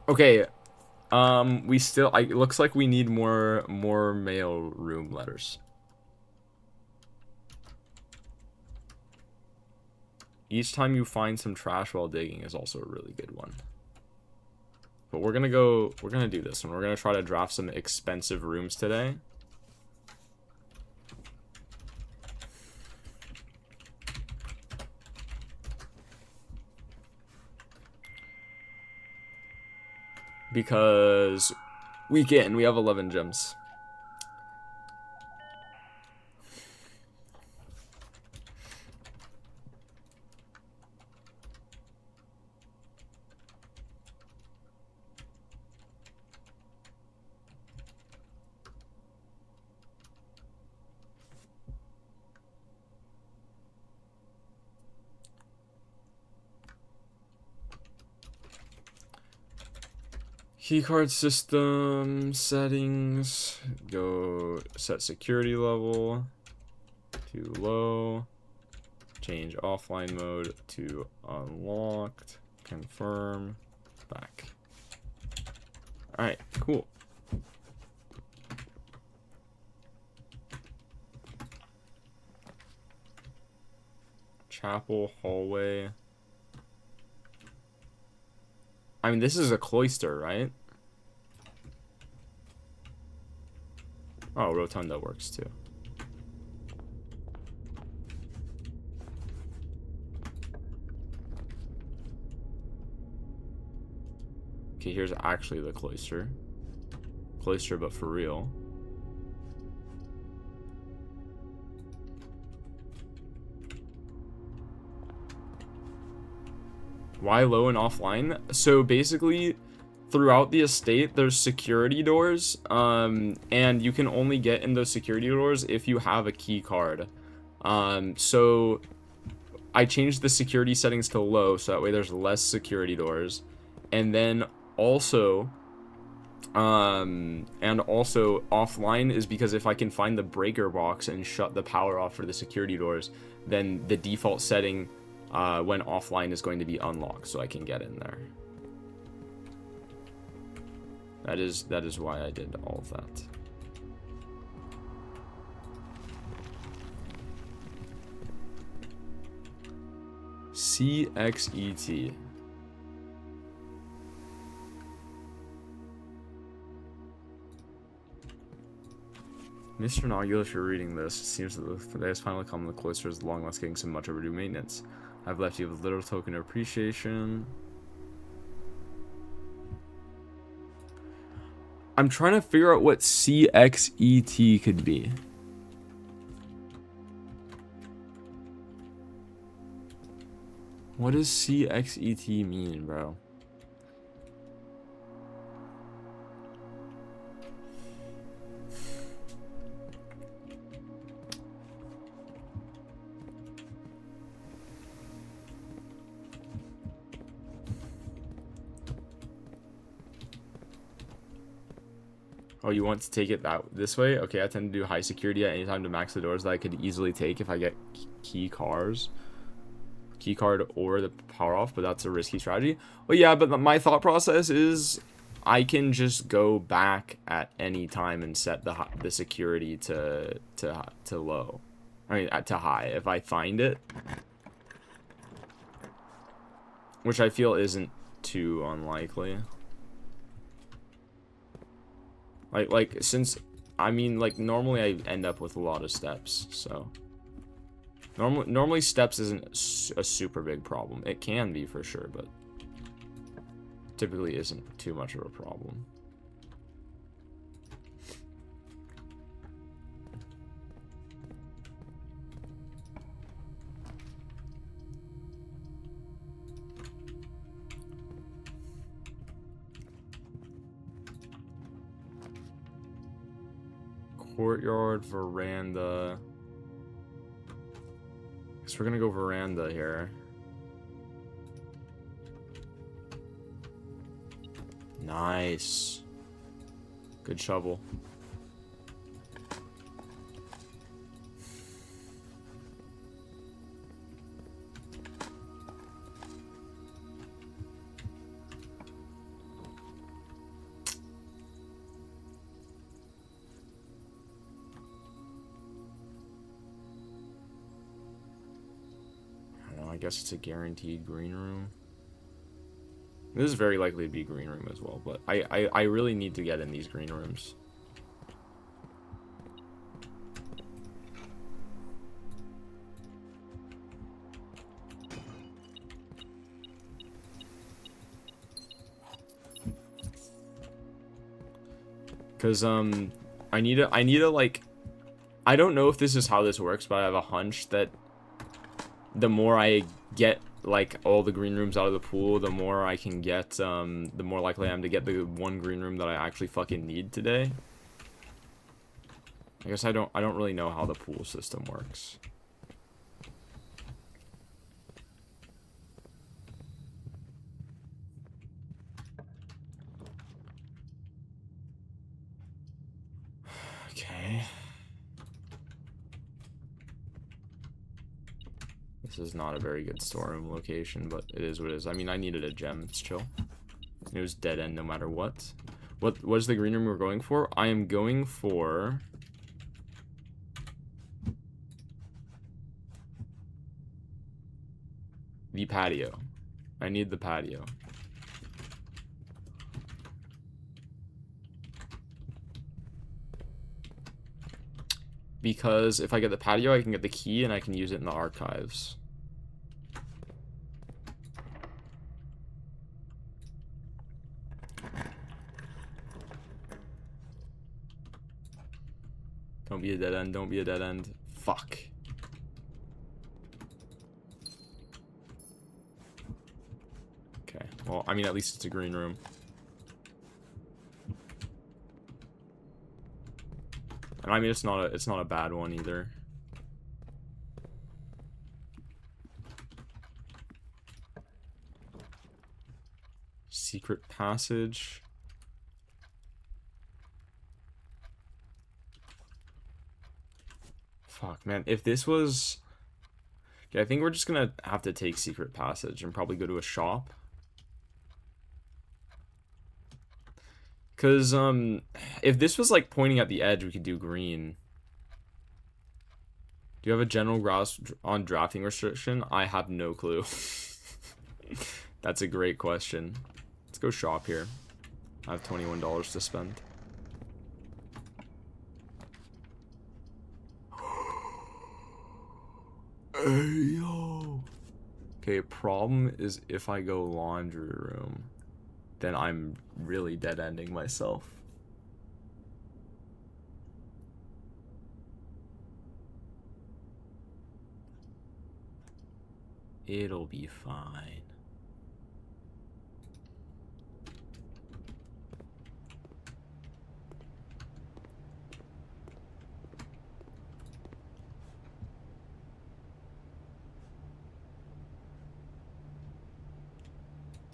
Okay, we still, it looks like we need more mail room letters. Each time you find some trash while digging is also a really good one. But we're gonna do this one. We're gonna try to draft some expensive rooms today. Because we have 11 gems. Keycard system settings. Go set security level to low. Change offline mode to unlocked. Confirm. Back. Alright, cool. Chapel hallway. I mean, this is a cloister, right? Oh, rotunda works too. Okay, here's actually the cloister. Cloister, but for real. Why low and offline? So basically, throughout the estate, there's security doors, and you can only get in those security doors if you have a key card. So I changed the security settings to low, so that way there's less security doors. And then also, offline is because if I can find the breaker box and shut the power off for the security doors, then the default setting when offline is going to be unlocked, so I can get in there. That is why I did all of that. CXET. Mr. Nogula, if you're reading this, it seems that the day has finally come. The cloister is long lost getting some much overdue maintenance. I've left you with little token of appreciation. I'm trying to figure out what CXET could be. What does CXET mean, bro? Oh, you want to take it this way? Okay, I tend to do high security at any time to max the doors that I could easily take if I get key card or the power off, but that's a risky strategy. Well, yeah, but my thought process is I can just go back at any time and set the security to low. I mean, to high if I find it, which I feel isn't too unlikely. Like since I mean, like, normally I end up with a lot of steps, so normally steps isn't a super big problem. It can be for sure, but typically isn't too much of a problem. Courtyard, veranda. Guess we're gonna go veranda here. Nice. Good shovel. I guess it's a guaranteed green room. This is very likely to be green room as well, but I really need to get in these green rooms. Cause I need to like, I don't know if this is how this works, but I have a hunch that the more I get like all the green rooms out of the pool, the more I can get, the more likely I am to get the one green room that I actually fucking need today. I guess I don't really know how the pool system works. Okay. This is not a very good storeroom location, but it is what it is. I mean, I needed a gem. It's chill. It was dead end no matter what. What is the green room we're going for? I am going for... the patio. I need the patio. Because if I get the patio, I can get the key and I can use it in the archives. Don't be a dead end, don't be a dead end. Fuck. Okay, well, I mean, at least it's a green room. And I mean, it's not a bad one either. Secret passage. Fuck, man. If this was... Okay, I think we're just gonna have to take secret passage and probably go to a shop. Because, if this was, like, pointing at the edge, we could do green. Do you have a general grasp on drafting restriction? I have no clue. That's a great question. Let's go shop here. I have $21 to spend. Yo. Okay, problem is if I go laundry room, then I'm really dead-ending myself. It'll be fine.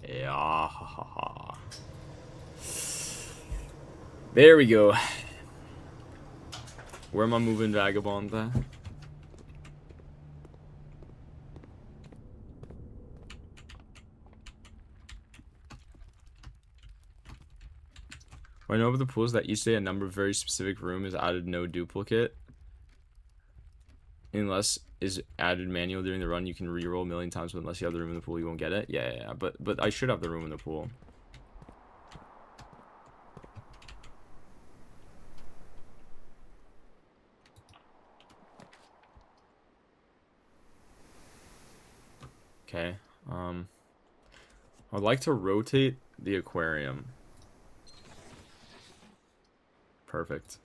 Yeah, ha, ha, ha. There we go. Where am I moving Vagabond at? What I know about the pool is that each day a number of very specific room is added, no duplicate. Unless is added manual during the run, you can reroll a million times, but unless you have the room in the pool, you won't get it. Yeah. But I should have the room in the pool. Okay. I'd like to rotate the aquarium. Perfect.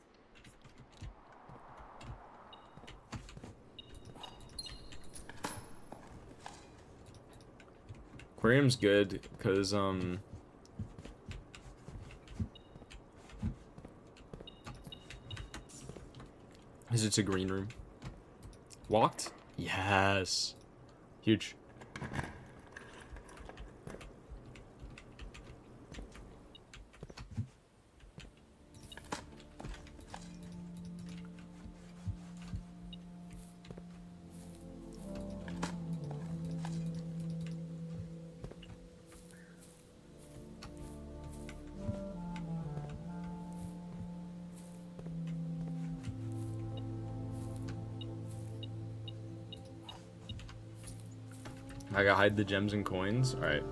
Aquarium's good because it's a green room. Walked? Yes. Huge. I gotta hide the gems and coins. Alright.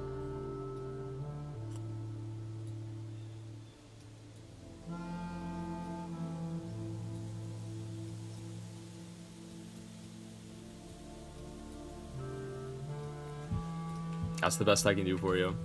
That's the best I can do for you.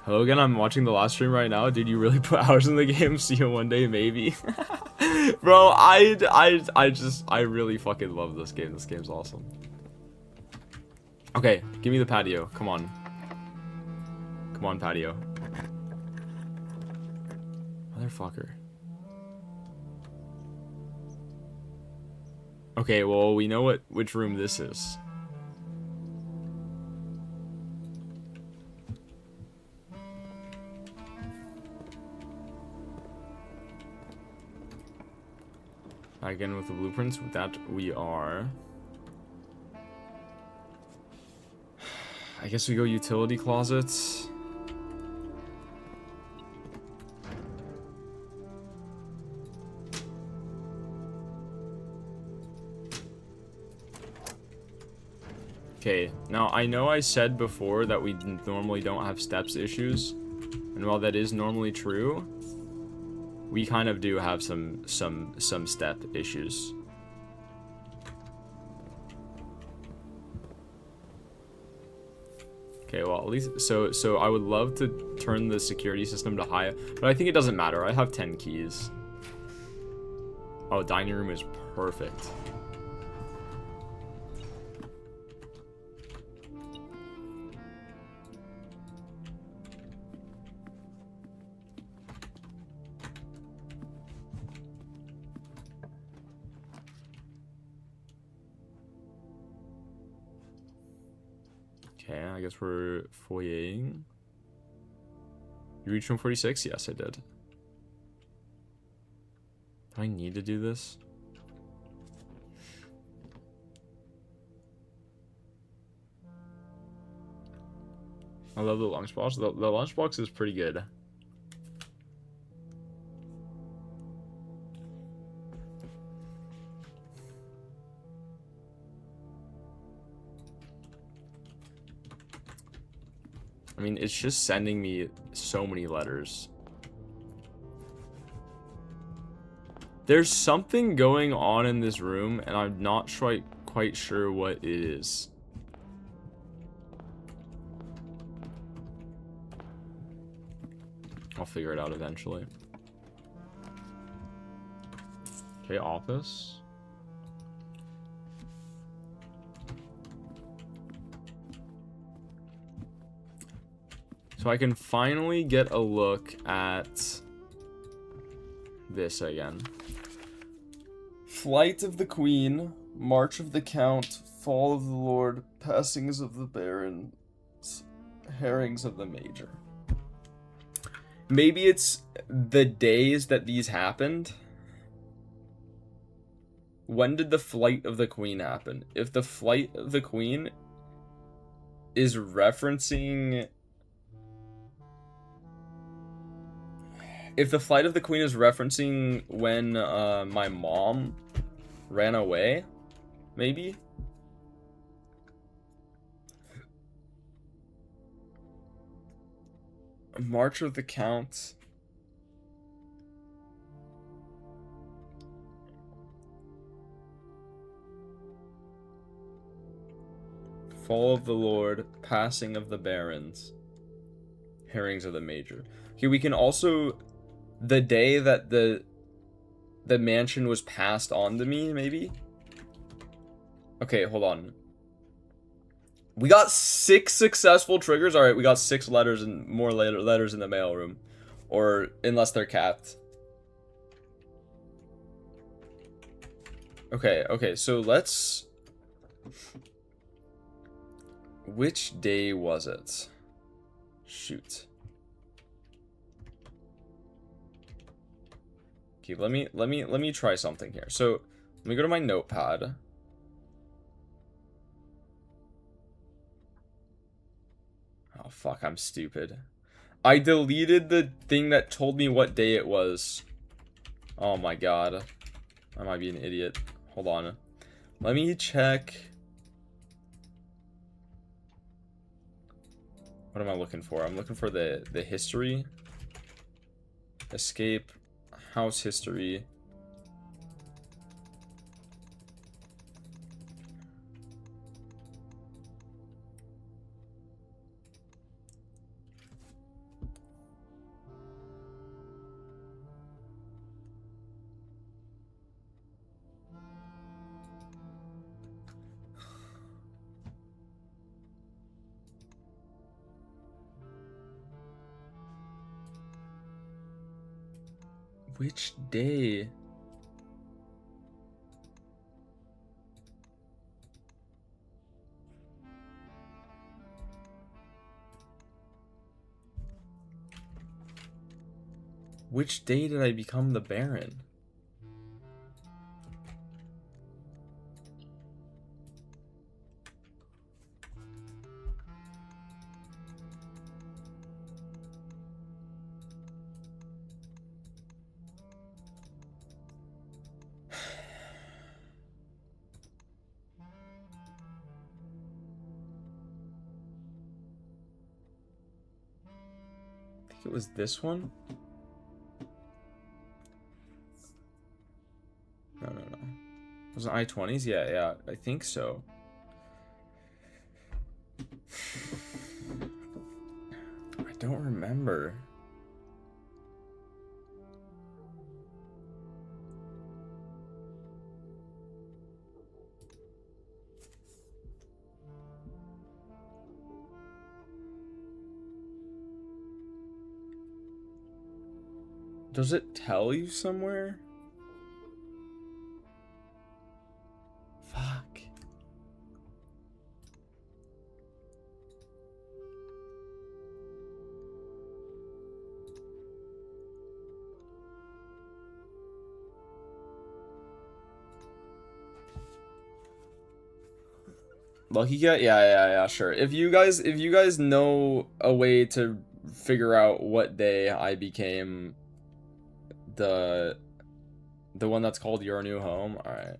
Hello again, I'm watching the last stream right now. Dude, you really put hours in the game. See you one day, maybe. Bro, I really fucking love this game. This game's awesome. Okay, give me the patio. Come on. Come on, patio. Motherfucker. Okay, well, we know which room this is. Again with the blueprints, with that we are. I guess we go utility closets. Okay, now I know I said before that we normally don't have steps issues, and while that is normally true, we kind of do have some step issues. Okay, well at least so I would love to turn the security system to high, but I think it doesn't matter. I have 10 keys. Oh, dining room is perfect. Okay, I guess we're foyering. You reached room 46? Yes, I did. Do I need to do this? I love the lunchbox. The lunchbox is pretty good. I mean, it's just sending me so many letters. There's something going on in this room, and I'm not quite sure what it is. I'll figure it out eventually. Okay, office. So I can finally get a look at this again. Flight of the Queen, March of the Count, Fall of the Lord, Passings of the Barons, Herrings of the Major. Maybe it's the days that these happened. When did the Flight of the Queen happen? If the Flight of the Queen is referencing... If the Flight of the Queen is referencing when my mom ran away, maybe? March of the Count. Fall of the Lord, Passing of the Barons, Herrings of the Major. Okay, we can also... The day that the mansion was passed on to me, maybe? Okay, hold on. We got 6 successful triggers. All right, we got 6 letters and more letters in the mailroom, or unless they're capped. Okay. So let's. Which day was it? Shoot. Okay, let me try something here. So let me go to my notepad. Oh, fuck, I'm stupid. I deleted the thing that told me what day it was. Oh my god. I might be an idiot. Hold on. Let me check. What am I looking for? I'm looking for the history. Escape. House history. Which day? Which day did I become the Baron? I think it was this one? No. Was it I-20s? Yeah, I think so. I don't remember. Does it tell you somewhere? Fuck. Lucky Cat? Yeah, sure. If you guys know a way to figure out what day I became the one that's called Your New Home, alright.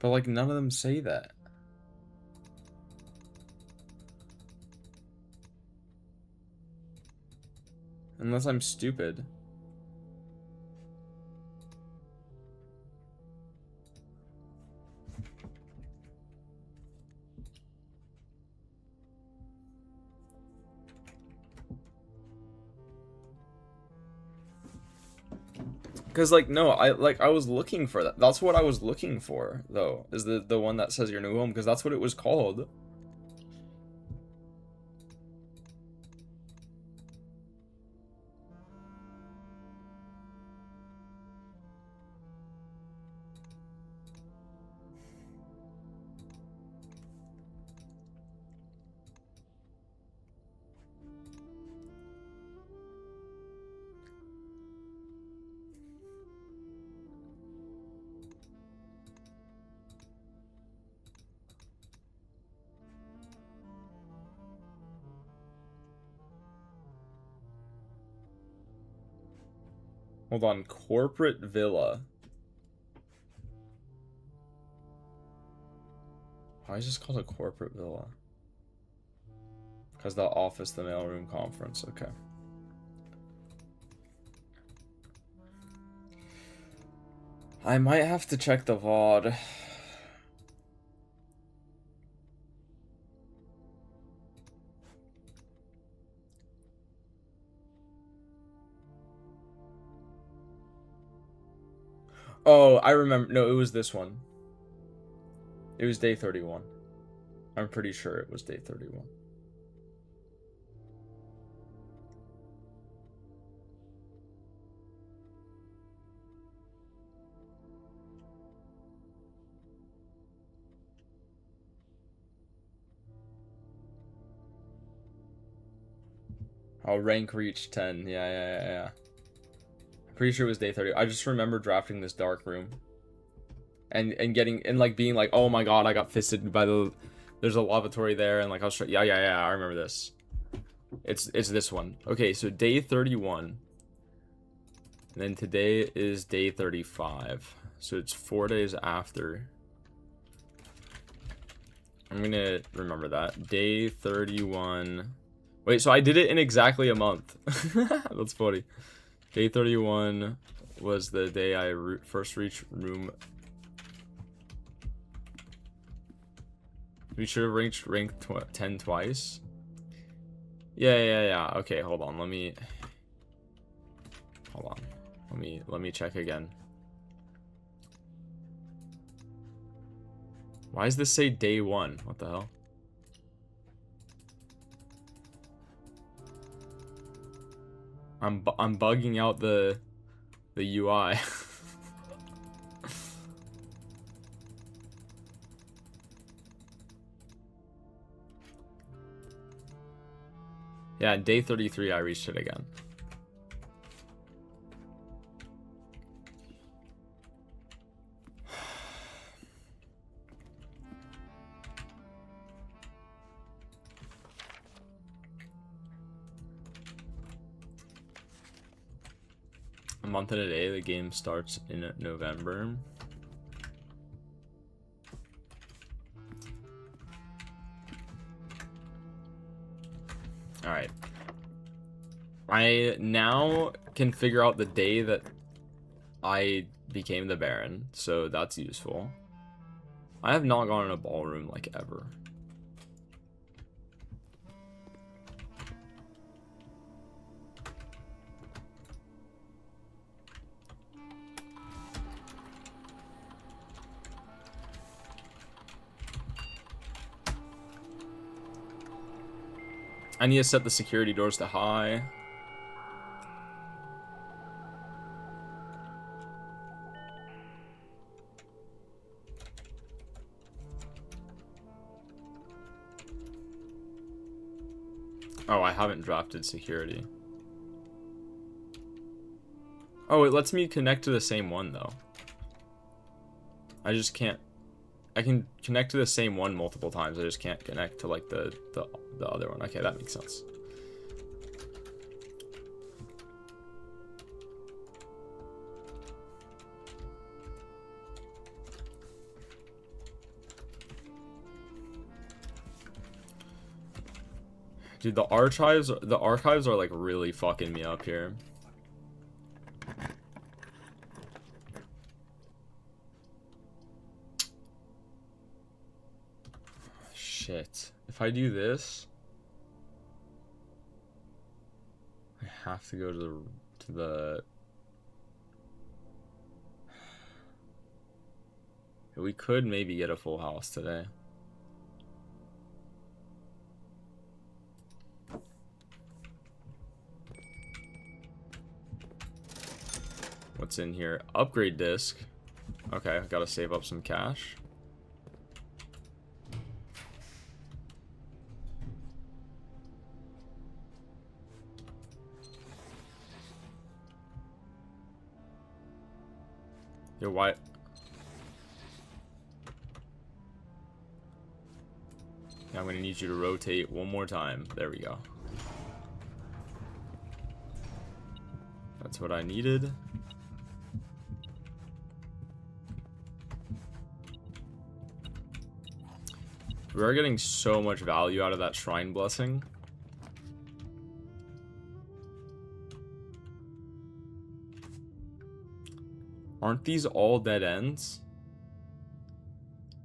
But like none of them say that. Unless I'm stupid. Cause like no, I was looking for that. That's what I was looking for though. Is the one that says your new home, because that's what it was called. Hold on, corporate villa. Why is this called a corporate villa? Because the office, the mailroom, conference. Okay. I might have to check the VOD. Oh, I remember. No, it was this one. It was day 31. I'm pretty sure it was day 31. Oh, rank reached 10. Yeah. I'm pretty sure it was day 30. I just remember drafting this dark room. And getting, and like being like, oh my god, I got fisted by the, there's a lavatory there, and like I was yeah, I remember this. It's this one. Okay, so day 31. And then today is day 35. So it's 4 days after. I'm gonna remember that. Day 31. Wait, so I did it in exactly a month. That's funny. Day 31 was the day I first reached room. We should have reached rank 10 twice. Yeah. Okay, hold on. Let me check again. Why does this say day 1? What the hell? I'm bugging out the UI. Yeah, day 33 I reached it again. A month and a day, the game starts in November. Alright. I now can figure out the day that I became the Baron, so that's useful. I have not gone in a ballroom like ever. I need to set the security doors to high. Oh, I haven't drafted security. Oh, it lets me connect to the same one, though. I just can't... I can connect to the same one multiple times. I just can't connect to, like, the other one. Okay, that makes sense. Dude, the archives are like really fucking me up here. Shit. If I do this, I have to go to the we could maybe get a full house today. What's in here? Upgrade disc. Okay, gotta save up some cash. Yo, why? Yeah, I'm gonna need you to rotate one more time. There we go. That's what I needed. We are getting so much value out of that shrine blessing. Aren't these all dead ends?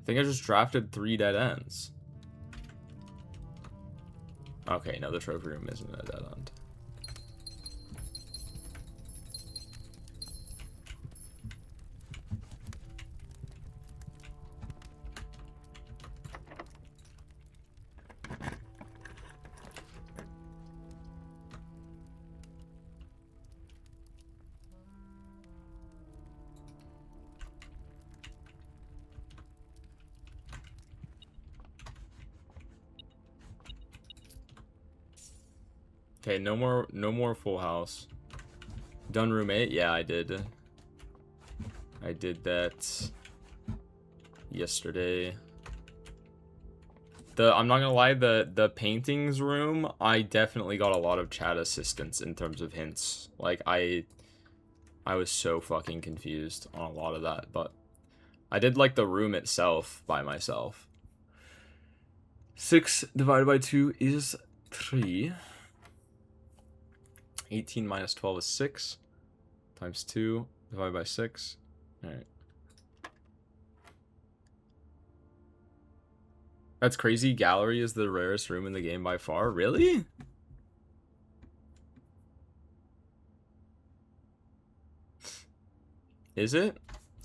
I think I just drafted 3 dead ends. Okay, no, the trophy room isn't a dead end. Okay, no more full house. Done room 8? Yeah, I did. I did that yesterday. I'm not gonna lie, the paintings room, I definitely got a lot of chat assistance in terms of hints. Like I was so fucking confused on a lot of that, but I did like the room itself by myself. 6 divided by 2 is 3. 18 minus 12 is 6. Times 2 divided by 6. Alright. That's crazy. Gallery is the rarest room in the game by far. Really? Is it?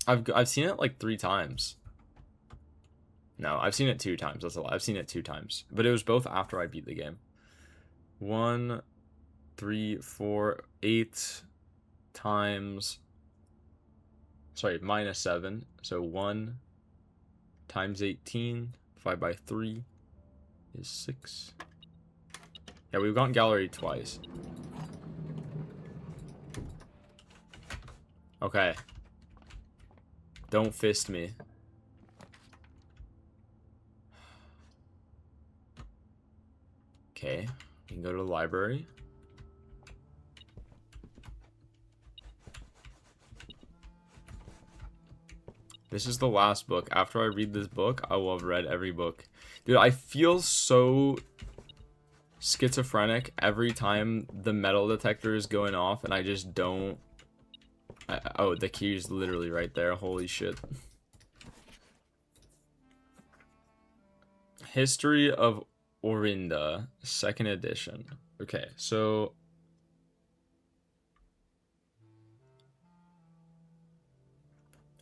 I've seen it like 3 times. No, I've seen it 2 times. That's a lot. I've seen it 2 times. But it was both after I beat the game. 1, 3, 4, 8 times. Sorry, minus 7. So 1 times 18 divided by 3 is 6. Yeah, we've gotten gallery twice. Okay. Don't fist me. Okay, we can go to the library. This is the last book. After I read this book, I will have read every book. Dude, I feel so schizophrenic every time the metal detector is going off and I just don't... oh, the key is literally right there. Holy shit. History of Orinda, 2nd edition. Okay, so...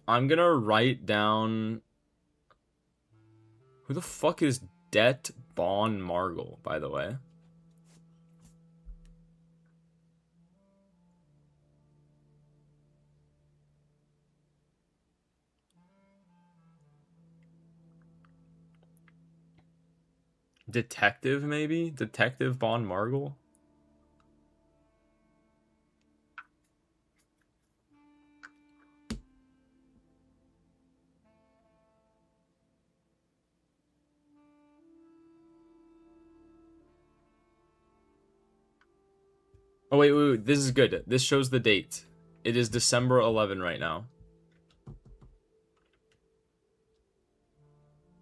I'm gonna write down... Who the fuck is Det Bon Margle, by the way? Detective, maybe? Detective Bon Margle? Oh, wait. This is good. This shows the date. It is December 11 right now.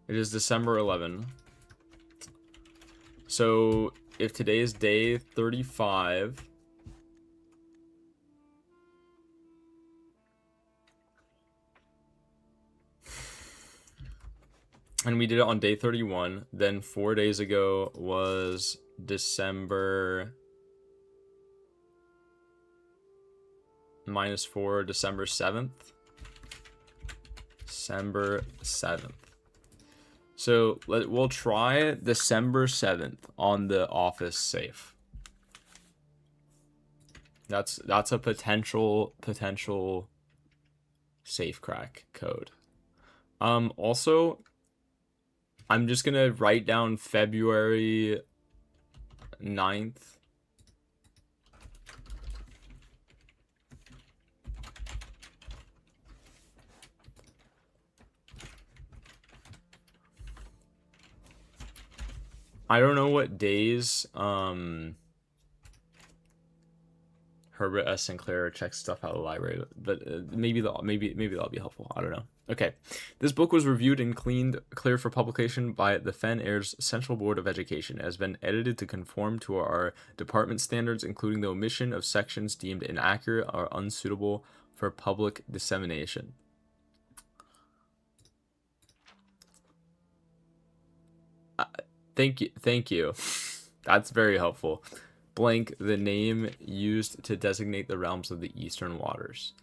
It is December 11. So, if today is day 35, and we did it on day 31, then 4 days ago was December -4, December 7th. December 7th. So we'll try December 7th on the office safe. That's a potential safe crack code. Also, I'm just gonna write down February 9th. I don't know what days Herbert S. Sinclair checks stuff out of the library, but maybe that'll be helpful. I don't know. Okay, this book was reviewed and cleared for publication by the Fen Air's Central Board of Education. It has been edited to conform to our department standards, including the omission of sections deemed inaccurate or unsuitable for public dissemination. Thank you. That's very helpful. Blank, the name used to designate the realms of the eastern waters.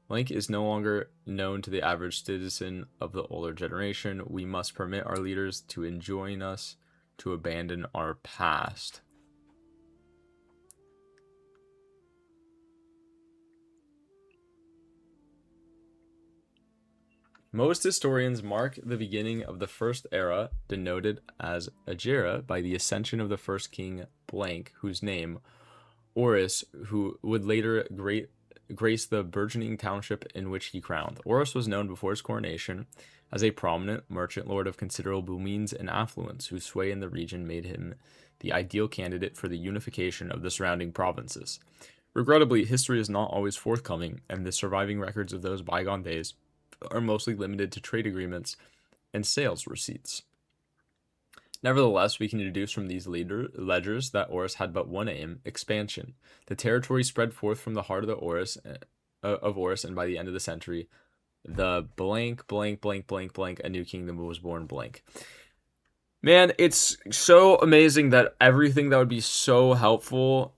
Blank is no longer known to the average citizen of the older generation. We must permit our leaders to enjoin us to abandon our past. Most historians mark the beginning of the first era, denoted as Agera, by the ascension of the first king Blank, whose name, Horus, who would later grace the burgeoning township in which he crowned. Horus was known before his coronation as a prominent merchant lord of considerable means and affluence, whose sway in the region made him the ideal candidate for the unification of the surrounding provinces. Regrettably, history is not always forthcoming, and the surviving records of those bygone days are mostly limited to trade agreements and sales receipts. Nevertheless, we can deduce from these ledgers that Horus had but one aim: expansion. The territory spread forth from the heart of Horus, and by the end of the century, the blank, a new kingdom was born blank. Man, it's so amazing that everything that would be so helpful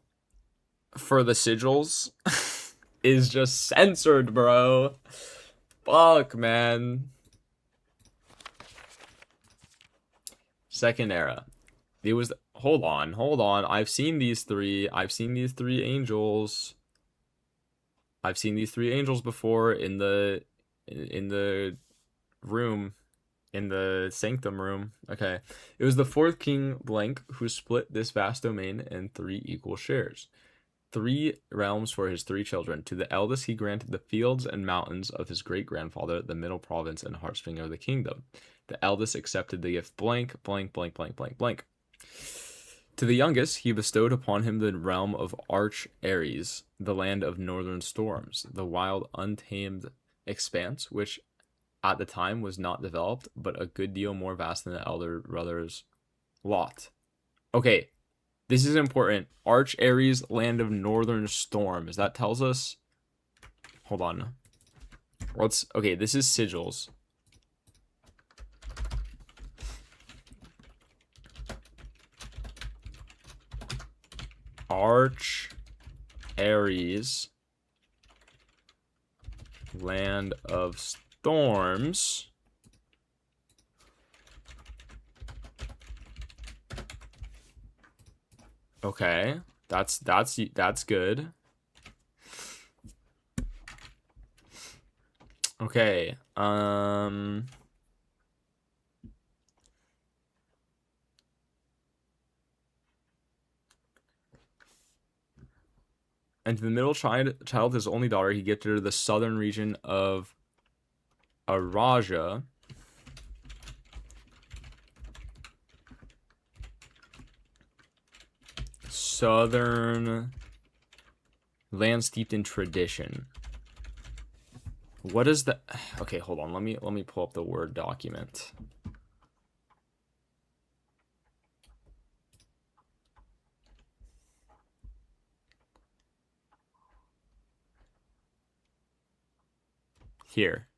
for the sigils is just censored, bro. Fuck, man. Second era. It was hold on. I've seen these three angels. I've seen these three angels before in the room, in the sanctum room. Okay. It was the fourth king Blank who split this vast domain in 3 equal shares. 3 realms for his 3 children. To the eldest he granted the fields and mountains of his great-grandfather, the middle province and heartstring of the kingdom. The eldest accepted the gift blank. To the youngest he bestowed upon him the realm of Arch Ares, the land of northern storms, the wild, untamed expanse, which at the time was not developed, but a good deal more vast than the elder brother's lot. Okay. This is important. Arch Ares, land of northern storms. That tells us... Hold on. Okay, this is sigils. Arch Ares, land of storms. Okay, that's good. Okay, and to the middle child, his only daughter, he gifted her the southern region of Araja. Southern land steeped in tradition. What is the... Okay, hold on. Let me pull up the Word document. Here.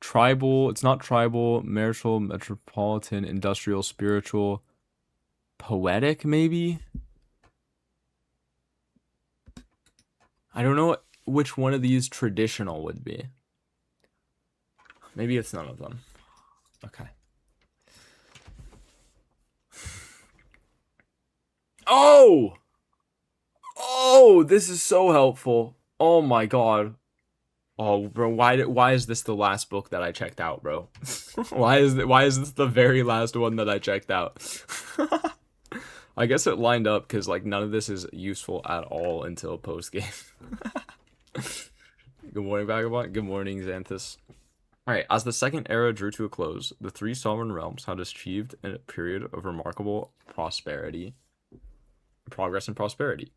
Tribal, it's not tribal, marital, metropolitan, industrial, spiritual, poetic, maybe? I don't know which one of these traditional would be. Maybe it's none of them. Okay. Oh! Oh, this is so helpful. Oh my god. Oh, bro, why is this the last book that I checked out, bro? why is this the very last one that I checked out? I guess it lined up because like none of this is useful at all until post game. Good morning, Vagabond. Good morning, Xanthus. Alright, as the second era drew to a close, the three sovereign realms had achieved a period of remarkable progress and prosperity.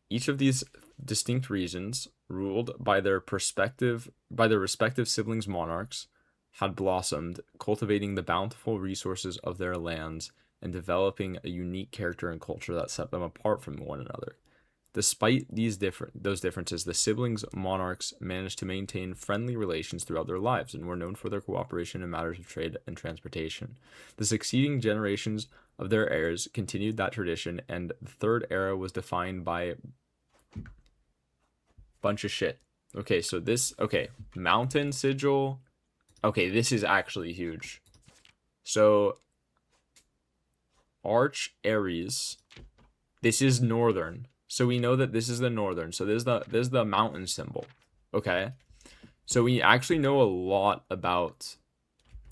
Each of these distinct regions, ruled by their respective siblings monarchs, had blossomed, cultivating the bountiful resources of their lands and developing a unique character and culture that set them apart from one another. Despite those differences, the siblings monarchs managed to maintain friendly relations throughout their lives and were known for their cooperation in matters of trade and transportation. The succeeding generations of their heirs continued that tradition, and the third era was defined by bunch of shit. Okay, so mountain sigil. Okay, this is actually huge. So Arch Aries, this is northern. So we know that this is the northern. So there's the mountain symbol. Okay. So we actually know a lot about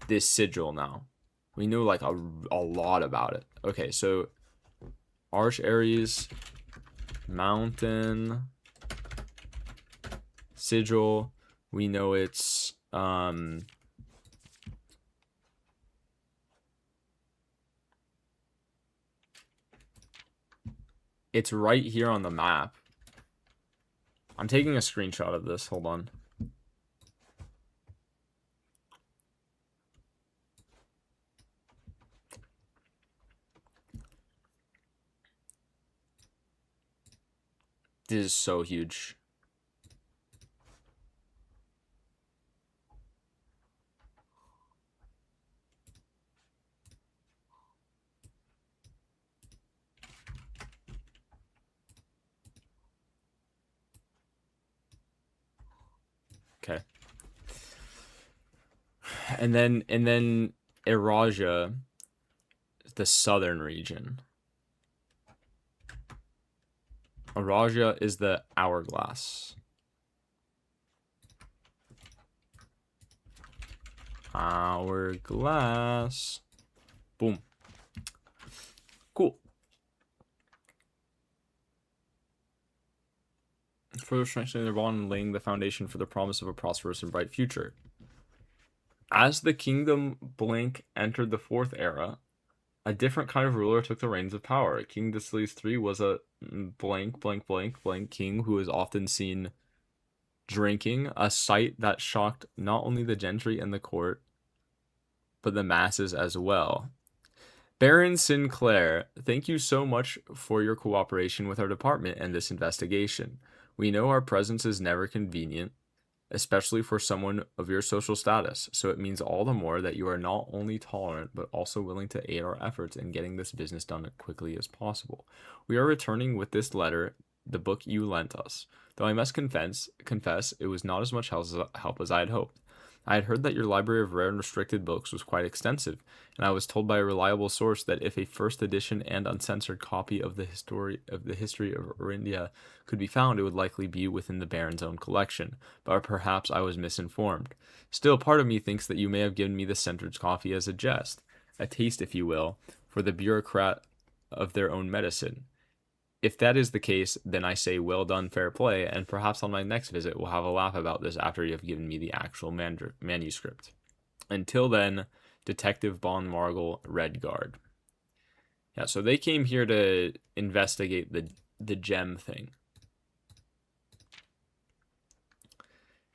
this sigil now. We know like a lot about it. Okay, so Arch Aries, mountain sigil. We know it's it's right here on the map. I'm taking a screenshot of this. Hold on. This is so huge. Okay. And then Erasia, the southern region. Erasia is the hourglass. Hourglass. Boom. Cool. Further strengthening their bond and laying the foundation for the promise of a prosperous and bright future. As the kingdom blank entered the fourth era, a different kind of ruler took the reins of power. King Decius III was a blank king who is often seen drinking, a sight that shocked not only the gentry and the court, but the masses as well. Baron Sinclair, thank you so much for your cooperation with our department and this investigation. We know our presence is never convenient, especially for someone of your social status, so it means all the more that you are not only tolerant, but also willing to aid our efforts in getting this business done as quickly as possible. We are returning with this letter, the book you lent us, though I must confess it was not as much help as I had hoped. I had heard that your library of rare and restricted books was quite extensive, and I was told by a reliable source that if a first edition and uncensored copy of the history of Orindia could be found, it would likely be within the Baron's own collection, but perhaps I was misinformed. Still, part of me thinks that you may have given me the censored copy as a jest, a taste, if you will, for the bureaucrat of their own medicine. If that is the case, then I say well done, fair play, and perhaps on my next visit we'll have a laugh about this after you have given me the actual manuscript. Until then, Detective Bon Margle, Red Guard. Yeah, so they came here to investigate the gem thing.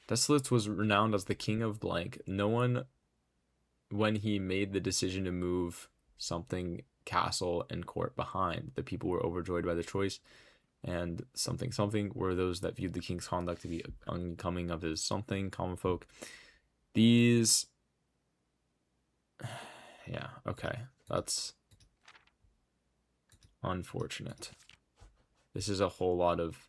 Decius was renowned as the king of blank. No one, when he made the decision to move something castle and court behind, the people were overjoyed by the choice and something something were those that viewed the king's conduct to be unbecoming of his something common folk. These, yeah, okay, that's unfortunate. This is a whole lot of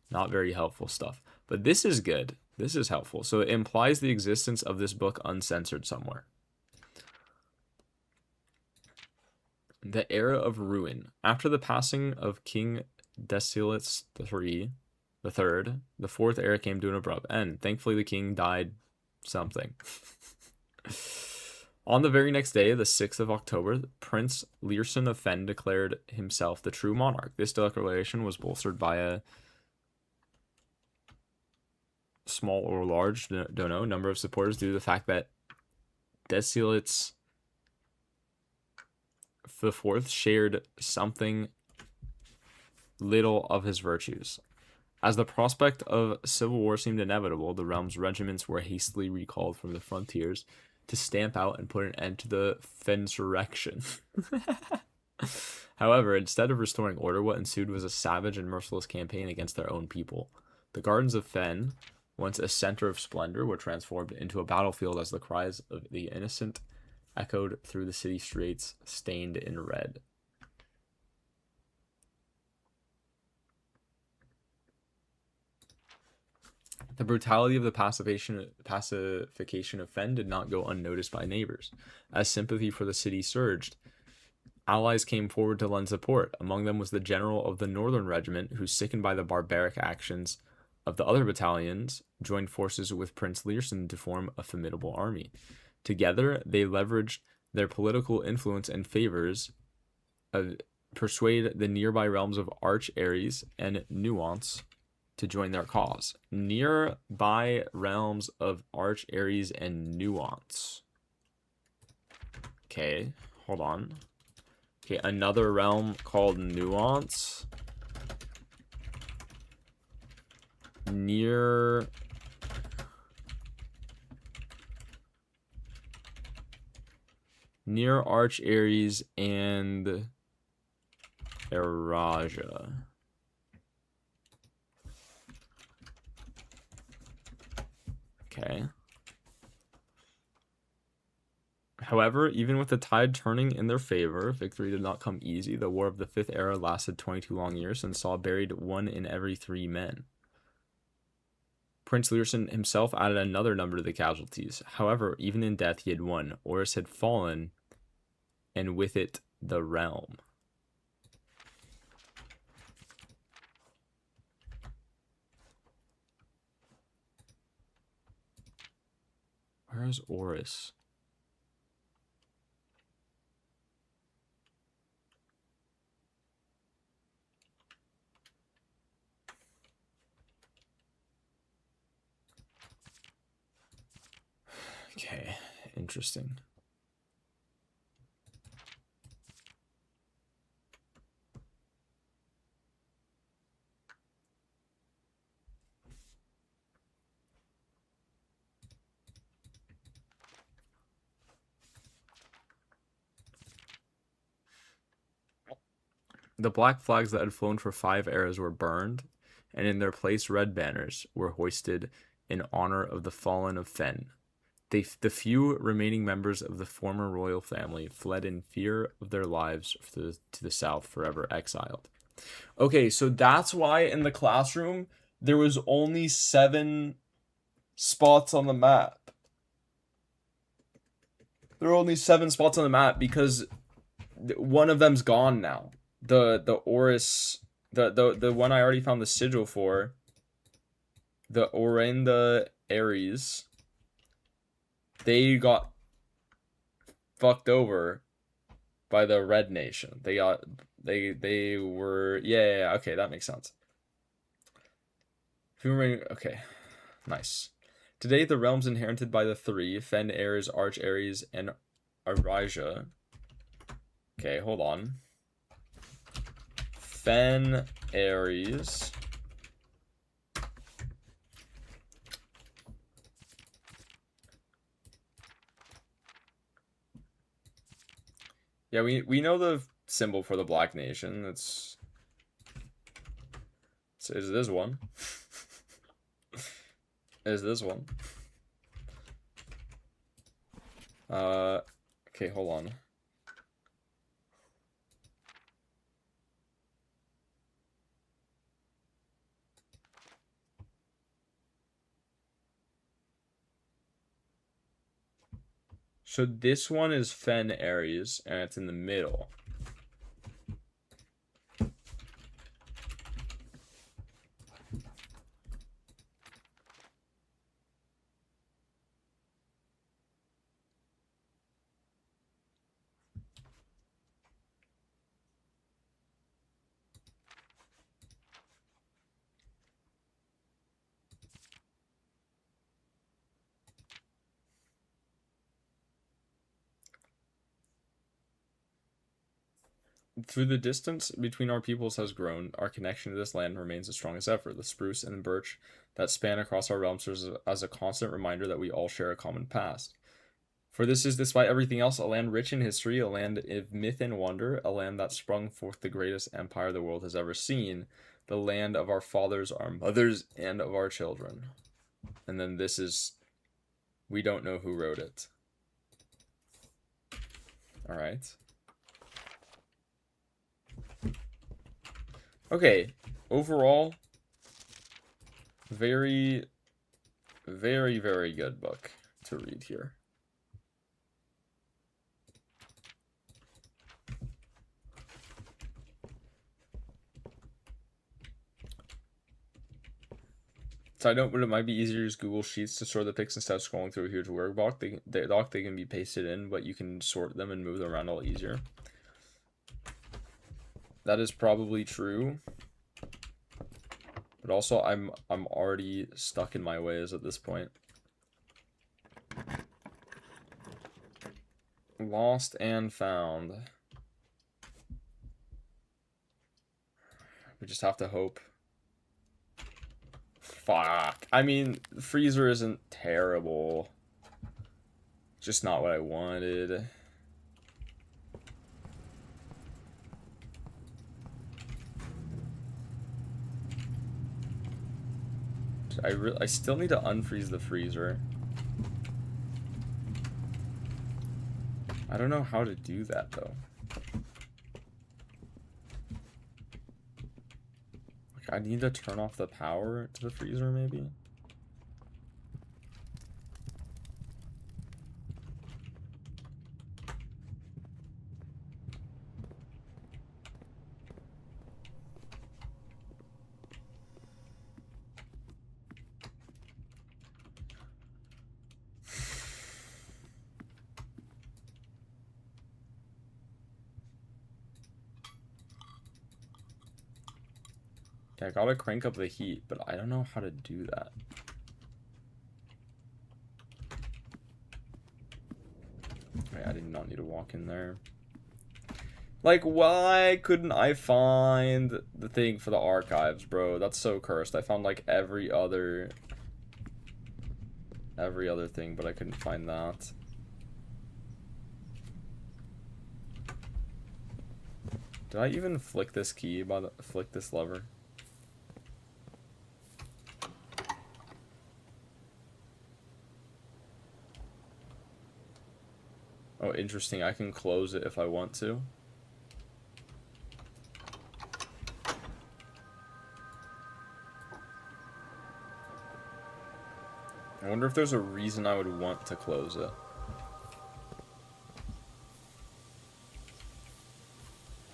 not very helpful stuff, but this is good. This is helpful. So it implies the existence of this book uncensored somewhere. The era of ruin. After the passing of King Decius III, the fourth era came to an abrupt end. Thankfully, the king died something. On the very next day, the 6th of October, Prince Learson of Fen declared himself the true monarch. This declaration was bolstered by a small or large, don't know, number of supporters due to the fact that Decius the fourth shared something little of his virtues. As the prospect of civil war seemed inevitable, the realm's regiments were hastily recalled from the frontiers to stamp out and put an end to the Fensurrection. However, instead of restoring order, what ensued was a savage and merciless campaign against their own people. The gardens of Fen, once a center of splendor, were transformed into a battlefield as the cries of the innocent echoed through the city streets, stained in red. The brutality of the pacification of Fen did not go unnoticed by neighbors. As sympathy for the city surged, allies came forward to lend support. Among them was the general of the Northern Regiment, who, sickened by the barbaric actions of the other battalions, joined forces with Prince Learson to form a formidable army. Together, they leveraged their political influence and favors, persuade the nearby realms of Arch Ares and Nuance to join their cause. Nearby realms of Arch Ares and Nuance. Okay, hold on. Okay, another realm called Nuance. Near Arch Ares and Eraja. Okay. However, even with the tide turning in their favor, victory did not come easy. The War of the Fifth Era lasted 22 long years and saw buried 1 in every 3 men. Prince Learson himself added another number to the casualties. However, even in death, he had won. Oris had fallen, and with it, the realm. Where is Oris? Okay, interesting. The black flags that had flown for 5 eras were burned, and in their place red banners were hoisted in honor of the fallen of Fen. The few remaining members of the former royal family fled in fear of their lives to the south, forever exiled. Okay, so that's why in the classroom there was only 7 spots on the map. There are only 7 spots on the map because one of them's gone now. The Oris, the one I already found the sigil for, the Orenda Ares, they got fucked over by the Red Nation. They were yeah, okay, that makes sense. Okay, nice. Today the realms inherited by the 3, Fen, Ares, Arch Ares, and Arija. Okay, hold on. Fen, Ares. Yeah, we know the symbol for the Black Nation. It's distance. Is this one? Is this one? Okay, hold on. So this one is Fen Aries, and it's in the middle. Through the distance between our peoples has grown, our connection to this land remains as strong as ever. The spruce and the birch that span across our realms serves as a constant reminder that we all share a common past. For this is, despite everything else, a land rich in history, a land of myth and wonder, a land that sprung forth the greatest empire the world has ever seen, the land of our fathers, our mothers, and of our children. And then this is, we don't know who wrote it. All right. Okay, overall, very, very, very good book to read here. So I know, but it might be easier to use Google Sheets to store the pics instead of scrolling through a huge Word doc. They can be pasted in, but you can sort them and move them around all easier. That is probably true. But also, I'm already stuck in my ways at this point. Lost and found. We just have to hope. Fuck. I mean, Freezer isn't terrible. Just not what I wanted. I still need to unfreeze the freezer. I don't know how to do that though. Like, I need to turn off the power to the freezer maybe. Okay, I gotta crank up the heat, but I don't know how to do that. Wait, I did not need to walk in there. Like, why couldn't I find the thing for the archives, bro? That's so cursed. I found like every other thing, but I couldn't find that. Did I even flick this key flick this lever? Oh, interesting. I can close it if I want to. I wonder if there's a reason I would want to close it.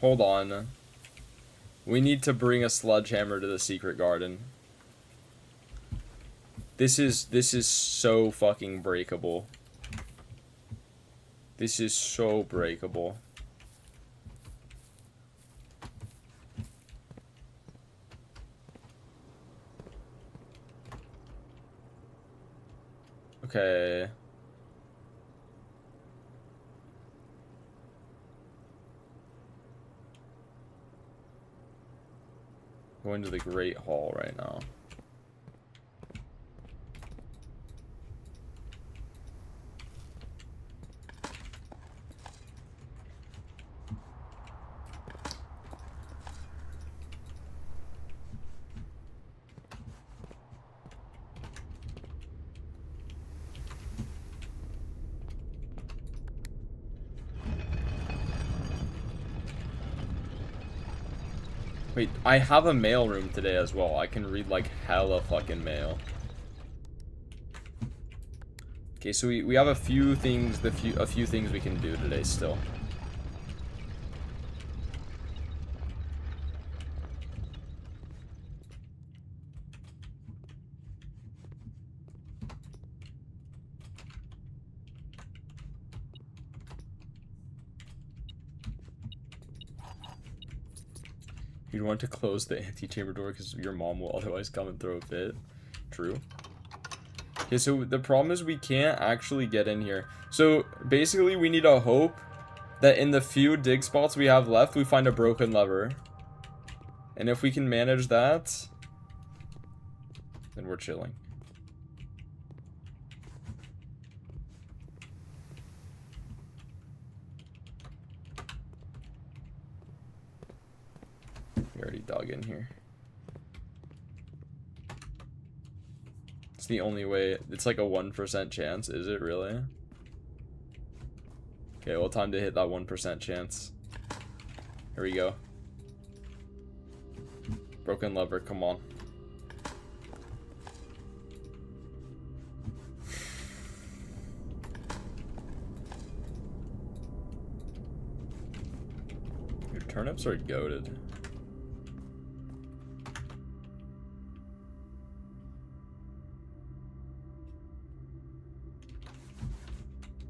Hold on. We need to bring a sledgehammer to the secret garden. This is so fucking breakable. This is so breakable. Okay. Going to the Great Hall right now. Wait, I have a mail room today as well. I can read like hella fucking mail. Okay, so we have a few things, a few things we can do today still. You'd want to close the antechamber door because your mom will otherwise come and throw a fit. True. Okay, so the problem is we can't actually get in here. So basically we need to hope that in the few dig spots we have left, we find a broken lever. And if we can manage that, then we're chilling. We already dug in here. It's the only way. It's like a 1% chance. Is it really? Okay, well, time to hit that 1% chance. Here we go. Broken lever, come on. Your turnips are goated.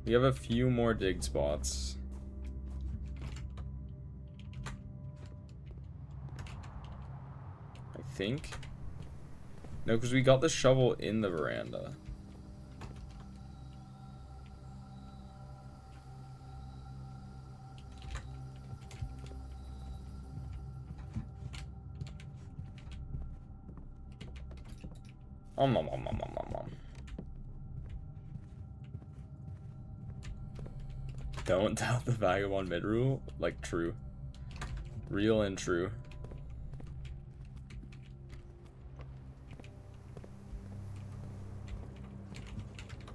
We have a few more dig spots. I think. No, because we got the shovel in the veranda. Don't doubt the Vagabond mid rule. Like, true. Real and true.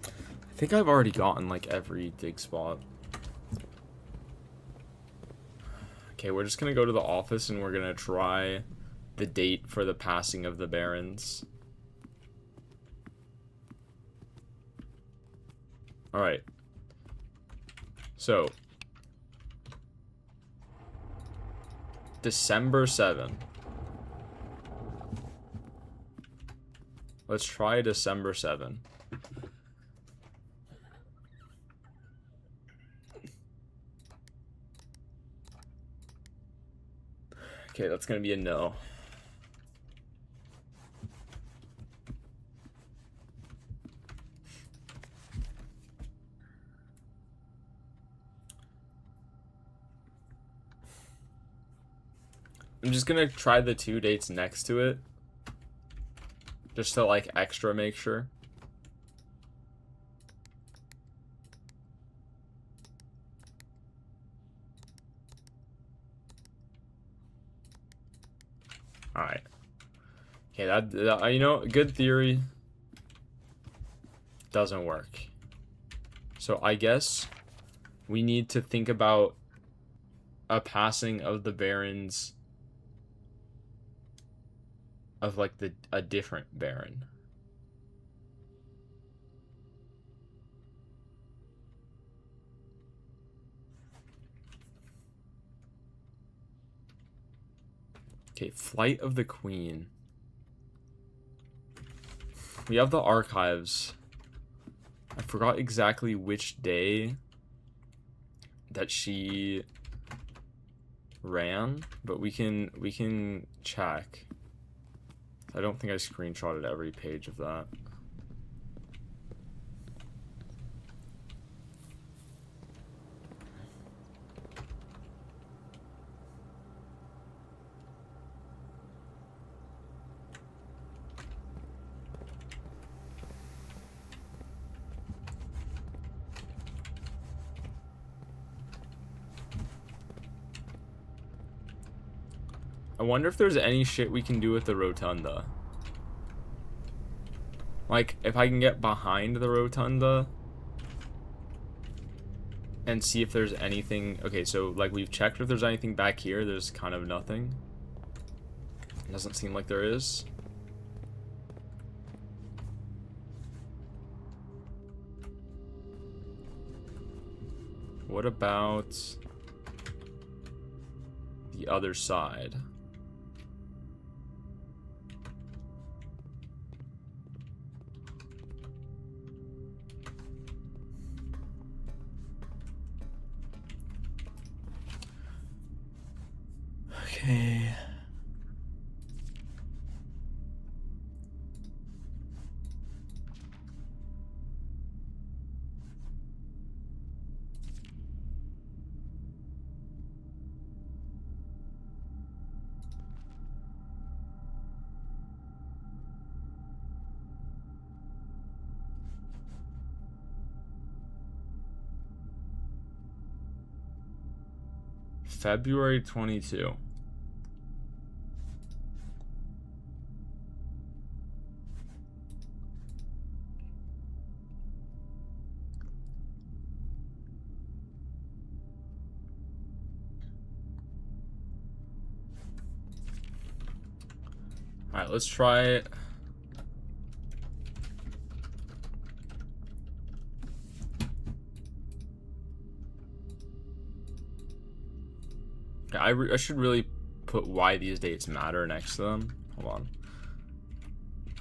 I think I've already gotten, like, every dig spot. Okay, we're just gonna go to the office and we're gonna try the date for the passing of the Barons. Alright. So, December 7. Let's try December 7. Okay, that's gonna be a no. I'm just gonna try the 2 dates next to it. Just to, like, extra make sure. Alright. Okay, that, you know, good theory. Doesn't work. So I guess we need to think about a passing of the Barons of, like, a different Baron. Okay, Flight of the Queen. We have the archives. I forgot exactly which day that she ran, but we can check. I don't think I screenshotted every page of that. I wonder if there's any shit we can do with the rotunda. Like, if I can get behind the rotunda and see if there's anything. Okay, so, like, we've checked if there's anything back here. There's kind of nothing. Doesn't seem like there is. What about the other side? Okay. February 22. All right, let's try it. I should really put why these dates matter next to them. Hold on.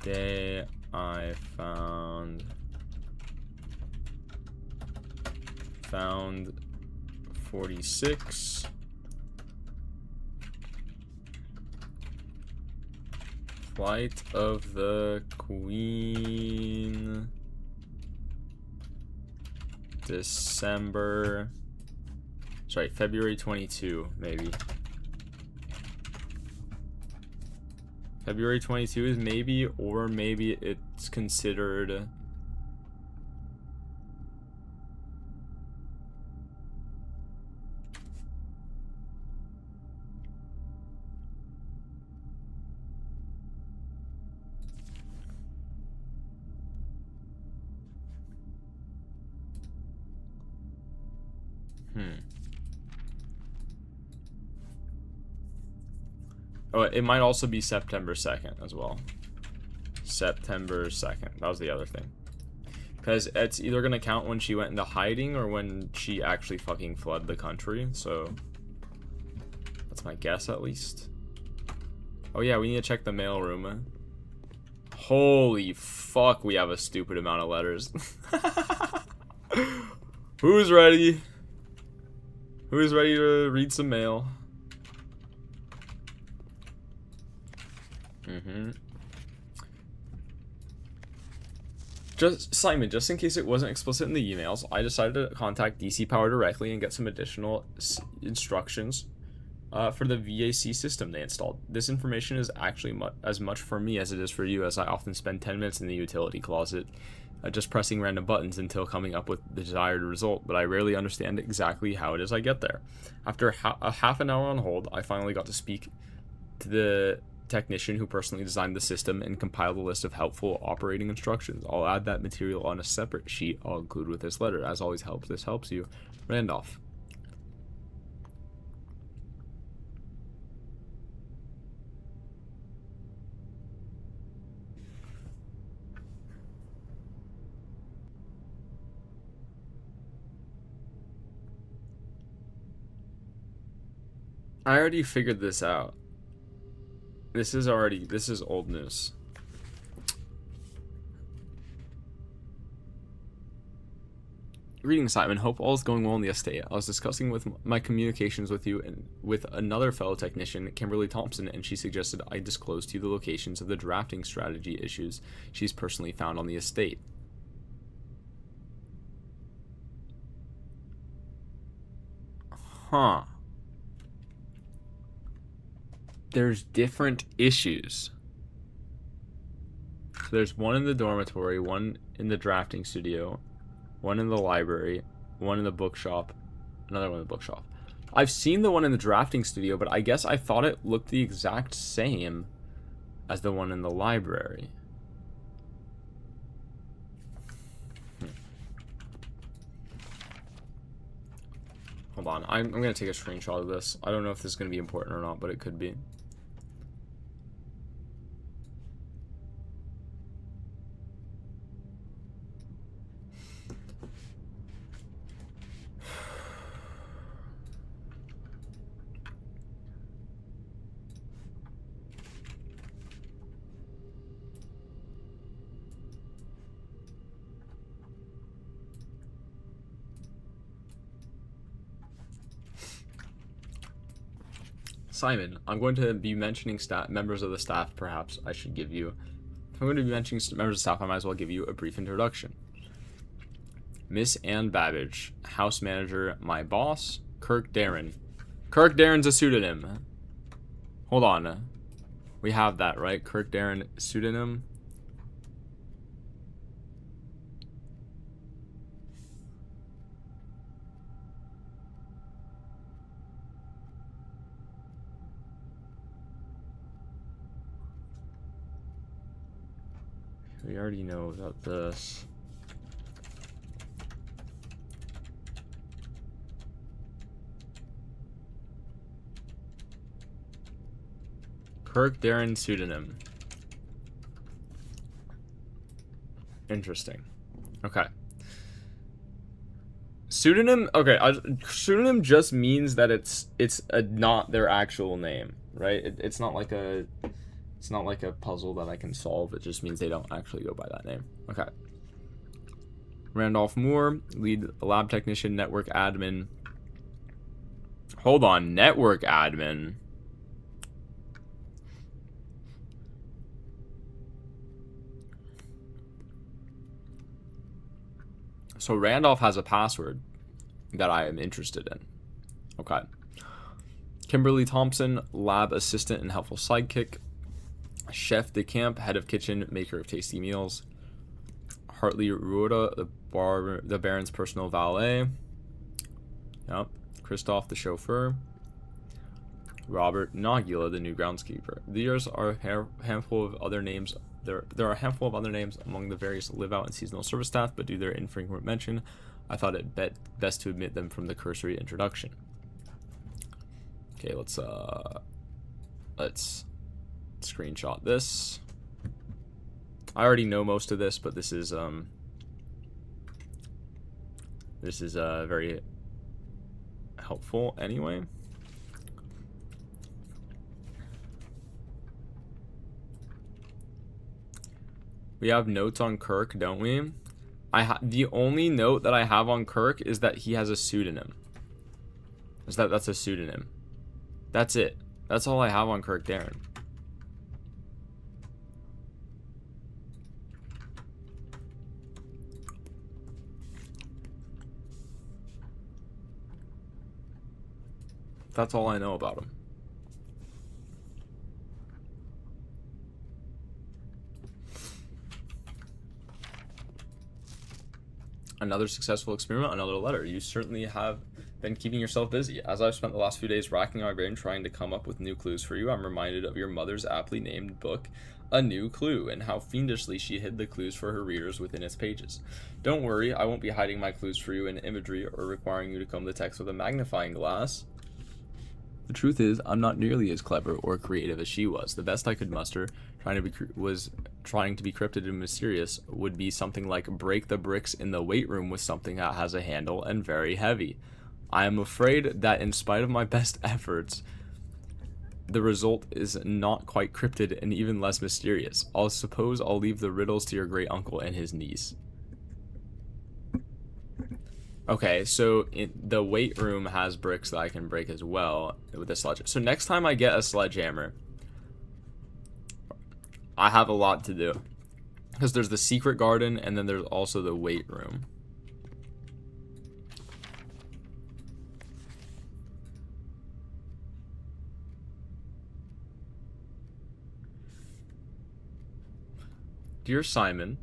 Day I found 46. Flight of the Queen. February 22, maybe. February 22 is maybe, or maybe it's considered. Oh, it might also be September 2nd as well. September 2nd. That was the other thing. Because it's either going to count when she went into hiding or when she actually fucking fled the country. So, that's my guess at least. Oh yeah, we need to check the mail room. Holy fuck, we have a stupid amount of letters. Who's ready? Who's ready to read some mail? Simon, just in case it wasn't explicit in the emails, I decided to contact DC Power directly and get some additional instructions for the VAC system they installed. This information is actually as much for me as it is for you, as I often spend 10 minutes in the utility closet just pressing random buttons until coming up with the desired result, but I rarely understand exactly how it is I get there. After a half an hour on hold, I finally got to speak to the technician who personally designed the system and compiled a list of helpful operating instructions. I'll add that material on a separate sheet I'll include with this letter. As always, this helps you. Randolph. I already figured this out. This is old news. Greetings, Simon. Hope all is going well in the estate. I was discussing with my communications with you and with another fellow technician, Kimberly Thompson, and she suggested I disclose to you the locations of the drafting strategy issues she's personally found on the estate. Huh. There's different issues. So there's one in the dormitory, one in the drafting studio, one in the library, one in the bookshop, another one in the bookshop. I've seen the one in the drafting studio, but I guess I thought it looked the exact same as the one in the library. Hold on, I'm going to take a screenshot of this. I don't know if this is going to be important or not, but it could be. Simon, I'm going to be mentioning members of the staff. Perhaps I should give you. If I'm going to be mentioning members of staff, I might as well give you a brief introduction. Miss Ann Babbage, house manager, my boss, Kirk Darren. Kirk Darren's a pseudonym. Hold on. We have that, right? Kirk Darren, pseudonym. We already know about this. Kirk Darren pseudonym. Interesting. Okay. Pseudonym. Okay. Pseudonym just means that it's not their actual name, right? It's not like a puzzle that I can solve. It just means they don't actually go by that name. Okay. Randolph Moore, lead lab technician, network admin. Hold on, network admin. So Randolph has a password that I am interested in. Okay. Kimberly Thompson, lab assistant and helpful sidekick. Chef de camp, head of kitchen, maker of tasty meals. Hartley Ruoda, the Baron's personal valet. Yep. Christoph, the chauffeur. Robert Nagula, the new groundskeeper. These are a handful of other names. There are a handful of other names among the various live-out and seasonal service staff, but due to their infrequent mention, I thought it best to omit them from the cursory introduction. Okay, let's screenshot this. I already know most of this, but this is very helpful anyway. We have notes on Kirk, don't we? The only note that I have on Kirk is that he has a pseudonym. That's a pseudonym. That's it. That's all I have on Kirk Darren. That's all I know about him. Another successful experiment, another letter. You certainly have been keeping yourself busy. As I've spent the last few days racking my brain trying to come up with new clues for you, I'm reminded of your mother's aptly named book, A New Clue, and how fiendishly she hid the clues for her readers within its pages. Don't worry, I won't be hiding my clues for you in imagery or requiring you to comb the text with a magnifying glass. The truth is, I'm not nearly as clever or creative as she was. The best I could muster, trying to be cryptic and mysterious, would be something like break the bricks in the weight room with something that has a handle and very heavy. I am afraid that in spite of my best efforts, the result is not quite cryptid and even less mysterious. I'll suppose I'll leave the riddles to your great uncle and his niece. Okay, so the weight room has bricks that I can break as well with a sledgehammer. So next time I get a sledgehammer, I have a lot to do. Because there's the secret garden, and then there's also the weight room. Dear Simon,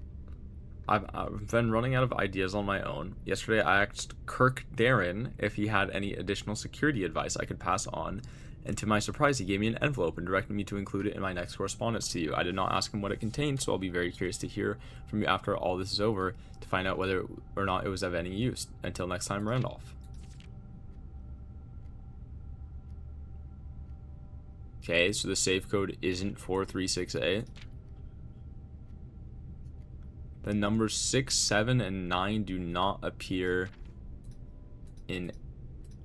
I've been running out of ideas on my own. Yesterday I asked Kirk Darren if he had any additional security advice I could pass on, and to my surprise he gave me an envelope and directed me to include it in my next correspondence to you. I did not ask him what it contained, so I'll be very curious to hear from you after all this is over to find out whether or not it was of any use. Until next time, Randolph. Okay, so the safe code isn't 4368. The numbers 6, 7, and 9 do not appear in...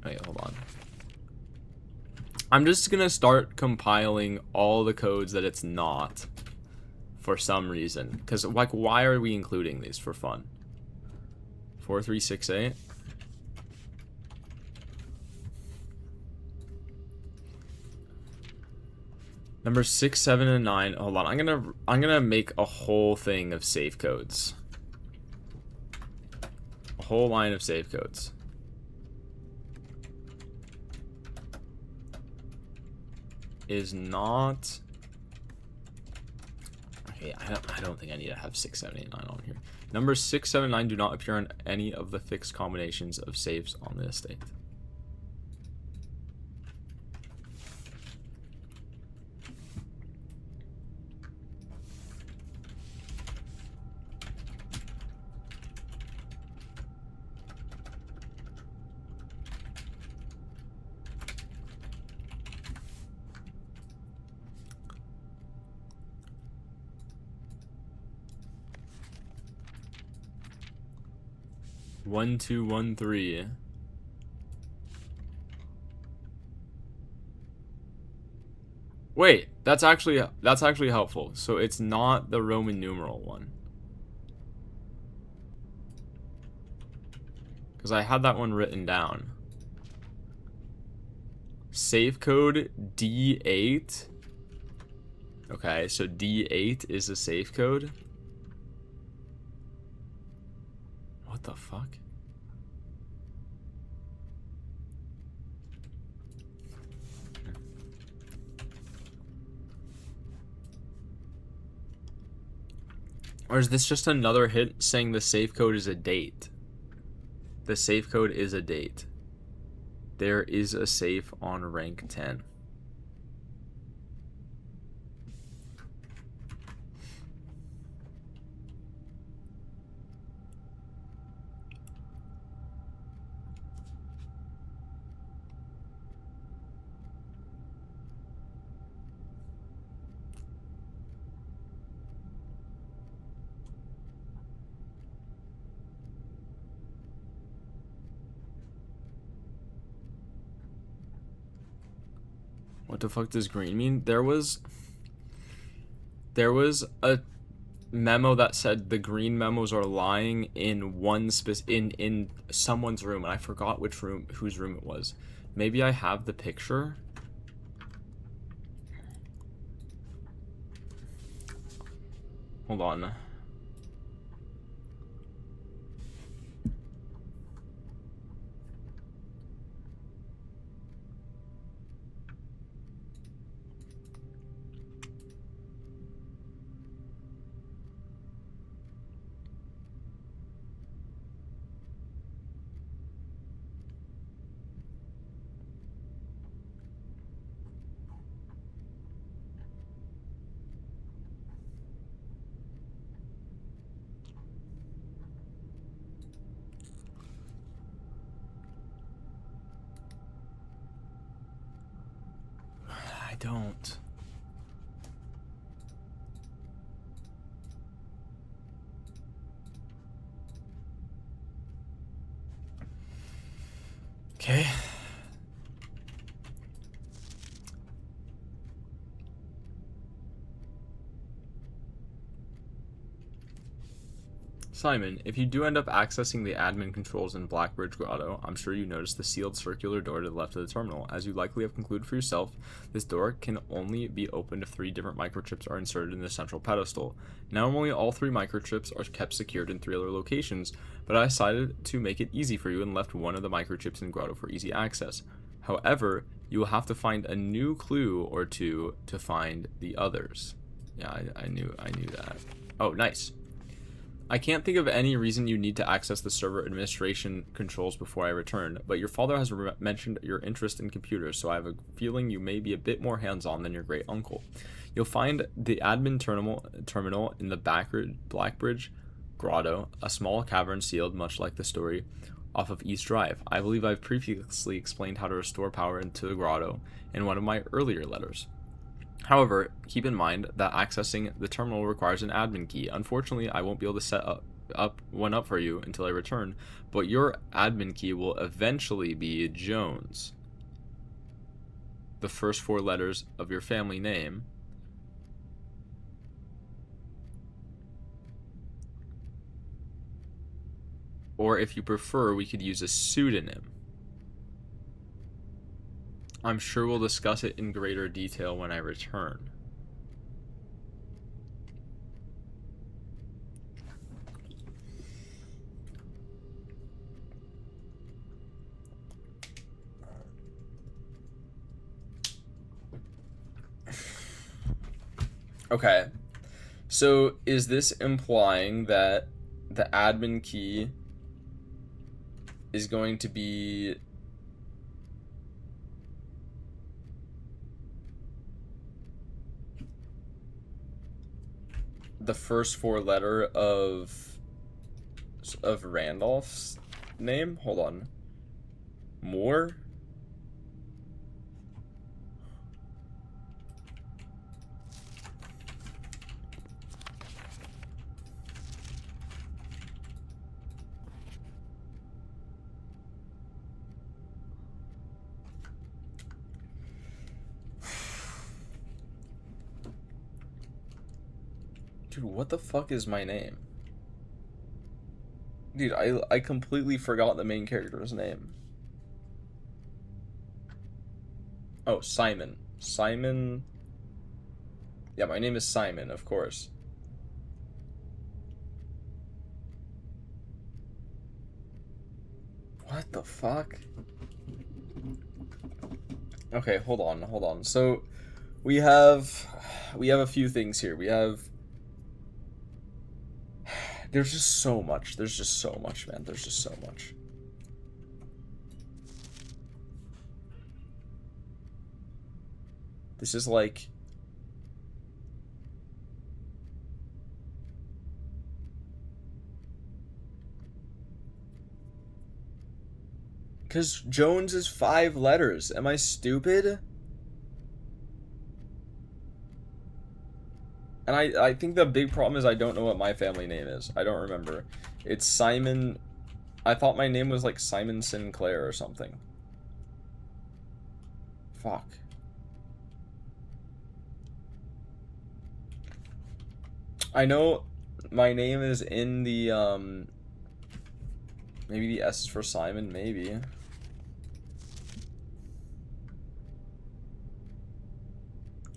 Wait, hold on. I'm just going to start compiling all the codes that it's not for some reason. Because, like, why are we including these for fun? 4368. Number 6, 7, and 9. Hold on. I'm gonna make a whole thing of safe codes. A whole line of safe codes. Is not. Okay, I don't think I need to have 6, 7, 8, 9 on here. Numbers 6, 7, 9 do not appear on any of the fixed combinations of safes on the estate. 1, 2, 1, 3. Wait, that's actually helpful. So it's not the Roman numeral one. Because I had that one written down. Safe code D8. Okay, so D8 is a safe code. What the fuck? Or is this just another hint saying the safe code is a date? The safe code is a date. There is a safe on rank 10. What the fuck does green mean? There was a memo that said the green memos are lying in in someone's room, and I forgot whose room it was. Maybe I have the picture. Hold on. I don't. Okay. Simon, if you do end up accessing the admin controls in Blackbridge Grotto, I'm sure you noticed the sealed circular door to the left of the terminal. As you likely have concluded for yourself, this door can only be opened if 3 different microchips are inserted in the central pedestal. Normally, all 3 microchips are kept secured in 3 other locations, but I decided to make it easy for you and left one of the microchips in Grotto for easy access. However, you will have to find a new clue or 2 to find the others. Yeah, I knew that. Oh, nice. I can't think of any reason you need to access the server administration controls before I return, but your father has mentioned your interest in computers, so I have a feeling you may be a bit more hands-on than your great uncle. You'll find the admin terminal in the Blackbridge Grotto, a small cavern sealed, much like the story, off of East Drive. I believe I've previously explained how to restore power into the grotto in one of my earlier letters. However, keep in mind that accessing the terminal requires an admin key. Unfortunately, I won't be able to set one up for you until I return, but your admin key will eventually be Jones, the first 4 letters of your family name. Or if you prefer, we could use a pseudonym. I'm sure we'll discuss it in greater detail when I return. Okay. So is this implying that the admin key is going to be the first four letter of Randolph's name? Hold on. Moore? Dude, what the fuck is my name? Dude, I completely forgot the main character's name. Oh, Simon. Simon. Yeah, my name is Simon, of course. What the fuck? Okay, hold on. So, we have a few things here. We have... There's just so much. There's just so much, man. There's just so much. This is like... Because Jones is 5 letters. Am I stupid? And I think the big problem is I don't know what my family name is. I don't remember. It's Simon... I thought my name was like Simon Sinclair or something. Fuck. I know my name is in the, maybe the S is for Simon, maybe.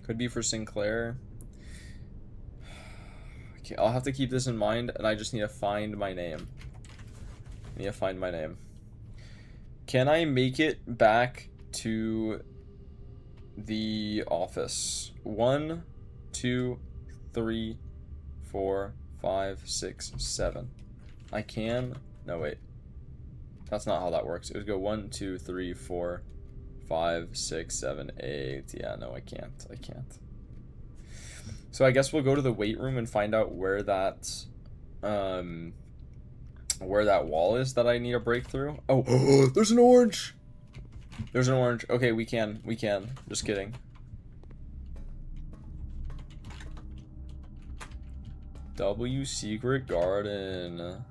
Could be for Sinclair. Okay, I'll have to keep this in mind, and I just need to find my name. Can I make it back to the office? 1, 2, 3, 4, 5, 6, 7. I can. No, wait. That's not how that works. It would go 1, 2, 3, 4, 5, 6, 7, 8. Yeah, no, I can't. So I guess we'll go to the weight room and find out where that wall is that I need to break through. Oh, there's an orange. Okay, we can. Just kidding. W Secret Garden.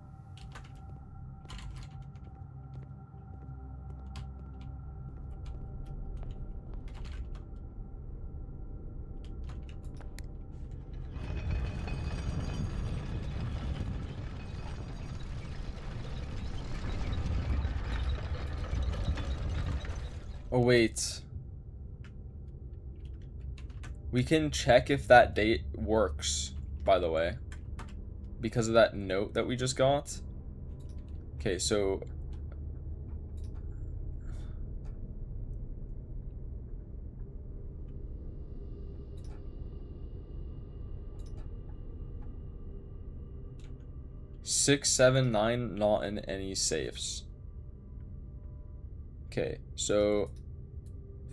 Oh, wait. We can check if that date works, by the way, because of that note that we just got. Okay, so... Six, 7, 9, not in any safes. Okay, so...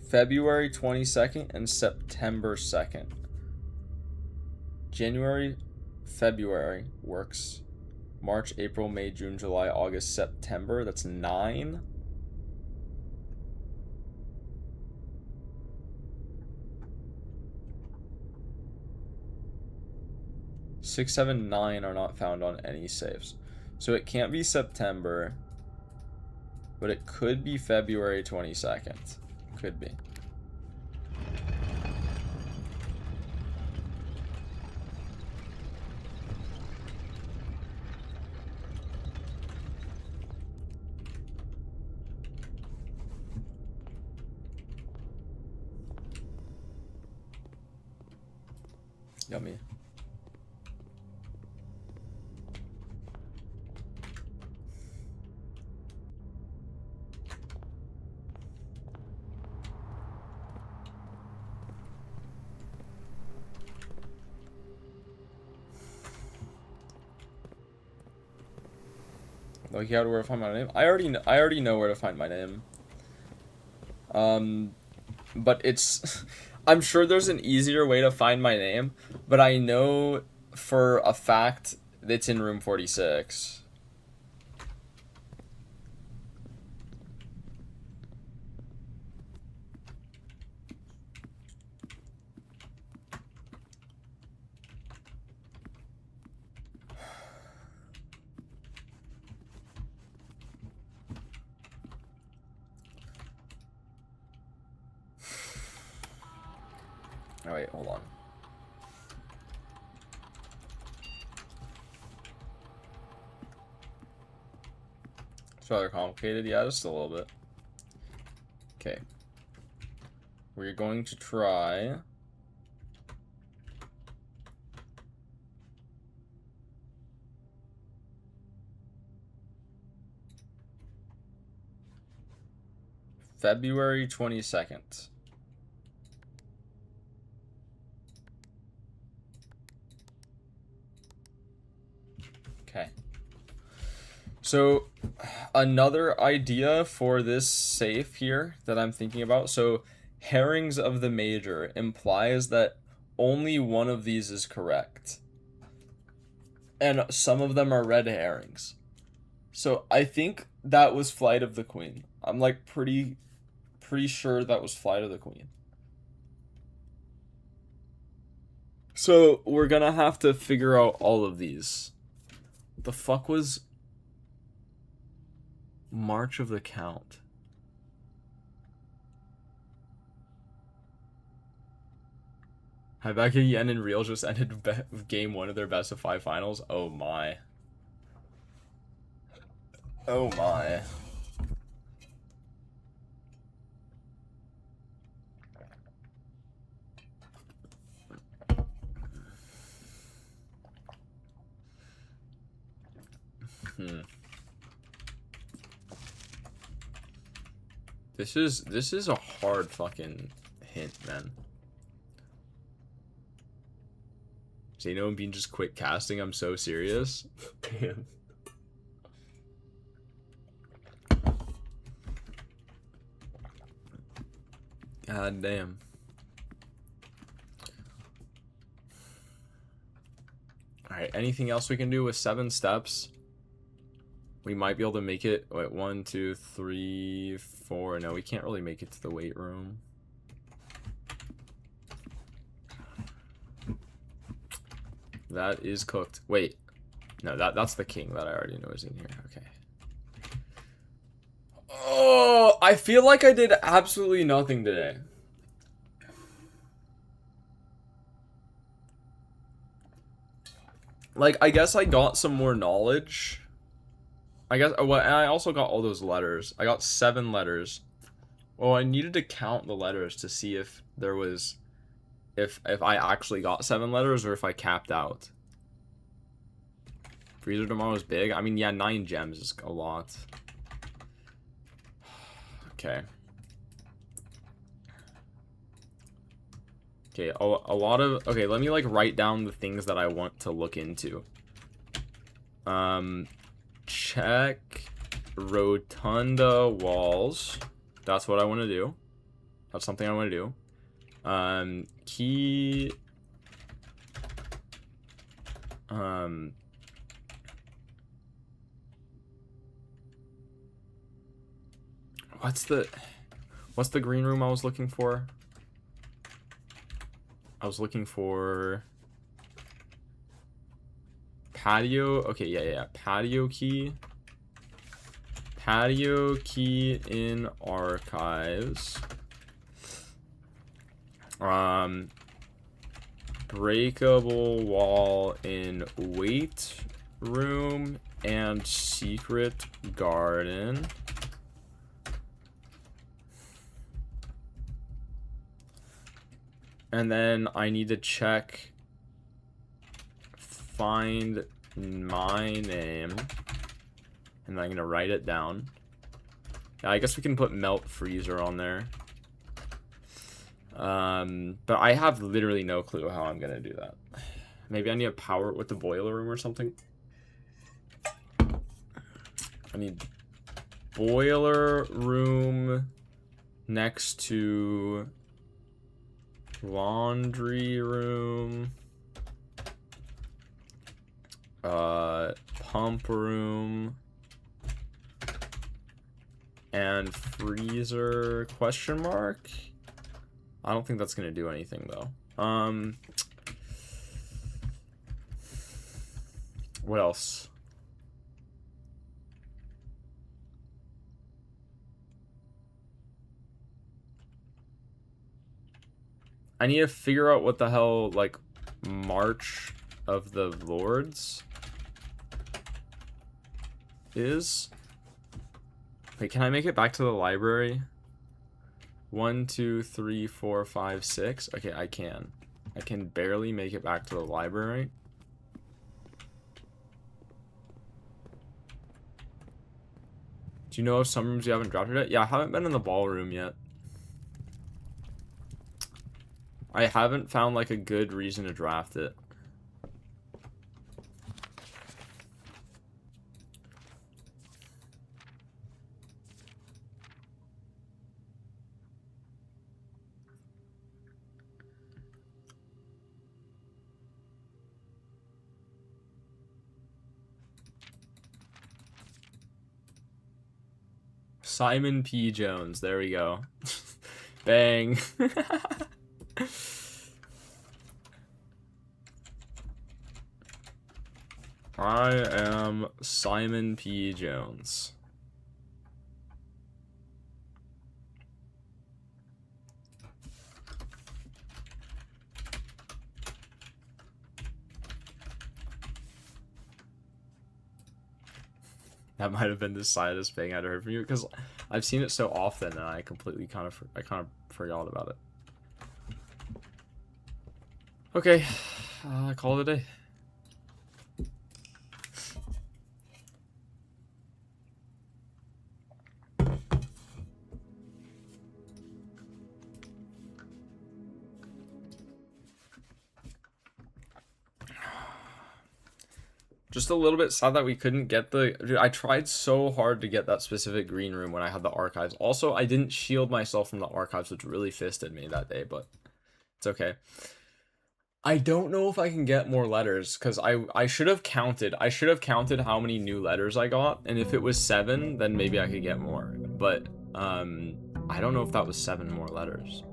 February 22nd and September 2nd. January, February works. March, April, May, June, July, August, September. That's 9. Six, 7, 9 are not found on any safes. So it can't be September, but it could be February 22nd. Could be. Yummy. Like, you had where to find my name? I already know where to find my name. But it's... I'm sure there's an easier way to find my name, but I know for a fact it's in room 46. Oh, wait, hold on. It's rather complicated. Yeah, just a little bit. Okay. We're going to try... February 22nd. Okay. So, another idea for this safe here that I'm thinking about. So, herrings of the major implies that only one of these is correct. And some of them are red herrings. So, I think that was Flight of the Queen. I'm like pretty sure that was Flight of the Queen. So, we're gonna have to figure out all of these. The fuck was March of the Count? Vaga, Yen, and Real just ended game 1 of their best of 5 finals. Oh my. Oh my. This is a hard fucking hint, man. Zeno and Bean just quit casting. I'm so serious. Damn. God damn. Alright, anything else we can do with 7 steps? We might be able to make it. Wait, 1, 2, 3, 4. No, we can't really make it to the weight room. That is cooked. Wait. No, that's the king that I already know is in here. Okay. Oh, I feel like I did absolutely nothing today. Like, I guess I got some more knowledge. I guess, well, and I also got all those letters. I got 7 letters. Well, I needed to count the letters to see if there was, if I actually got 7 letters or if I capped out. Freezer tomorrow is big. I mean, yeah, 9 gems is a lot. Okay. Okay, a lot of... Okay, let me, like, write down the things that I want to look into. Check rotunda walls. That's what I want to do. That's something I want to do. Key... What's the green room I was looking for? I was looking for patio. Okay, yeah. Patio key. Patio key in archives. Breakable wall in weight room and secret garden. And then I need to check find my name, and I'm gonna write it down. Yeah, I guess we can put melt freezer on there. But I have literally no clue how I'm gonna do that. Maybe I need to power it with the boiler room or something. I need boiler room next to laundry room, pump room, and freezer question mark. I don't think that's gonna do anything though. What else? I need to figure out what the hell, like, March of the Lords is. Wait, can I make it back to the library? 1, 2, 3, 4, 5, 6. Okay, I can. I can barely make it back to the library. Do you know of some rooms you haven't dropped it yet? Yeah, I haven't been in the ballroom yet. I haven't found, like, a good reason to draft it. Simon P. Jones. There we go. Bang. I am Simon P. Jones. That might have been the saddest thing I'd heard from you, because I've seen it so often and I completely kind of forgot about it. Okay, call it a day. Just a little bit sad that we couldn't get the... Dude, I tried so hard to get that specific green room when I had the archives. Also, I didn't shield myself from the archives, which really fisted me that day, but it's okay. I don't know if I can get more letters, because I should have counted. I should have counted how many new letters I got, and if it was 7, then maybe I could get more. But, I don't know if that was 7 more letters.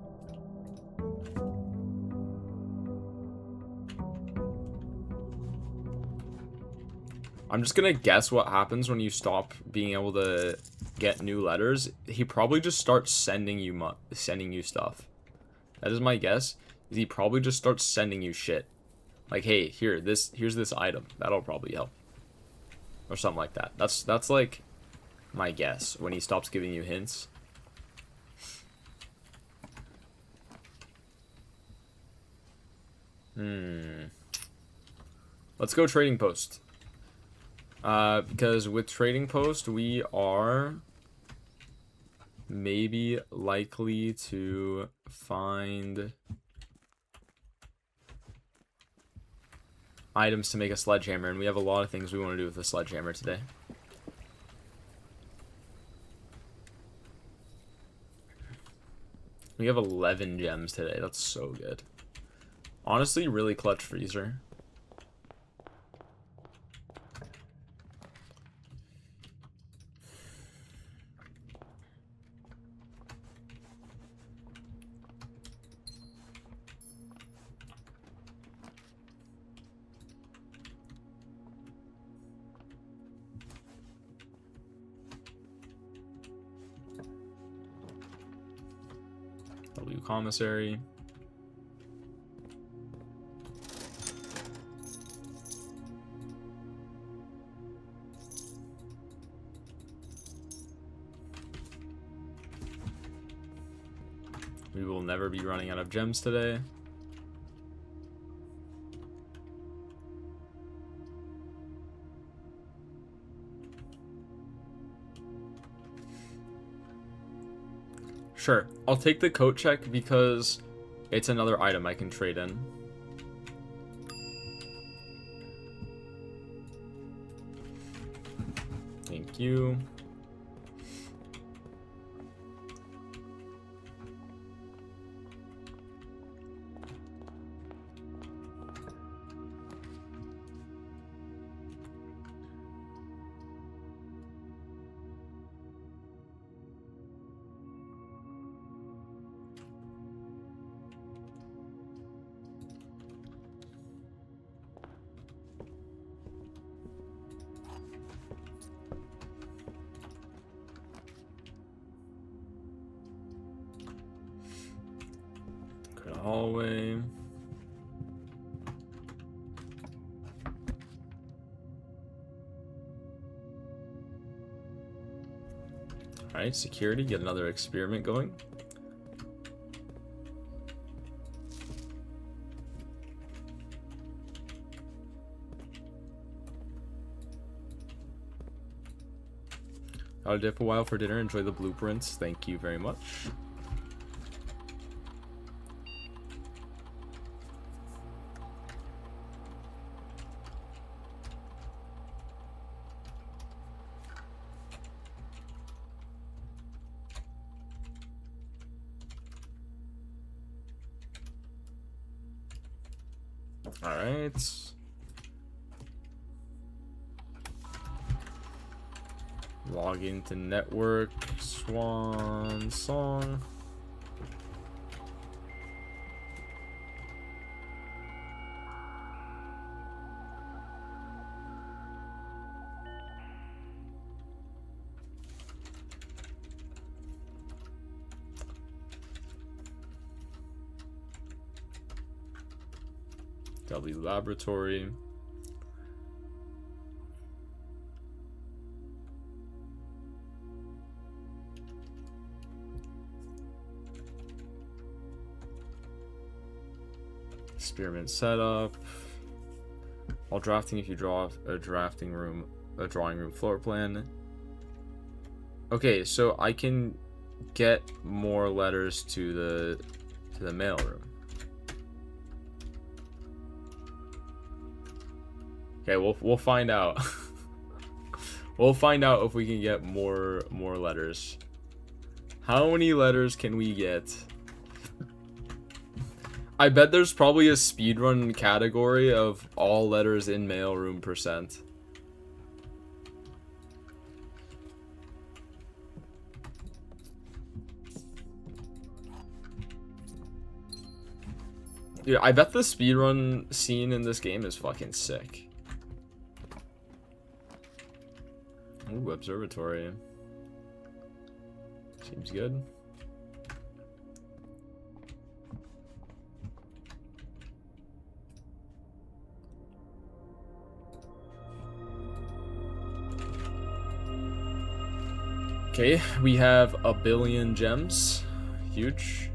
I'm just gonna guess what happens when you stop being able to get new letters. He probably just starts sending you stuff. That is my guess. He probably just starts sending you shit. Like, hey, here's this item. That'll probably help. Or something like that. That's like my guess when he stops giving you hints. Let's go trading post. Because with trading post, we are maybe likely to find items to make a sledgehammer, and we have a lot of things we want to do with the sledgehammer today. We have 11 gems today. That's so good. Honestly, really clutch freezer. Commissary. We will never be running out of gems today. Sure. I'll take the coat check because it's another item I can trade in. Thank you. Hallway. Alright, security, get another experiment going. I'll dip a while for dinner, enjoy the blueprints, thank you very much. Alright. Log into network, swan song. W laboratory. Experiment setup. All drafting if you draw a drawing room floor plan. Okay, so I can get more letters to the mailroom. Okay, we'll find out. We'll find out if we can get more letters. How many letters can we get? I bet there's probably a speedrun category of all letters in mailroom %. Dude, I bet the speedrun scene in this game is fucking sick. Ooh, observatory. Seems good. Okay, we have 1 billion gems. Huge.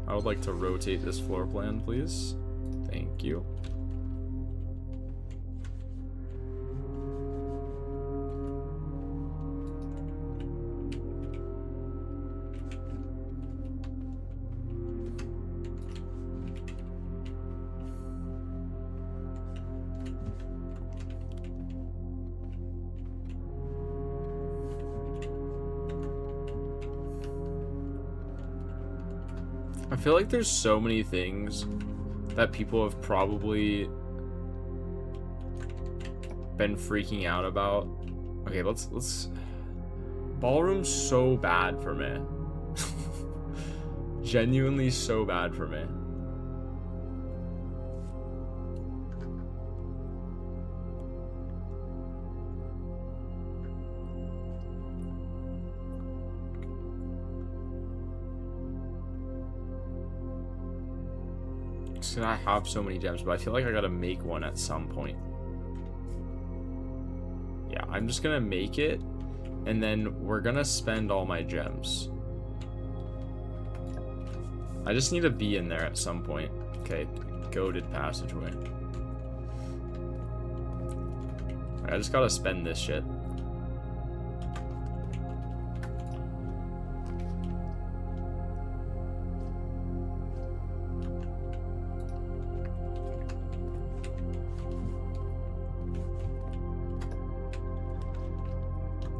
I would like to rotate this floor plan, please. Thank you. I feel like there's so many things that people have probably been freaking out about. Okay, let's ballroom's so bad for me. Genuinely so bad for me. I have so many gems, but I feel like I gotta make one at some point. Yeah, I'm just gonna make it, and then we're gonna spend all my gems. I just need to be in there at some point. Okay, goated passageway. I just gotta spend this shit.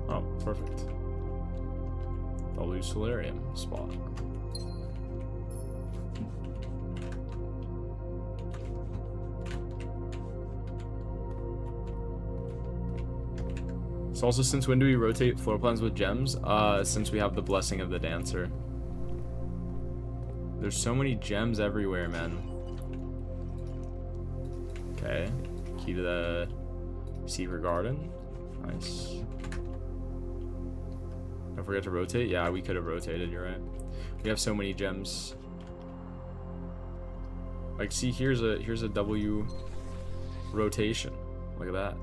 Oh, perfect. The Solarium spot. So also, since when do we rotate floor plans with gems? Since we have the Blessing of the Dancer. There's so many gems everywhere, man. Okay. Key to the Secret Garden. Nice. Don't forget to rotate. Yeah, we could have rotated, you're right. We have so many gems. Like, see, here's a W rotation. Look at that.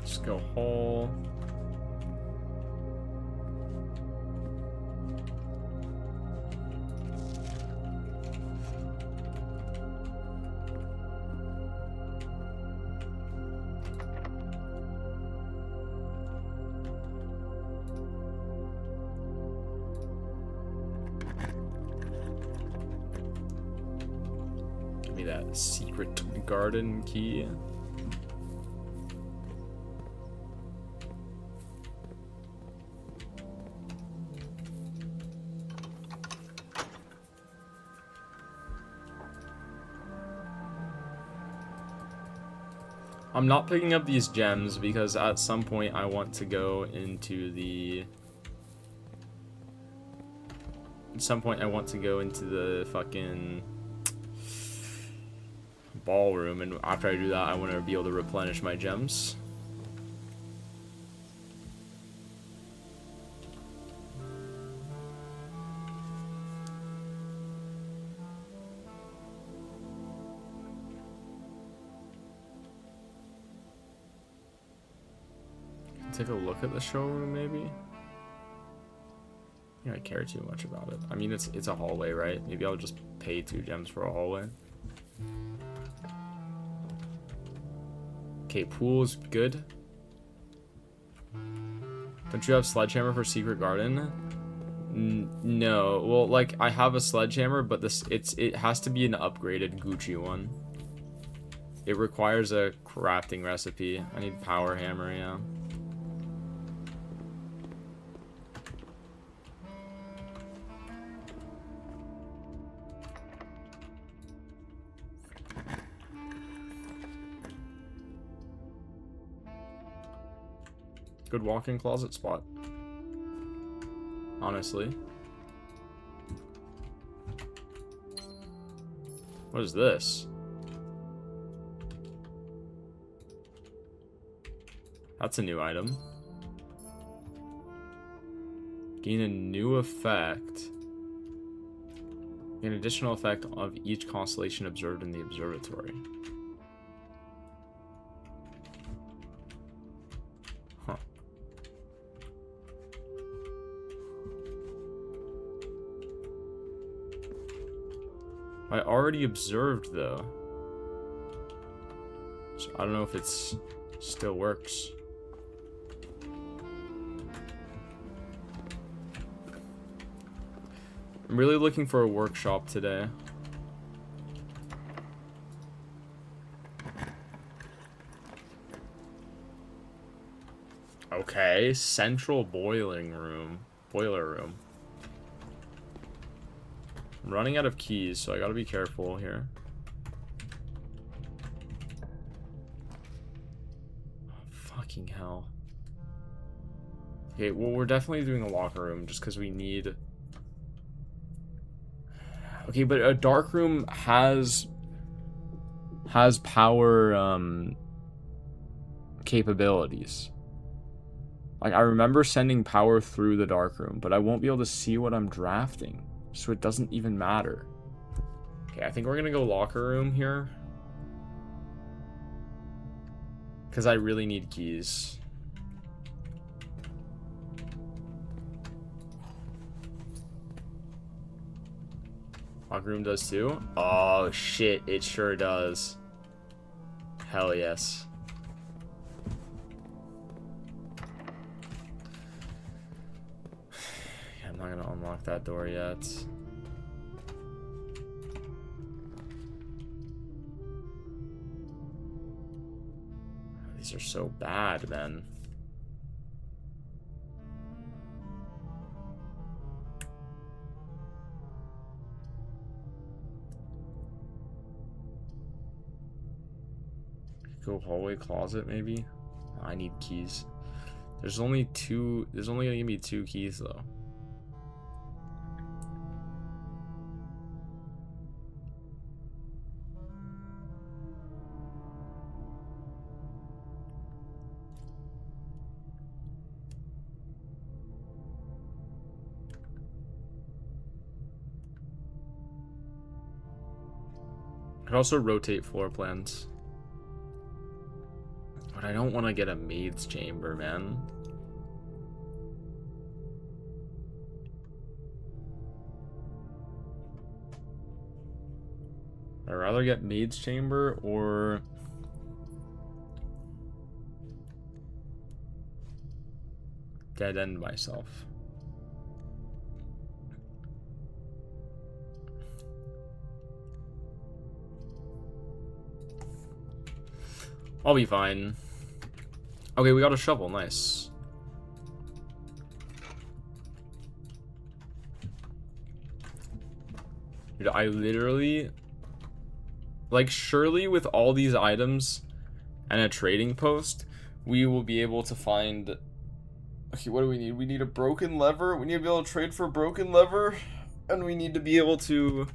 Just go whole. Give me that secret garden key. I'm not picking up these gems because at some point I want to go into the... At some point I want to go into the fucking ballroom, and after I do that I want to be able to replenish my gems. Take a look at the showroom, maybe. Yeah, I care too much about it. I mean, it's a hallway, right? Maybe I'll just pay 2 gems for a hallway. Okay, pool's good. Don't you have sledgehammer for Secret Garden? No. Well, like, I have a sledgehammer, but it has to be an upgraded Gucci one. It requires a crafting recipe. I need power hammer, yeah. Good walk-in closet spot. Honestly. What is this? That's a new item. Gain a new effect. An additional effect of each constellation observed in the observatory. Huh. I already observed, though. So I don't know if it's still works. I'm really looking for a workshop today. Okay, central boiler room. I'm running out of keys, so I gotta be careful here. Oh, fucking hell. Okay, well, we're definitely doing a locker room just because we need... Okay, but a dark room has power capabilities. Like, I remember sending power through the dark room, but I won't be able to see what I'm drafting, so it doesn't even matter. Okay, I think we're gonna go locker room here. Because I really need keys. Locker room does too? Oh shit, it sure does. Hell yes. Yeah, I'm not gonna unlock that door yet. These are so bad, man. Go hallway closet, maybe? I need keys. There's only gonna give me 2 keys though. I could also rotate floor plans. But I don't want to get a maid's chamber, man. I'd rather get maid's chamber or dead end myself. I'll be fine. Okay, we got a shovel. Nice. Dude, I literally... Like, surely with all these items and a trading post, we will be able to find... Okay, what do we need? We need a broken lever. We need to be able to trade for a broken lever. And we need to be able to...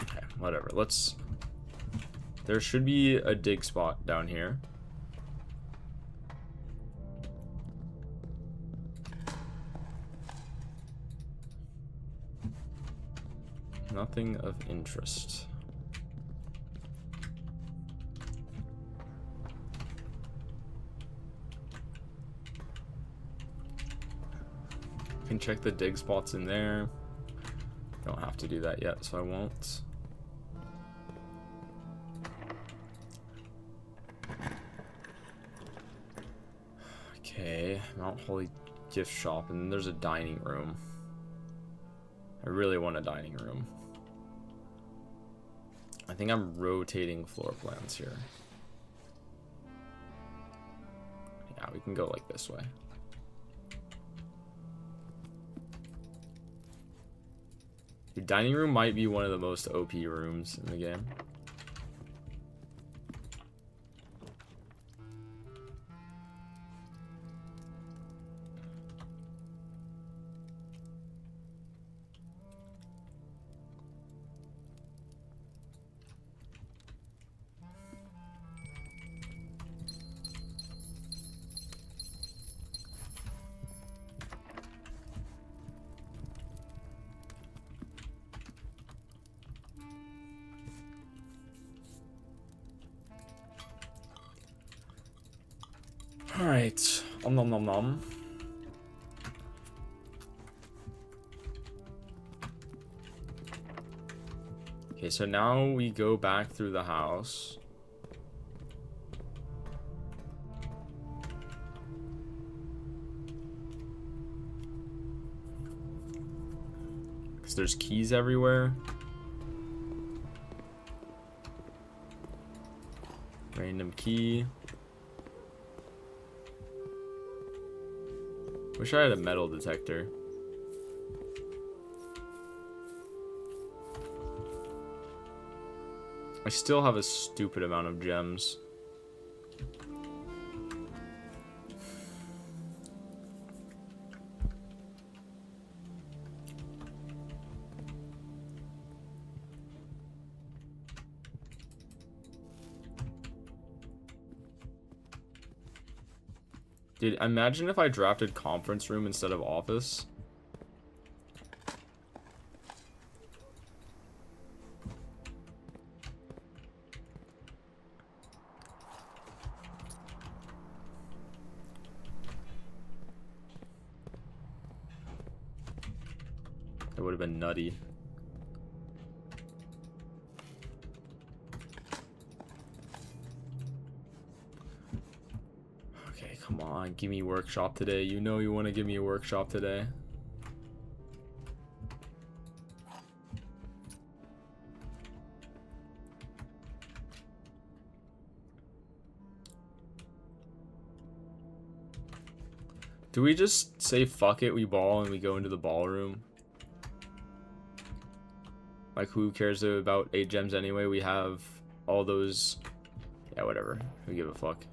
Okay, whatever. Let's... There should be a dig spot down here. Nothing of interest. Can check the dig spots in there. Don't have to do that yet, so I won't. Okay, Mount Holy gift shop, and then there's a dining room. I really want a dining room. I think I'm rotating floor plans here. Yeah, we can go like this way. The dining room might be one of the most OP rooms in the game. Alright. Nom nom nom. Okay, so now we go back through the house. Because there's keys everywhere. Random key. Wish I had a metal detector. I still have a stupid amount of gems. Dude, imagine if I drafted conference room instead of office. would have been nutty. Okay, come on, give me workshop today. You know you want to give me a workshop today. Do we just say fuck it, we ball, and we go into the ballroom? Like, who cares about 8 gems anyway? We have all those... Yeah, whatever. Who give a fuck?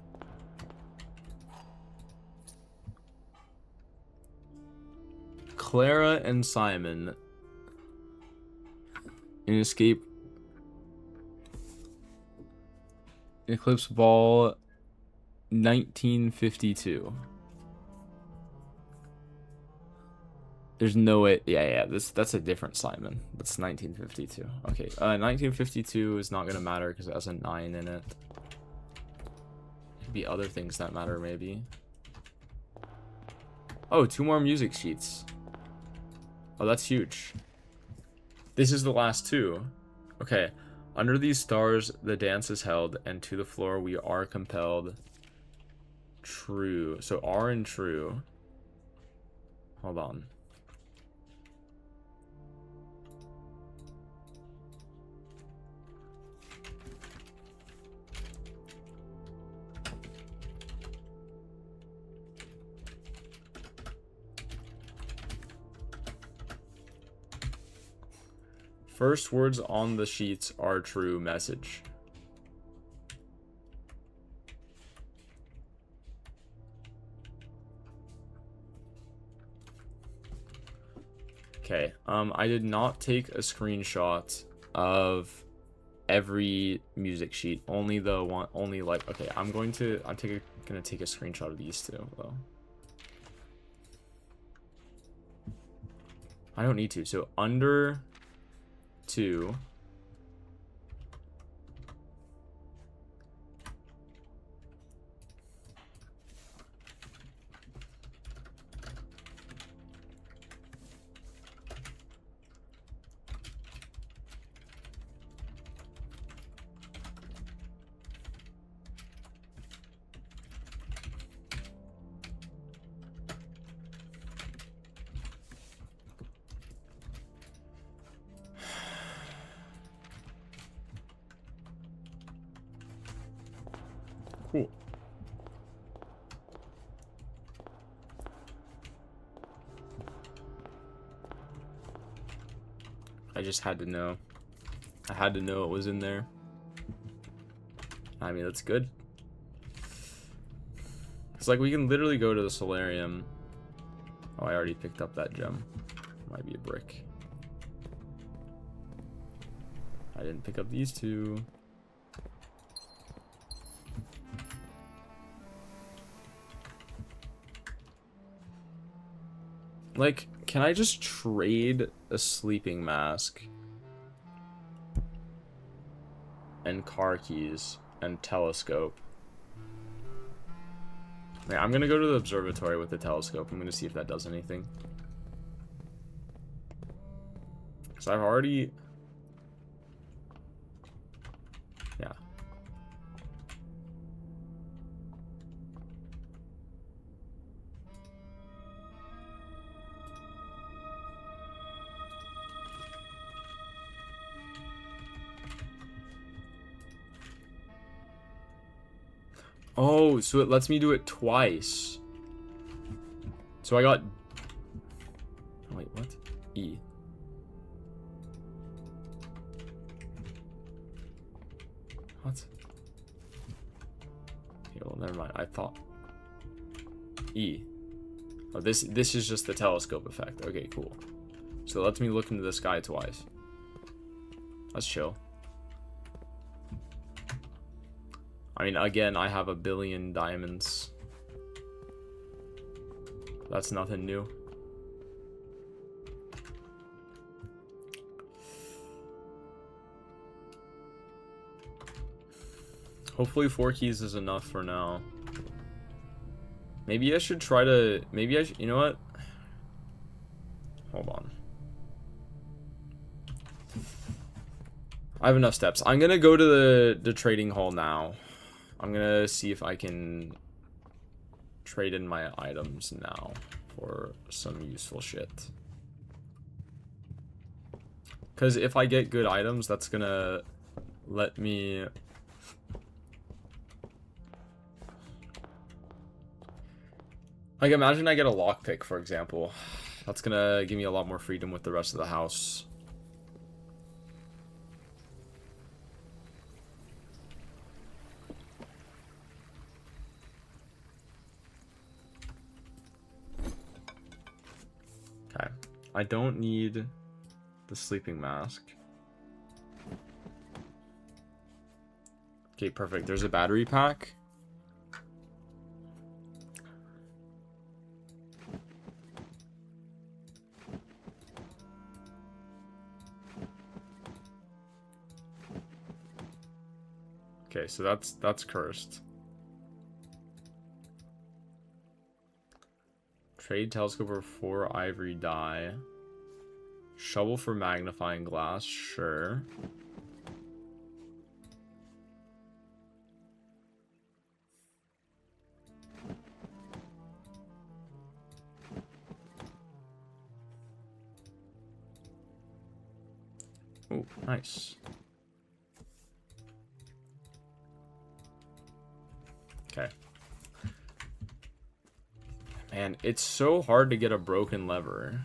Clara and Simon. In Escape... Eclipse Ball... 1952. There's no way. Yeah. That's a different Simon. That's 1952. Okay. 1952 is not gonna matter because it has a 9 in it. Could be other things that matter maybe. Oh, 2 more music sheets. Oh, that's huge. This is the last 2. Okay. Under these stars, the dance is held, and to the floor we are compelled. True. So R and true. Hold on. First words on the sheets are true message. Okay, I did not take a screenshot of every music sheet, only the one, like, okay, I'm gonna take a screenshot of these 2 though. I don't need to, so under 2. Cool. I just had to know. I had to know it was in there. I mean, that's good. It's like we can literally go to the solarium. Oh, I already picked up that gem. Might be a brick. I didn't pick up these 2. Like, can I just trade a sleeping mask and car keys and telescope? Okay, I'm gonna go to the observatory with the telescope. I'm gonna see if that does anything. Because I've already... Yeah. Oh, so it lets me do it twice. So I got... Oh, wait, what? E. What? Okay, well, never mind. I thought... E. Oh, this is just the telescope effect. Okay, cool. So it lets me look into the sky twice. That's chill. I mean, again, I have 1 billion diamonds. That's nothing new. Hopefully 4 keys is enough for now. Maybe I should try to... Maybe I should... You know what? Hold on. I have enough steps. I'm gonna go to the trading hall now. I'm gonna see if I can trade in my items now for some useful shit. Because if I get good items, that's gonna let me... Like, imagine I get a lockpick, for example. That's gonna give me a lot more freedom with the rest of the house. Okay. I don't need the sleeping mask. Okay, perfect. There's a battery pack. Okay, so that's cursed. Trade telescope for 4 ivory dye. Shovel for magnifying glass, sure. Oh, nice. Okay. Man, it's so hard to get a broken lever.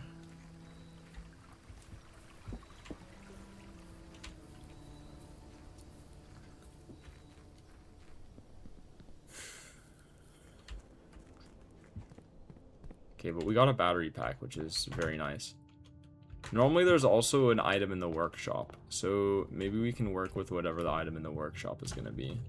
Okay, but we got a battery pack, which is very nice. Normally there's also an item in the workshop, so maybe we can work with whatever the item in the workshop is going to be.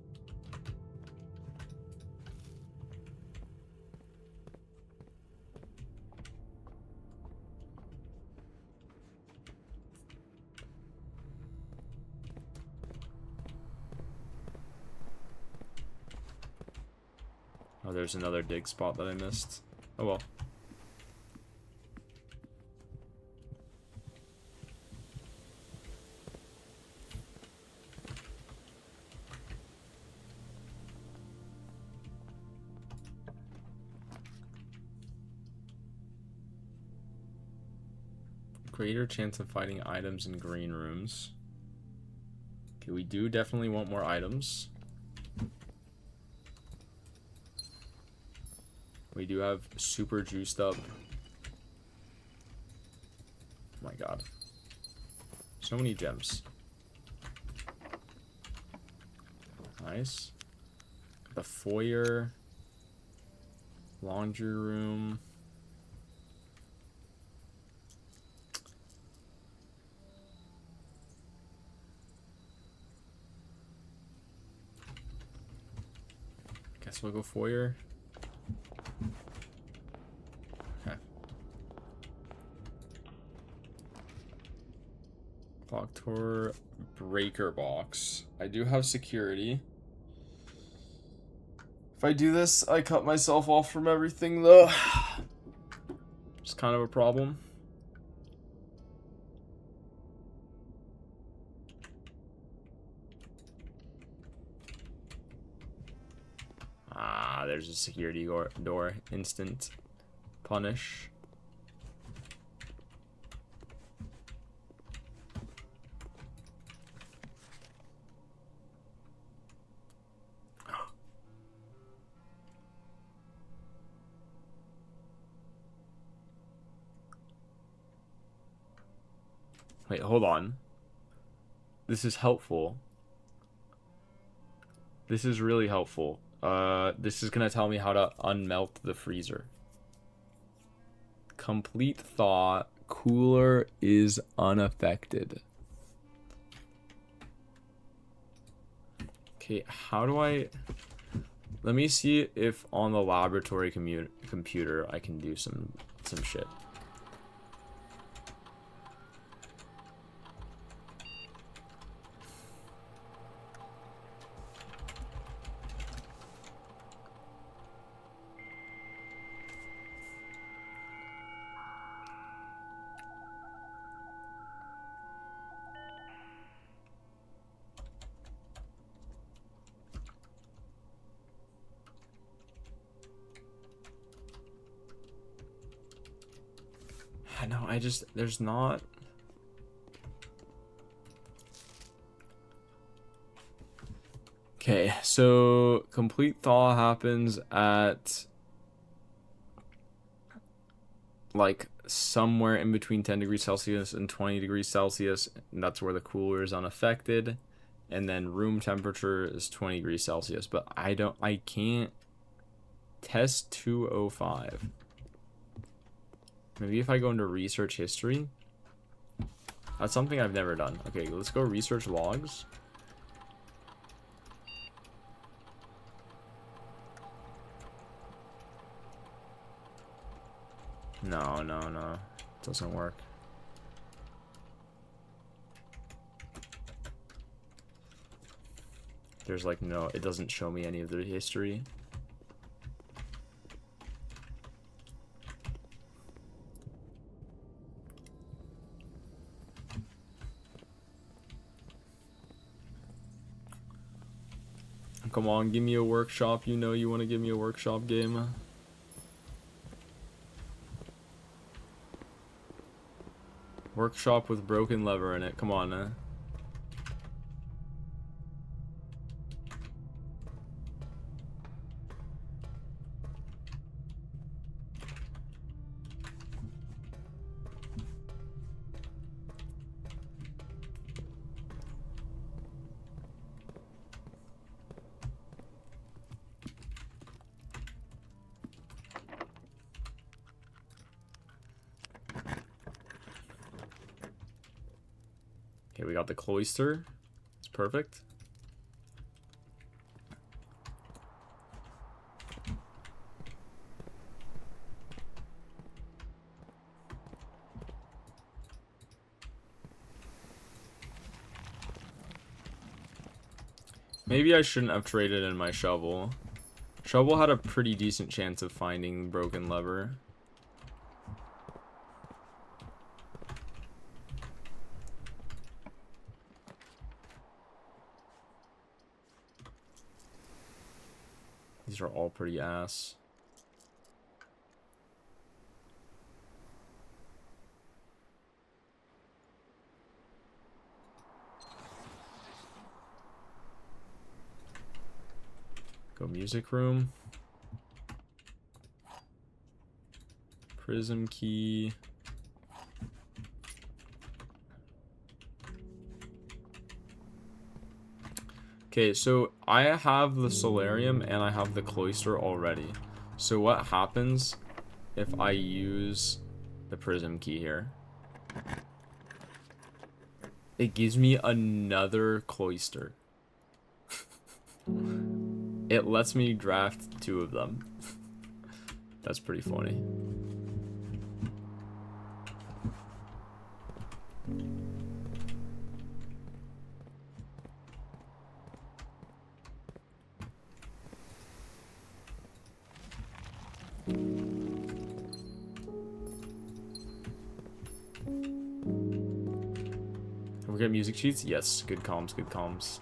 Oh, there's another dig spot that I missed. Oh well. Greater chance of finding items in green rooms. Okay, we do definitely want more items. We do have super juiced up. Oh my god. So many gems. Nice. The foyer. Laundry room. Guess we'll go foyer. Okay. Clock tower, breaker box. I do have security. If I do this, I cut myself off from everything though. It's kind of a problem. Ah, there's a security door. Instant punish. Wait, hold on. This is helpful. This is really helpful. This is gonna tell me how to unmelt the freezer. Complete thaw. Cooler is unaffected. Okay, how do I... Let me see if on the laboratory computer I can do some shit. No, there's not. Okay, so complete thaw happens at like somewhere in between 10 degrees Celsius and 20 degrees Celsius, and that's where the cooler is unaffected. And then room temperature is 20 degrees Celsius, but I can't test 205. Maybe if I go into research history. That's something I've never done. Okay, let's go research logs. No. It doesn't work. There's like no, it doesn't show me any of the history. Come on, give me a workshop. You know you want to give me a workshop game. Workshop with broken lever in it. Come on, Okay, we got the cloister. It's perfect. Maybe I shouldn't have traded in my shovel. Shovel had a pretty decent chance of finding broken lever. These are all pretty ass. Go music room. Prism key. Okay, so I have the solarium and I have the cloister already. So what happens if I use the prism key here? It gives me another cloister. It lets me draft 2 of them. That's pretty funny. Can we get music sheets? Yes, good comms, good comms.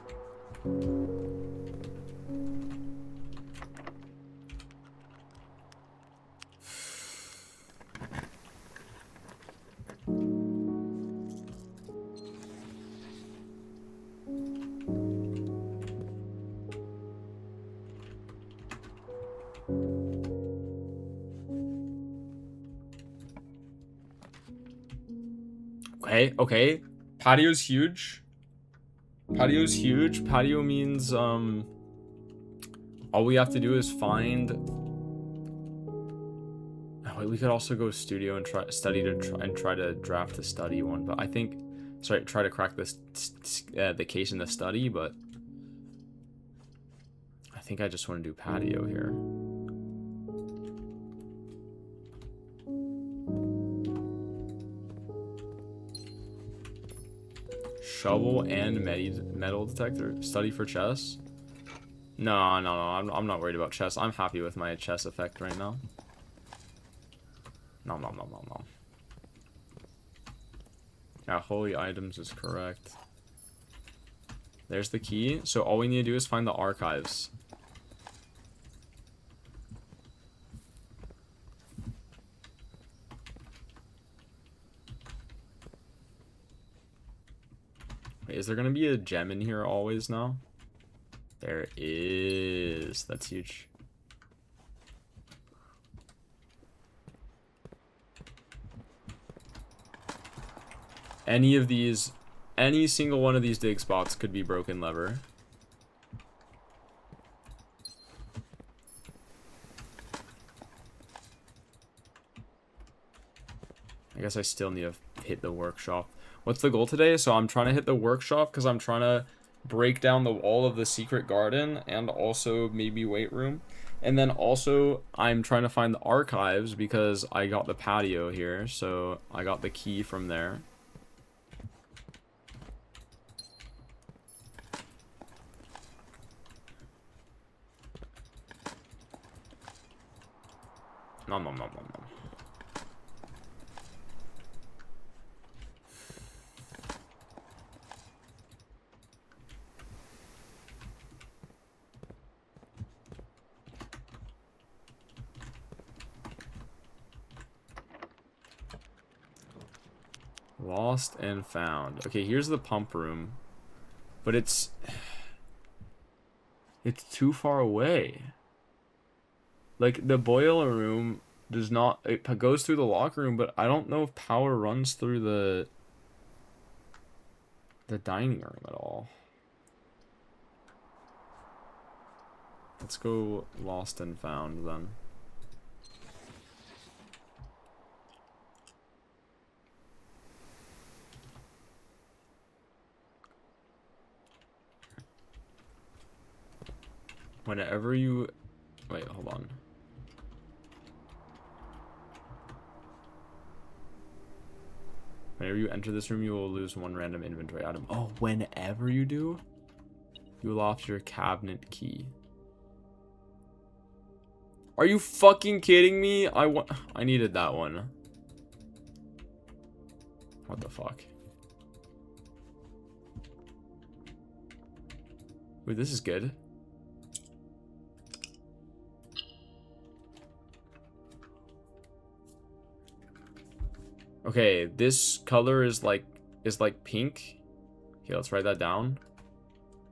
Okay. Patio's huge. Patio's huge. Patio means, all we have to do is find... Oh, wait, we could also go studio and try to draft the study one, but I think... Sorry, try to crack this, the case in the study, but... I think I just want to do patio here. Shovel and metal detector. Study for chess. No. I'm not worried about chess. I'm happy with my chess effect right now. No. Yeah, holy items is correct. There's the key. So all we need to do is find the archives. Wait, is there gonna be a gem in here always now? There is. That's huge. Any single one of these dig spots could be broken lever. I guess I still need to hit the workshop. What's the goal today? So I'm trying to hit the workshop because I'm trying to break down the wall of the secret garden and also maybe weight room. And then also I'm trying to find the archives because I got the patio here. So I got the key from there. Nom nom nom nom nom. Lost and found. Okay, here's the pump room. But it's too far away. Like, the boiler room does not... It goes through the locker room, but I don't know if power runs through the dining room at all. Let's go lost and found, then. Whenever you... Wait, hold on. Whenever you enter this room, you will lose one random inventory item. Oh, whenever you do? You lost your cabinet key. Are you fucking kidding me? I needed that one. What the fuck? Wait, this is good. Okay, this color is like pink. Okay, let's write that down.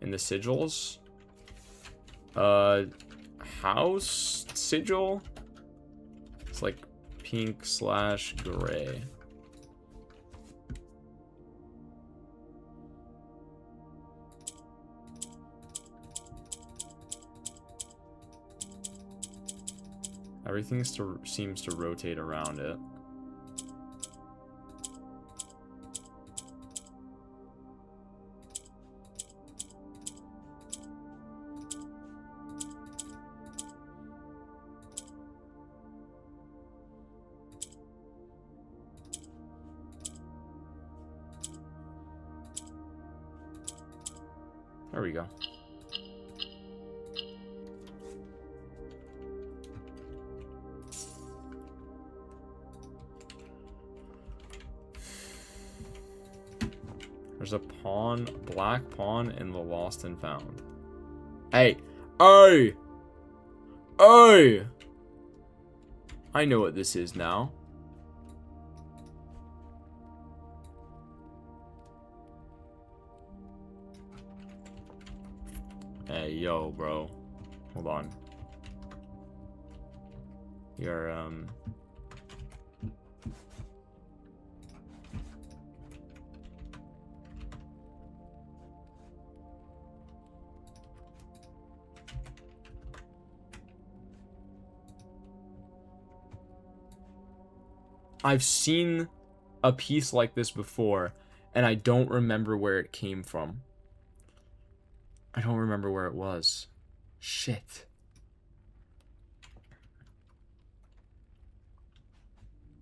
In the sigils. House sigil. It's like pink/gray. Everything seems to rotate around it. There we go. There's a pawn, black pawn in the lost and found. Hey! Hey! Hey! I know what this is now. Hey, yo, bro. Hold on. You're, I've seen a piece like this before, and I don't remember where it came from. I don't remember where it was. Shit.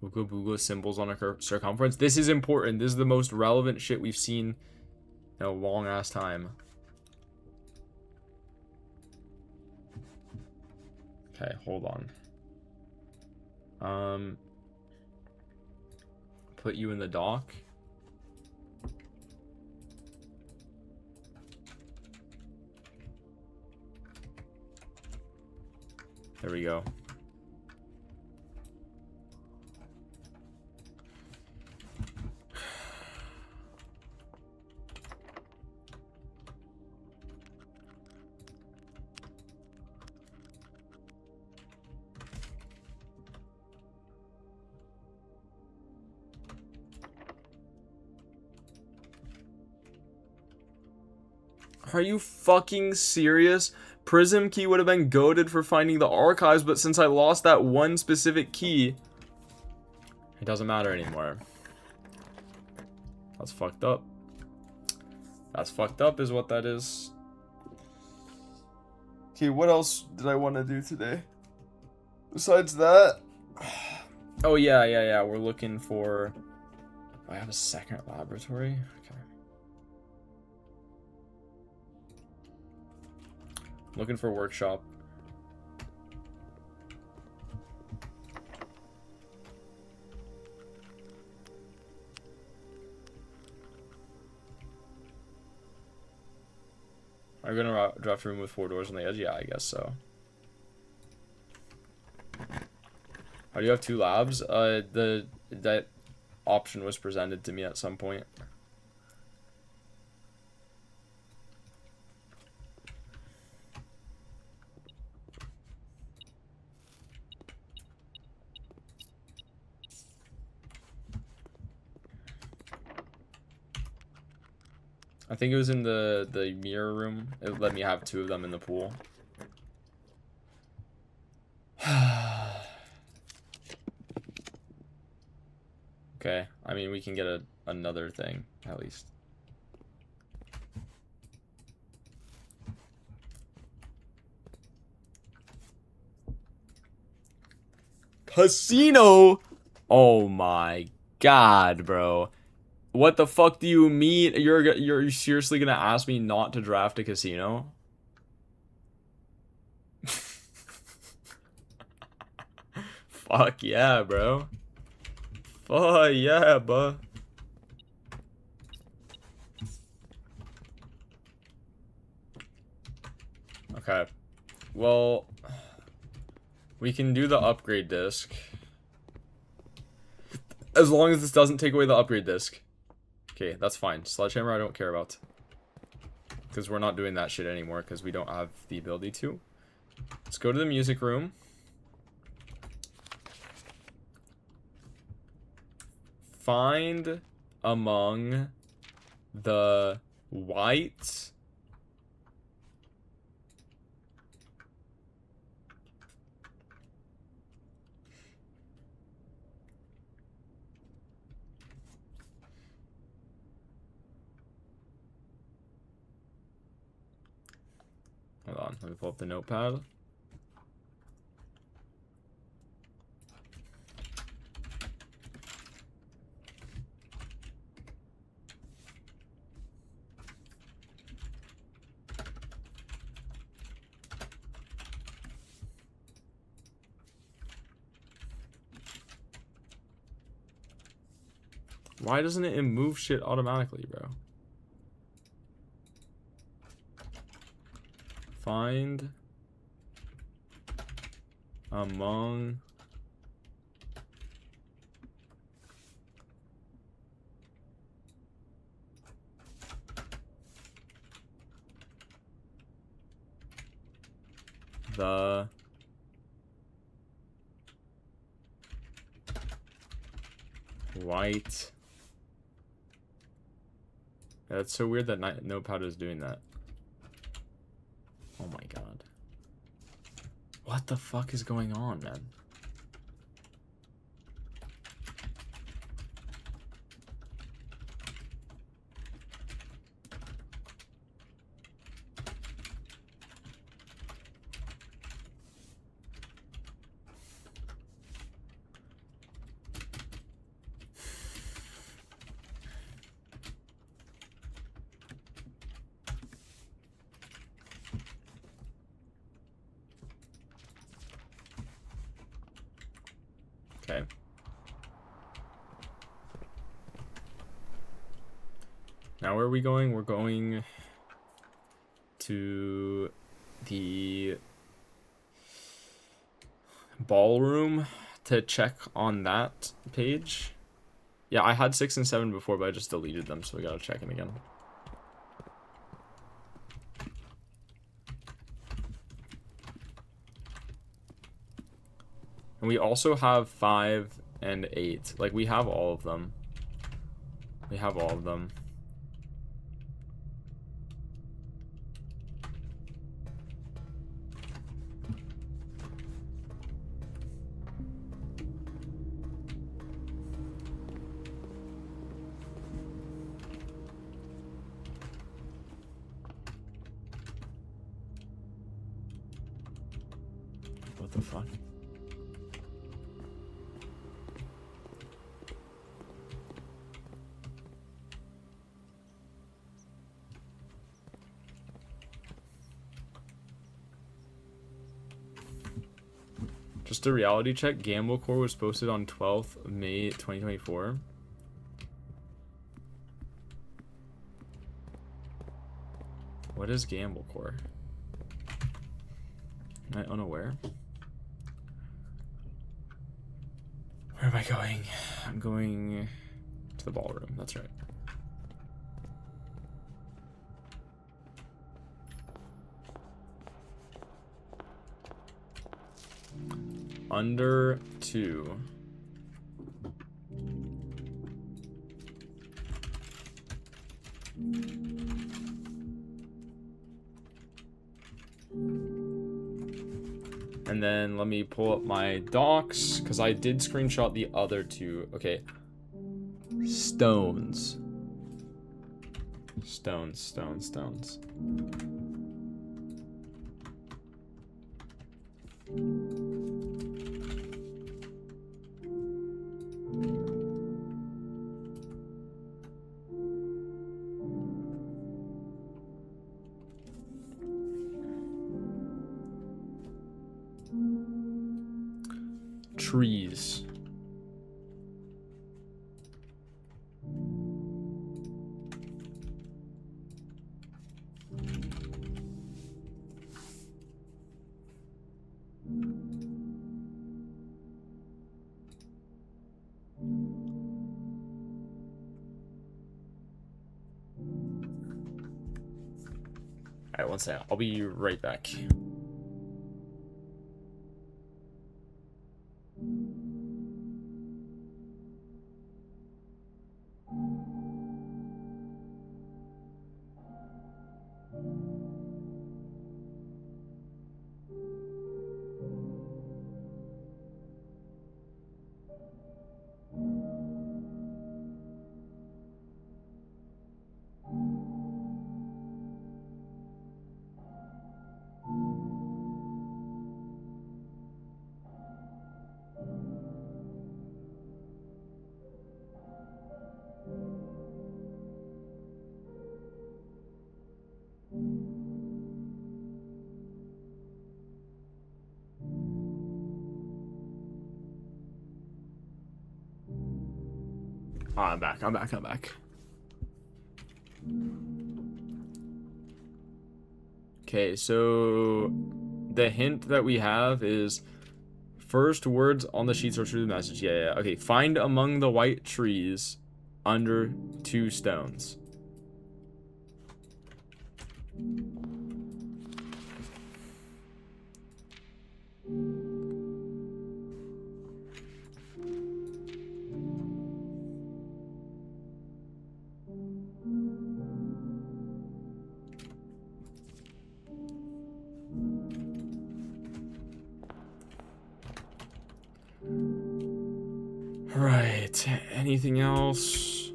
Ooga booga symbols on a circumference. This is important. This is the most relevant shit we've seen in a long ass time. Okay, hold on. Put you in the dock. There we go. Are you fucking serious? Prism key would have been goated for finding the archives, but since I lost that one specific key, it doesn't matter anymore. That's fucked up. That's fucked up is what that is. Okay, what else did I want to do today? Besides that... Oh, yeah. We're looking for... I have a second laboratory? Okay. Looking for a workshop. Are you gonna draft a room with 4 doors on the edge? Yeah, I guess so. How do you have 2 labs? That option was presented to me at some point. I think it was in the mirror room. It let me have 2 of them in the pool. Okay, I mean we can get another thing at least. Casino! Oh my god, bro. What the fuck do you mean? You're seriously gonna ask me not to draft a casino? Fuck yeah, bro. Fuck yeah, bro. Okay. Well, we can do the upgrade disc. As long as this doesn't take away the upgrade disc. Okay, that's fine. Sledgehammer I don't care about. Because we're not doing that shit anymore because we don't have the ability to. Let's go to the music room. Find among the white hold on, let me pull up the notepad. Why doesn't it move shit automatically, bro? Find among the white. That's so weird that Notepad is doing that. Oh my god. What the fuck is going on, man? Okay. Now where are we going? We're going to the ballroom to check on that page. Yeah, I had 6 and 7 before, but I just deleted them, so we gotta check in again. And we also have 5 and 8. Like, we have all of them. We have all of them. the fuck? Just a reality check. Gamble Core was posted on 12th of May 2024. What is Gamble Core? Am I unaware? Where am I going? I'm going to the ballroom. That's right. Under 2. And then let me pull up my docs, because I did screenshot the other 2. Okay. Stones. Stones. Trees. Alright, one second. I'll be right back. Oh, I'm back. Okay, so the hint that we have is first words on the sheets are through the message. Yeah. Okay, find among the white trees under 2 stones. Right, anything else?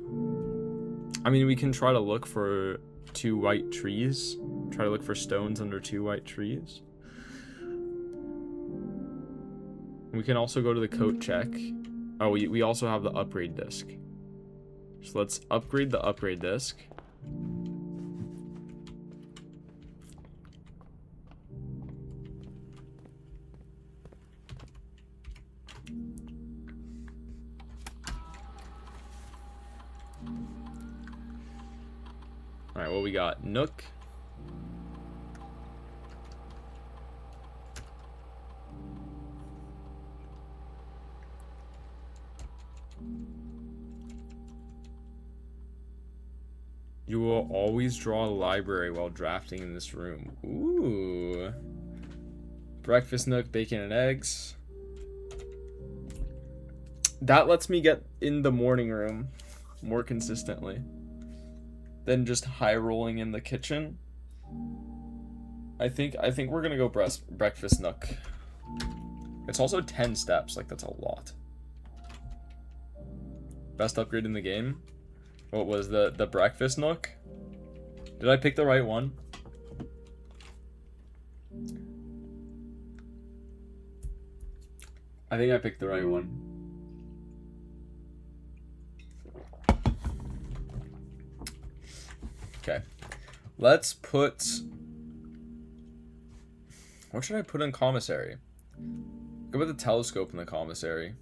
I mean, we can try to look for 2 white trees. Try to look for stones under 2 white trees. We can also go to the coat check. Oh, we also have the upgrade disc. So let's upgrade the upgrade disc. Alright, what we got? Nook. You will always draw a library while drafting in this room. Ooh. Breakfast nook, bacon and eggs. That lets me get in the morning room more consistently than just high rolling in the kitchen. I think we're gonna go breakfast nook. It's also 10 steps, like that's a lot. Best upgrade in the game. What was the breakfast nook? Did I pick the right one? I think I picked the right one. Okay. Let's put... What should I put in commissary? Go with the telescope in the commissary.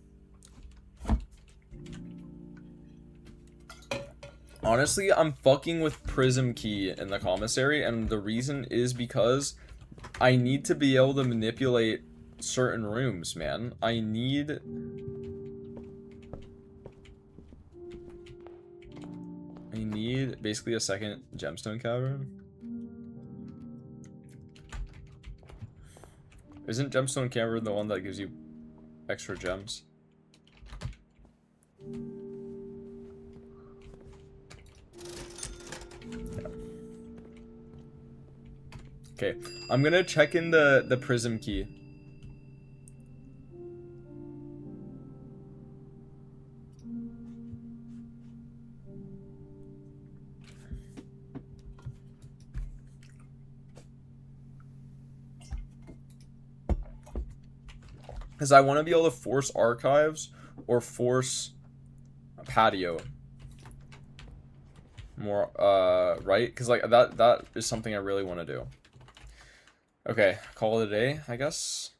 Honestly, I'm fucking with prism key in the commissary, and the reason is because I need to be able to manipulate certain rooms, man. I need basically a second gemstone cavern. Isn't gemstone cavern the one that gives you extra gems? Okay, I'm gonna check in the prism key. Because I want to be able to force archives or force patio. More, right? Because, like, that is something I really want to do. Okay, call it a day, I guess.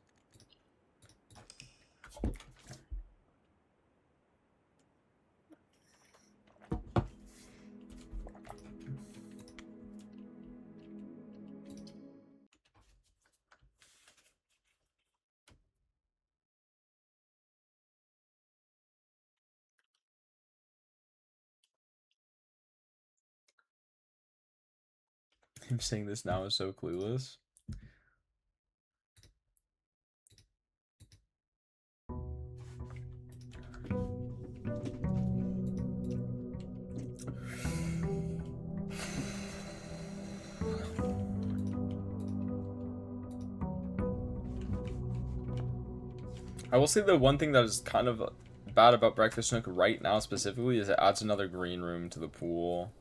Him saying this now is so clueless. I will say the one thing that is kind of bad about Breakfast Nook right now specifically is it adds another green room to the pool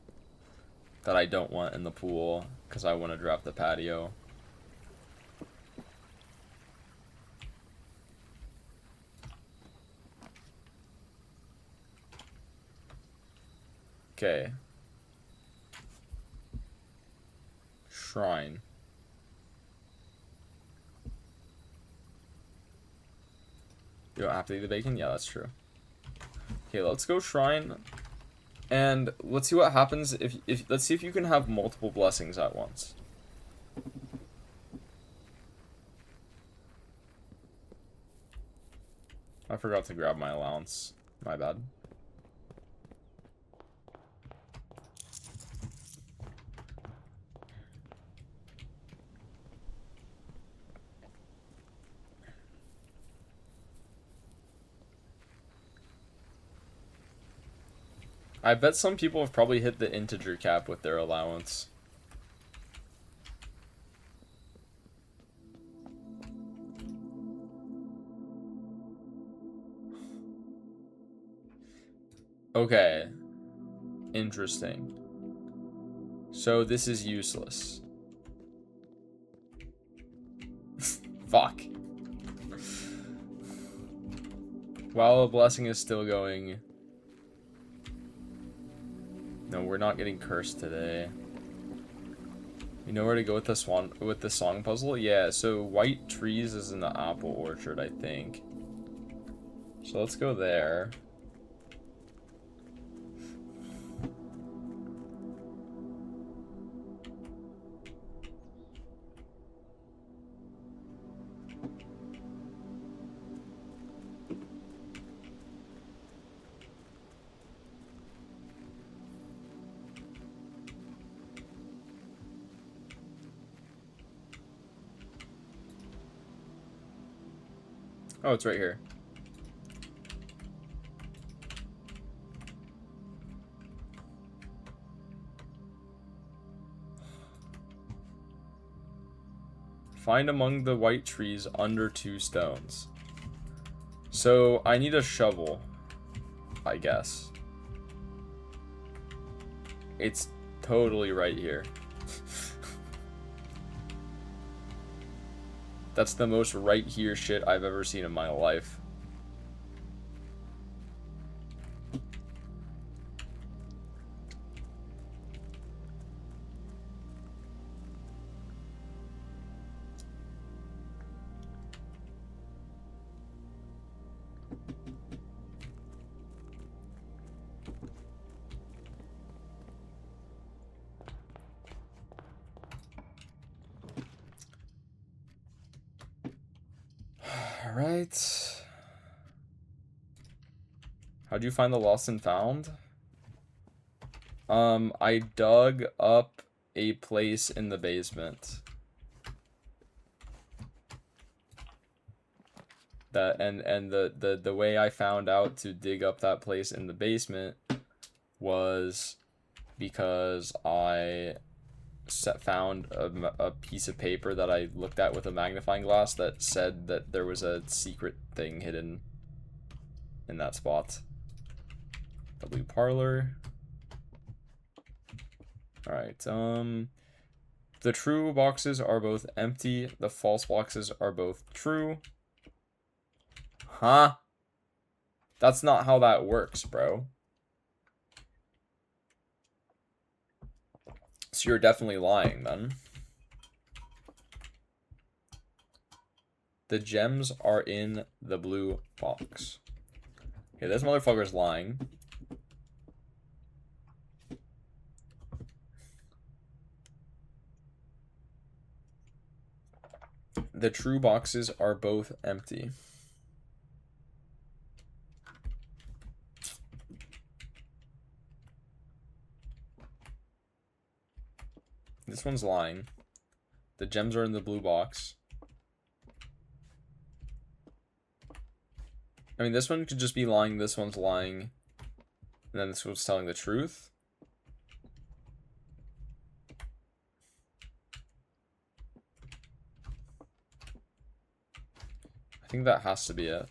that I don't want in the pool because I want to drop the patio. Okay. Shrine. You don't have to eat the bacon? Yeah, that's true. Okay, let's go shrine. And let's see what happens if let's see if you can have multiple blessings at once. I forgot to grab my allowance. My bad. I bet some people have probably hit the integer cap with their allowance. Okay. Interesting. So this is useless. Fuck. While a blessing is still going... No, we're not getting cursed today. You know where to go with the song puzzle? Yeah, so white trees is in the apple orchard, I think. So let's go there. Oh, it's right here. Find among the white trees under 2 stones. So I need a shovel, I guess. It's totally right here. That's the most right here shit I've ever seen in my life. Alright. How'd you find the lost and found? I dug up a place in the basement. That and the way I found out to dig up that place in the basement was because I found a piece of paper that I looked at with a magnifying glass that said that there was a secret thing hidden in that spot. The blue parlor. Alright, the true boxes are both empty, the false boxes are both true. Huh? That's not how that works, bro. So you're definitely lying, then. The gems are in the blue box. Okay, this motherfucker's lying. The true boxes are both empty. This one's lying. The gems are in the blue box. I mean, this one could just be lying, this one's lying, and then this one's telling the truth. I think that has to be it.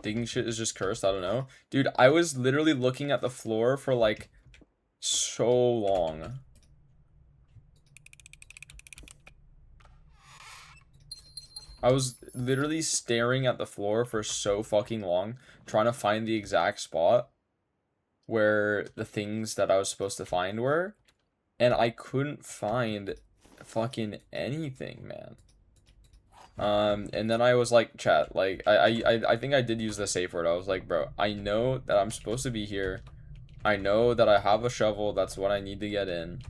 Digging shit is just cursed, I don't know. Dude, I was literally looking at the floor for, like, so long. I was literally staring at the floor for so fucking long, trying to find the exact spot where the things that I was supposed to find were, and I couldn't find fucking anything, man. And then I was like, chat, like, I think I did use the safe word. I was like, bro, I know that I'm supposed to be here. I know that I have a shovel. That's what I need to get in.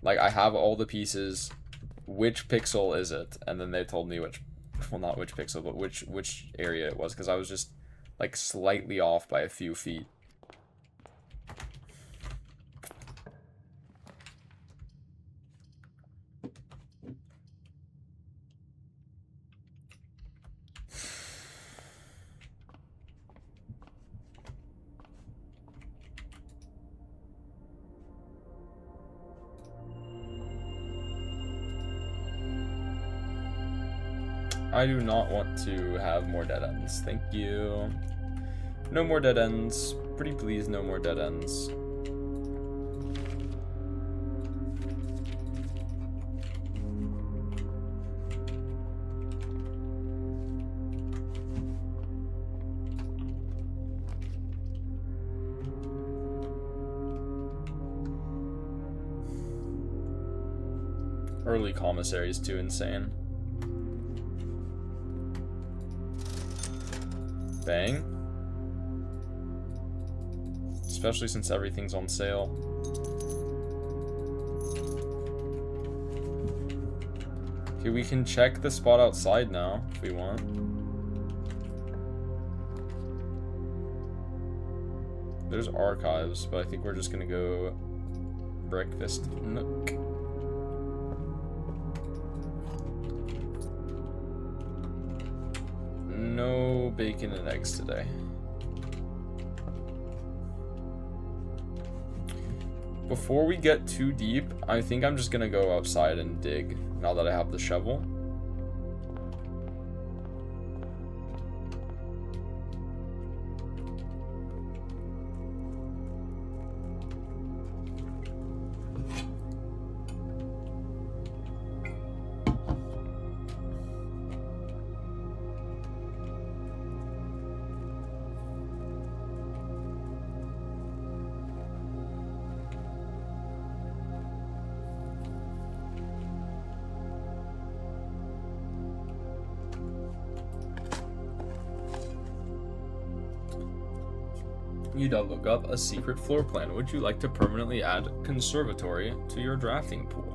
Like, I have all the pieces. Which pixel is it? And then they told me which, well, not which pixel, but which area it was, because I was just, like, slightly off by a few feet. I do not want to have more dead ends. Thank you. No more dead ends. Pretty please, no more dead ends. Early commissary is too insane. Bang. Especially since everything's on sale. Okay, we can check the spot outside now if we want. There's archives, but I think we're just gonna go breakfast nook. No bacon and eggs today. Before we get too deep, I think I'm just gonna go outside and dig now that I have the shovel. You dug look up a secret floor plan. Would you like to permanently add conservatory to your drafting pool?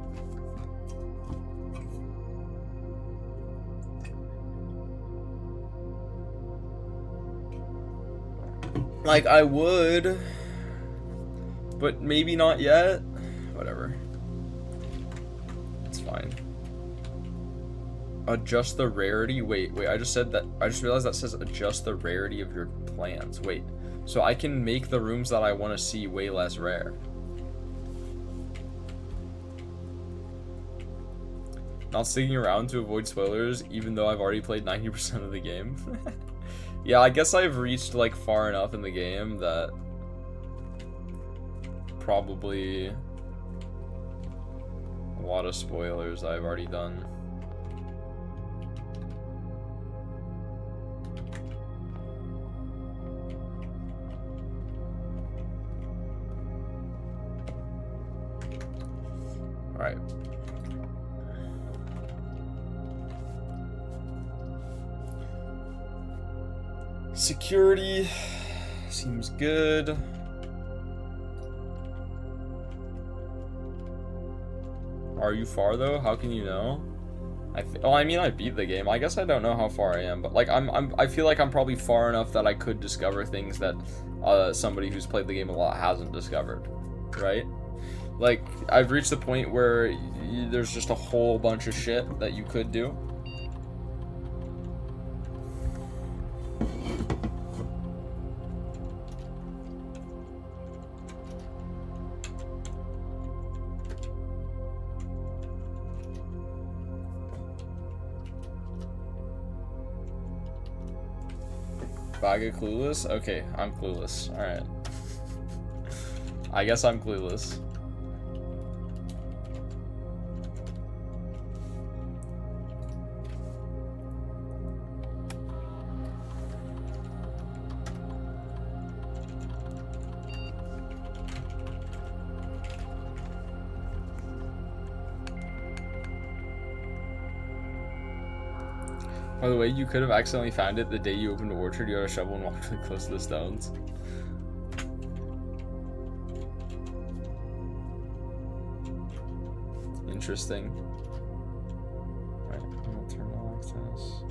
Like, I would, but maybe not yet. Whatever. It's fine. Adjust the rarity. Wait, I just said that. I just realized that says adjust the rarity of your plans. Wait, so I can make the rooms that I want to see way less rare. Not sticking around to avoid spoilers, even though I've already played 90% of the game. Yeah, I guess I've reached like far enough in the game that probably a lot of spoilers I've already done. All right. Security seems good. Are you far though? How can you know? I mean, I beat the game. I guess I don't know how far I am, but like I feel like I'm probably far enough that I could discover things that somebody who's played the game a lot hasn't discovered, right? Like I've reached the point where there's just a whole bunch of shit that you could do. Vaga clueless? Okay, I'm clueless. Alright. I guess I'm clueless. By the way, you could have accidentally found it the day you opened the orchard. You had a shovel and walked really close to the stones. Interesting. Alright, terminal access.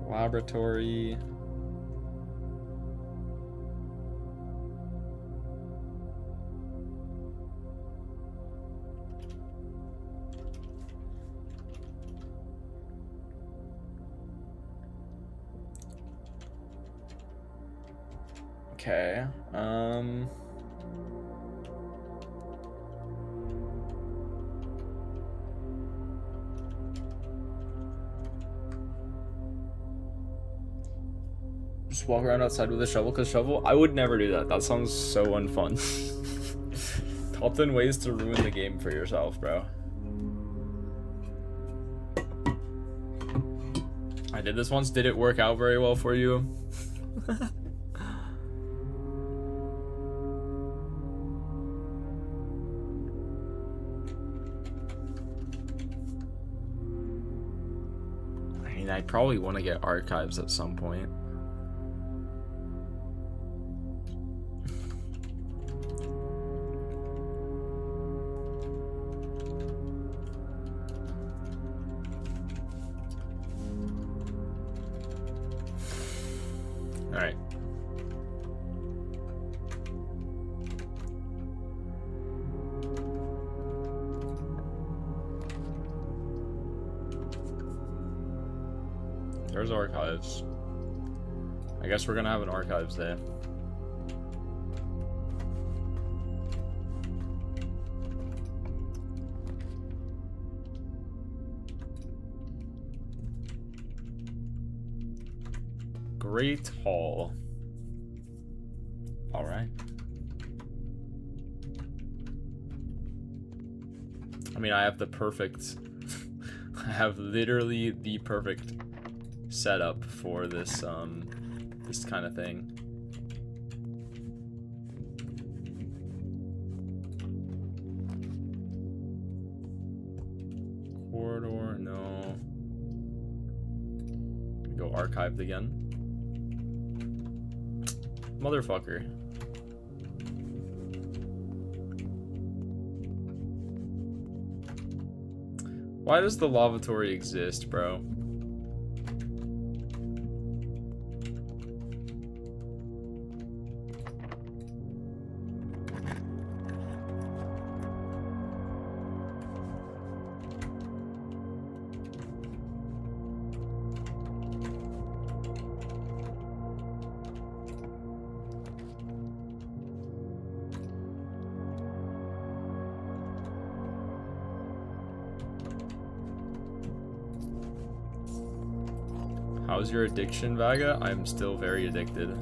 Laboratory. Okay, just walk around outside with a shovel, because shovel, I would never do that. That sounds so unfun. Top 10 ways to ruin the game for yourself, bro. I did this once. Did it work out very well for you? I probably want to get archives at some point. All right. There's archives. I guess we're gonna have an archives day. Great Hall. All right. I mean, I have the perfect. I have literally the perfect setup for this this kind of thing. Corridor, no. Go archived again. Motherfucker. Why does the lavatory exist, bro? How's your addiction, Vaga? I'm still very addicted.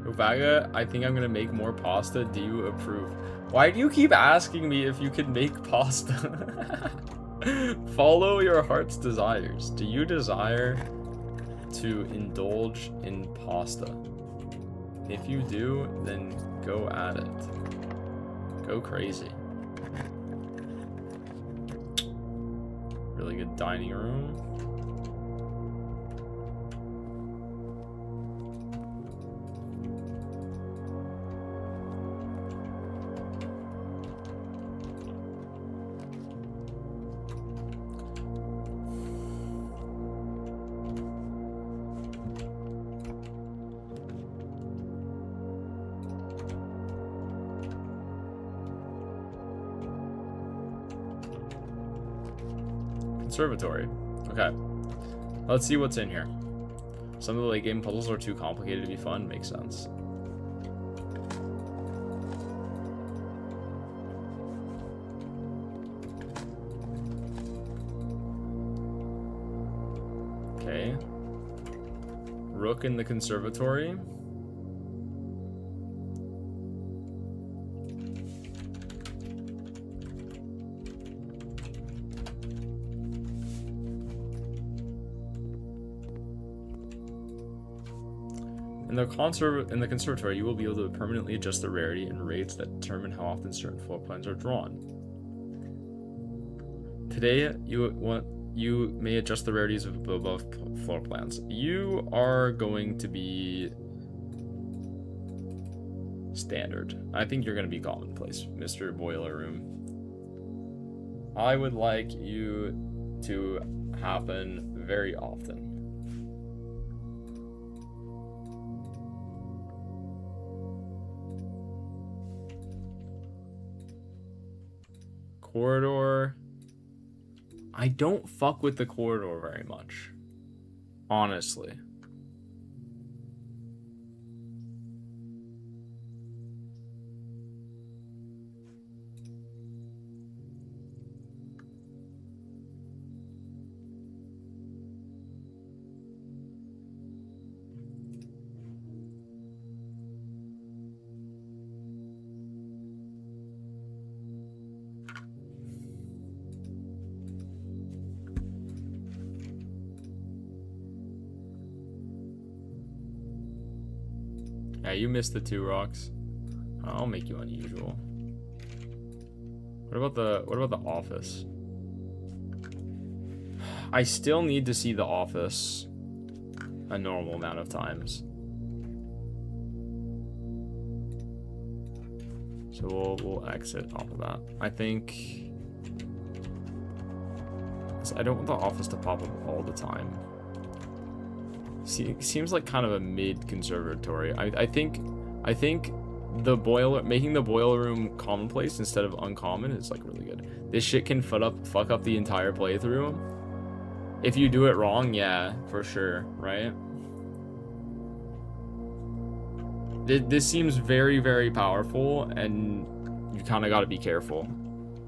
Vaga, I think I'm gonna make more pasta. Do you approve? Why do you keep asking me if you can make pasta? Follow your heart's desires. Do you desire to indulge in pasta? If you do, then go at it. Go crazy. Really good dining room. Conservatory. Okay. Let's see what's in here. Some of the late game puzzles are too complicated to be fun. Makes sense. Okay. Rook in the conservatory. In the conservatory, you will be able to permanently adjust the rarity and rates that determine how often certain floor plans are drawn. Today, you may adjust the rarities of above floor plans. You are going to be standard. I think you're going to be commonplace, Mr. Boiler Room. I would like you to happen very often. Corridor. I don't fuck with the corridor very much, honestly. Yeah, you missed the 2 rocks. I'll make you unusual. What about the office? I still need to see the office a normal amount of times. So we'll exit off of that. I think I don't want the office to pop up all the time. Seems like kind of a mid-conservatory. I think making the boiler room commonplace instead of uncommon is like really good. This shit can fuck up the entire playthrough. If you do it wrong, yeah, for sure, right? This seems very, very powerful, and you kind of got to be careful,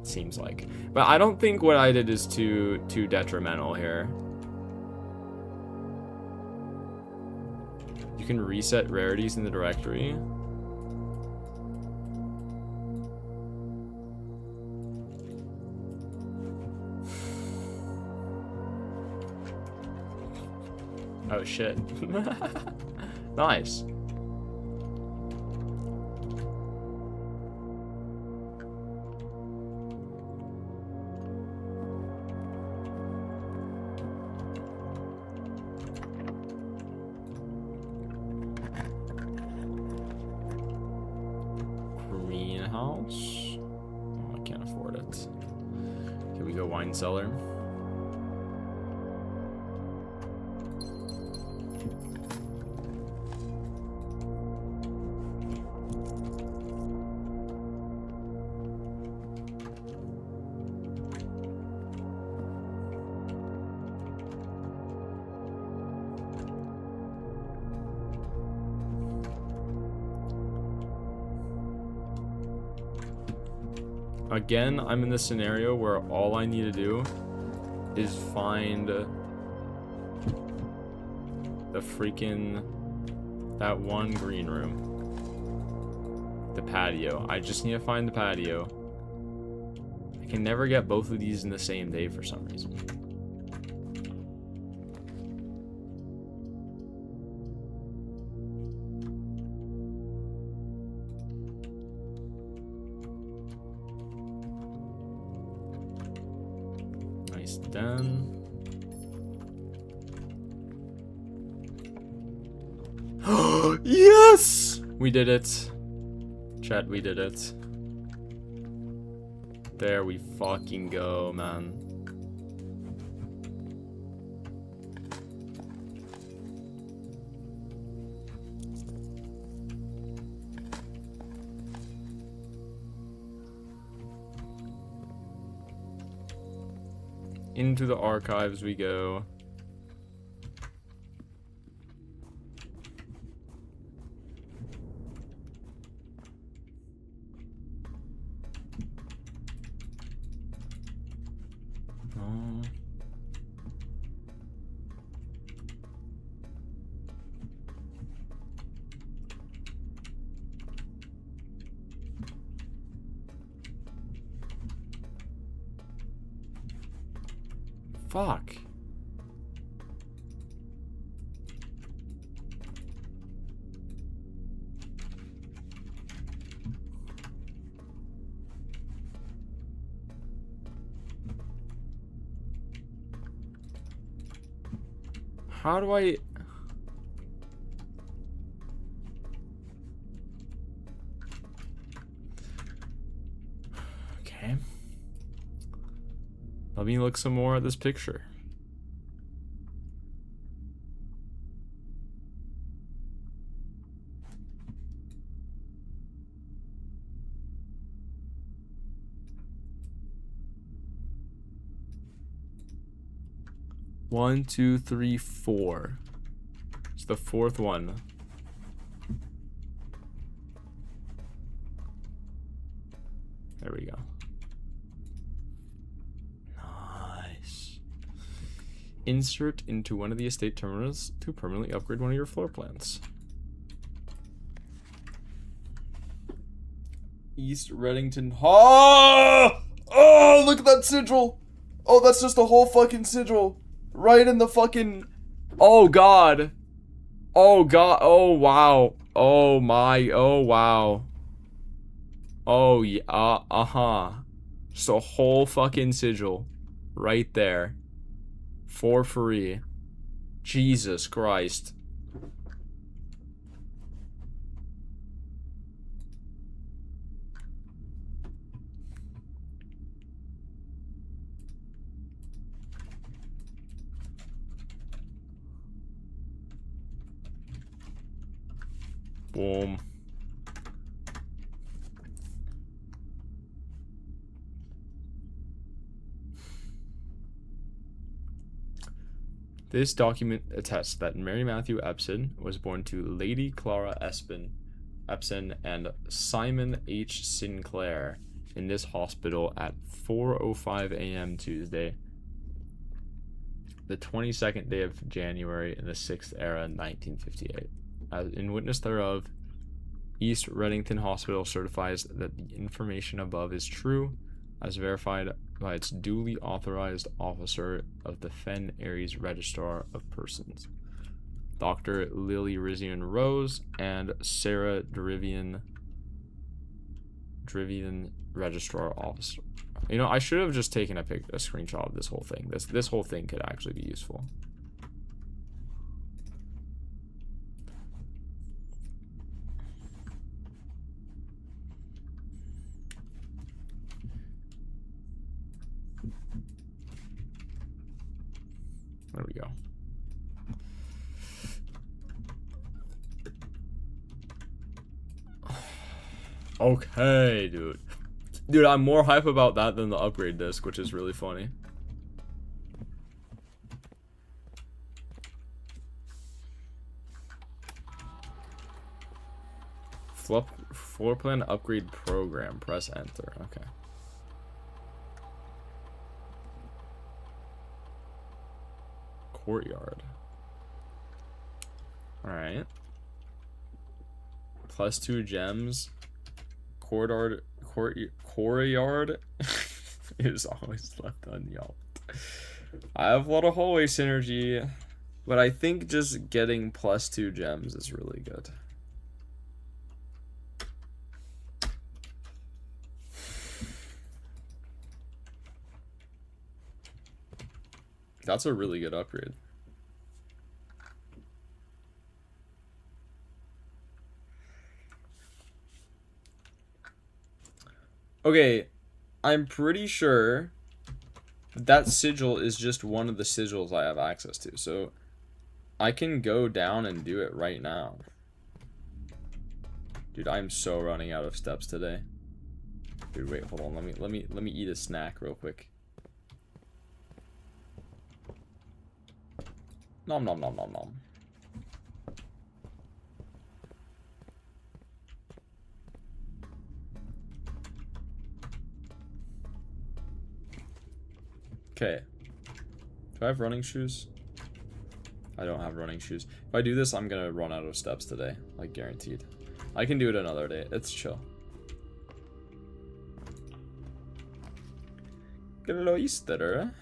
it seems like. But I don't think what I did is too detrimental here. You can reset rarities in the directory. Oh shit. Nice. Greenhouse. Oh, I can't afford it. Can we go wine cellar? Again, I'm in this scenario where all I need to do is find the freaking, that one green room. The patio. I just need to find the patio. I can never get both of these in the same day for some reason. Nice, done. Yes! We did it. Chat, we did it. There we fucking go, man. Into the archives we go. Fuck. How do I... Okay. Let me look some more at this picture. One, two, three, four. It's the fourth one. There we go. Nice. Insert into one of the estate terminals to permanently upgrade one of your floor plans. East Reddington. Oh! Oh, look at that sigil. Oh, that's just a whole fucking sigil. Right in the fucking... Oh, God. Oh, God. Oh, wow. Oh, my. Oh, wow. Oh, yeah. Uh-huh. Just a whole fucking sigil. Right there. For free. Jesus Christ. Boom. This document attests that Mary Matthew Epson was born to Lady Clara Epson and Simon H. Sinclair in this hospital at 4:05 a.m. Tuesday, the 22nd day of January in the 6th era, 1958. As in witness thereof, East Reddington Hospital certifies that the information above is true, as verified by its duly authorized officer of the Fen Aries Registrar of Persons, Dr. Lily Rizian Rose, and Sarah Drivian Registrar Officer. You know, I should have just taken a screenshot of this whole thing. This whole thing could actually be useful. There we go. Okay, dude. Dude, I'm more hype about that than the upgrade disc, which is really funny. Floor plan upgrade program. Press enter. Okay. courtyard. Alright. +2 gems. Courtyard is always left unyoked. I have a lot of hallway synergy, but I think just getting +2 gems is really good. That's a really good upgrade. Okay, I'm pretty sure that sigil is just one of the sigils I have access to, so I can go down and do it right now. Dude, I'm so running out of steps today. Dude, wait, hold on. Let me eat a snack real quick. Nom nom nom nom nom. Okay. Do I have running shoes? I don't have running shoes. If I do this, I'm gonna run out of steps today. Like, guaranteed. I can do it another day. It's chill. Gloucester.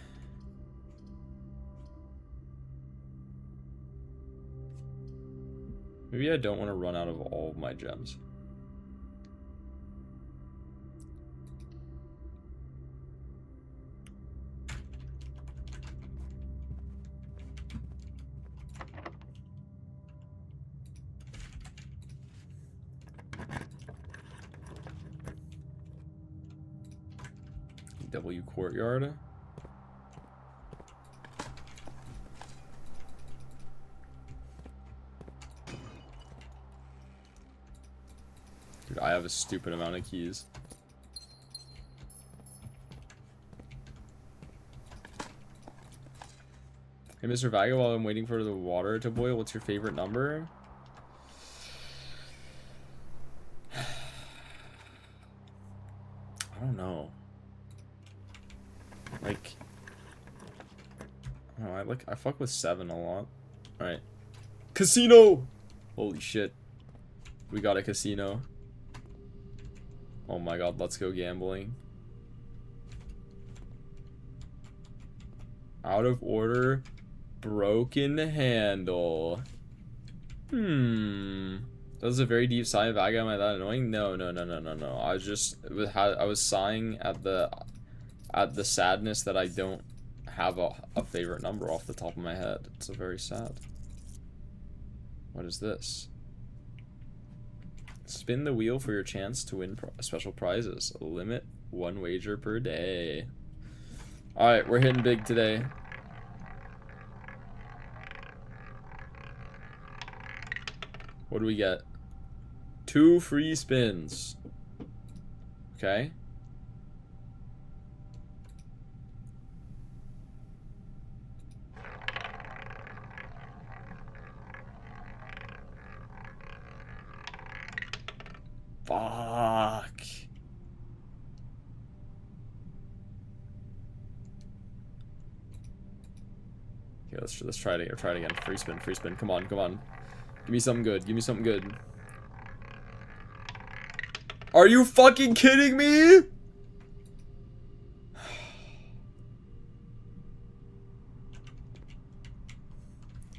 Maybe I don't want to run out of all of my gems. W courtyard. Dude, I have a stupid amount of keys. Hey, Mr. Vaga, while I'm waiting for the water to boil, what's your favorite number? I don't know. Like, oh, I fuck with 7 a lot. Alright. Casino! Holy shit. We got a casino. Oh my god, let's go gambling. Out of order. Broken handle. That was a very deep sigh of Vaga. Am I that annoying? No. I was just, I was sighing at the sadness that I don't have a favorite number off the top of my head. It's very sad. What is this? Spin the wheel for your chance to win special prizes. Limit 1 wager per day. Alright, we're hitting big today. What do we get? 2 free spins. Okay. Fuck. Okay, let's try it again. Try it again. Free spin. Come on. Give me something good. Are you fucking kidding me?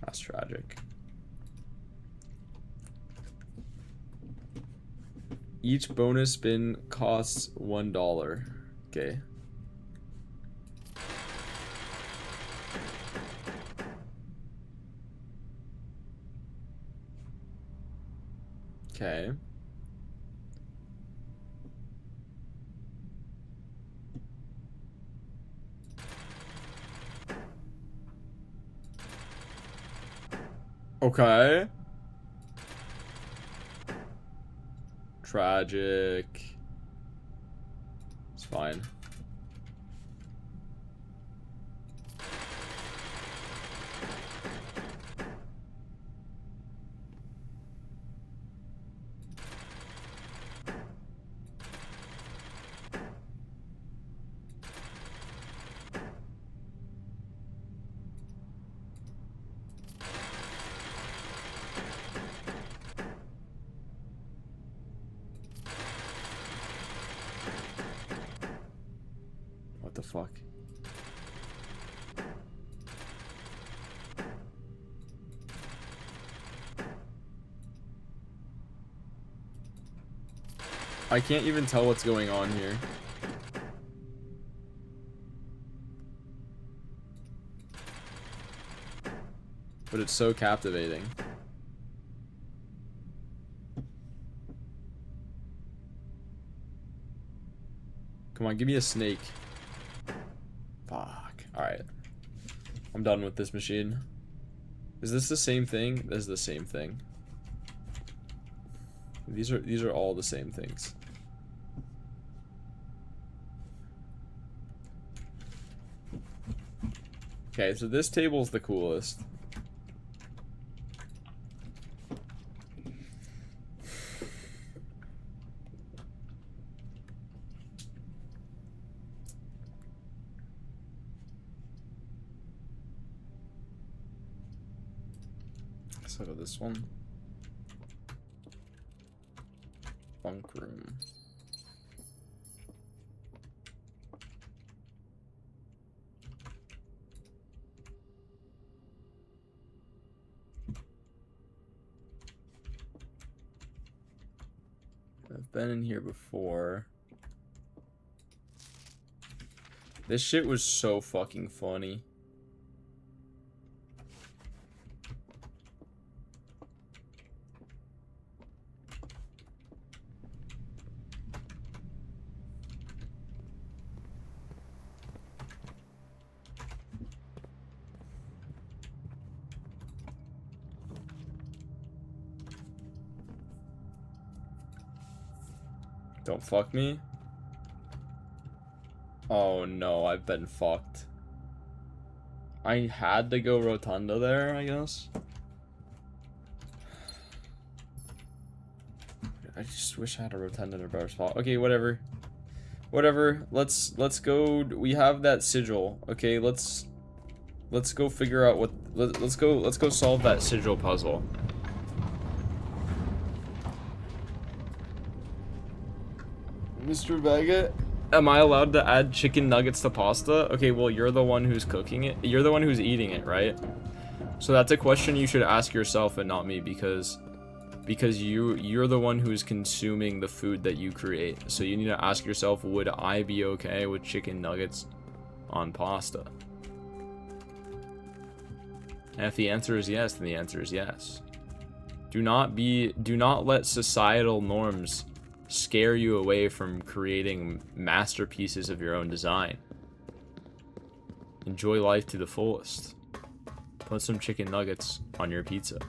That's tragic. Each bonus spin costs $1. Okay. Okay. Okay. Tragic. It's fine. fuck? I can't even tell what's going on here. But it's so captivating. Come on, give me a snake. Fuck. Alright. I'm done with this machine. Is this the same thing? This is the same thing. These are all the same things. Okay, so this table's the coolest. Let's go to this one. Bunk room. I've been in here before. This shit was so fucking funny. Don't fuck me. Oh no, I've been fucked. I had to go Rotunda there, I guess. I just wish I had a Rotunda in a better spot. Okay, whatever. Whatever. Let's go. We have that sigil. Okay, let's go figure out what. Let's go solve that sigil puzzle. Mr. Vaga, am I allowed to add chicken nuggets to pasta? Okay, well, you're the one who's cooking it. You're the one who's eating it, right? So that's a question you should ask yourself and not me, because you're the one who's consuming the food that you create. So you need to ask yourself, would I be okay with chicken nuggets on pasta? And if the answer is yes, then the answer is yes. Do not let societal norms scare you away from creating masterpieces of your own design. Enjoy life to the fullest. Put some chicken nuggets on your pizza.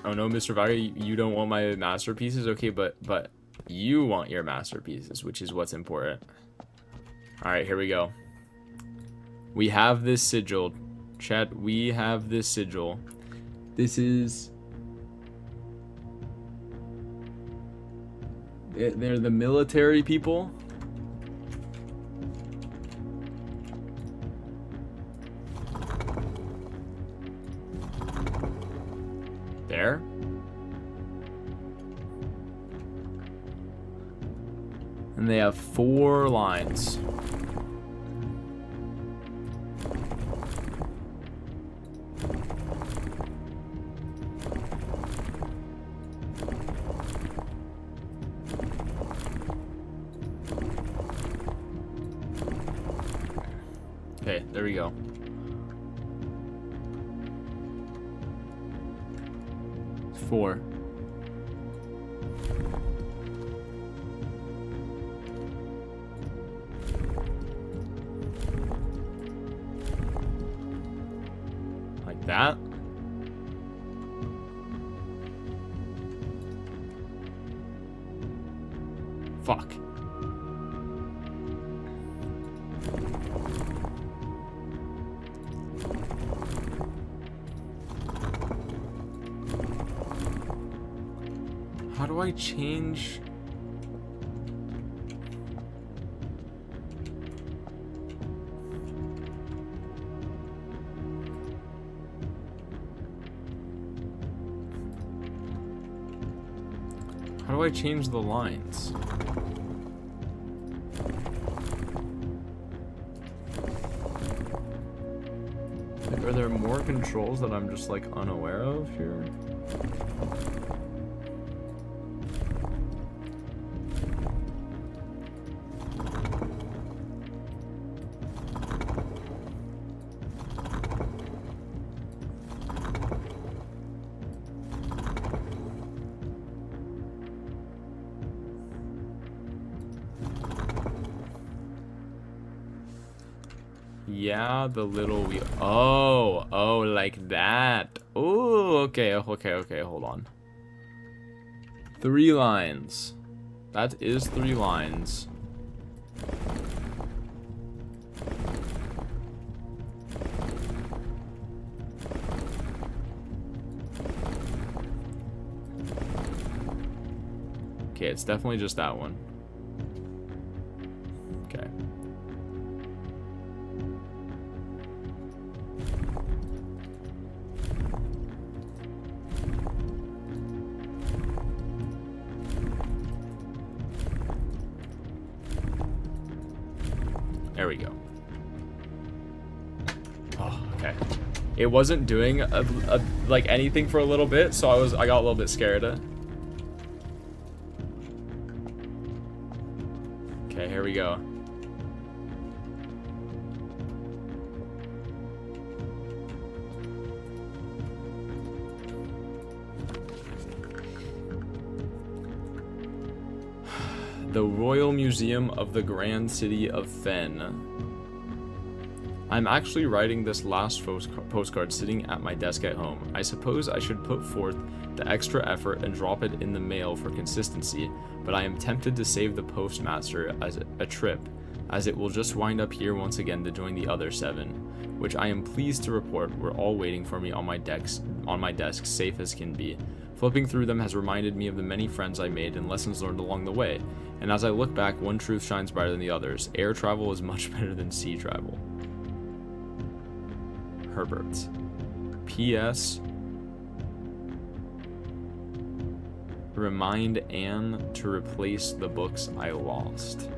Oh no, Mr. Vaga, you don't want my masterpieces? Okay, but you want your masterpieces, which is what's important. Alright, here we go. We have this sigil. Chat, we have this sigil. This is... They're the military people. There. And they have 4 lines. Okay, there we go. It's 4. That. Fuck. How do I change? How do I change the lines? Like, are there more controls that I'm just like unaware of here? Yeah, the little wheel. Oh, like that. Oh, okay, hold on. 3 lines. That is 3 lines. Okay, it's definitely just that one. Okay. There we go. Oh, okay. It wasn't doing like anything for a little bit, so I got a little bit scared. Okay, here we go. The Royal Museum of the Grand City of Fen. I'm actually writing this last postcard sitting at my desk at home. I suppose I should put forth the extra effort and drop it in the mail for consistency, but I am tempted to save the postmaster as a trip, as it will just wind up here once again to join the other 7, which I am pleased to report were all waiting for me on my desk, safe as can be. Flipping through them has reminded me of the many friends I made and lessons learned along the way, and as I look back, one truth shines brighter than the others. Air travel is much better than sea travel. Herbert. P.S. Remind Anne to replace the books I lost.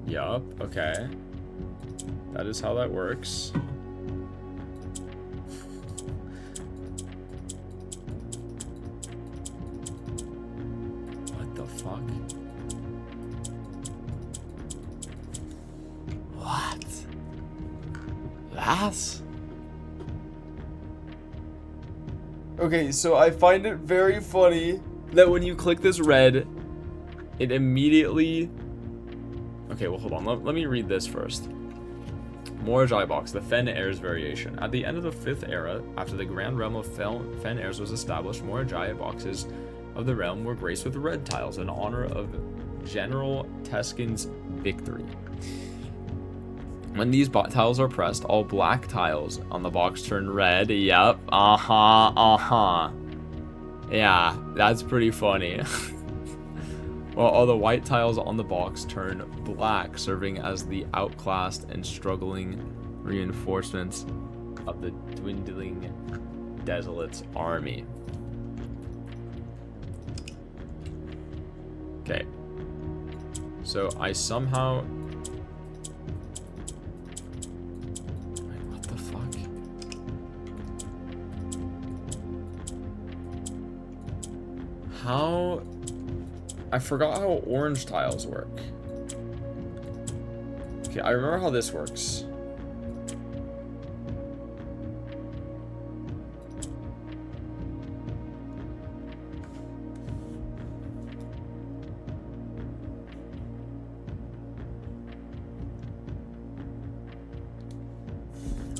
Yup, okay. That is how that works. What the fuck? What? That's... Okay, so I find it very funny that when you click this red, it immediately... Okay, well, hold on. Let me read this first. Morage Eye Box, the Fen Heirs variation. At the end of the 5th era, after the Grand Realm of Fen Heirs was established, Morage Eye Boxes of the realm were graced with red tiles in honor of General Teskin's victory. When these tiles are pressed, all black tiles on the box turn red. Yep. Yeah, that's pretty funny. While all the white tiles on the box turn black, serving as the outclassed and struggling reinforcements of the dwindling Desolate's army. Okay. So I somehow... Wait, what the fuck? How... I forgot how orange tiles work. Okay, I remember how this works.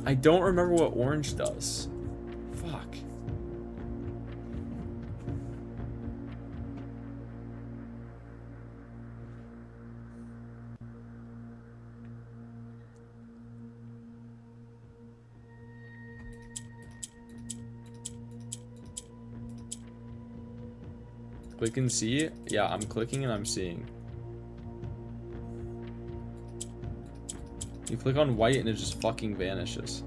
I don't remember what orange does. Fuck. Click and see? Yeah, I'm clicking and I'm seeing. You click on white and it just fucking vanishes.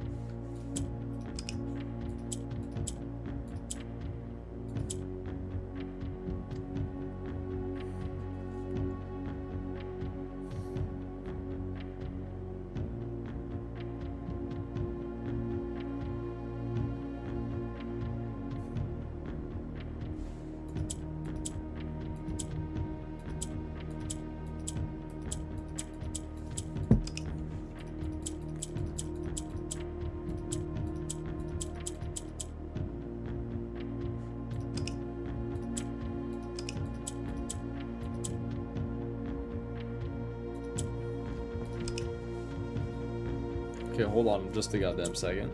Okay, hold on just a goddamn second.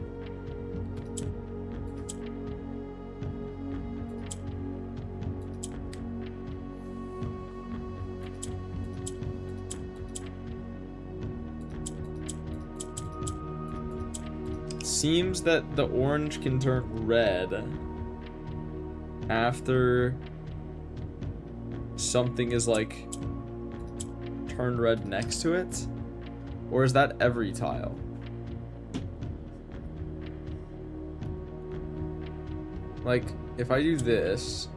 Seems that the orange can turn red after something is like turned red next to it? Or is that every tile? Like, if I do this,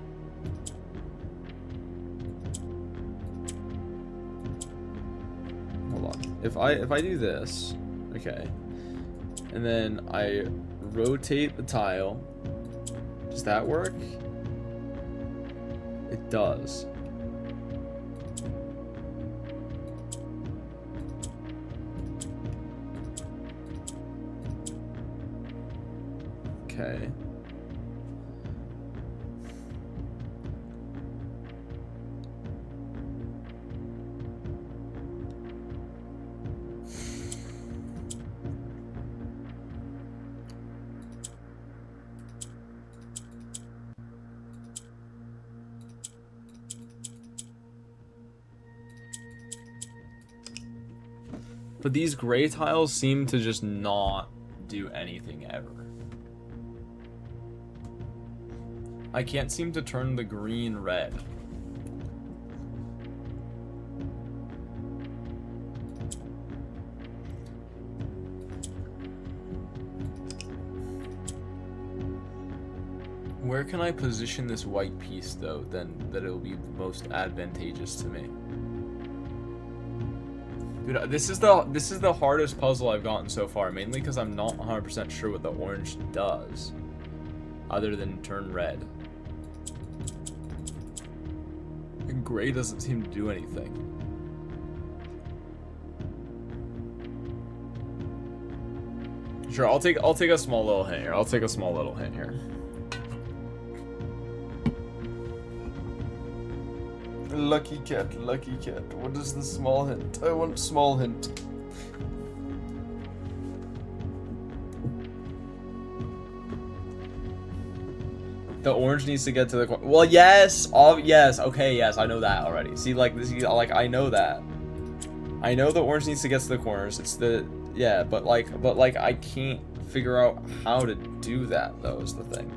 hold on. If I do this, okay, and then I rotate the tile, does that work? It does. Okay. But these gray tiles seem to just not do anything ever. I can't seem to turn the green red. Where can I position this white piece though, then that it'll be most advantageous to me? Dude, this is the hardest puzzle I've gotten so far, mainly because I'm not 100% sure what the orange does, other than turn red. And gray doesn't seem to do anything. Sure, I'll take a small little hint here. I'll take a small little hint here. Lucky cat, lucky cat. What is the small hint? I want small hint. The orange needs to get to the corner. Well, yes. Yes. Okay, yes. I know that already. See, like, this, like, I know that. I know the orange needs to get to the corners. It's the, yeah, but like, I can't figure out how to do that, though, is the thing.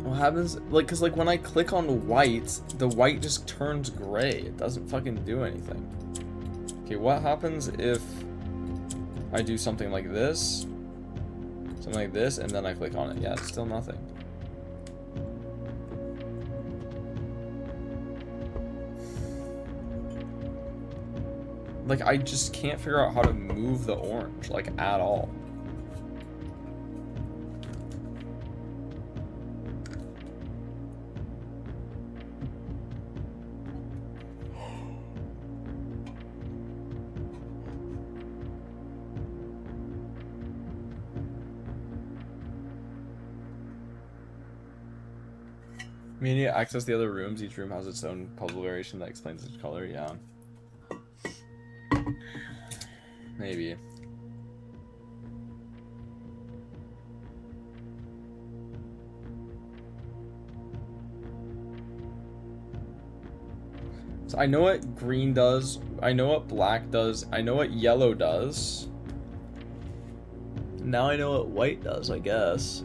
What happens, like, because, like, when I click on white, the white just turns gray. It doesn't fucking do anything. Okay, what happens if I do something like this, and then I click on it? Yeah, it's still nothing. Like, I just can't figure out how to move the orange, like, at all. mean, you access the other rooms. Each room has its own puzzle variation that explains its color. Yeah. Maybe. So I know what green does. I know what black does. I know what yellow does. Now I know what white does, I guess.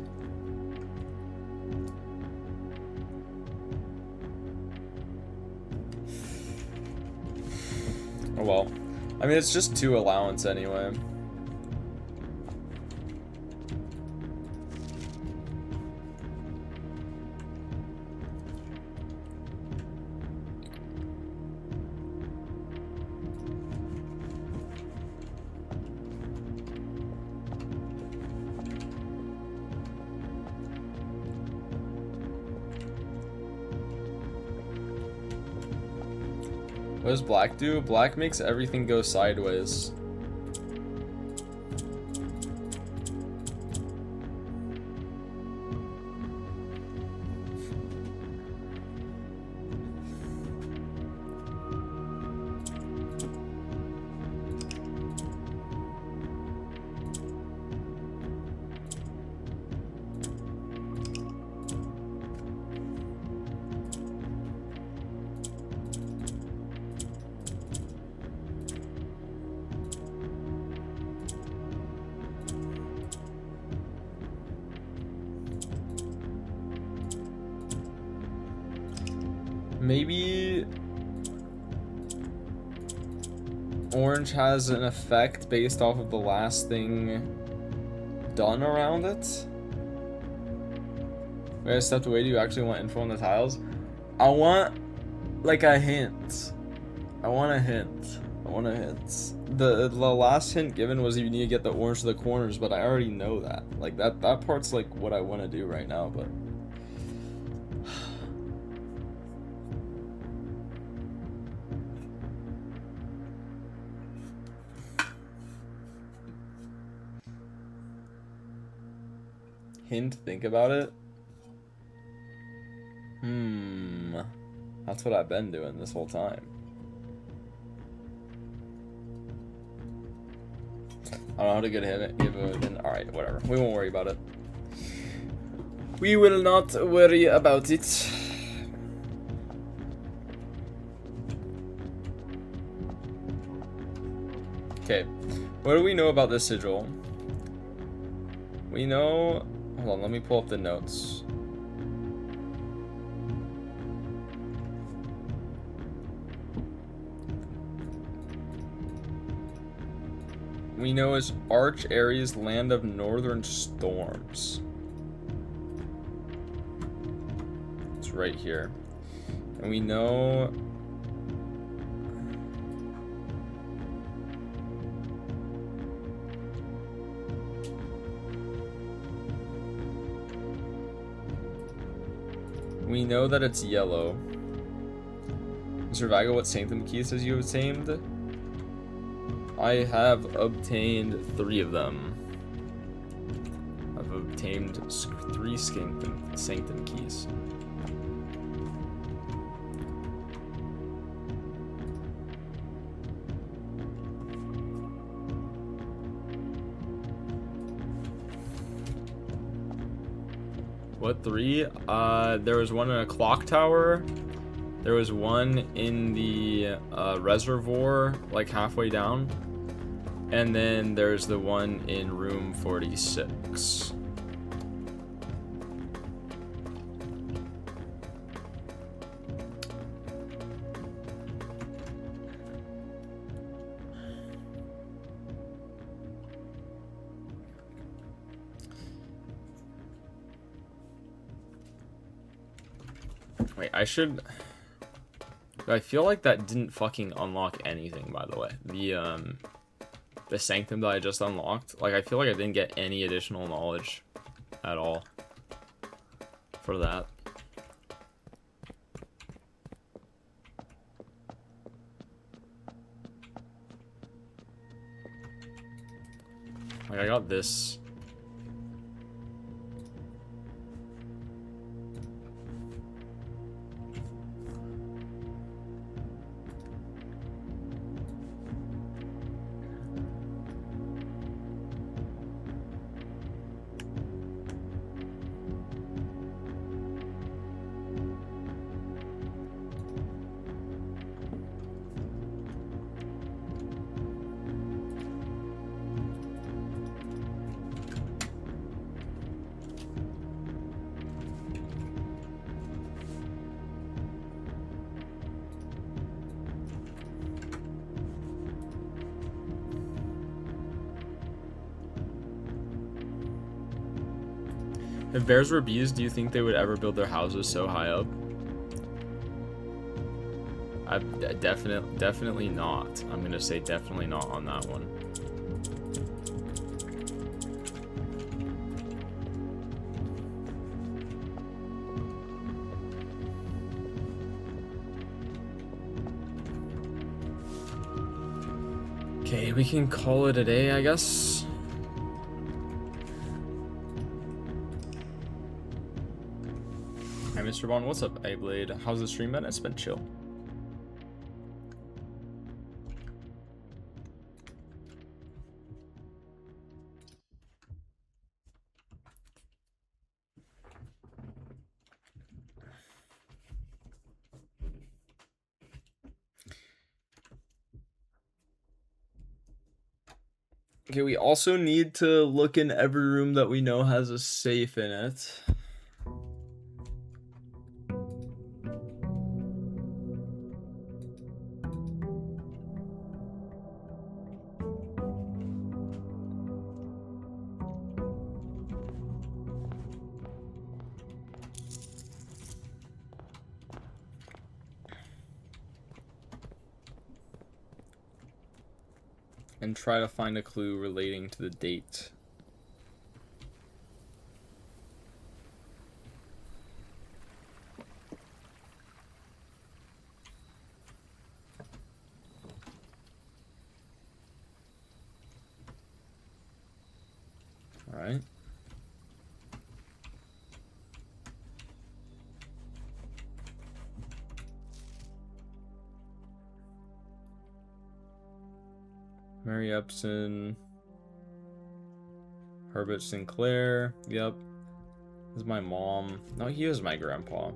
Oh well. I mean, it's just 2 allowance anyway. What does black do? Black makes everything go sideways. Maybe orange has an effect based off of the last thing done around it. Wait, I stepped away. Do you actually want info on the tiles? I want like a hint. I want a hint. I want a hint. The last hint given was you need to get the orange to the corners, but I already know that. Like that part's like what I want to do right now, but hint, think about it. That's what I've been doing this whole time. I don't know how to give it. Alright, whatever. We won't worry about it. We will not worry about it. Okay. What do we know about this sigil? We know... Hold on, let me pull up the notes. We know is Arch Ares, land of northern storms. It's right here. And we know... We know that it's yellow. Mr. Vaga, what sanctum keys has you obtained? I have obtained 3 of them. I've obtained 3 sanctum keys. What 3? There was one in a clock tower. There was one in the reservoir, like halfway down. And then there's the one in room 46. Wait, I feel like that didn't fucking unlock anything, by the way. The sanctum that I just unlocked, like I feel like I didn't get any additional knowledge at all for that. Like I got this. If bears were bees, do you think they would ever build their houses so high up? Definitely not. I'm gonna say definitely not on that one. Okay, we can call it a day, I guess. Hi, Mr. Bond. What's up, A-Blade? How's the stream been? It's been chill. Okay, we also need to look in every room that we know has a safe in it. And try to find a clue relating to the date. All right. Mary Epson, Herbert Sinclair. Yep. This is my mom. No, he was my grandpa.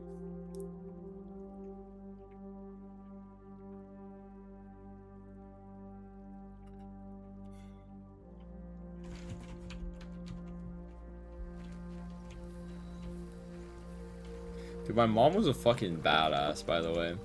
Dude, my mom was a fucking badass, by the way.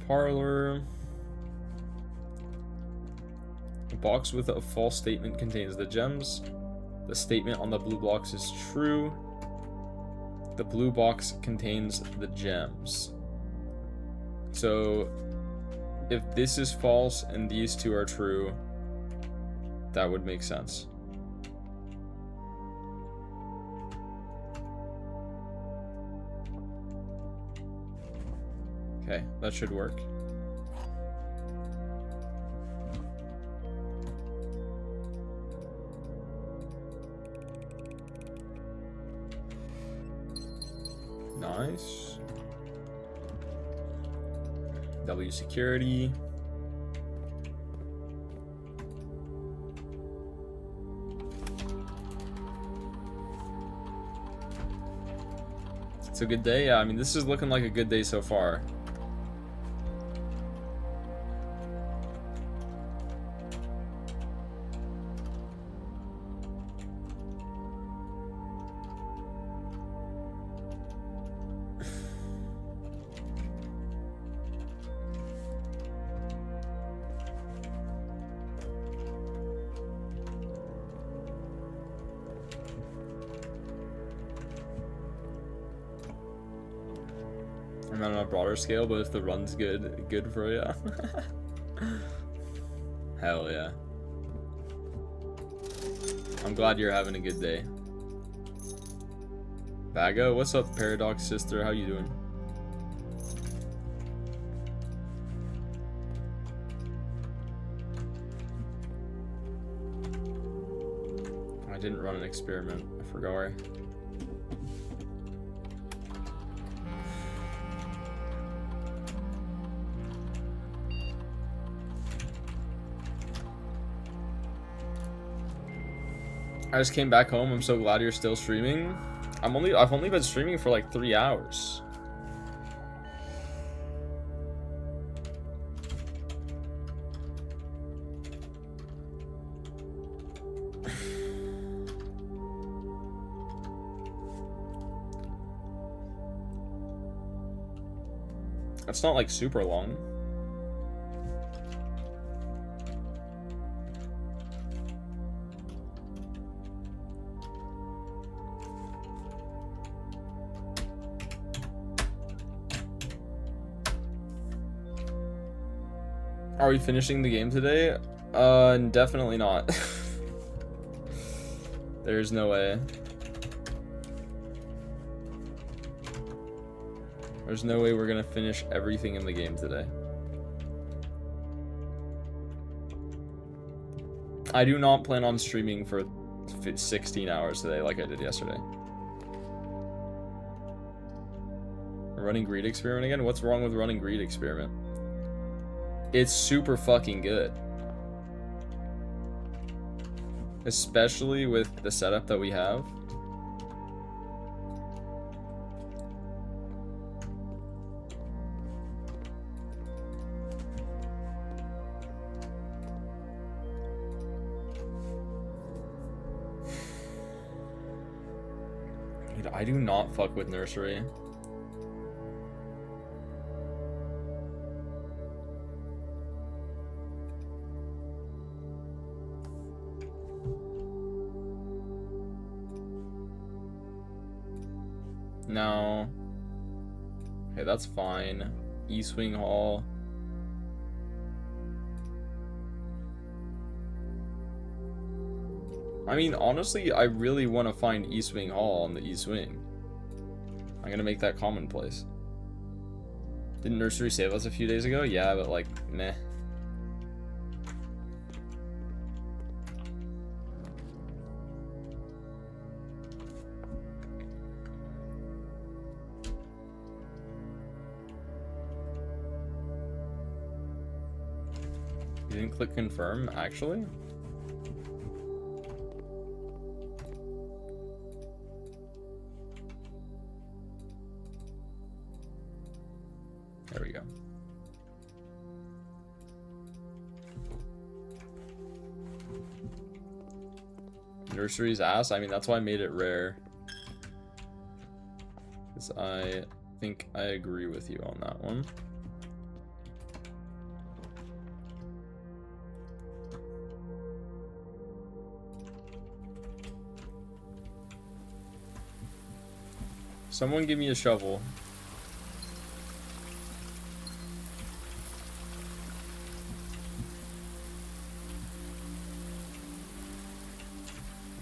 Parlor. A box with a false statement contains the gems. The statement on the blue box is true. The blue box contains the gems. So if this is false and these two are true, that would make sense. Okay, that should work. Nice. W security. It's a good day. Yeah, I mean, this is looking like a good day so far. On a broader scale, but if the run's good for you. Hell yeah. I'm glad you're having a good day. Vaga, what's up, Paradox sister? How you doing? I didn't run an experiment. I forgot where. I just came back home. I'm so glad you're still streaming. I've only been streaming for like 3 hours. It's not like super long. Are we finishing the game today? Definitely not. There's no way. There's no way we're gonna finish everything in the game today. I do not plan on streaming for 16 hours today like I did yesterday. Running greed experiment again? What's wrong with running greed experiment? It's super fucking good. Especially with the setup that we have. Dude, I do not fuck with nursery. No. Okay, that's fine. E-Swing Hall. I mean, honestly, I really want to find E-Swing Hall on the E-Swing. I'm gonna make that commonplace. Didn't Nursery save us a few days ago? Yeah, but like, meh. You didn't click confirm, actually? There we go. Nursery's ass? I mean, that's why I made it rare. Because I think I agree with you on that one. Someone give me a shovel.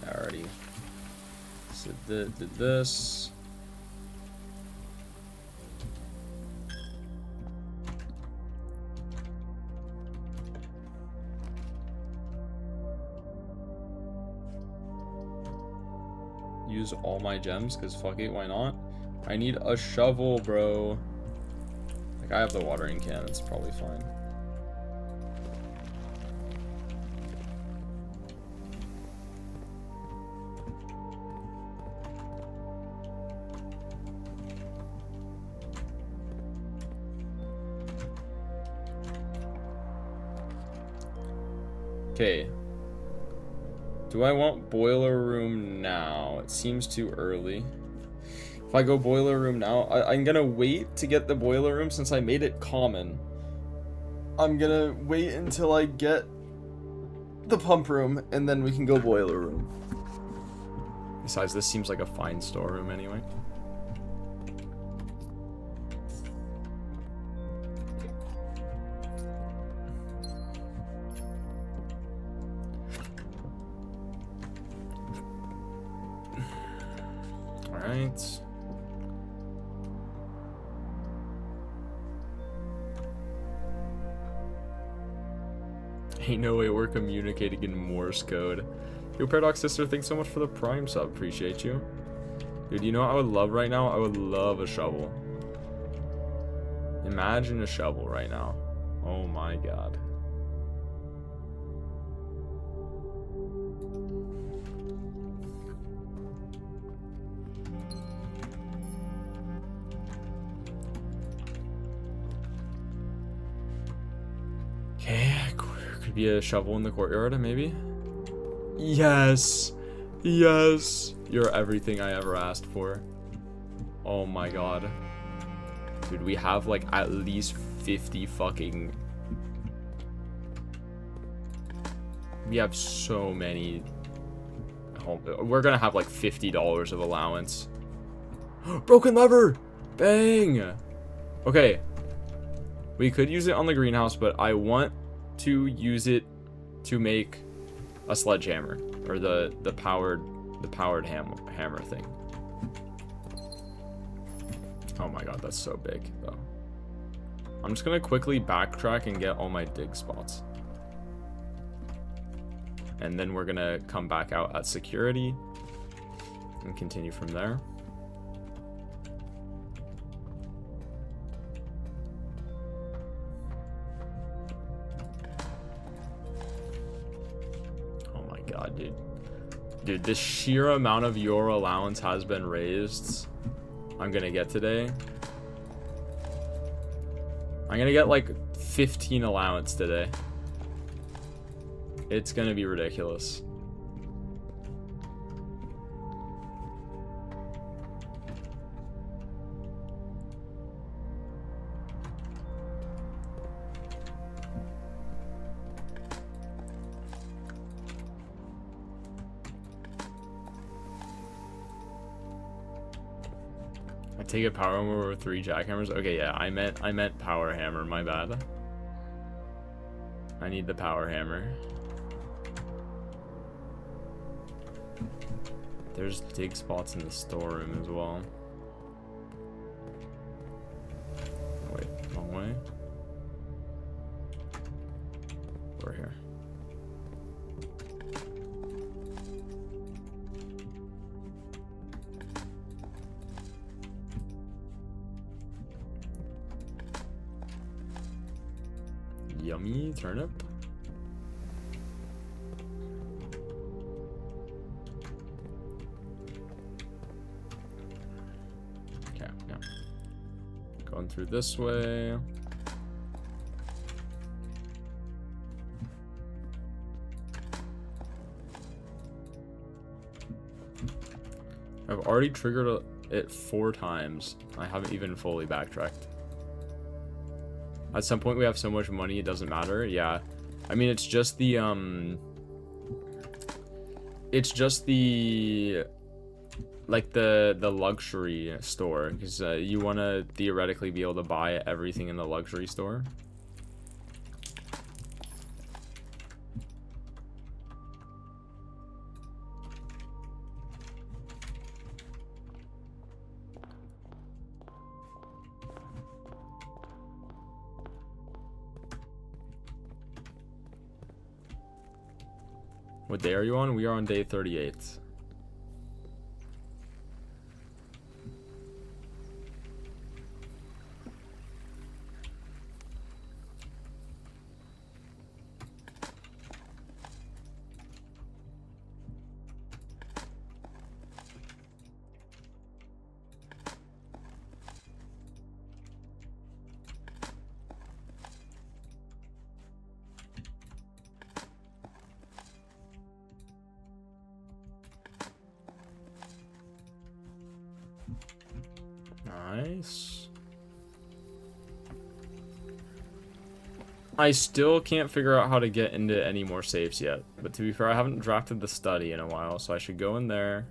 Alrighty. So did this. Use all my gems, because fuck it, why not? I need a shovel, bro. Like, I have the watering can, it's probably fine. Okay. Do I want boiler room now? It seems too early. If I go boiler room now, I'm gonna wait to get the boiler room since I made it common. I'm gonna wait until I get the pump room and then we can go boiler room. Besides, this seems like a fine storeroom anyway. Alright. Ain't no way we're communicating in Morse code. Yo, Paradox Sister, thanks so much for the Prime sub. Appreciate you. Dude, you know what I would love right now? I would love a shovel. Imagine a shovel right now. Oh my god. Okay, could be a shovel in the courtyard, maybe? Yes! Yes! You're everything I ever asked for. Oh my god. Dude, we have like at least 50 fucking... We have so many... We're gonna have like $50 of allowance. Broken lever! Bang! Okay. We could use it on the greenhouse, but I want to use it to make a sledgehammer. Or the powered hammer thing. Oh my god, that's so big, though. I'm just gonna quickly backtrack and get all my dig spots. And then we're gonna come back out at security and continue from there. Oh my god, dude. Dude, the sheer amount of your allowance has been raised. I'm gonna get today. I'm gonna get like 15 allowance today. It's gonna be ridiculous. I take a power hammer with 3 jackhammers. Okay, yeah, I meant power hammer, my bad. I need the power hammer. There's dig spots in the storeroom as well. Wait, wrong way. We're here. Yummy turnip. Okay, yeah. Going through this way. I've already triggered it 4 times. I haven't even fully backtracked. At some point we have so much money it doesn't matter. Yeah. I mean, it's just the like the luxury store, because you want to theoretically be able to buy everything in the luxury store. What day are you on? We are on day 38. Nice. I still can't figure out how to get into any more safes yet. But to be fair, I haven't drafted the study in a while, so I should go in there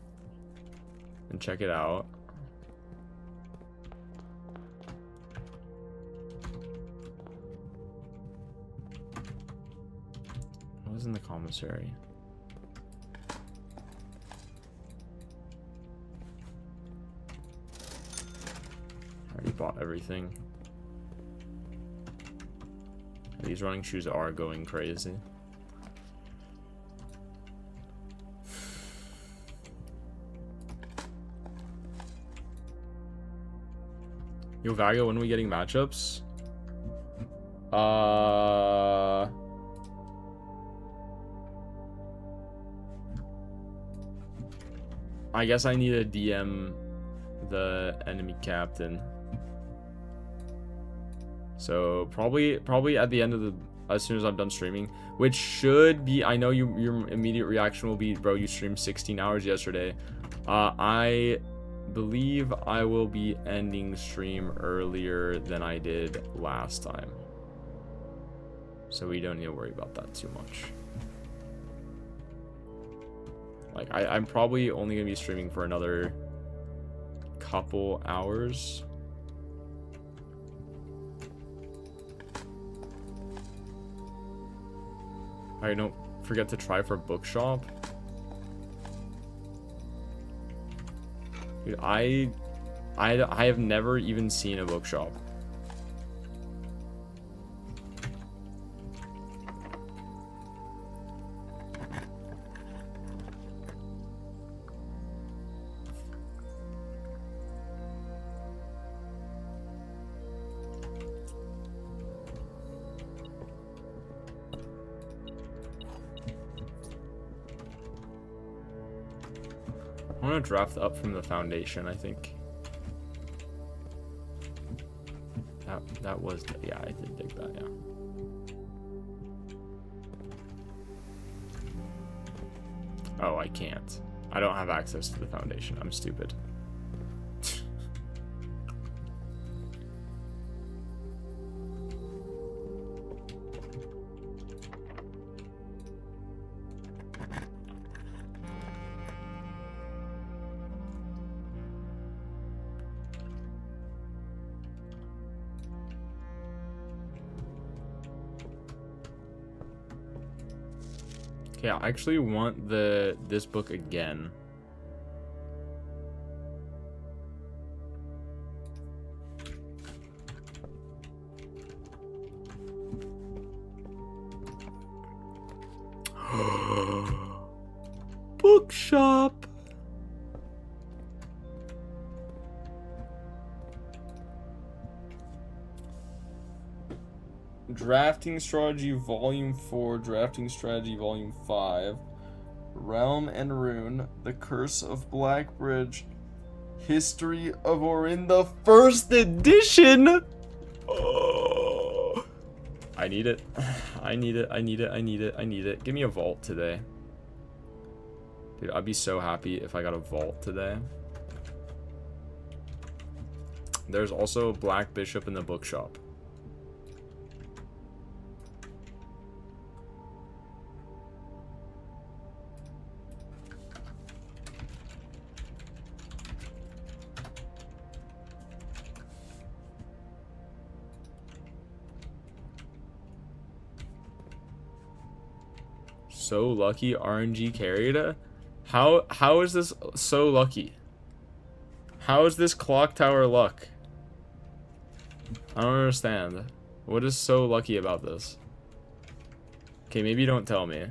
and check it out. What was in the commissary? Already bought everything. These running shoes are going crazy. Yo, Vaga, when are we getting matchups? I guess I need to DM the enemy captain. So probably at the end of as soon as I'm done streaming, which should be, I know your immediate reaction will be, bro, you streamed 16 hours yesterday. believe I will be ending stream earlier than I did last time. So we don't need to worry about that too much. Like, I'm probably only going to be streaming for another couple hours. Alright, don't forget to try for bookshop. Dude, I have never even seen a bookshop. I want to draft up from the foundation, I think. That was, yeah, I did dig that, yeah. Oh, I can't. I don't have access to the foundation. I'm stupid. Okay, I actually want this book again. Bookshop. Drafting Strategy Volume 4, Drafting Strategy Volume 5, Realm and Rune, The Curse of Blackbridge, History of Orinda, First Edition! Oh, I need it. I need it. I need it. I need it. I need it. Give me a vault today. Dude, I'd be so happy if I got a vault today. There's also a Black Bishop in the bookshop. So lucky RNG carried it. How is this so lucky? How is this clock tower luck? I don't understand. What is so lucky about this? Okay, maybe don't tell me.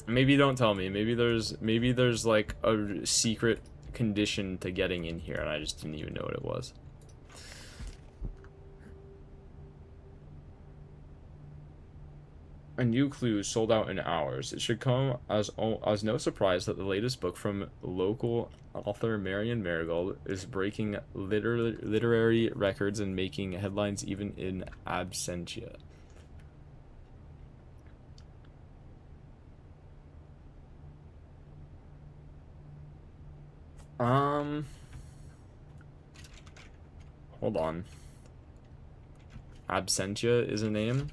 Maybe don't tell me. Maybe there's like a secret condition to getting in here and I just didn't even know what it was. A new clue sold out in hours. It should come as no surprise that the latest book from local author Marion Marigold is breaking literary records and making headlines even in absentia. Hold on. Absentia is a name?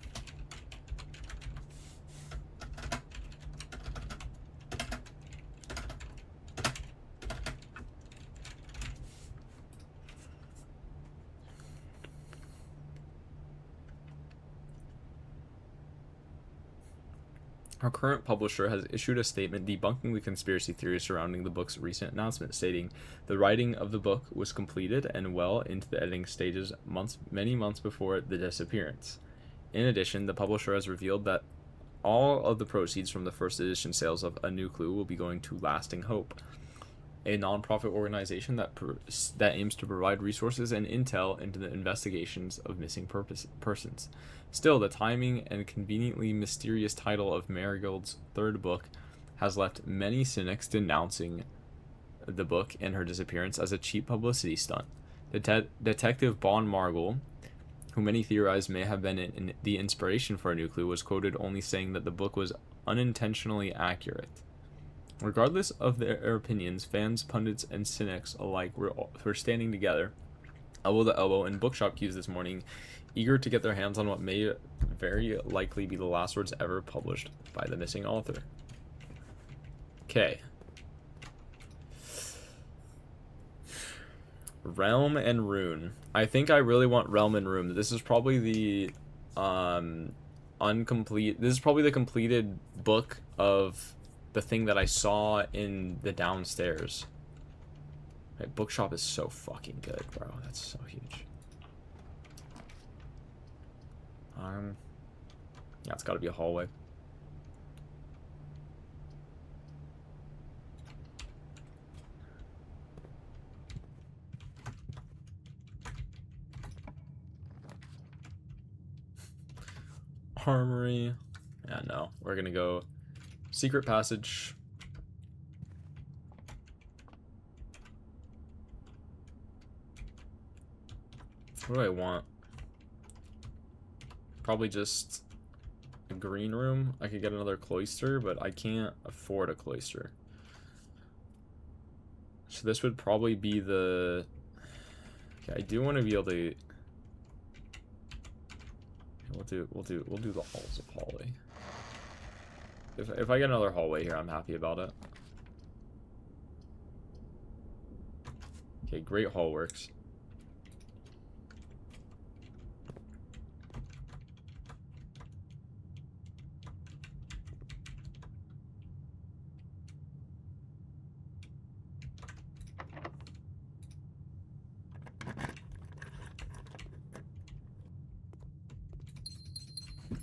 Our current publisher has issued a statement debunking the conspiracy theories surrounding the book's recent announcement, stating the writing of the book was completed and well into the editing stages many months before the disappearance. In addition, the publisher has revealed that all of the proceeds from the first edition sales of A New Clue will be going to Lasting Hope, a nonprofit organization that aims to provide resources and intel into the investigations of missing persons. Still, the timing and conveniently mysterious title of Marigold's third book has left many cynics denouncing the book and her disappearance as a cheap publicity stunt. Detective Bon Margle, who many theorize may have been in the inspiration for A New Clue, was quoted only saying that the book was unintentionally accurate. Regardless of their opinions, fans, pundits, and cynics alike were standing together, elbow to elbow, in bookshop queues this morning, eager to get their hands on what may very likely be the last words ever published by the missing author. Okay. Realm and Rune. I think I really want Realm and Rune. This is probably the This is probably the completed book of the thing that I saw in the downstairs. Right, bookshop is so fucking good, bro. That's so huge. Yeah, it's got to be a hallway. Armory. Yeah, no. We're gonna go secret passage. What do I want? Probably just a green room. I could get another cloister, but I can't afford a cloister. So this would probably be the... Okay, I do want to be able to... We'll do the halls of hallway. If I get another hallway here, I'm happy about it. Okay, great hall works.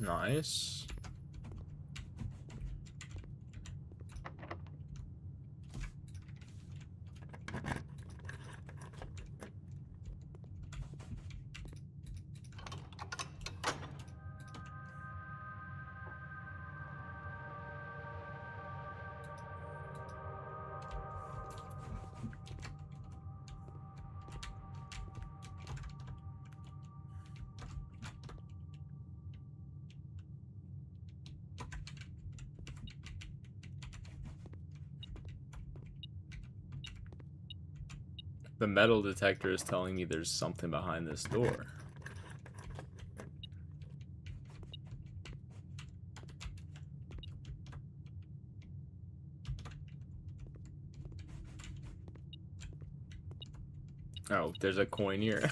Nice. The metal detector is telling me there's something behind this door. Oh, there's a coin here.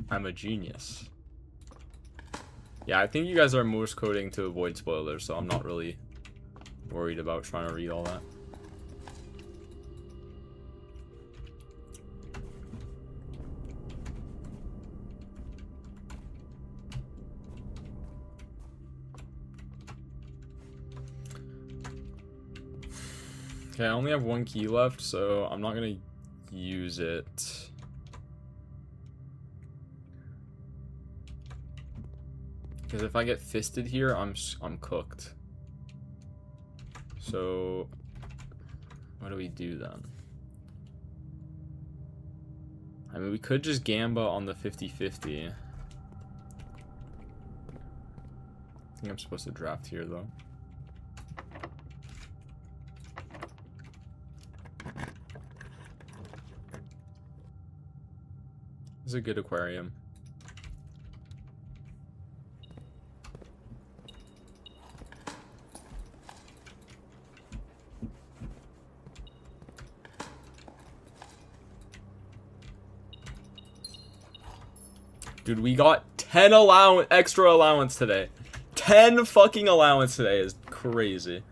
I'm a genius. Yeah, I think you guys are Morse coding to avoid spoilers, so I'm not really worried about trying to read all that. Okay, I only have one key left, so I'm not gonna use it. Because if I get fisted here, I'm cooked. So what do we do then? I mean, we could just gamba on the 50-50. I think I'm supposed to draft here though. This is a good aquarium. Dude, we got 10 extra allowance today. 10 fucking allowance today is crazy.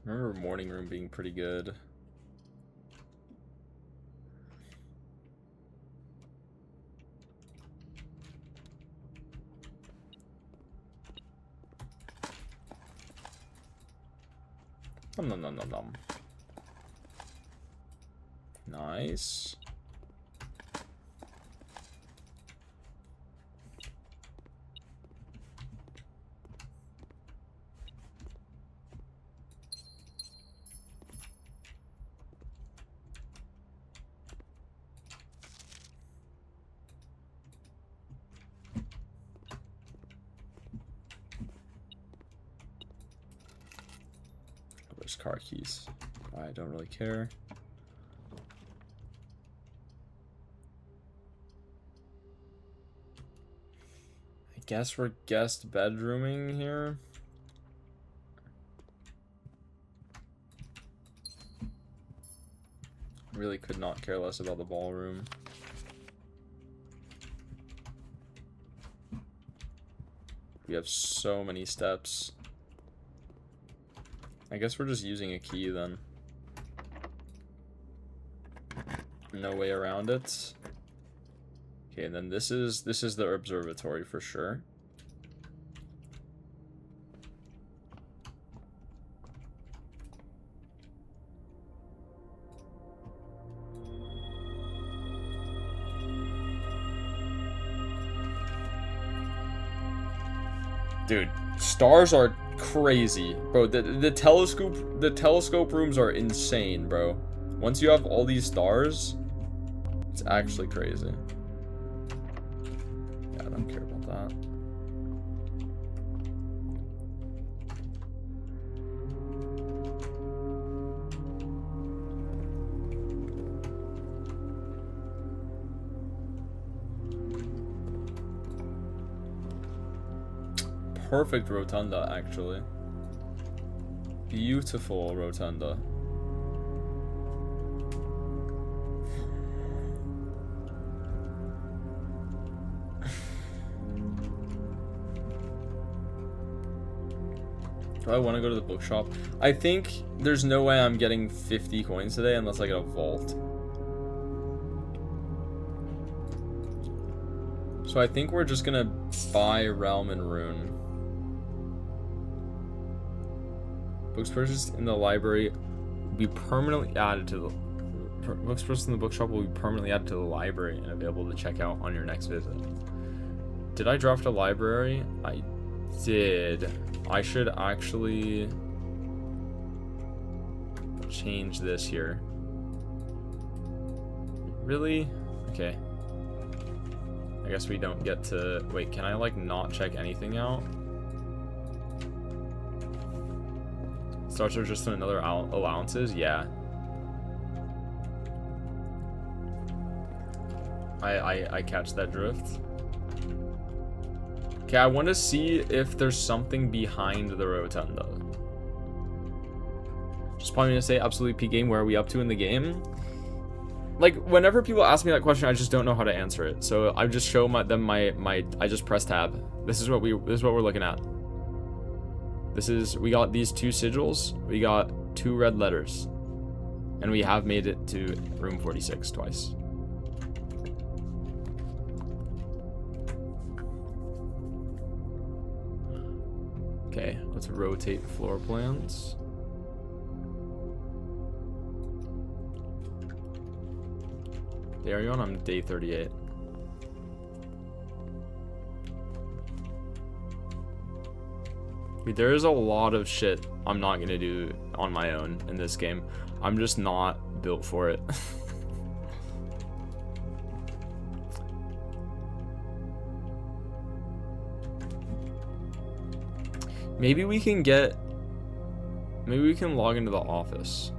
I remember morning room being pretty good. Nom nom nom nom nom. Nice. There's car keys. I don't really care. I guess we're guest bedrooming here. Really could not care less about the ballroom. We have so many steps. I guess we're just using a key then. No way around it. Okay, and then this is the observatory for sure. Dude, stars are crazy, bro. The telescope rooms are insane, bro. Once you have all these stars, it's actually crazy. Yeah, I don't care about that. Perfect rotunda, actually. Beautiful rotunda. Do I want to go to the bookshop? I think there's no way I'm getting 50 coins today unless I get a vault. So I think we're just gonna buy Realm and Rune. Books purchased in the library will be permanently added to the... Books purchased in the bookshop will be permanently added to the library and available to check out on your next visit. Did I draft a library? I did. I should actually change this here. Really? Okay. I guess we don't get to... Wait, can I, like, not check anything out? Starts are just another allowances? Yeah. I catch that drift. Okay, I want to see if there's something behind the rotunda. Just probably gonna say absolutely peak game. Where are we up to in the game? Like, whenever people ask me that question, I just don't know how to answer it. So I just show them my I just press tab. This is what we're looking at. We got these 2 sigils, we got 2 red letters, and we have made it to room 46 twice. Okay, let's rotate floor plans. Day are you on? I'm day 38. There is a lot of shit I'm not gonna do on my own in this game. I'm just not built for it. Maybe we can log into the office.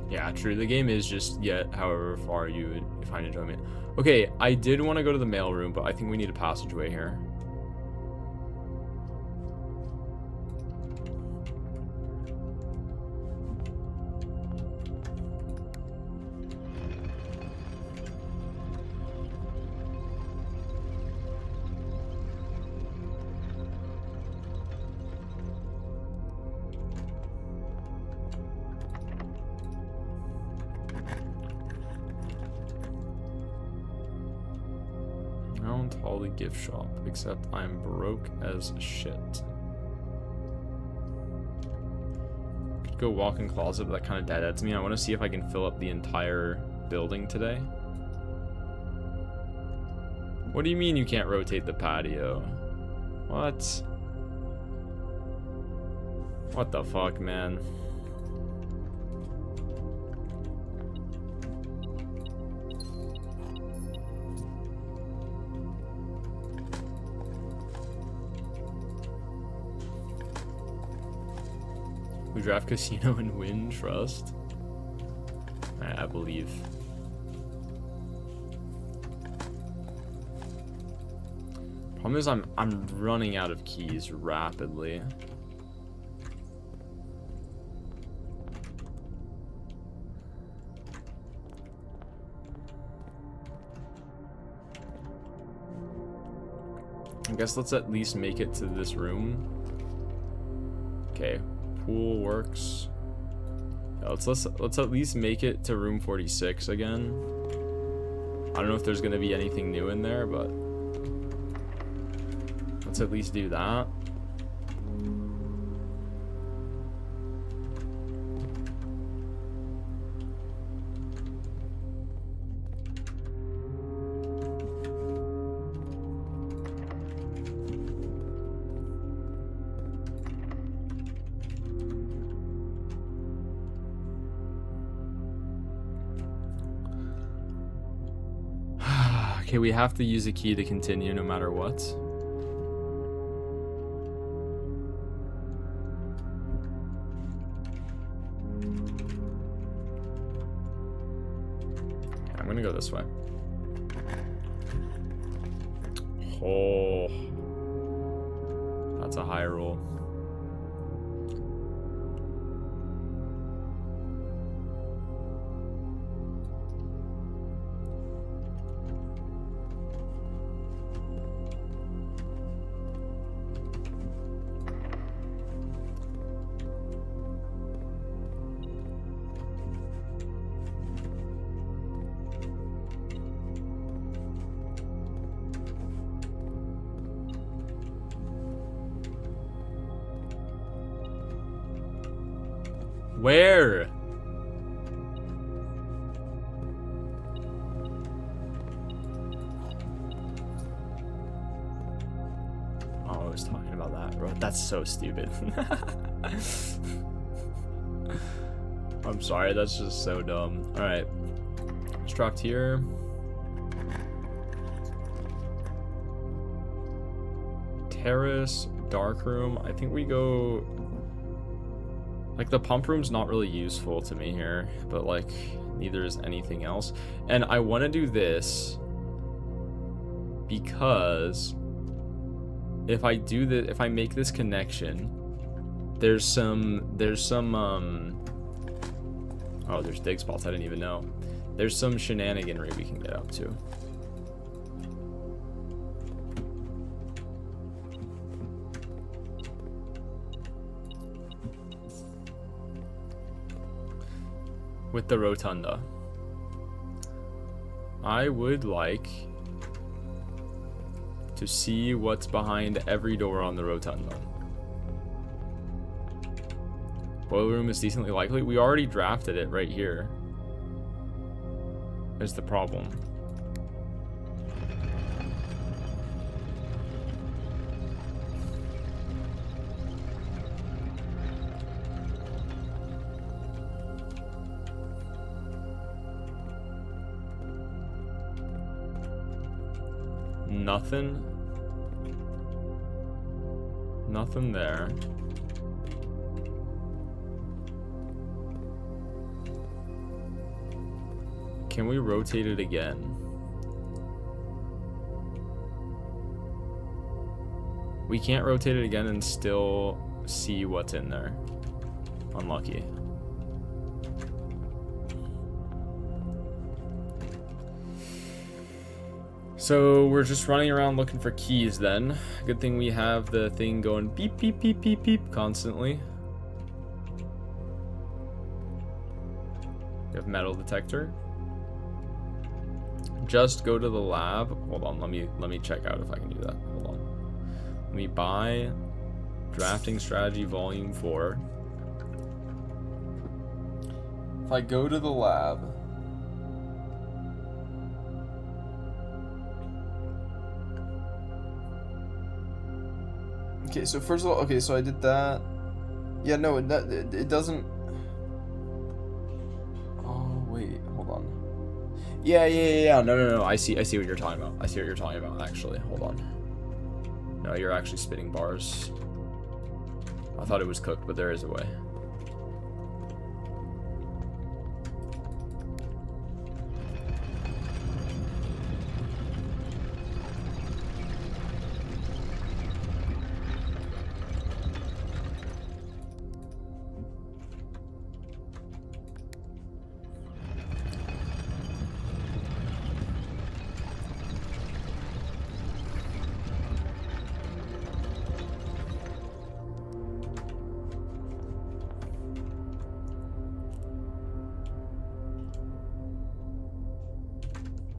Yeah, true. The game is just yet however far you would find enjoyment. Okay, I did want to go to the mailroom, but I think we need a passageway here. Mount Holly gift shop, except I'm broke as shit. Could go walk-in closet, but that kind of dead-ends me. I want to see if I can fill up the entire building today. What do you mean you can't rotate the patio? What? What the fuck, man? We draft casino and win, trust. I believe. Problem is I'm running out of keys rapidly. I guess let's at least make it to this room. Okay, pool works. Yeah, let's at least make it to room 46 again. I don't know if there's gonna be anything new in there, but let's at least do that. Okay, we have to use a key to continue no matter what. Okay, I'm gonna go this way. Oh, that's a high roll. Where? Oh, I was talking about that, bro. That's so stupid. I'm sorry, that's just so dumb. Alright. It's dropped here. Terrace, dark room. I think we go... Like, the pump room's not really useful to me here, but, like, neither is anything else. And I want to do this because if I do this, if I make this connection, there's some, oh, there's dig spots I didn't even know. There's some shenaniganry we can get up to. With the rotunda. I would like to see what's behind every door on the rotunda. Boiler room is decently likely. We already drafted it right here. Is the problem. Nothing. Nothing there. Can we rotate it again? We can't rotate it again and still see what's in there. Unlucky. So we're just running around looking for keys then. Good thing we have the thing going beep, beep, beep, beep, beep constantly. We have metal detector. just go to the lab. Hold on, let me check out if I can do that. Hold on. Let me buy Drafting Strategy Volume 4. If I go to the lab, okay, so first of all, okay, so I did that. Yeah, no, it doesn't. Oh wait, hold on. Yeah. No. I see what you're talking about. I see what you're talking about. Actually, hold on. No, you're actually spitting bars. I thought it was cooked, but there is a way.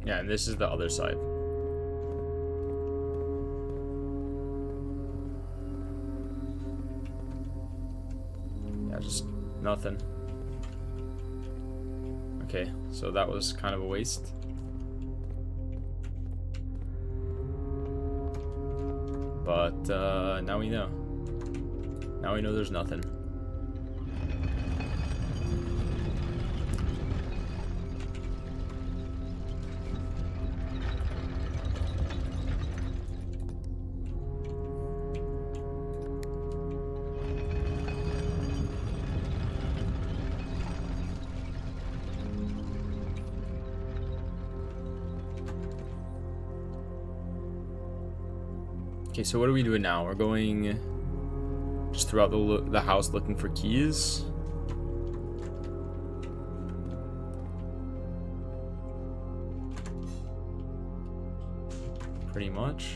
Yeah, and this is the other side. Yeah, just nothing. Okay, so that was kind of a waste. But now we know. Now we know there's nothing. Okay, so what are we doing now? We're going just throughout the house looking for keys. Pretty much.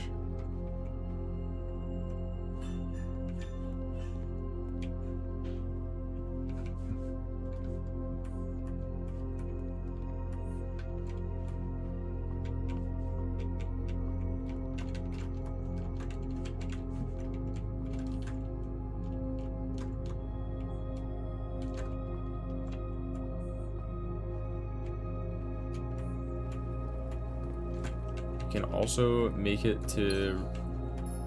Can also make it to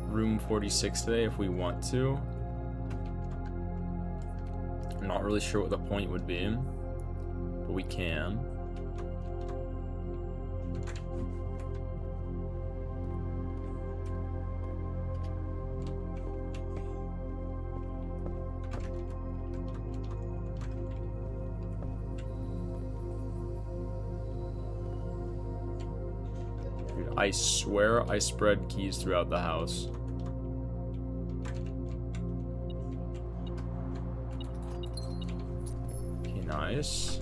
room 46 today if we want to. I'm not really sure what the point would be, but we can. I swear I spread keys throughout the house. Okay, nice.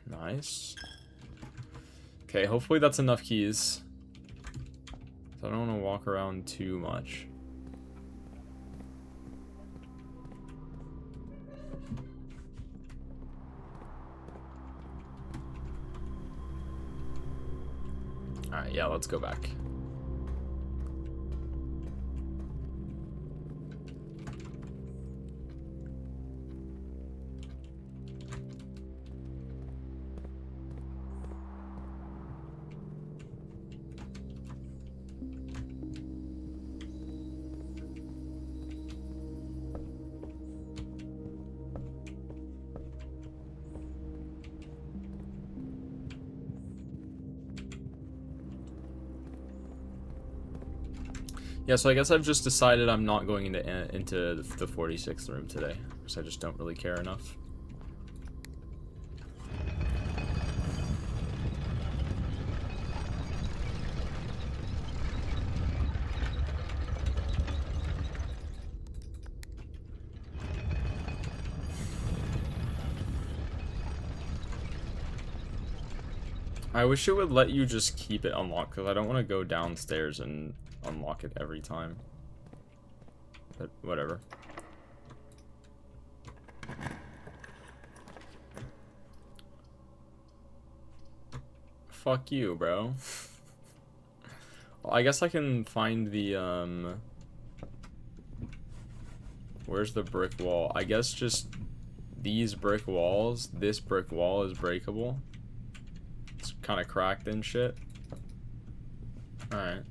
Nice. Okay, hopefully that's enough keys. So I don't want to walk around too much. Alright, yeah, let's go back. Yeah, so I guess I've just decided I'm not going into the 46th room today, because I just don't really care enough. I wish it would let you just keep it unlocked, because I don't want to go downstairs and unlock it every time. But whatever. Fuck you, bro. Well, I guess I can find the, where's the brick wall? I guess just these brick walls. This brick wall is breakable. It's kind of cracked and shit. Alright.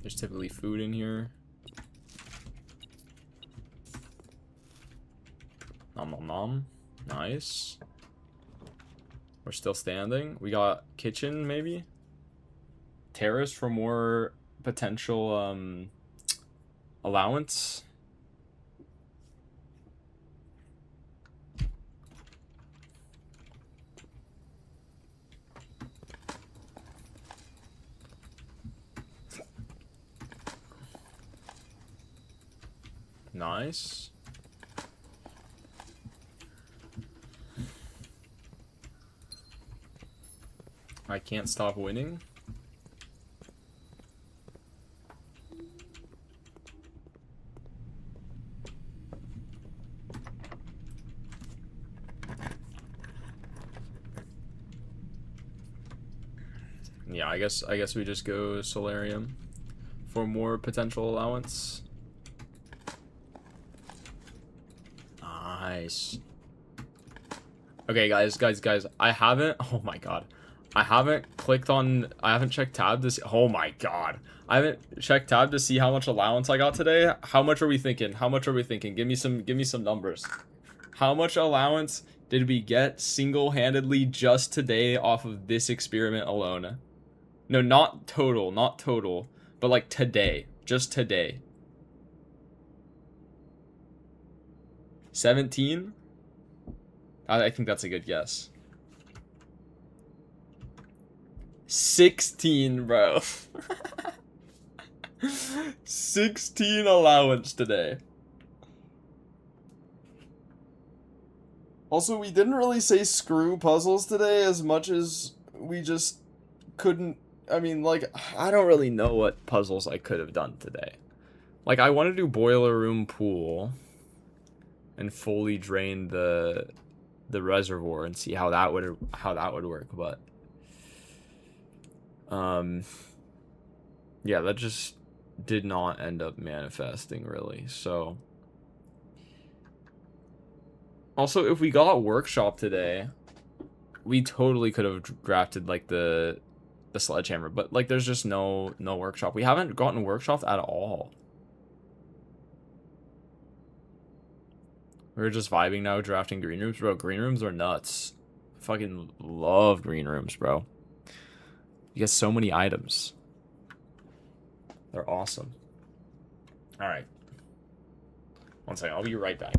There's typically food in here. Nom nom nom. Nice. We're still standing. We got kitchen, maybe? Terrace for more potential, allowance. Nice. I can't stop winning. Yeah, I guess we just go solarium for more potential allowance. Nice. Okay, guys, I haven't, oh my god. I haven't checked tab to see, oh my god. I haven't checked tab to see how much allowance I got today. How much are we thinking? Give me some numbers. How much allowance did we get single-handedly just today off of this experiment alone? No, not total, but like today, just today. 17? I think that's a good guess. 16, bro. 16 allowance today. Also, we didn't really say screw puzzles today as much as we just couldn't. I mean, like, I don't really know what puzzles I could have done today. Like, I want to do boiler room pool and fully drain the reservoir and see how that would work, but yeah, that just did not end up manifesting really. So also, if we got workshop today, we totally could have drafted like the sledgehammer, but like there's just no workshop. We haven't gotten workshop at all. We're just vibing now, drafting green rooms, bro. Green rooms are nuts. I fucking love green rooms, bro. You get so many items. They're awesome. All right. One second, I'll be right back.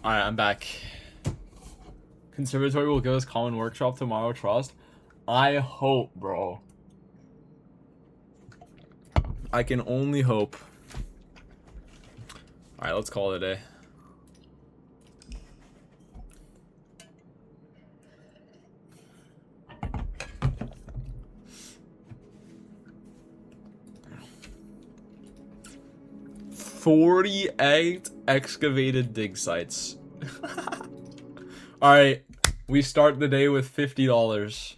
Alright, I'm back. Conservatory will give us common workshop tomorrow, trust. I hope, bro. I can only hope. Alright, let's call it a day. $48 excavated dig sites. Alright, we start the day with $50.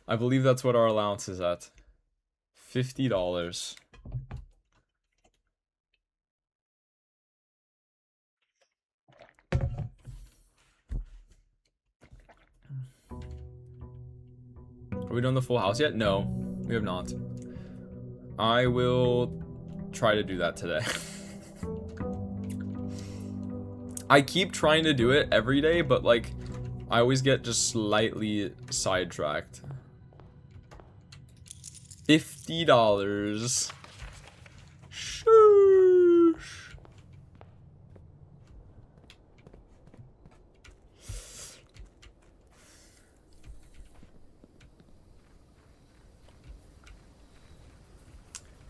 I believe that's what our allowance is at. $50. Are we done the full house yet? No, we have not. I will try to do that today. I keep trying to do it every day, but like, I always get just slightly sidetracked. $50. Shoosh.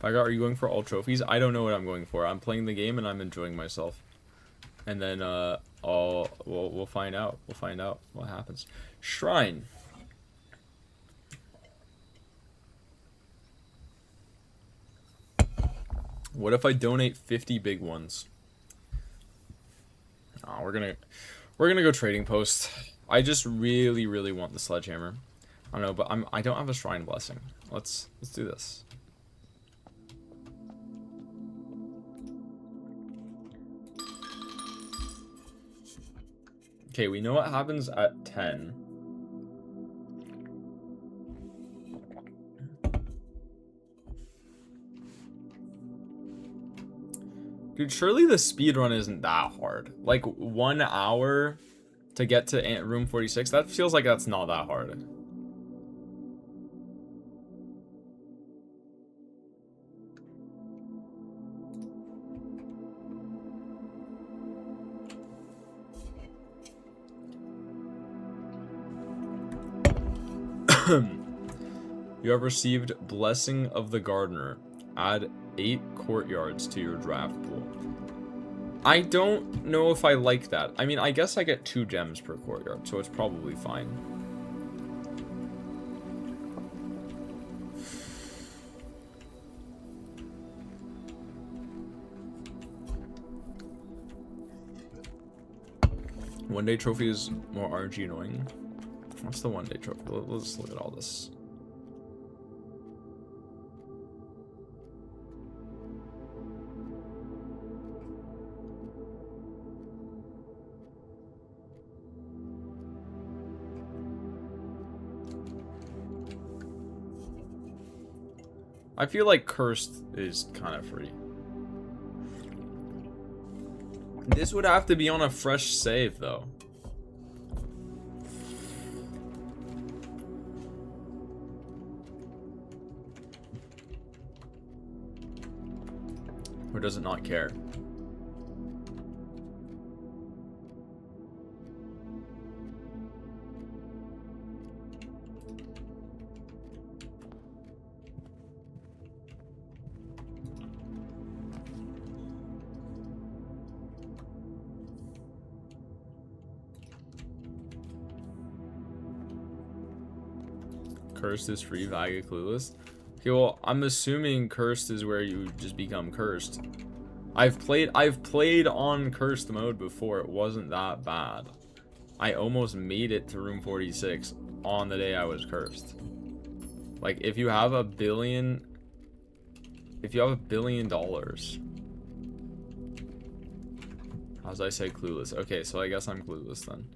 Vaga, are you going for all trophies? I don't know what I'm going for. I'm playing the game and I'm enjoying myself. And then we'll find out. We'll find out what happens. Shrine. What if I donate 50 big ones? Oh, we're gonna go trading post. I just really want the sledgehammer. I don't know, but I don't have a shrine blessing. Let's do this. Okay, we know what happens at 10. Dude, surely the speedrun isn't that hard. Like, 1 hour to get to room 46? That feels like that's not that hard. You have received Blessing of the Gardener. Add 8 courtyards to your draft pool. I don't know if I like that. I mean, I guess I get 2 gems per courtyard, so it's probably fine. One-day trophy is more RNG annoying. What's the one-day trophy? Let's look at all this. I feel like Cursed is kind of free. This would have to be on a fresh save, though. Or does it not care? Cursed is free, Vaga clueless. Okay, well, I'm assuming Cursed is where you just become cursed. I've played on cursed mode before. It wasn't that bad. I almost made it to room 46 on the day I was cursed. Like, if you have $1 billion, how does I say clueless? Okay, so I guess I'm clueless then.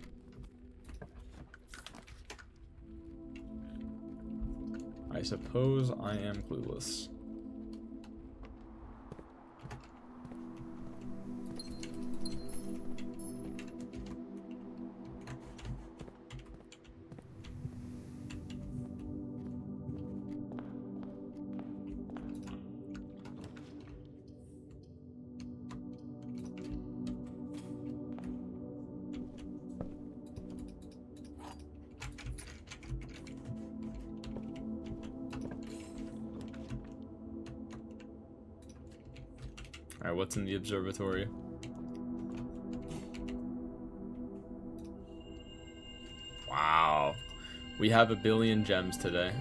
I suppose I am clueless. Alright, what's in the observatory? Wow. We have 1 billion gems today.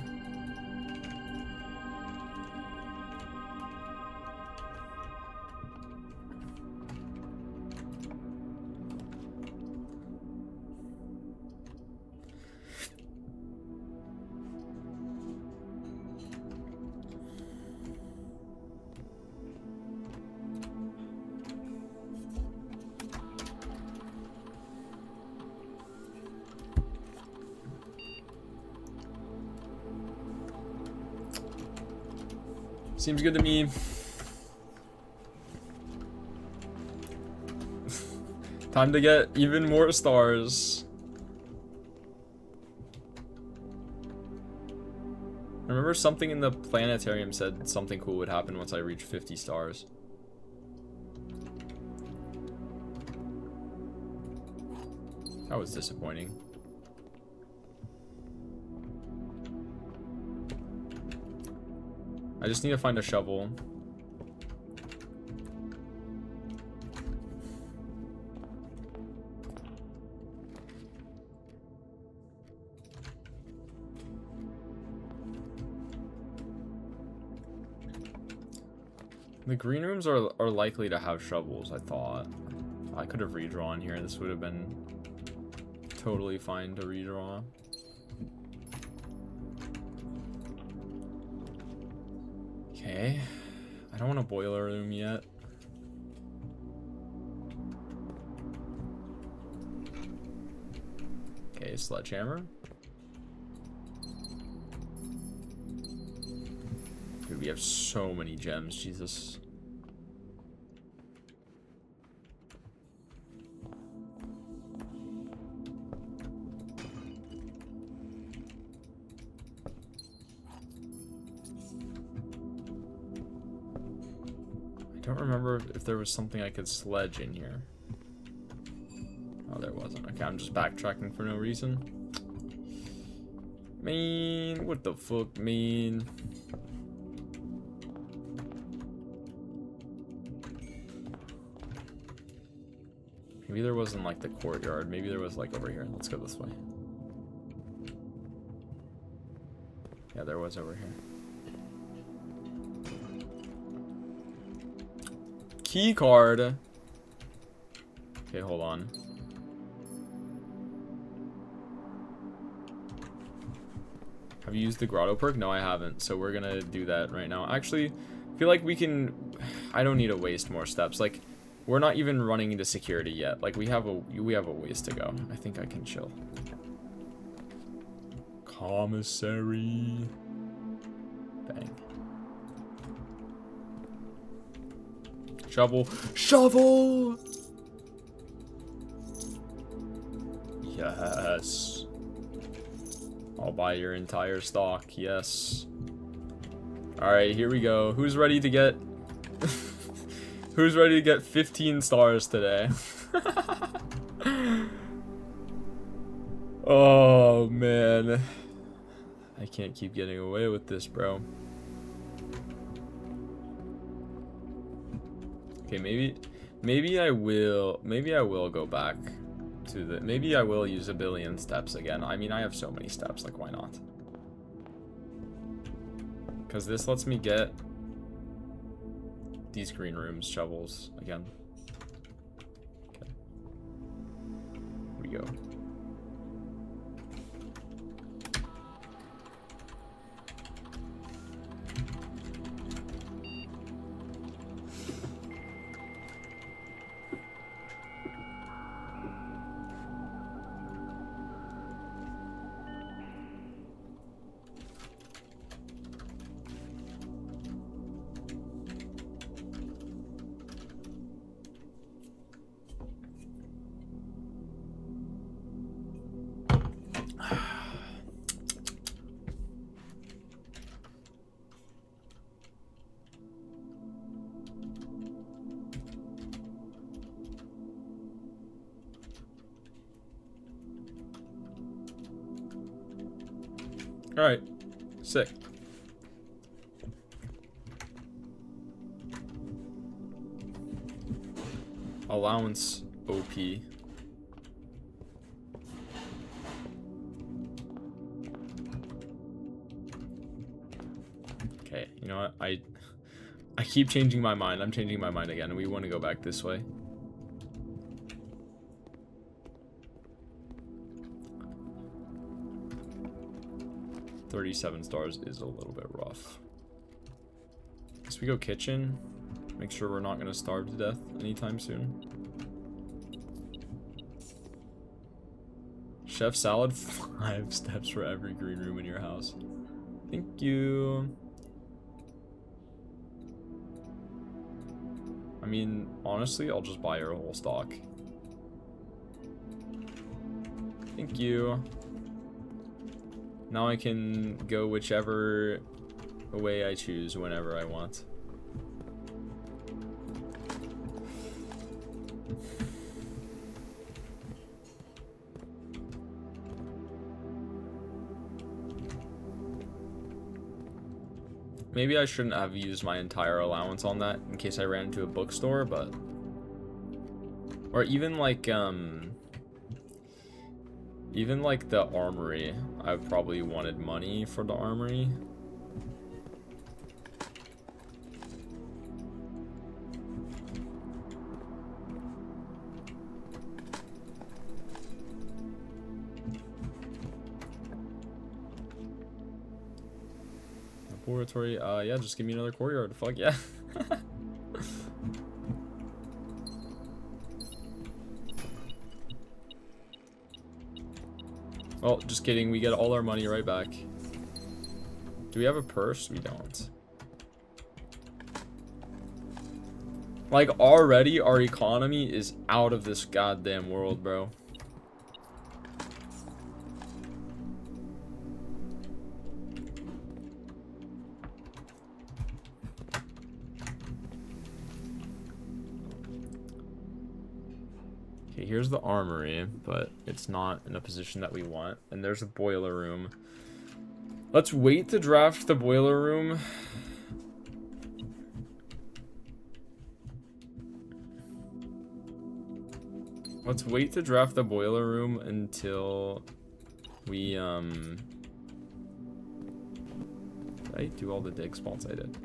Seems good to me. Time to get even more stars. I remember something in the planetarium said something cool would happen once I reach 50 stars. That was disappointing. I just need to find a shovel. The green rooms are likely to have shovels, I thought. I could have redrawn here. This would have been totally fine to redraw. Okay. I don't want a boiler room yet. Okay, sledgehammer. Dude, we have so many gems, Jesus. I don't remember if there was something I could sledge in here. Oh, there wasn't. Okay, I'm just backtracking for no reason. Man, what the fuck, man? Maybe there wasn't like the courtyard. Maybe there was like over here. Let's go this way. Yeah, there was over here. Key card. Okay, hold on. Have you used the grotto perk? No, I haven't. So we're gonna do that right now. Actually, I feel like we can. I don't need to waste more steps. Like, we're not even running into security yet. Like, we have a ways to go. I think I can chill. Commissary. Bang. Shovel. Shovel! Yes. I'll buy your entire stock. Yes. Alright, here we go. Who's ready to get... Who's ready to get 15 stars today? Oh, man. I can't keep getting away with this, bro. Okay, maybe I will go back to the, maybe I will use 1 billion steps again. I mean, I have so many steps, like, why not? Because this lets me get these green rooms, shovels, again. Okay. Here we go. Alright, sick. Allowance OP. Okay, you know what? I keep changing my mind. I'm changing my mind again. We want to go back this way. $37 stars is a little bit rough. Guess we go kitchen. Make sure we're not gonna starve to death anytime soon. Chef salad, 5 steps for every green room in your house. Thank you. I mean, honestly, I'll just buy your whole stock. Thank you. Now I can go whichever way I choose whenever I want. Maybe I shouldn't have used my entire allowance on that in case I ran into a bookstore, but... Or even like the armory. I probably wanted money for the armory. Laboratory, yeah, just give me another courtyard. Fuck yeah. Well, just kidding. We get all our money right back. Do we have a purse? We don't. Like, already our economy is out of this goddamn world, bro. Here's the armory, but it's not in a position that we want. And there's a boiler room. Let's wait to draft the boiler room. Let's wait to draft the boiler room until we, did I do all the dig spots? I did.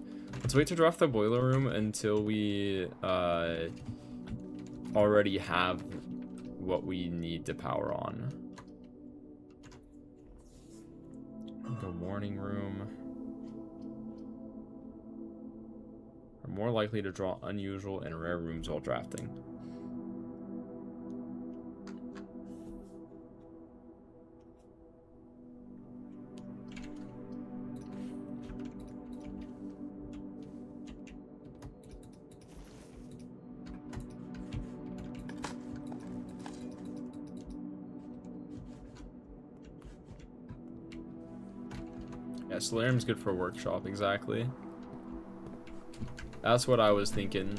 Let's wait to draft the boiler room until we, already have what we need to power on. Go morning room. Are more likely to draw unusual and rare rooms while drafting. Yeah, solarium's good for a workshop, exactly. That's what I was thinking.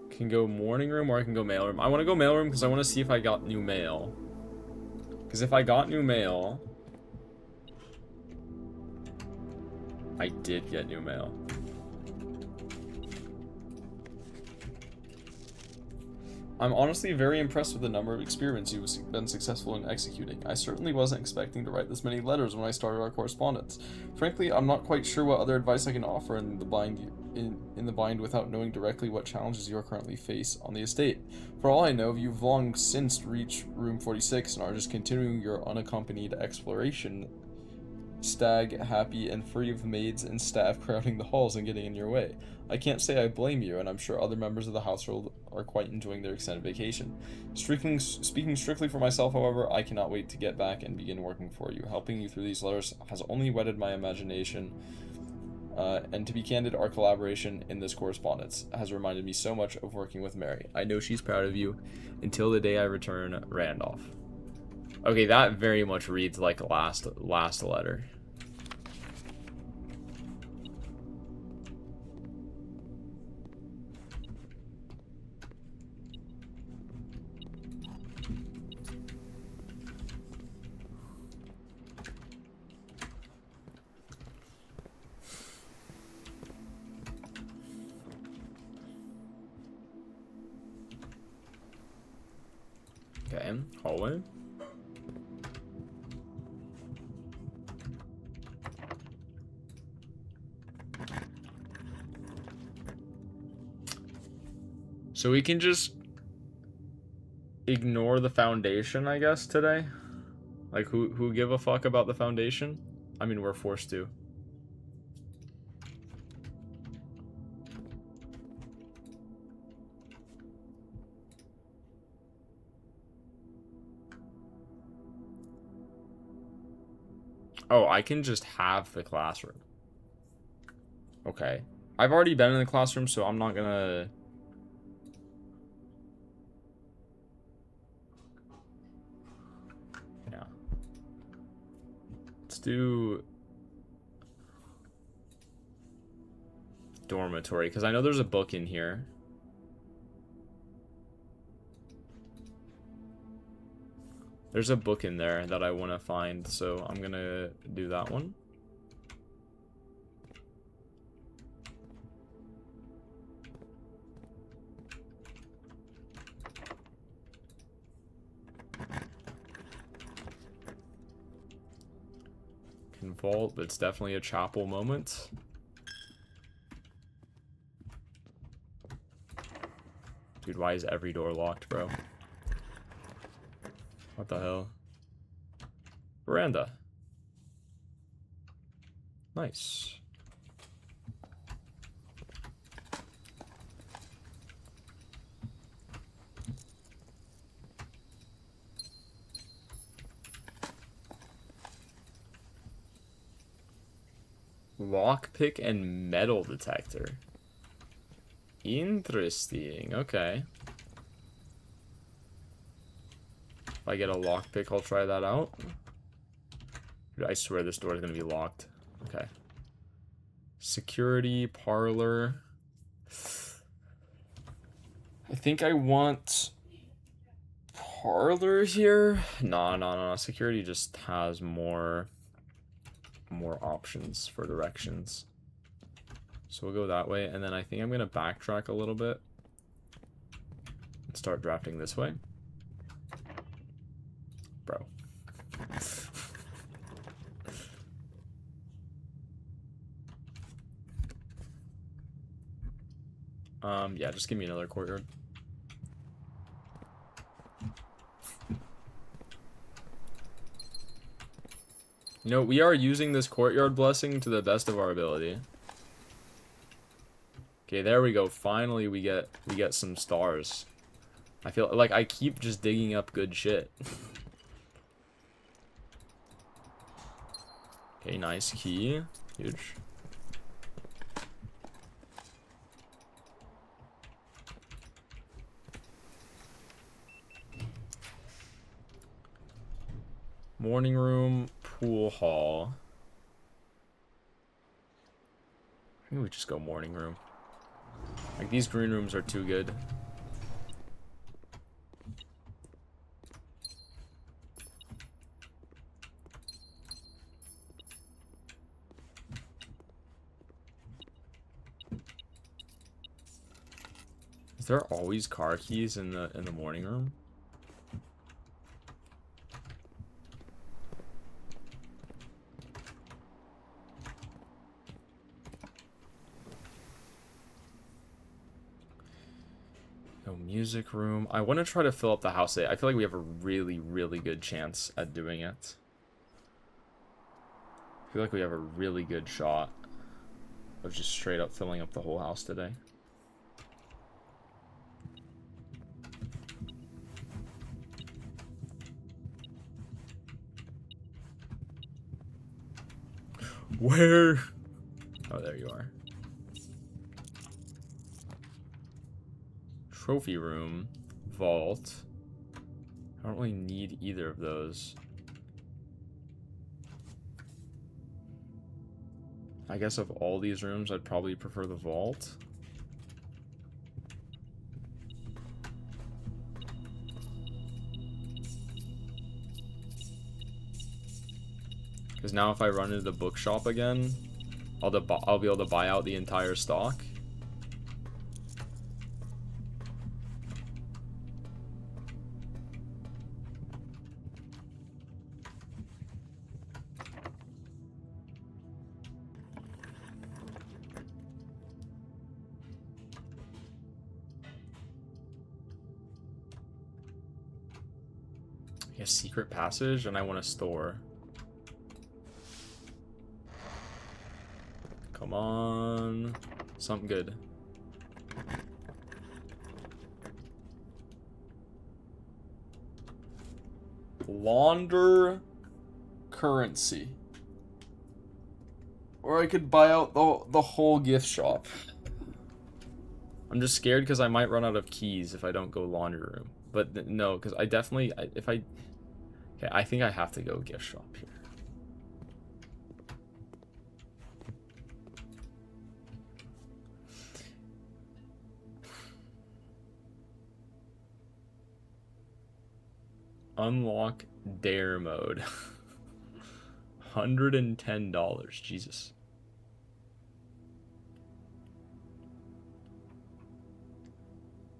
Can go morning room or I can go mail room. I want to go mail room because I want to see if I got new mail. Because if I got new mail... I did get new mail. I'm honestly very impressed with the number of experiments you've been successful in executing. I certainly wasn't expecting to write this many letters when I started our correspondence. Frankly, I'm not quite sure what other advice I can offer in the bind without knowing directly what challenges you currently face on the estate. For all I know, you've long since reached room 46 and are just continuing your unaccompanied exploration. Stag, happy, and free of maids and staff crowding the halls and getting in your way. I can't say I blame you, and I'm sure other members of the household are quite enjoying their extended vacation. Speaking strictly for myself, however, I cannot wait to get back and begin working for you. Helping you through these letters has only whetted my imagination, and to be candid, our collaboration in this correspondence has reminded me so much of working with Mary. I know she's proud of you. Until the day I return, Randolph. Okay, that very much reads like last letter. Okay, hallway. So we can just ignore the foundation, I guess, today. Like, who give a fuck about the foundation? I mean, we're forced to. Oh, I can just have the classroom. Okay. I've already been in the classroom, so I'm not gonna... Yeah. Let's do... dormitory, because I know there's a book in here. There's a book in there that I want to find, so I'm gonna do that one. Can vault, but it's definitely a chapel moment. Dude, why is every door locked, bro? What the hell? Veranda. Nice. Lockpick and metal detector. Interesting. Okay. If I get a lockpick, I'll try that out. Dude, I swear this door is going to be locked. Okay. Security, parlor. I think I want parlor here. No. Security just has more options for directions. So we'll go that way, and then I think I'm going to backtrack a little bit and start drafting this way. Bro. Yeah, just give me another courtyard. You know, we are using this courtyard blessing to the best of our ability. Okay, there we go. Finally, we get some stars. I feel like I keep just digging up good shit. Okay, nice key. Huge. Morning room, pool hall. I think we just go morning room. Like, these green rooms are too good. Is there always car keys in the morning room? No music room. I want to try to fill up the house today. I feel like we have a really, really good chance at doing it. I feel like we have a really good shot of just straight up filling up the whole house today. Where? Oh, there you are. Trophy room. Vault. I don't really need either of those. I guess of all these rooms, I'd probably prefer the vault. Because now if I run into the bookshop again, I'll be able to buy out the entire stock. A secret passage, and I want a store. Come on. Something good. Launder currency. Or I could buy out the whole gift shop. I'm just scared because I might run out of keys if I don't go laundry room. But no, because I definitely, okay, I think I have to go gift shop here. Unlock dare mode. $110. Jesus.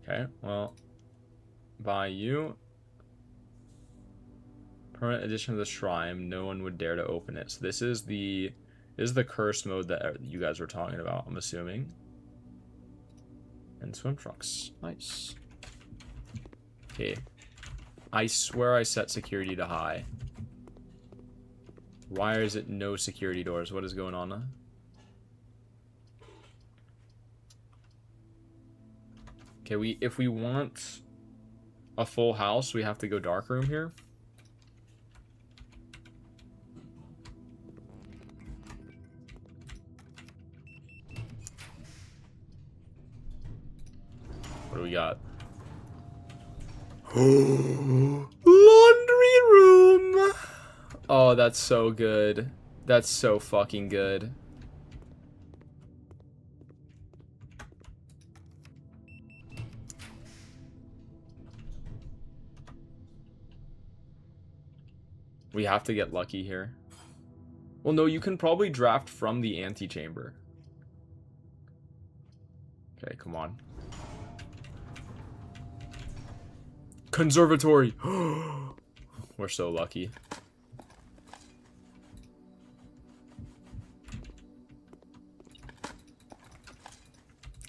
Okay, well, buy you. Permanent addition to the shrine. No one would dare to open it. So this is the cursed mode that you guys were talking about, I'm assuming. And swim trunks. Nice. Okay. I swear I set security to high. Why is it no security doors? What is going on now? Okay, if we want a full house, we have to go dark room here. What do we got? Laundry room! Oh, that's so good. That's so fucking good. We have to get lucky here. Well, no, you can probably draft from the antechamber. Okay, come on. Conservatory. We're so lucky.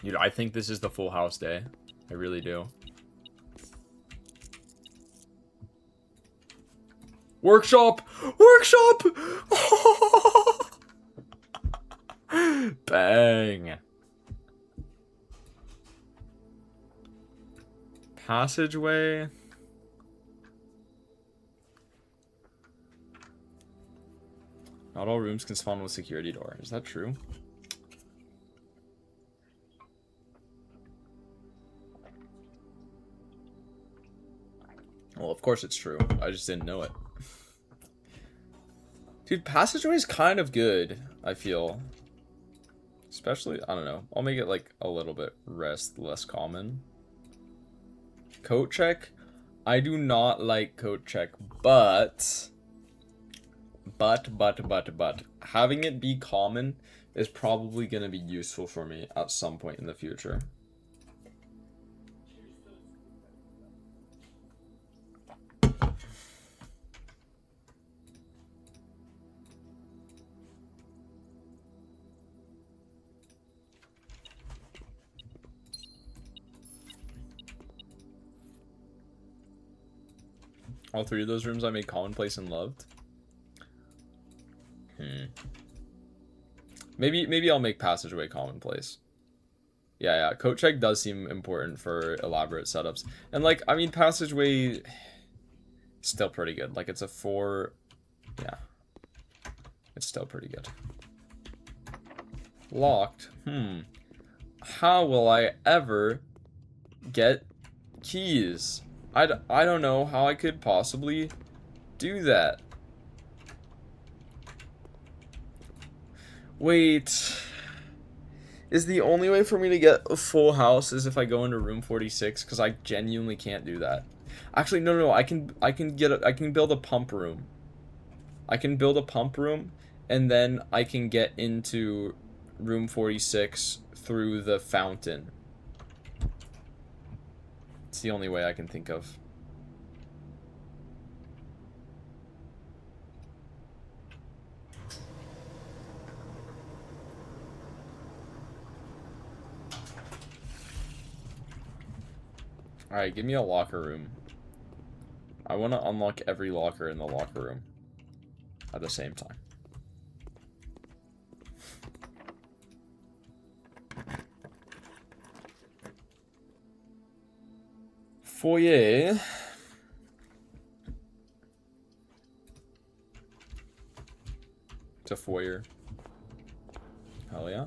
Dude, I think this is the full house day. I really do. Workshop! Workshop! Bang. Passageway. Not all rooms can spawn with security door. Is that true? Well, of course it's true. I just didn't know it. Dude, passageway is kind of good, I feel. Especially, I don't know. I'll make it like a little bit less common. Coat check. I do not like coat check, but having it be common is probably going to be useful for me at some point in the future. All three of those rooms I made commonplace and loved. Maybe I'll make passageway commonplace. Yeah, coat check does seem important for elaborate setups. And like, I mean, passageway still pretty good. Like, it's a 4. Yeah. It's still pretty good. Locked. How will I ever get keys? I don't know how I could possibly do that. Wait. Is the only way for me to get a full house is if I go into room 46? Because I genuinely can't do that. Actually, no. I can build a pump room. I can build a pump room, and then I can get into room 46 through the fountain. It's the only way I can think of. Alright, give me a locker room. I want to unlock every locker in the locker room at the same time. Foyer. It's a foyer. Hell yeah.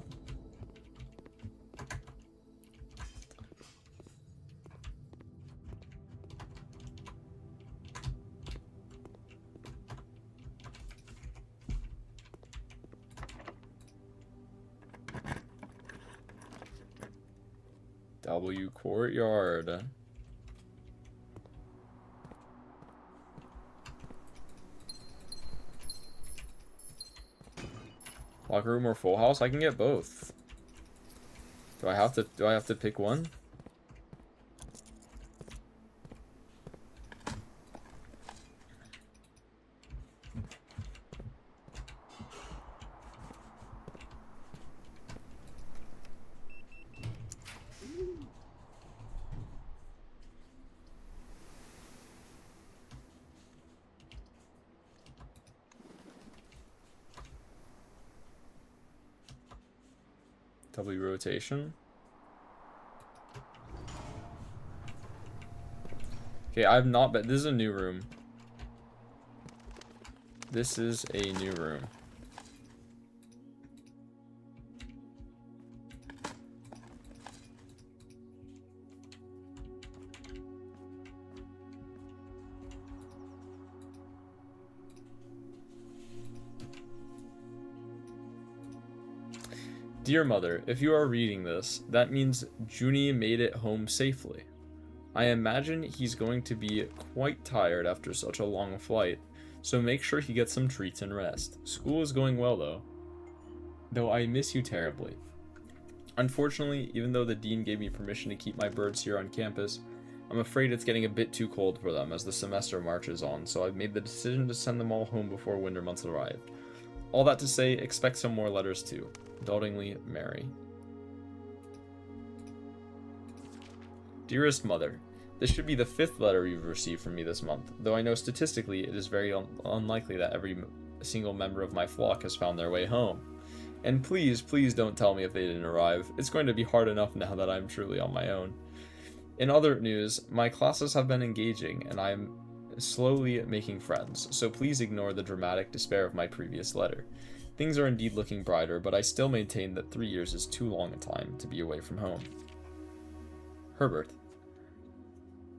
W courtyard. Locker room or full house? I can get both. Do I have to pick one? W rotation. Okay, I've not been. This is a new room. This is a new room. Dear Mother, if you are reading this, that means Junie made it home safely. I imagine he's going to be quite tired after such a long flight, so make sure he gets some treats and rest. School is going well though I miss you terribly. Unfortunately, even though the dean gave me permission to keep my birds here on campus, I'm afraid it's getting a bit too cold for them as the semester marches on, so I've made the decision to send them all home before winter months arrive. All that to say, expect some more letters too. Doubtingly, Mary. Dearest Mother, this should be the 5th letter you've received from me this month, though I know statistically it is very unlikely that every single member of my flock has found their way home. And please, please don't tell me if they didn't arrive. It's going to be hard enough now that I'm truly on my own. In other news, my classes have been engaging, and I am slowly making friends, so please ignore the dramatic despair of my previous letter. Things are indeed looking brighter, but I still maintain that 3 years is too long a time to be away from home. Herbert.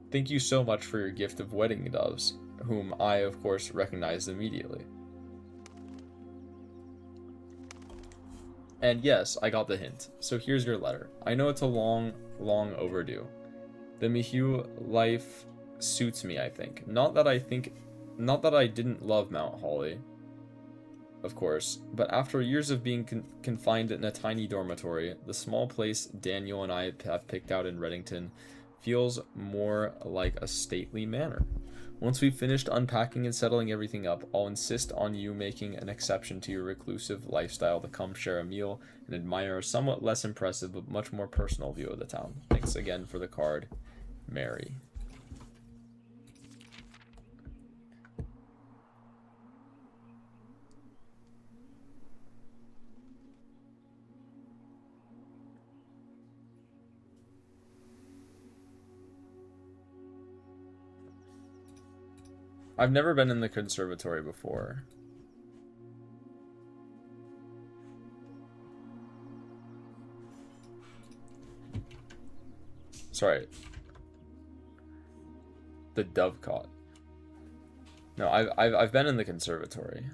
Thank you so much for your gift of wedding doves, whom I, of course, recognized immediately. And yes, I got the hint, so here's your letter. I know it's a long overdue. The Mihu life suits me, I think. Not that I didn't love Mount Holly, of course, but after years of being confined in a tiny dormitory, the small place Daniel and I have picked out in Reddington feels more like a stately manor. Once we've finished unpacking and settling everything up, I'll insist on you making an exception to your reclusive lifestyle to come share a meal and admire a somewhat less impressive but much more personal view of the town. Thanks again for the card, Mary. I've never been in the conservatory before. Sorry. The dovecot. No, I've been in the conservatory.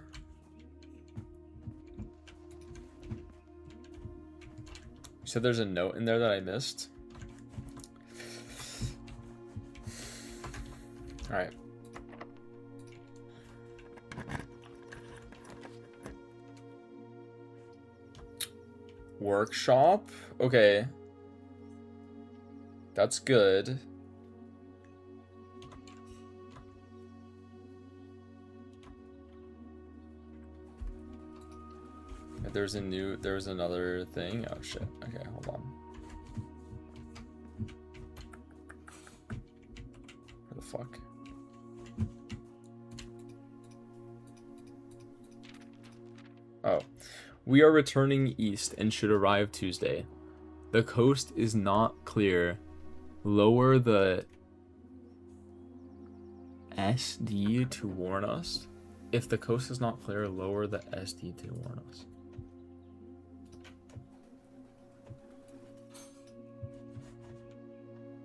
You said there's a note in there that I missed? Alright. Workshop? Okay. That's good. There's another thing. Oh shit. Okay, hold on. Where the fuck? We are returning east and should arrive Tuesday. The coast is not clear. Lower the SD to warn us. If the coast is not clear, lower the SD to warn us.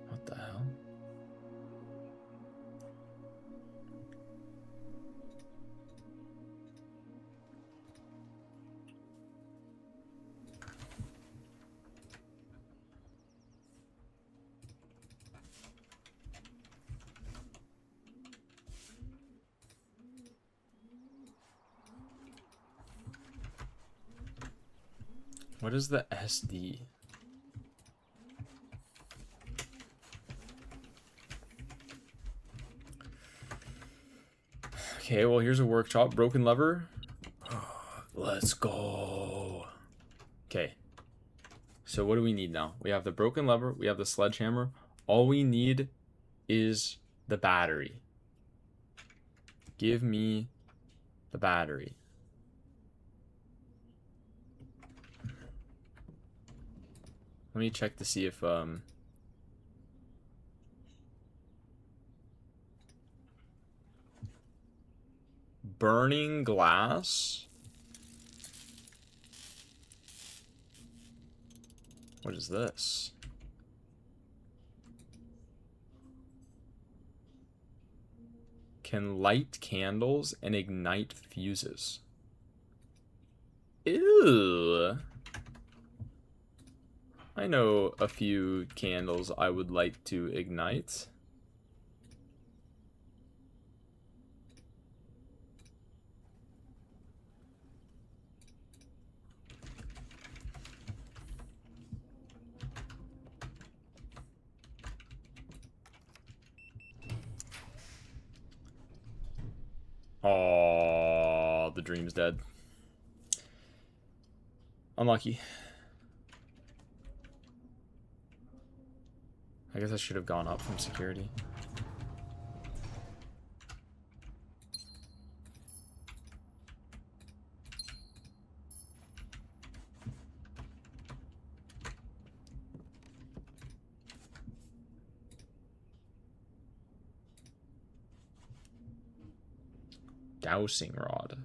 What the hell? What is the SD? Okay, well, here's a workshop. Broken lever. Let's go. Okay. So what do we need now? We have the broken lever. We have the sledgehammer. All we need is the battery. Give me the battery. Let me check to see if burning glass. What is this? Can light candles and ignite fuses. Ew. I know a few candles I would like to ignite. Oh, the dream's dead. Unlucky. I guess I should have gone up from security. Dowsing rod.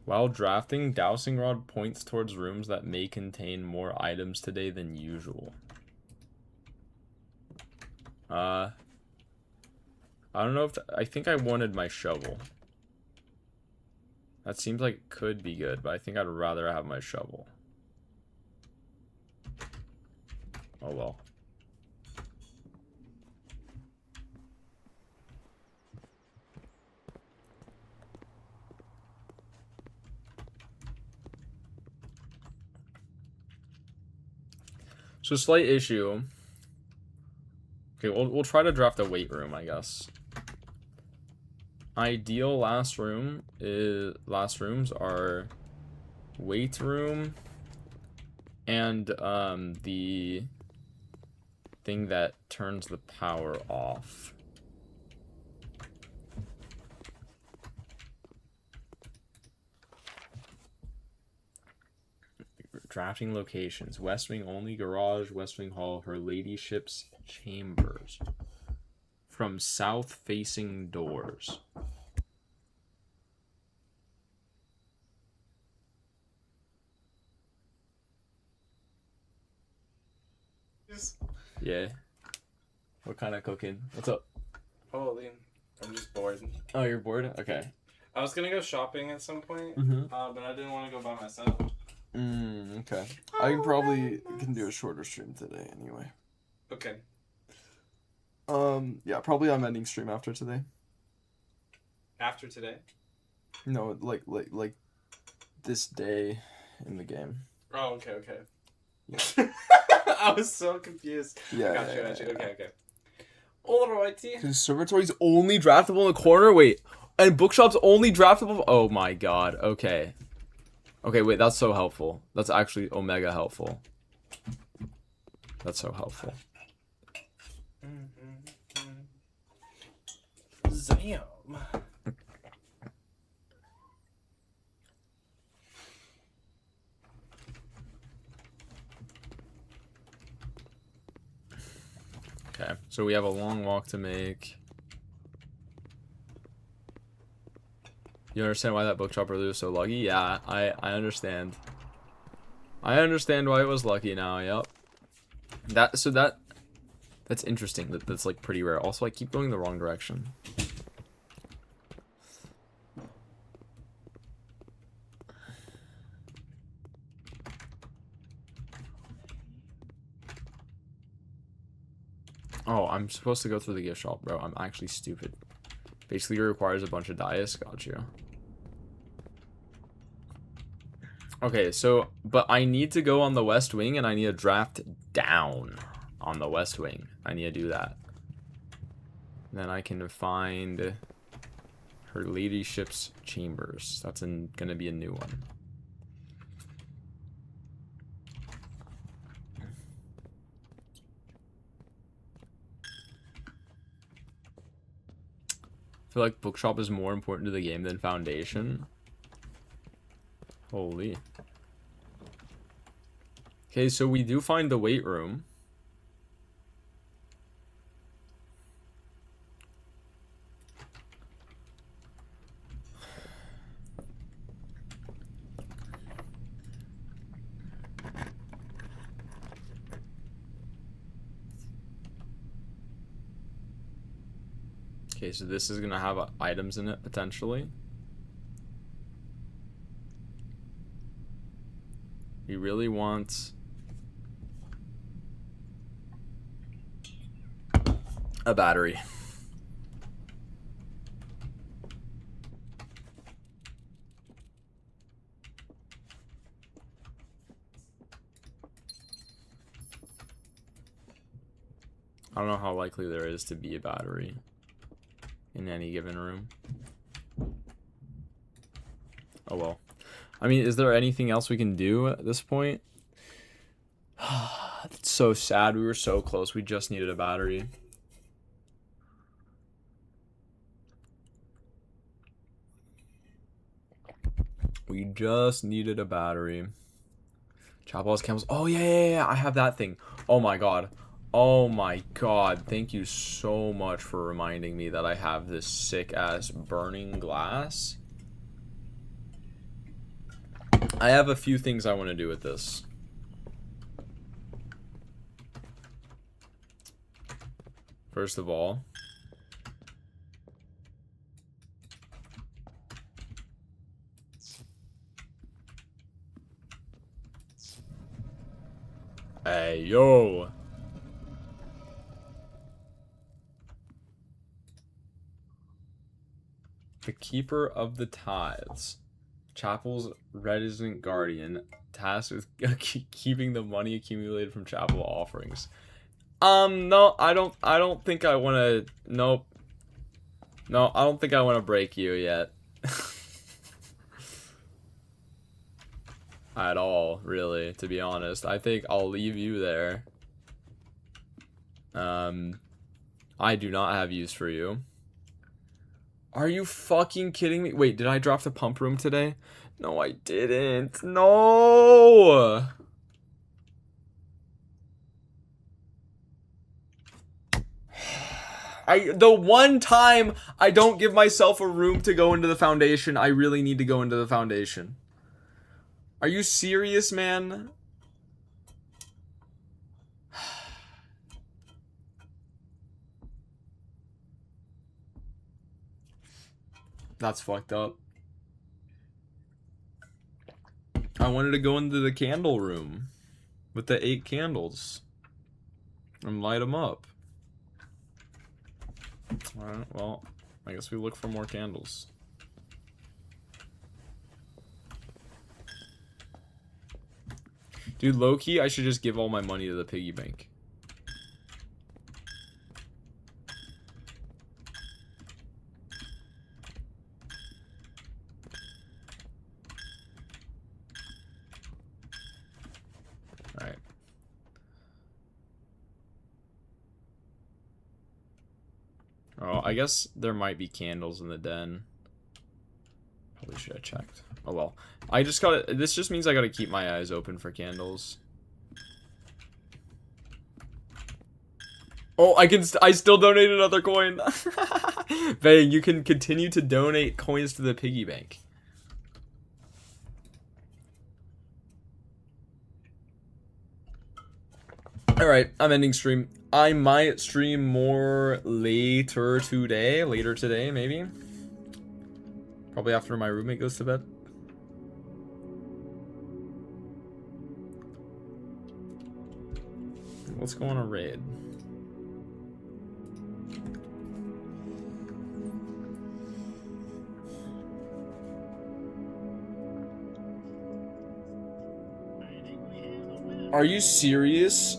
While drafting, dowsing rod points towards rooms that may contain more items today than usual. I don't know if I think I wanted my shovel. That seems like it could be good, but I think I'd rather have my shovel. Oh well. So slight issue. Okay, we'll try to draft a weight room, I guess. Ideal last rooms are weight room and the thing that turns the power off. Drafting locations: West Wing only, garage, West Wing hall, her ladyship's chambers. From south facing doors. Yeah. What kind of cooking? What's up? Holy, I'm just bored. Oh, you're bored? Okay. I was gonna go shopping at some point, but I didn't want to go by myself. Okay. I can do a shorter stream today anyway. Okay. Yeah, probably I'm ending stream after today. After today? No, like this day in the game. Oh, okay. Yeah. I was so confused. Yeah. Got you. Okay. Alrighty. Conservatory's only draftable in the corner? Wait. And bookshop's only draftable? Oh my god. Okay. Okay, wait, that's so helpful. That's actually omega helpful. That's so helpful. Zam. Okay, so we have a long walk to make. You understand why that bookshop earlier was so lucky? Yeah, I understand. I understand why it was lucky now, yep. That's interesting. That's like pretty rare. Also, I keep going the wrong direction. Oh, I'm supposed to go through the gift shop, bro. I'm actually stupid. Basically, it requires a bunch of dice. Gotcha. Okay, so, but I need to go on the west wing, and I need to draft down on the west wing. I need to do that. Then I can find her ladyship's chambers. That's gonna be a new one. I feel like bookshop is more important to the game than foundation. Holy. Okay, so we do find the weight room. Okay, so this is gonna have items in it, potentially. We really want a battery. I don't know how likely there is to be a battery in any given room. Oh well. I mean, is there anything else we can do at this point? It's so sad. We were so close. We just needed a battery. We just needed a battery. Chapel's camels. Oh, yeah. I have that thing. Oh, my God. Oh, my God. Thank you so much for reminding me that I have this sick-ass burning glass. I have a few things I want to do with this. First of all, hey, yo. The Keeper of the Tithes. Chapel's resident guardian, tasked with keeping the money accumulated from chapel offerings. No, I don't think I want to. Nope. No, I don't think I want to break you yet. At all, really, to be honest. I think I'll leave you there. I do not have use for you. Are you fucking kidding me? Wait, did I drop the pump room today? No, I didn't. No! The one time I don't give myself a room to go into the foundation, I really need to go into the foundation. Are you serious, man? That's fucked up. I wanted to go into the candle room with the 8 candles and light them up. Alright, well, I guess we look for more candles. Dude, low-key, I should just give all my money to the piggy bank. Alright. Oh, I guess there might be candles in the den. Probably should have checked. Oh well. I just gotta... This just means I gotta keep my eyes open for candles. Oh, I still donate another coin. Bang, you can continue to donate coins to the piggy bank. Alright, I'm ending stream. I might stream more later today, maybe. Probably after my roommate goes to bed. Let's go on a raid. Are you serious?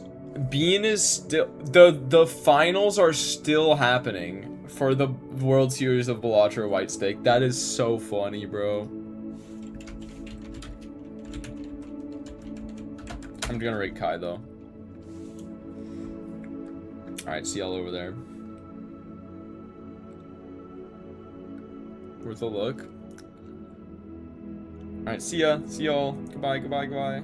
Bean is still... The finals are still happening for the World Series of Balatro White Steak. That is so funny, bro. I'm gonna rate Kai, though. Alright, see y'all over there. Worth a look. Alright, see ya. See y'all. Goodbye, goodbye, goodbye.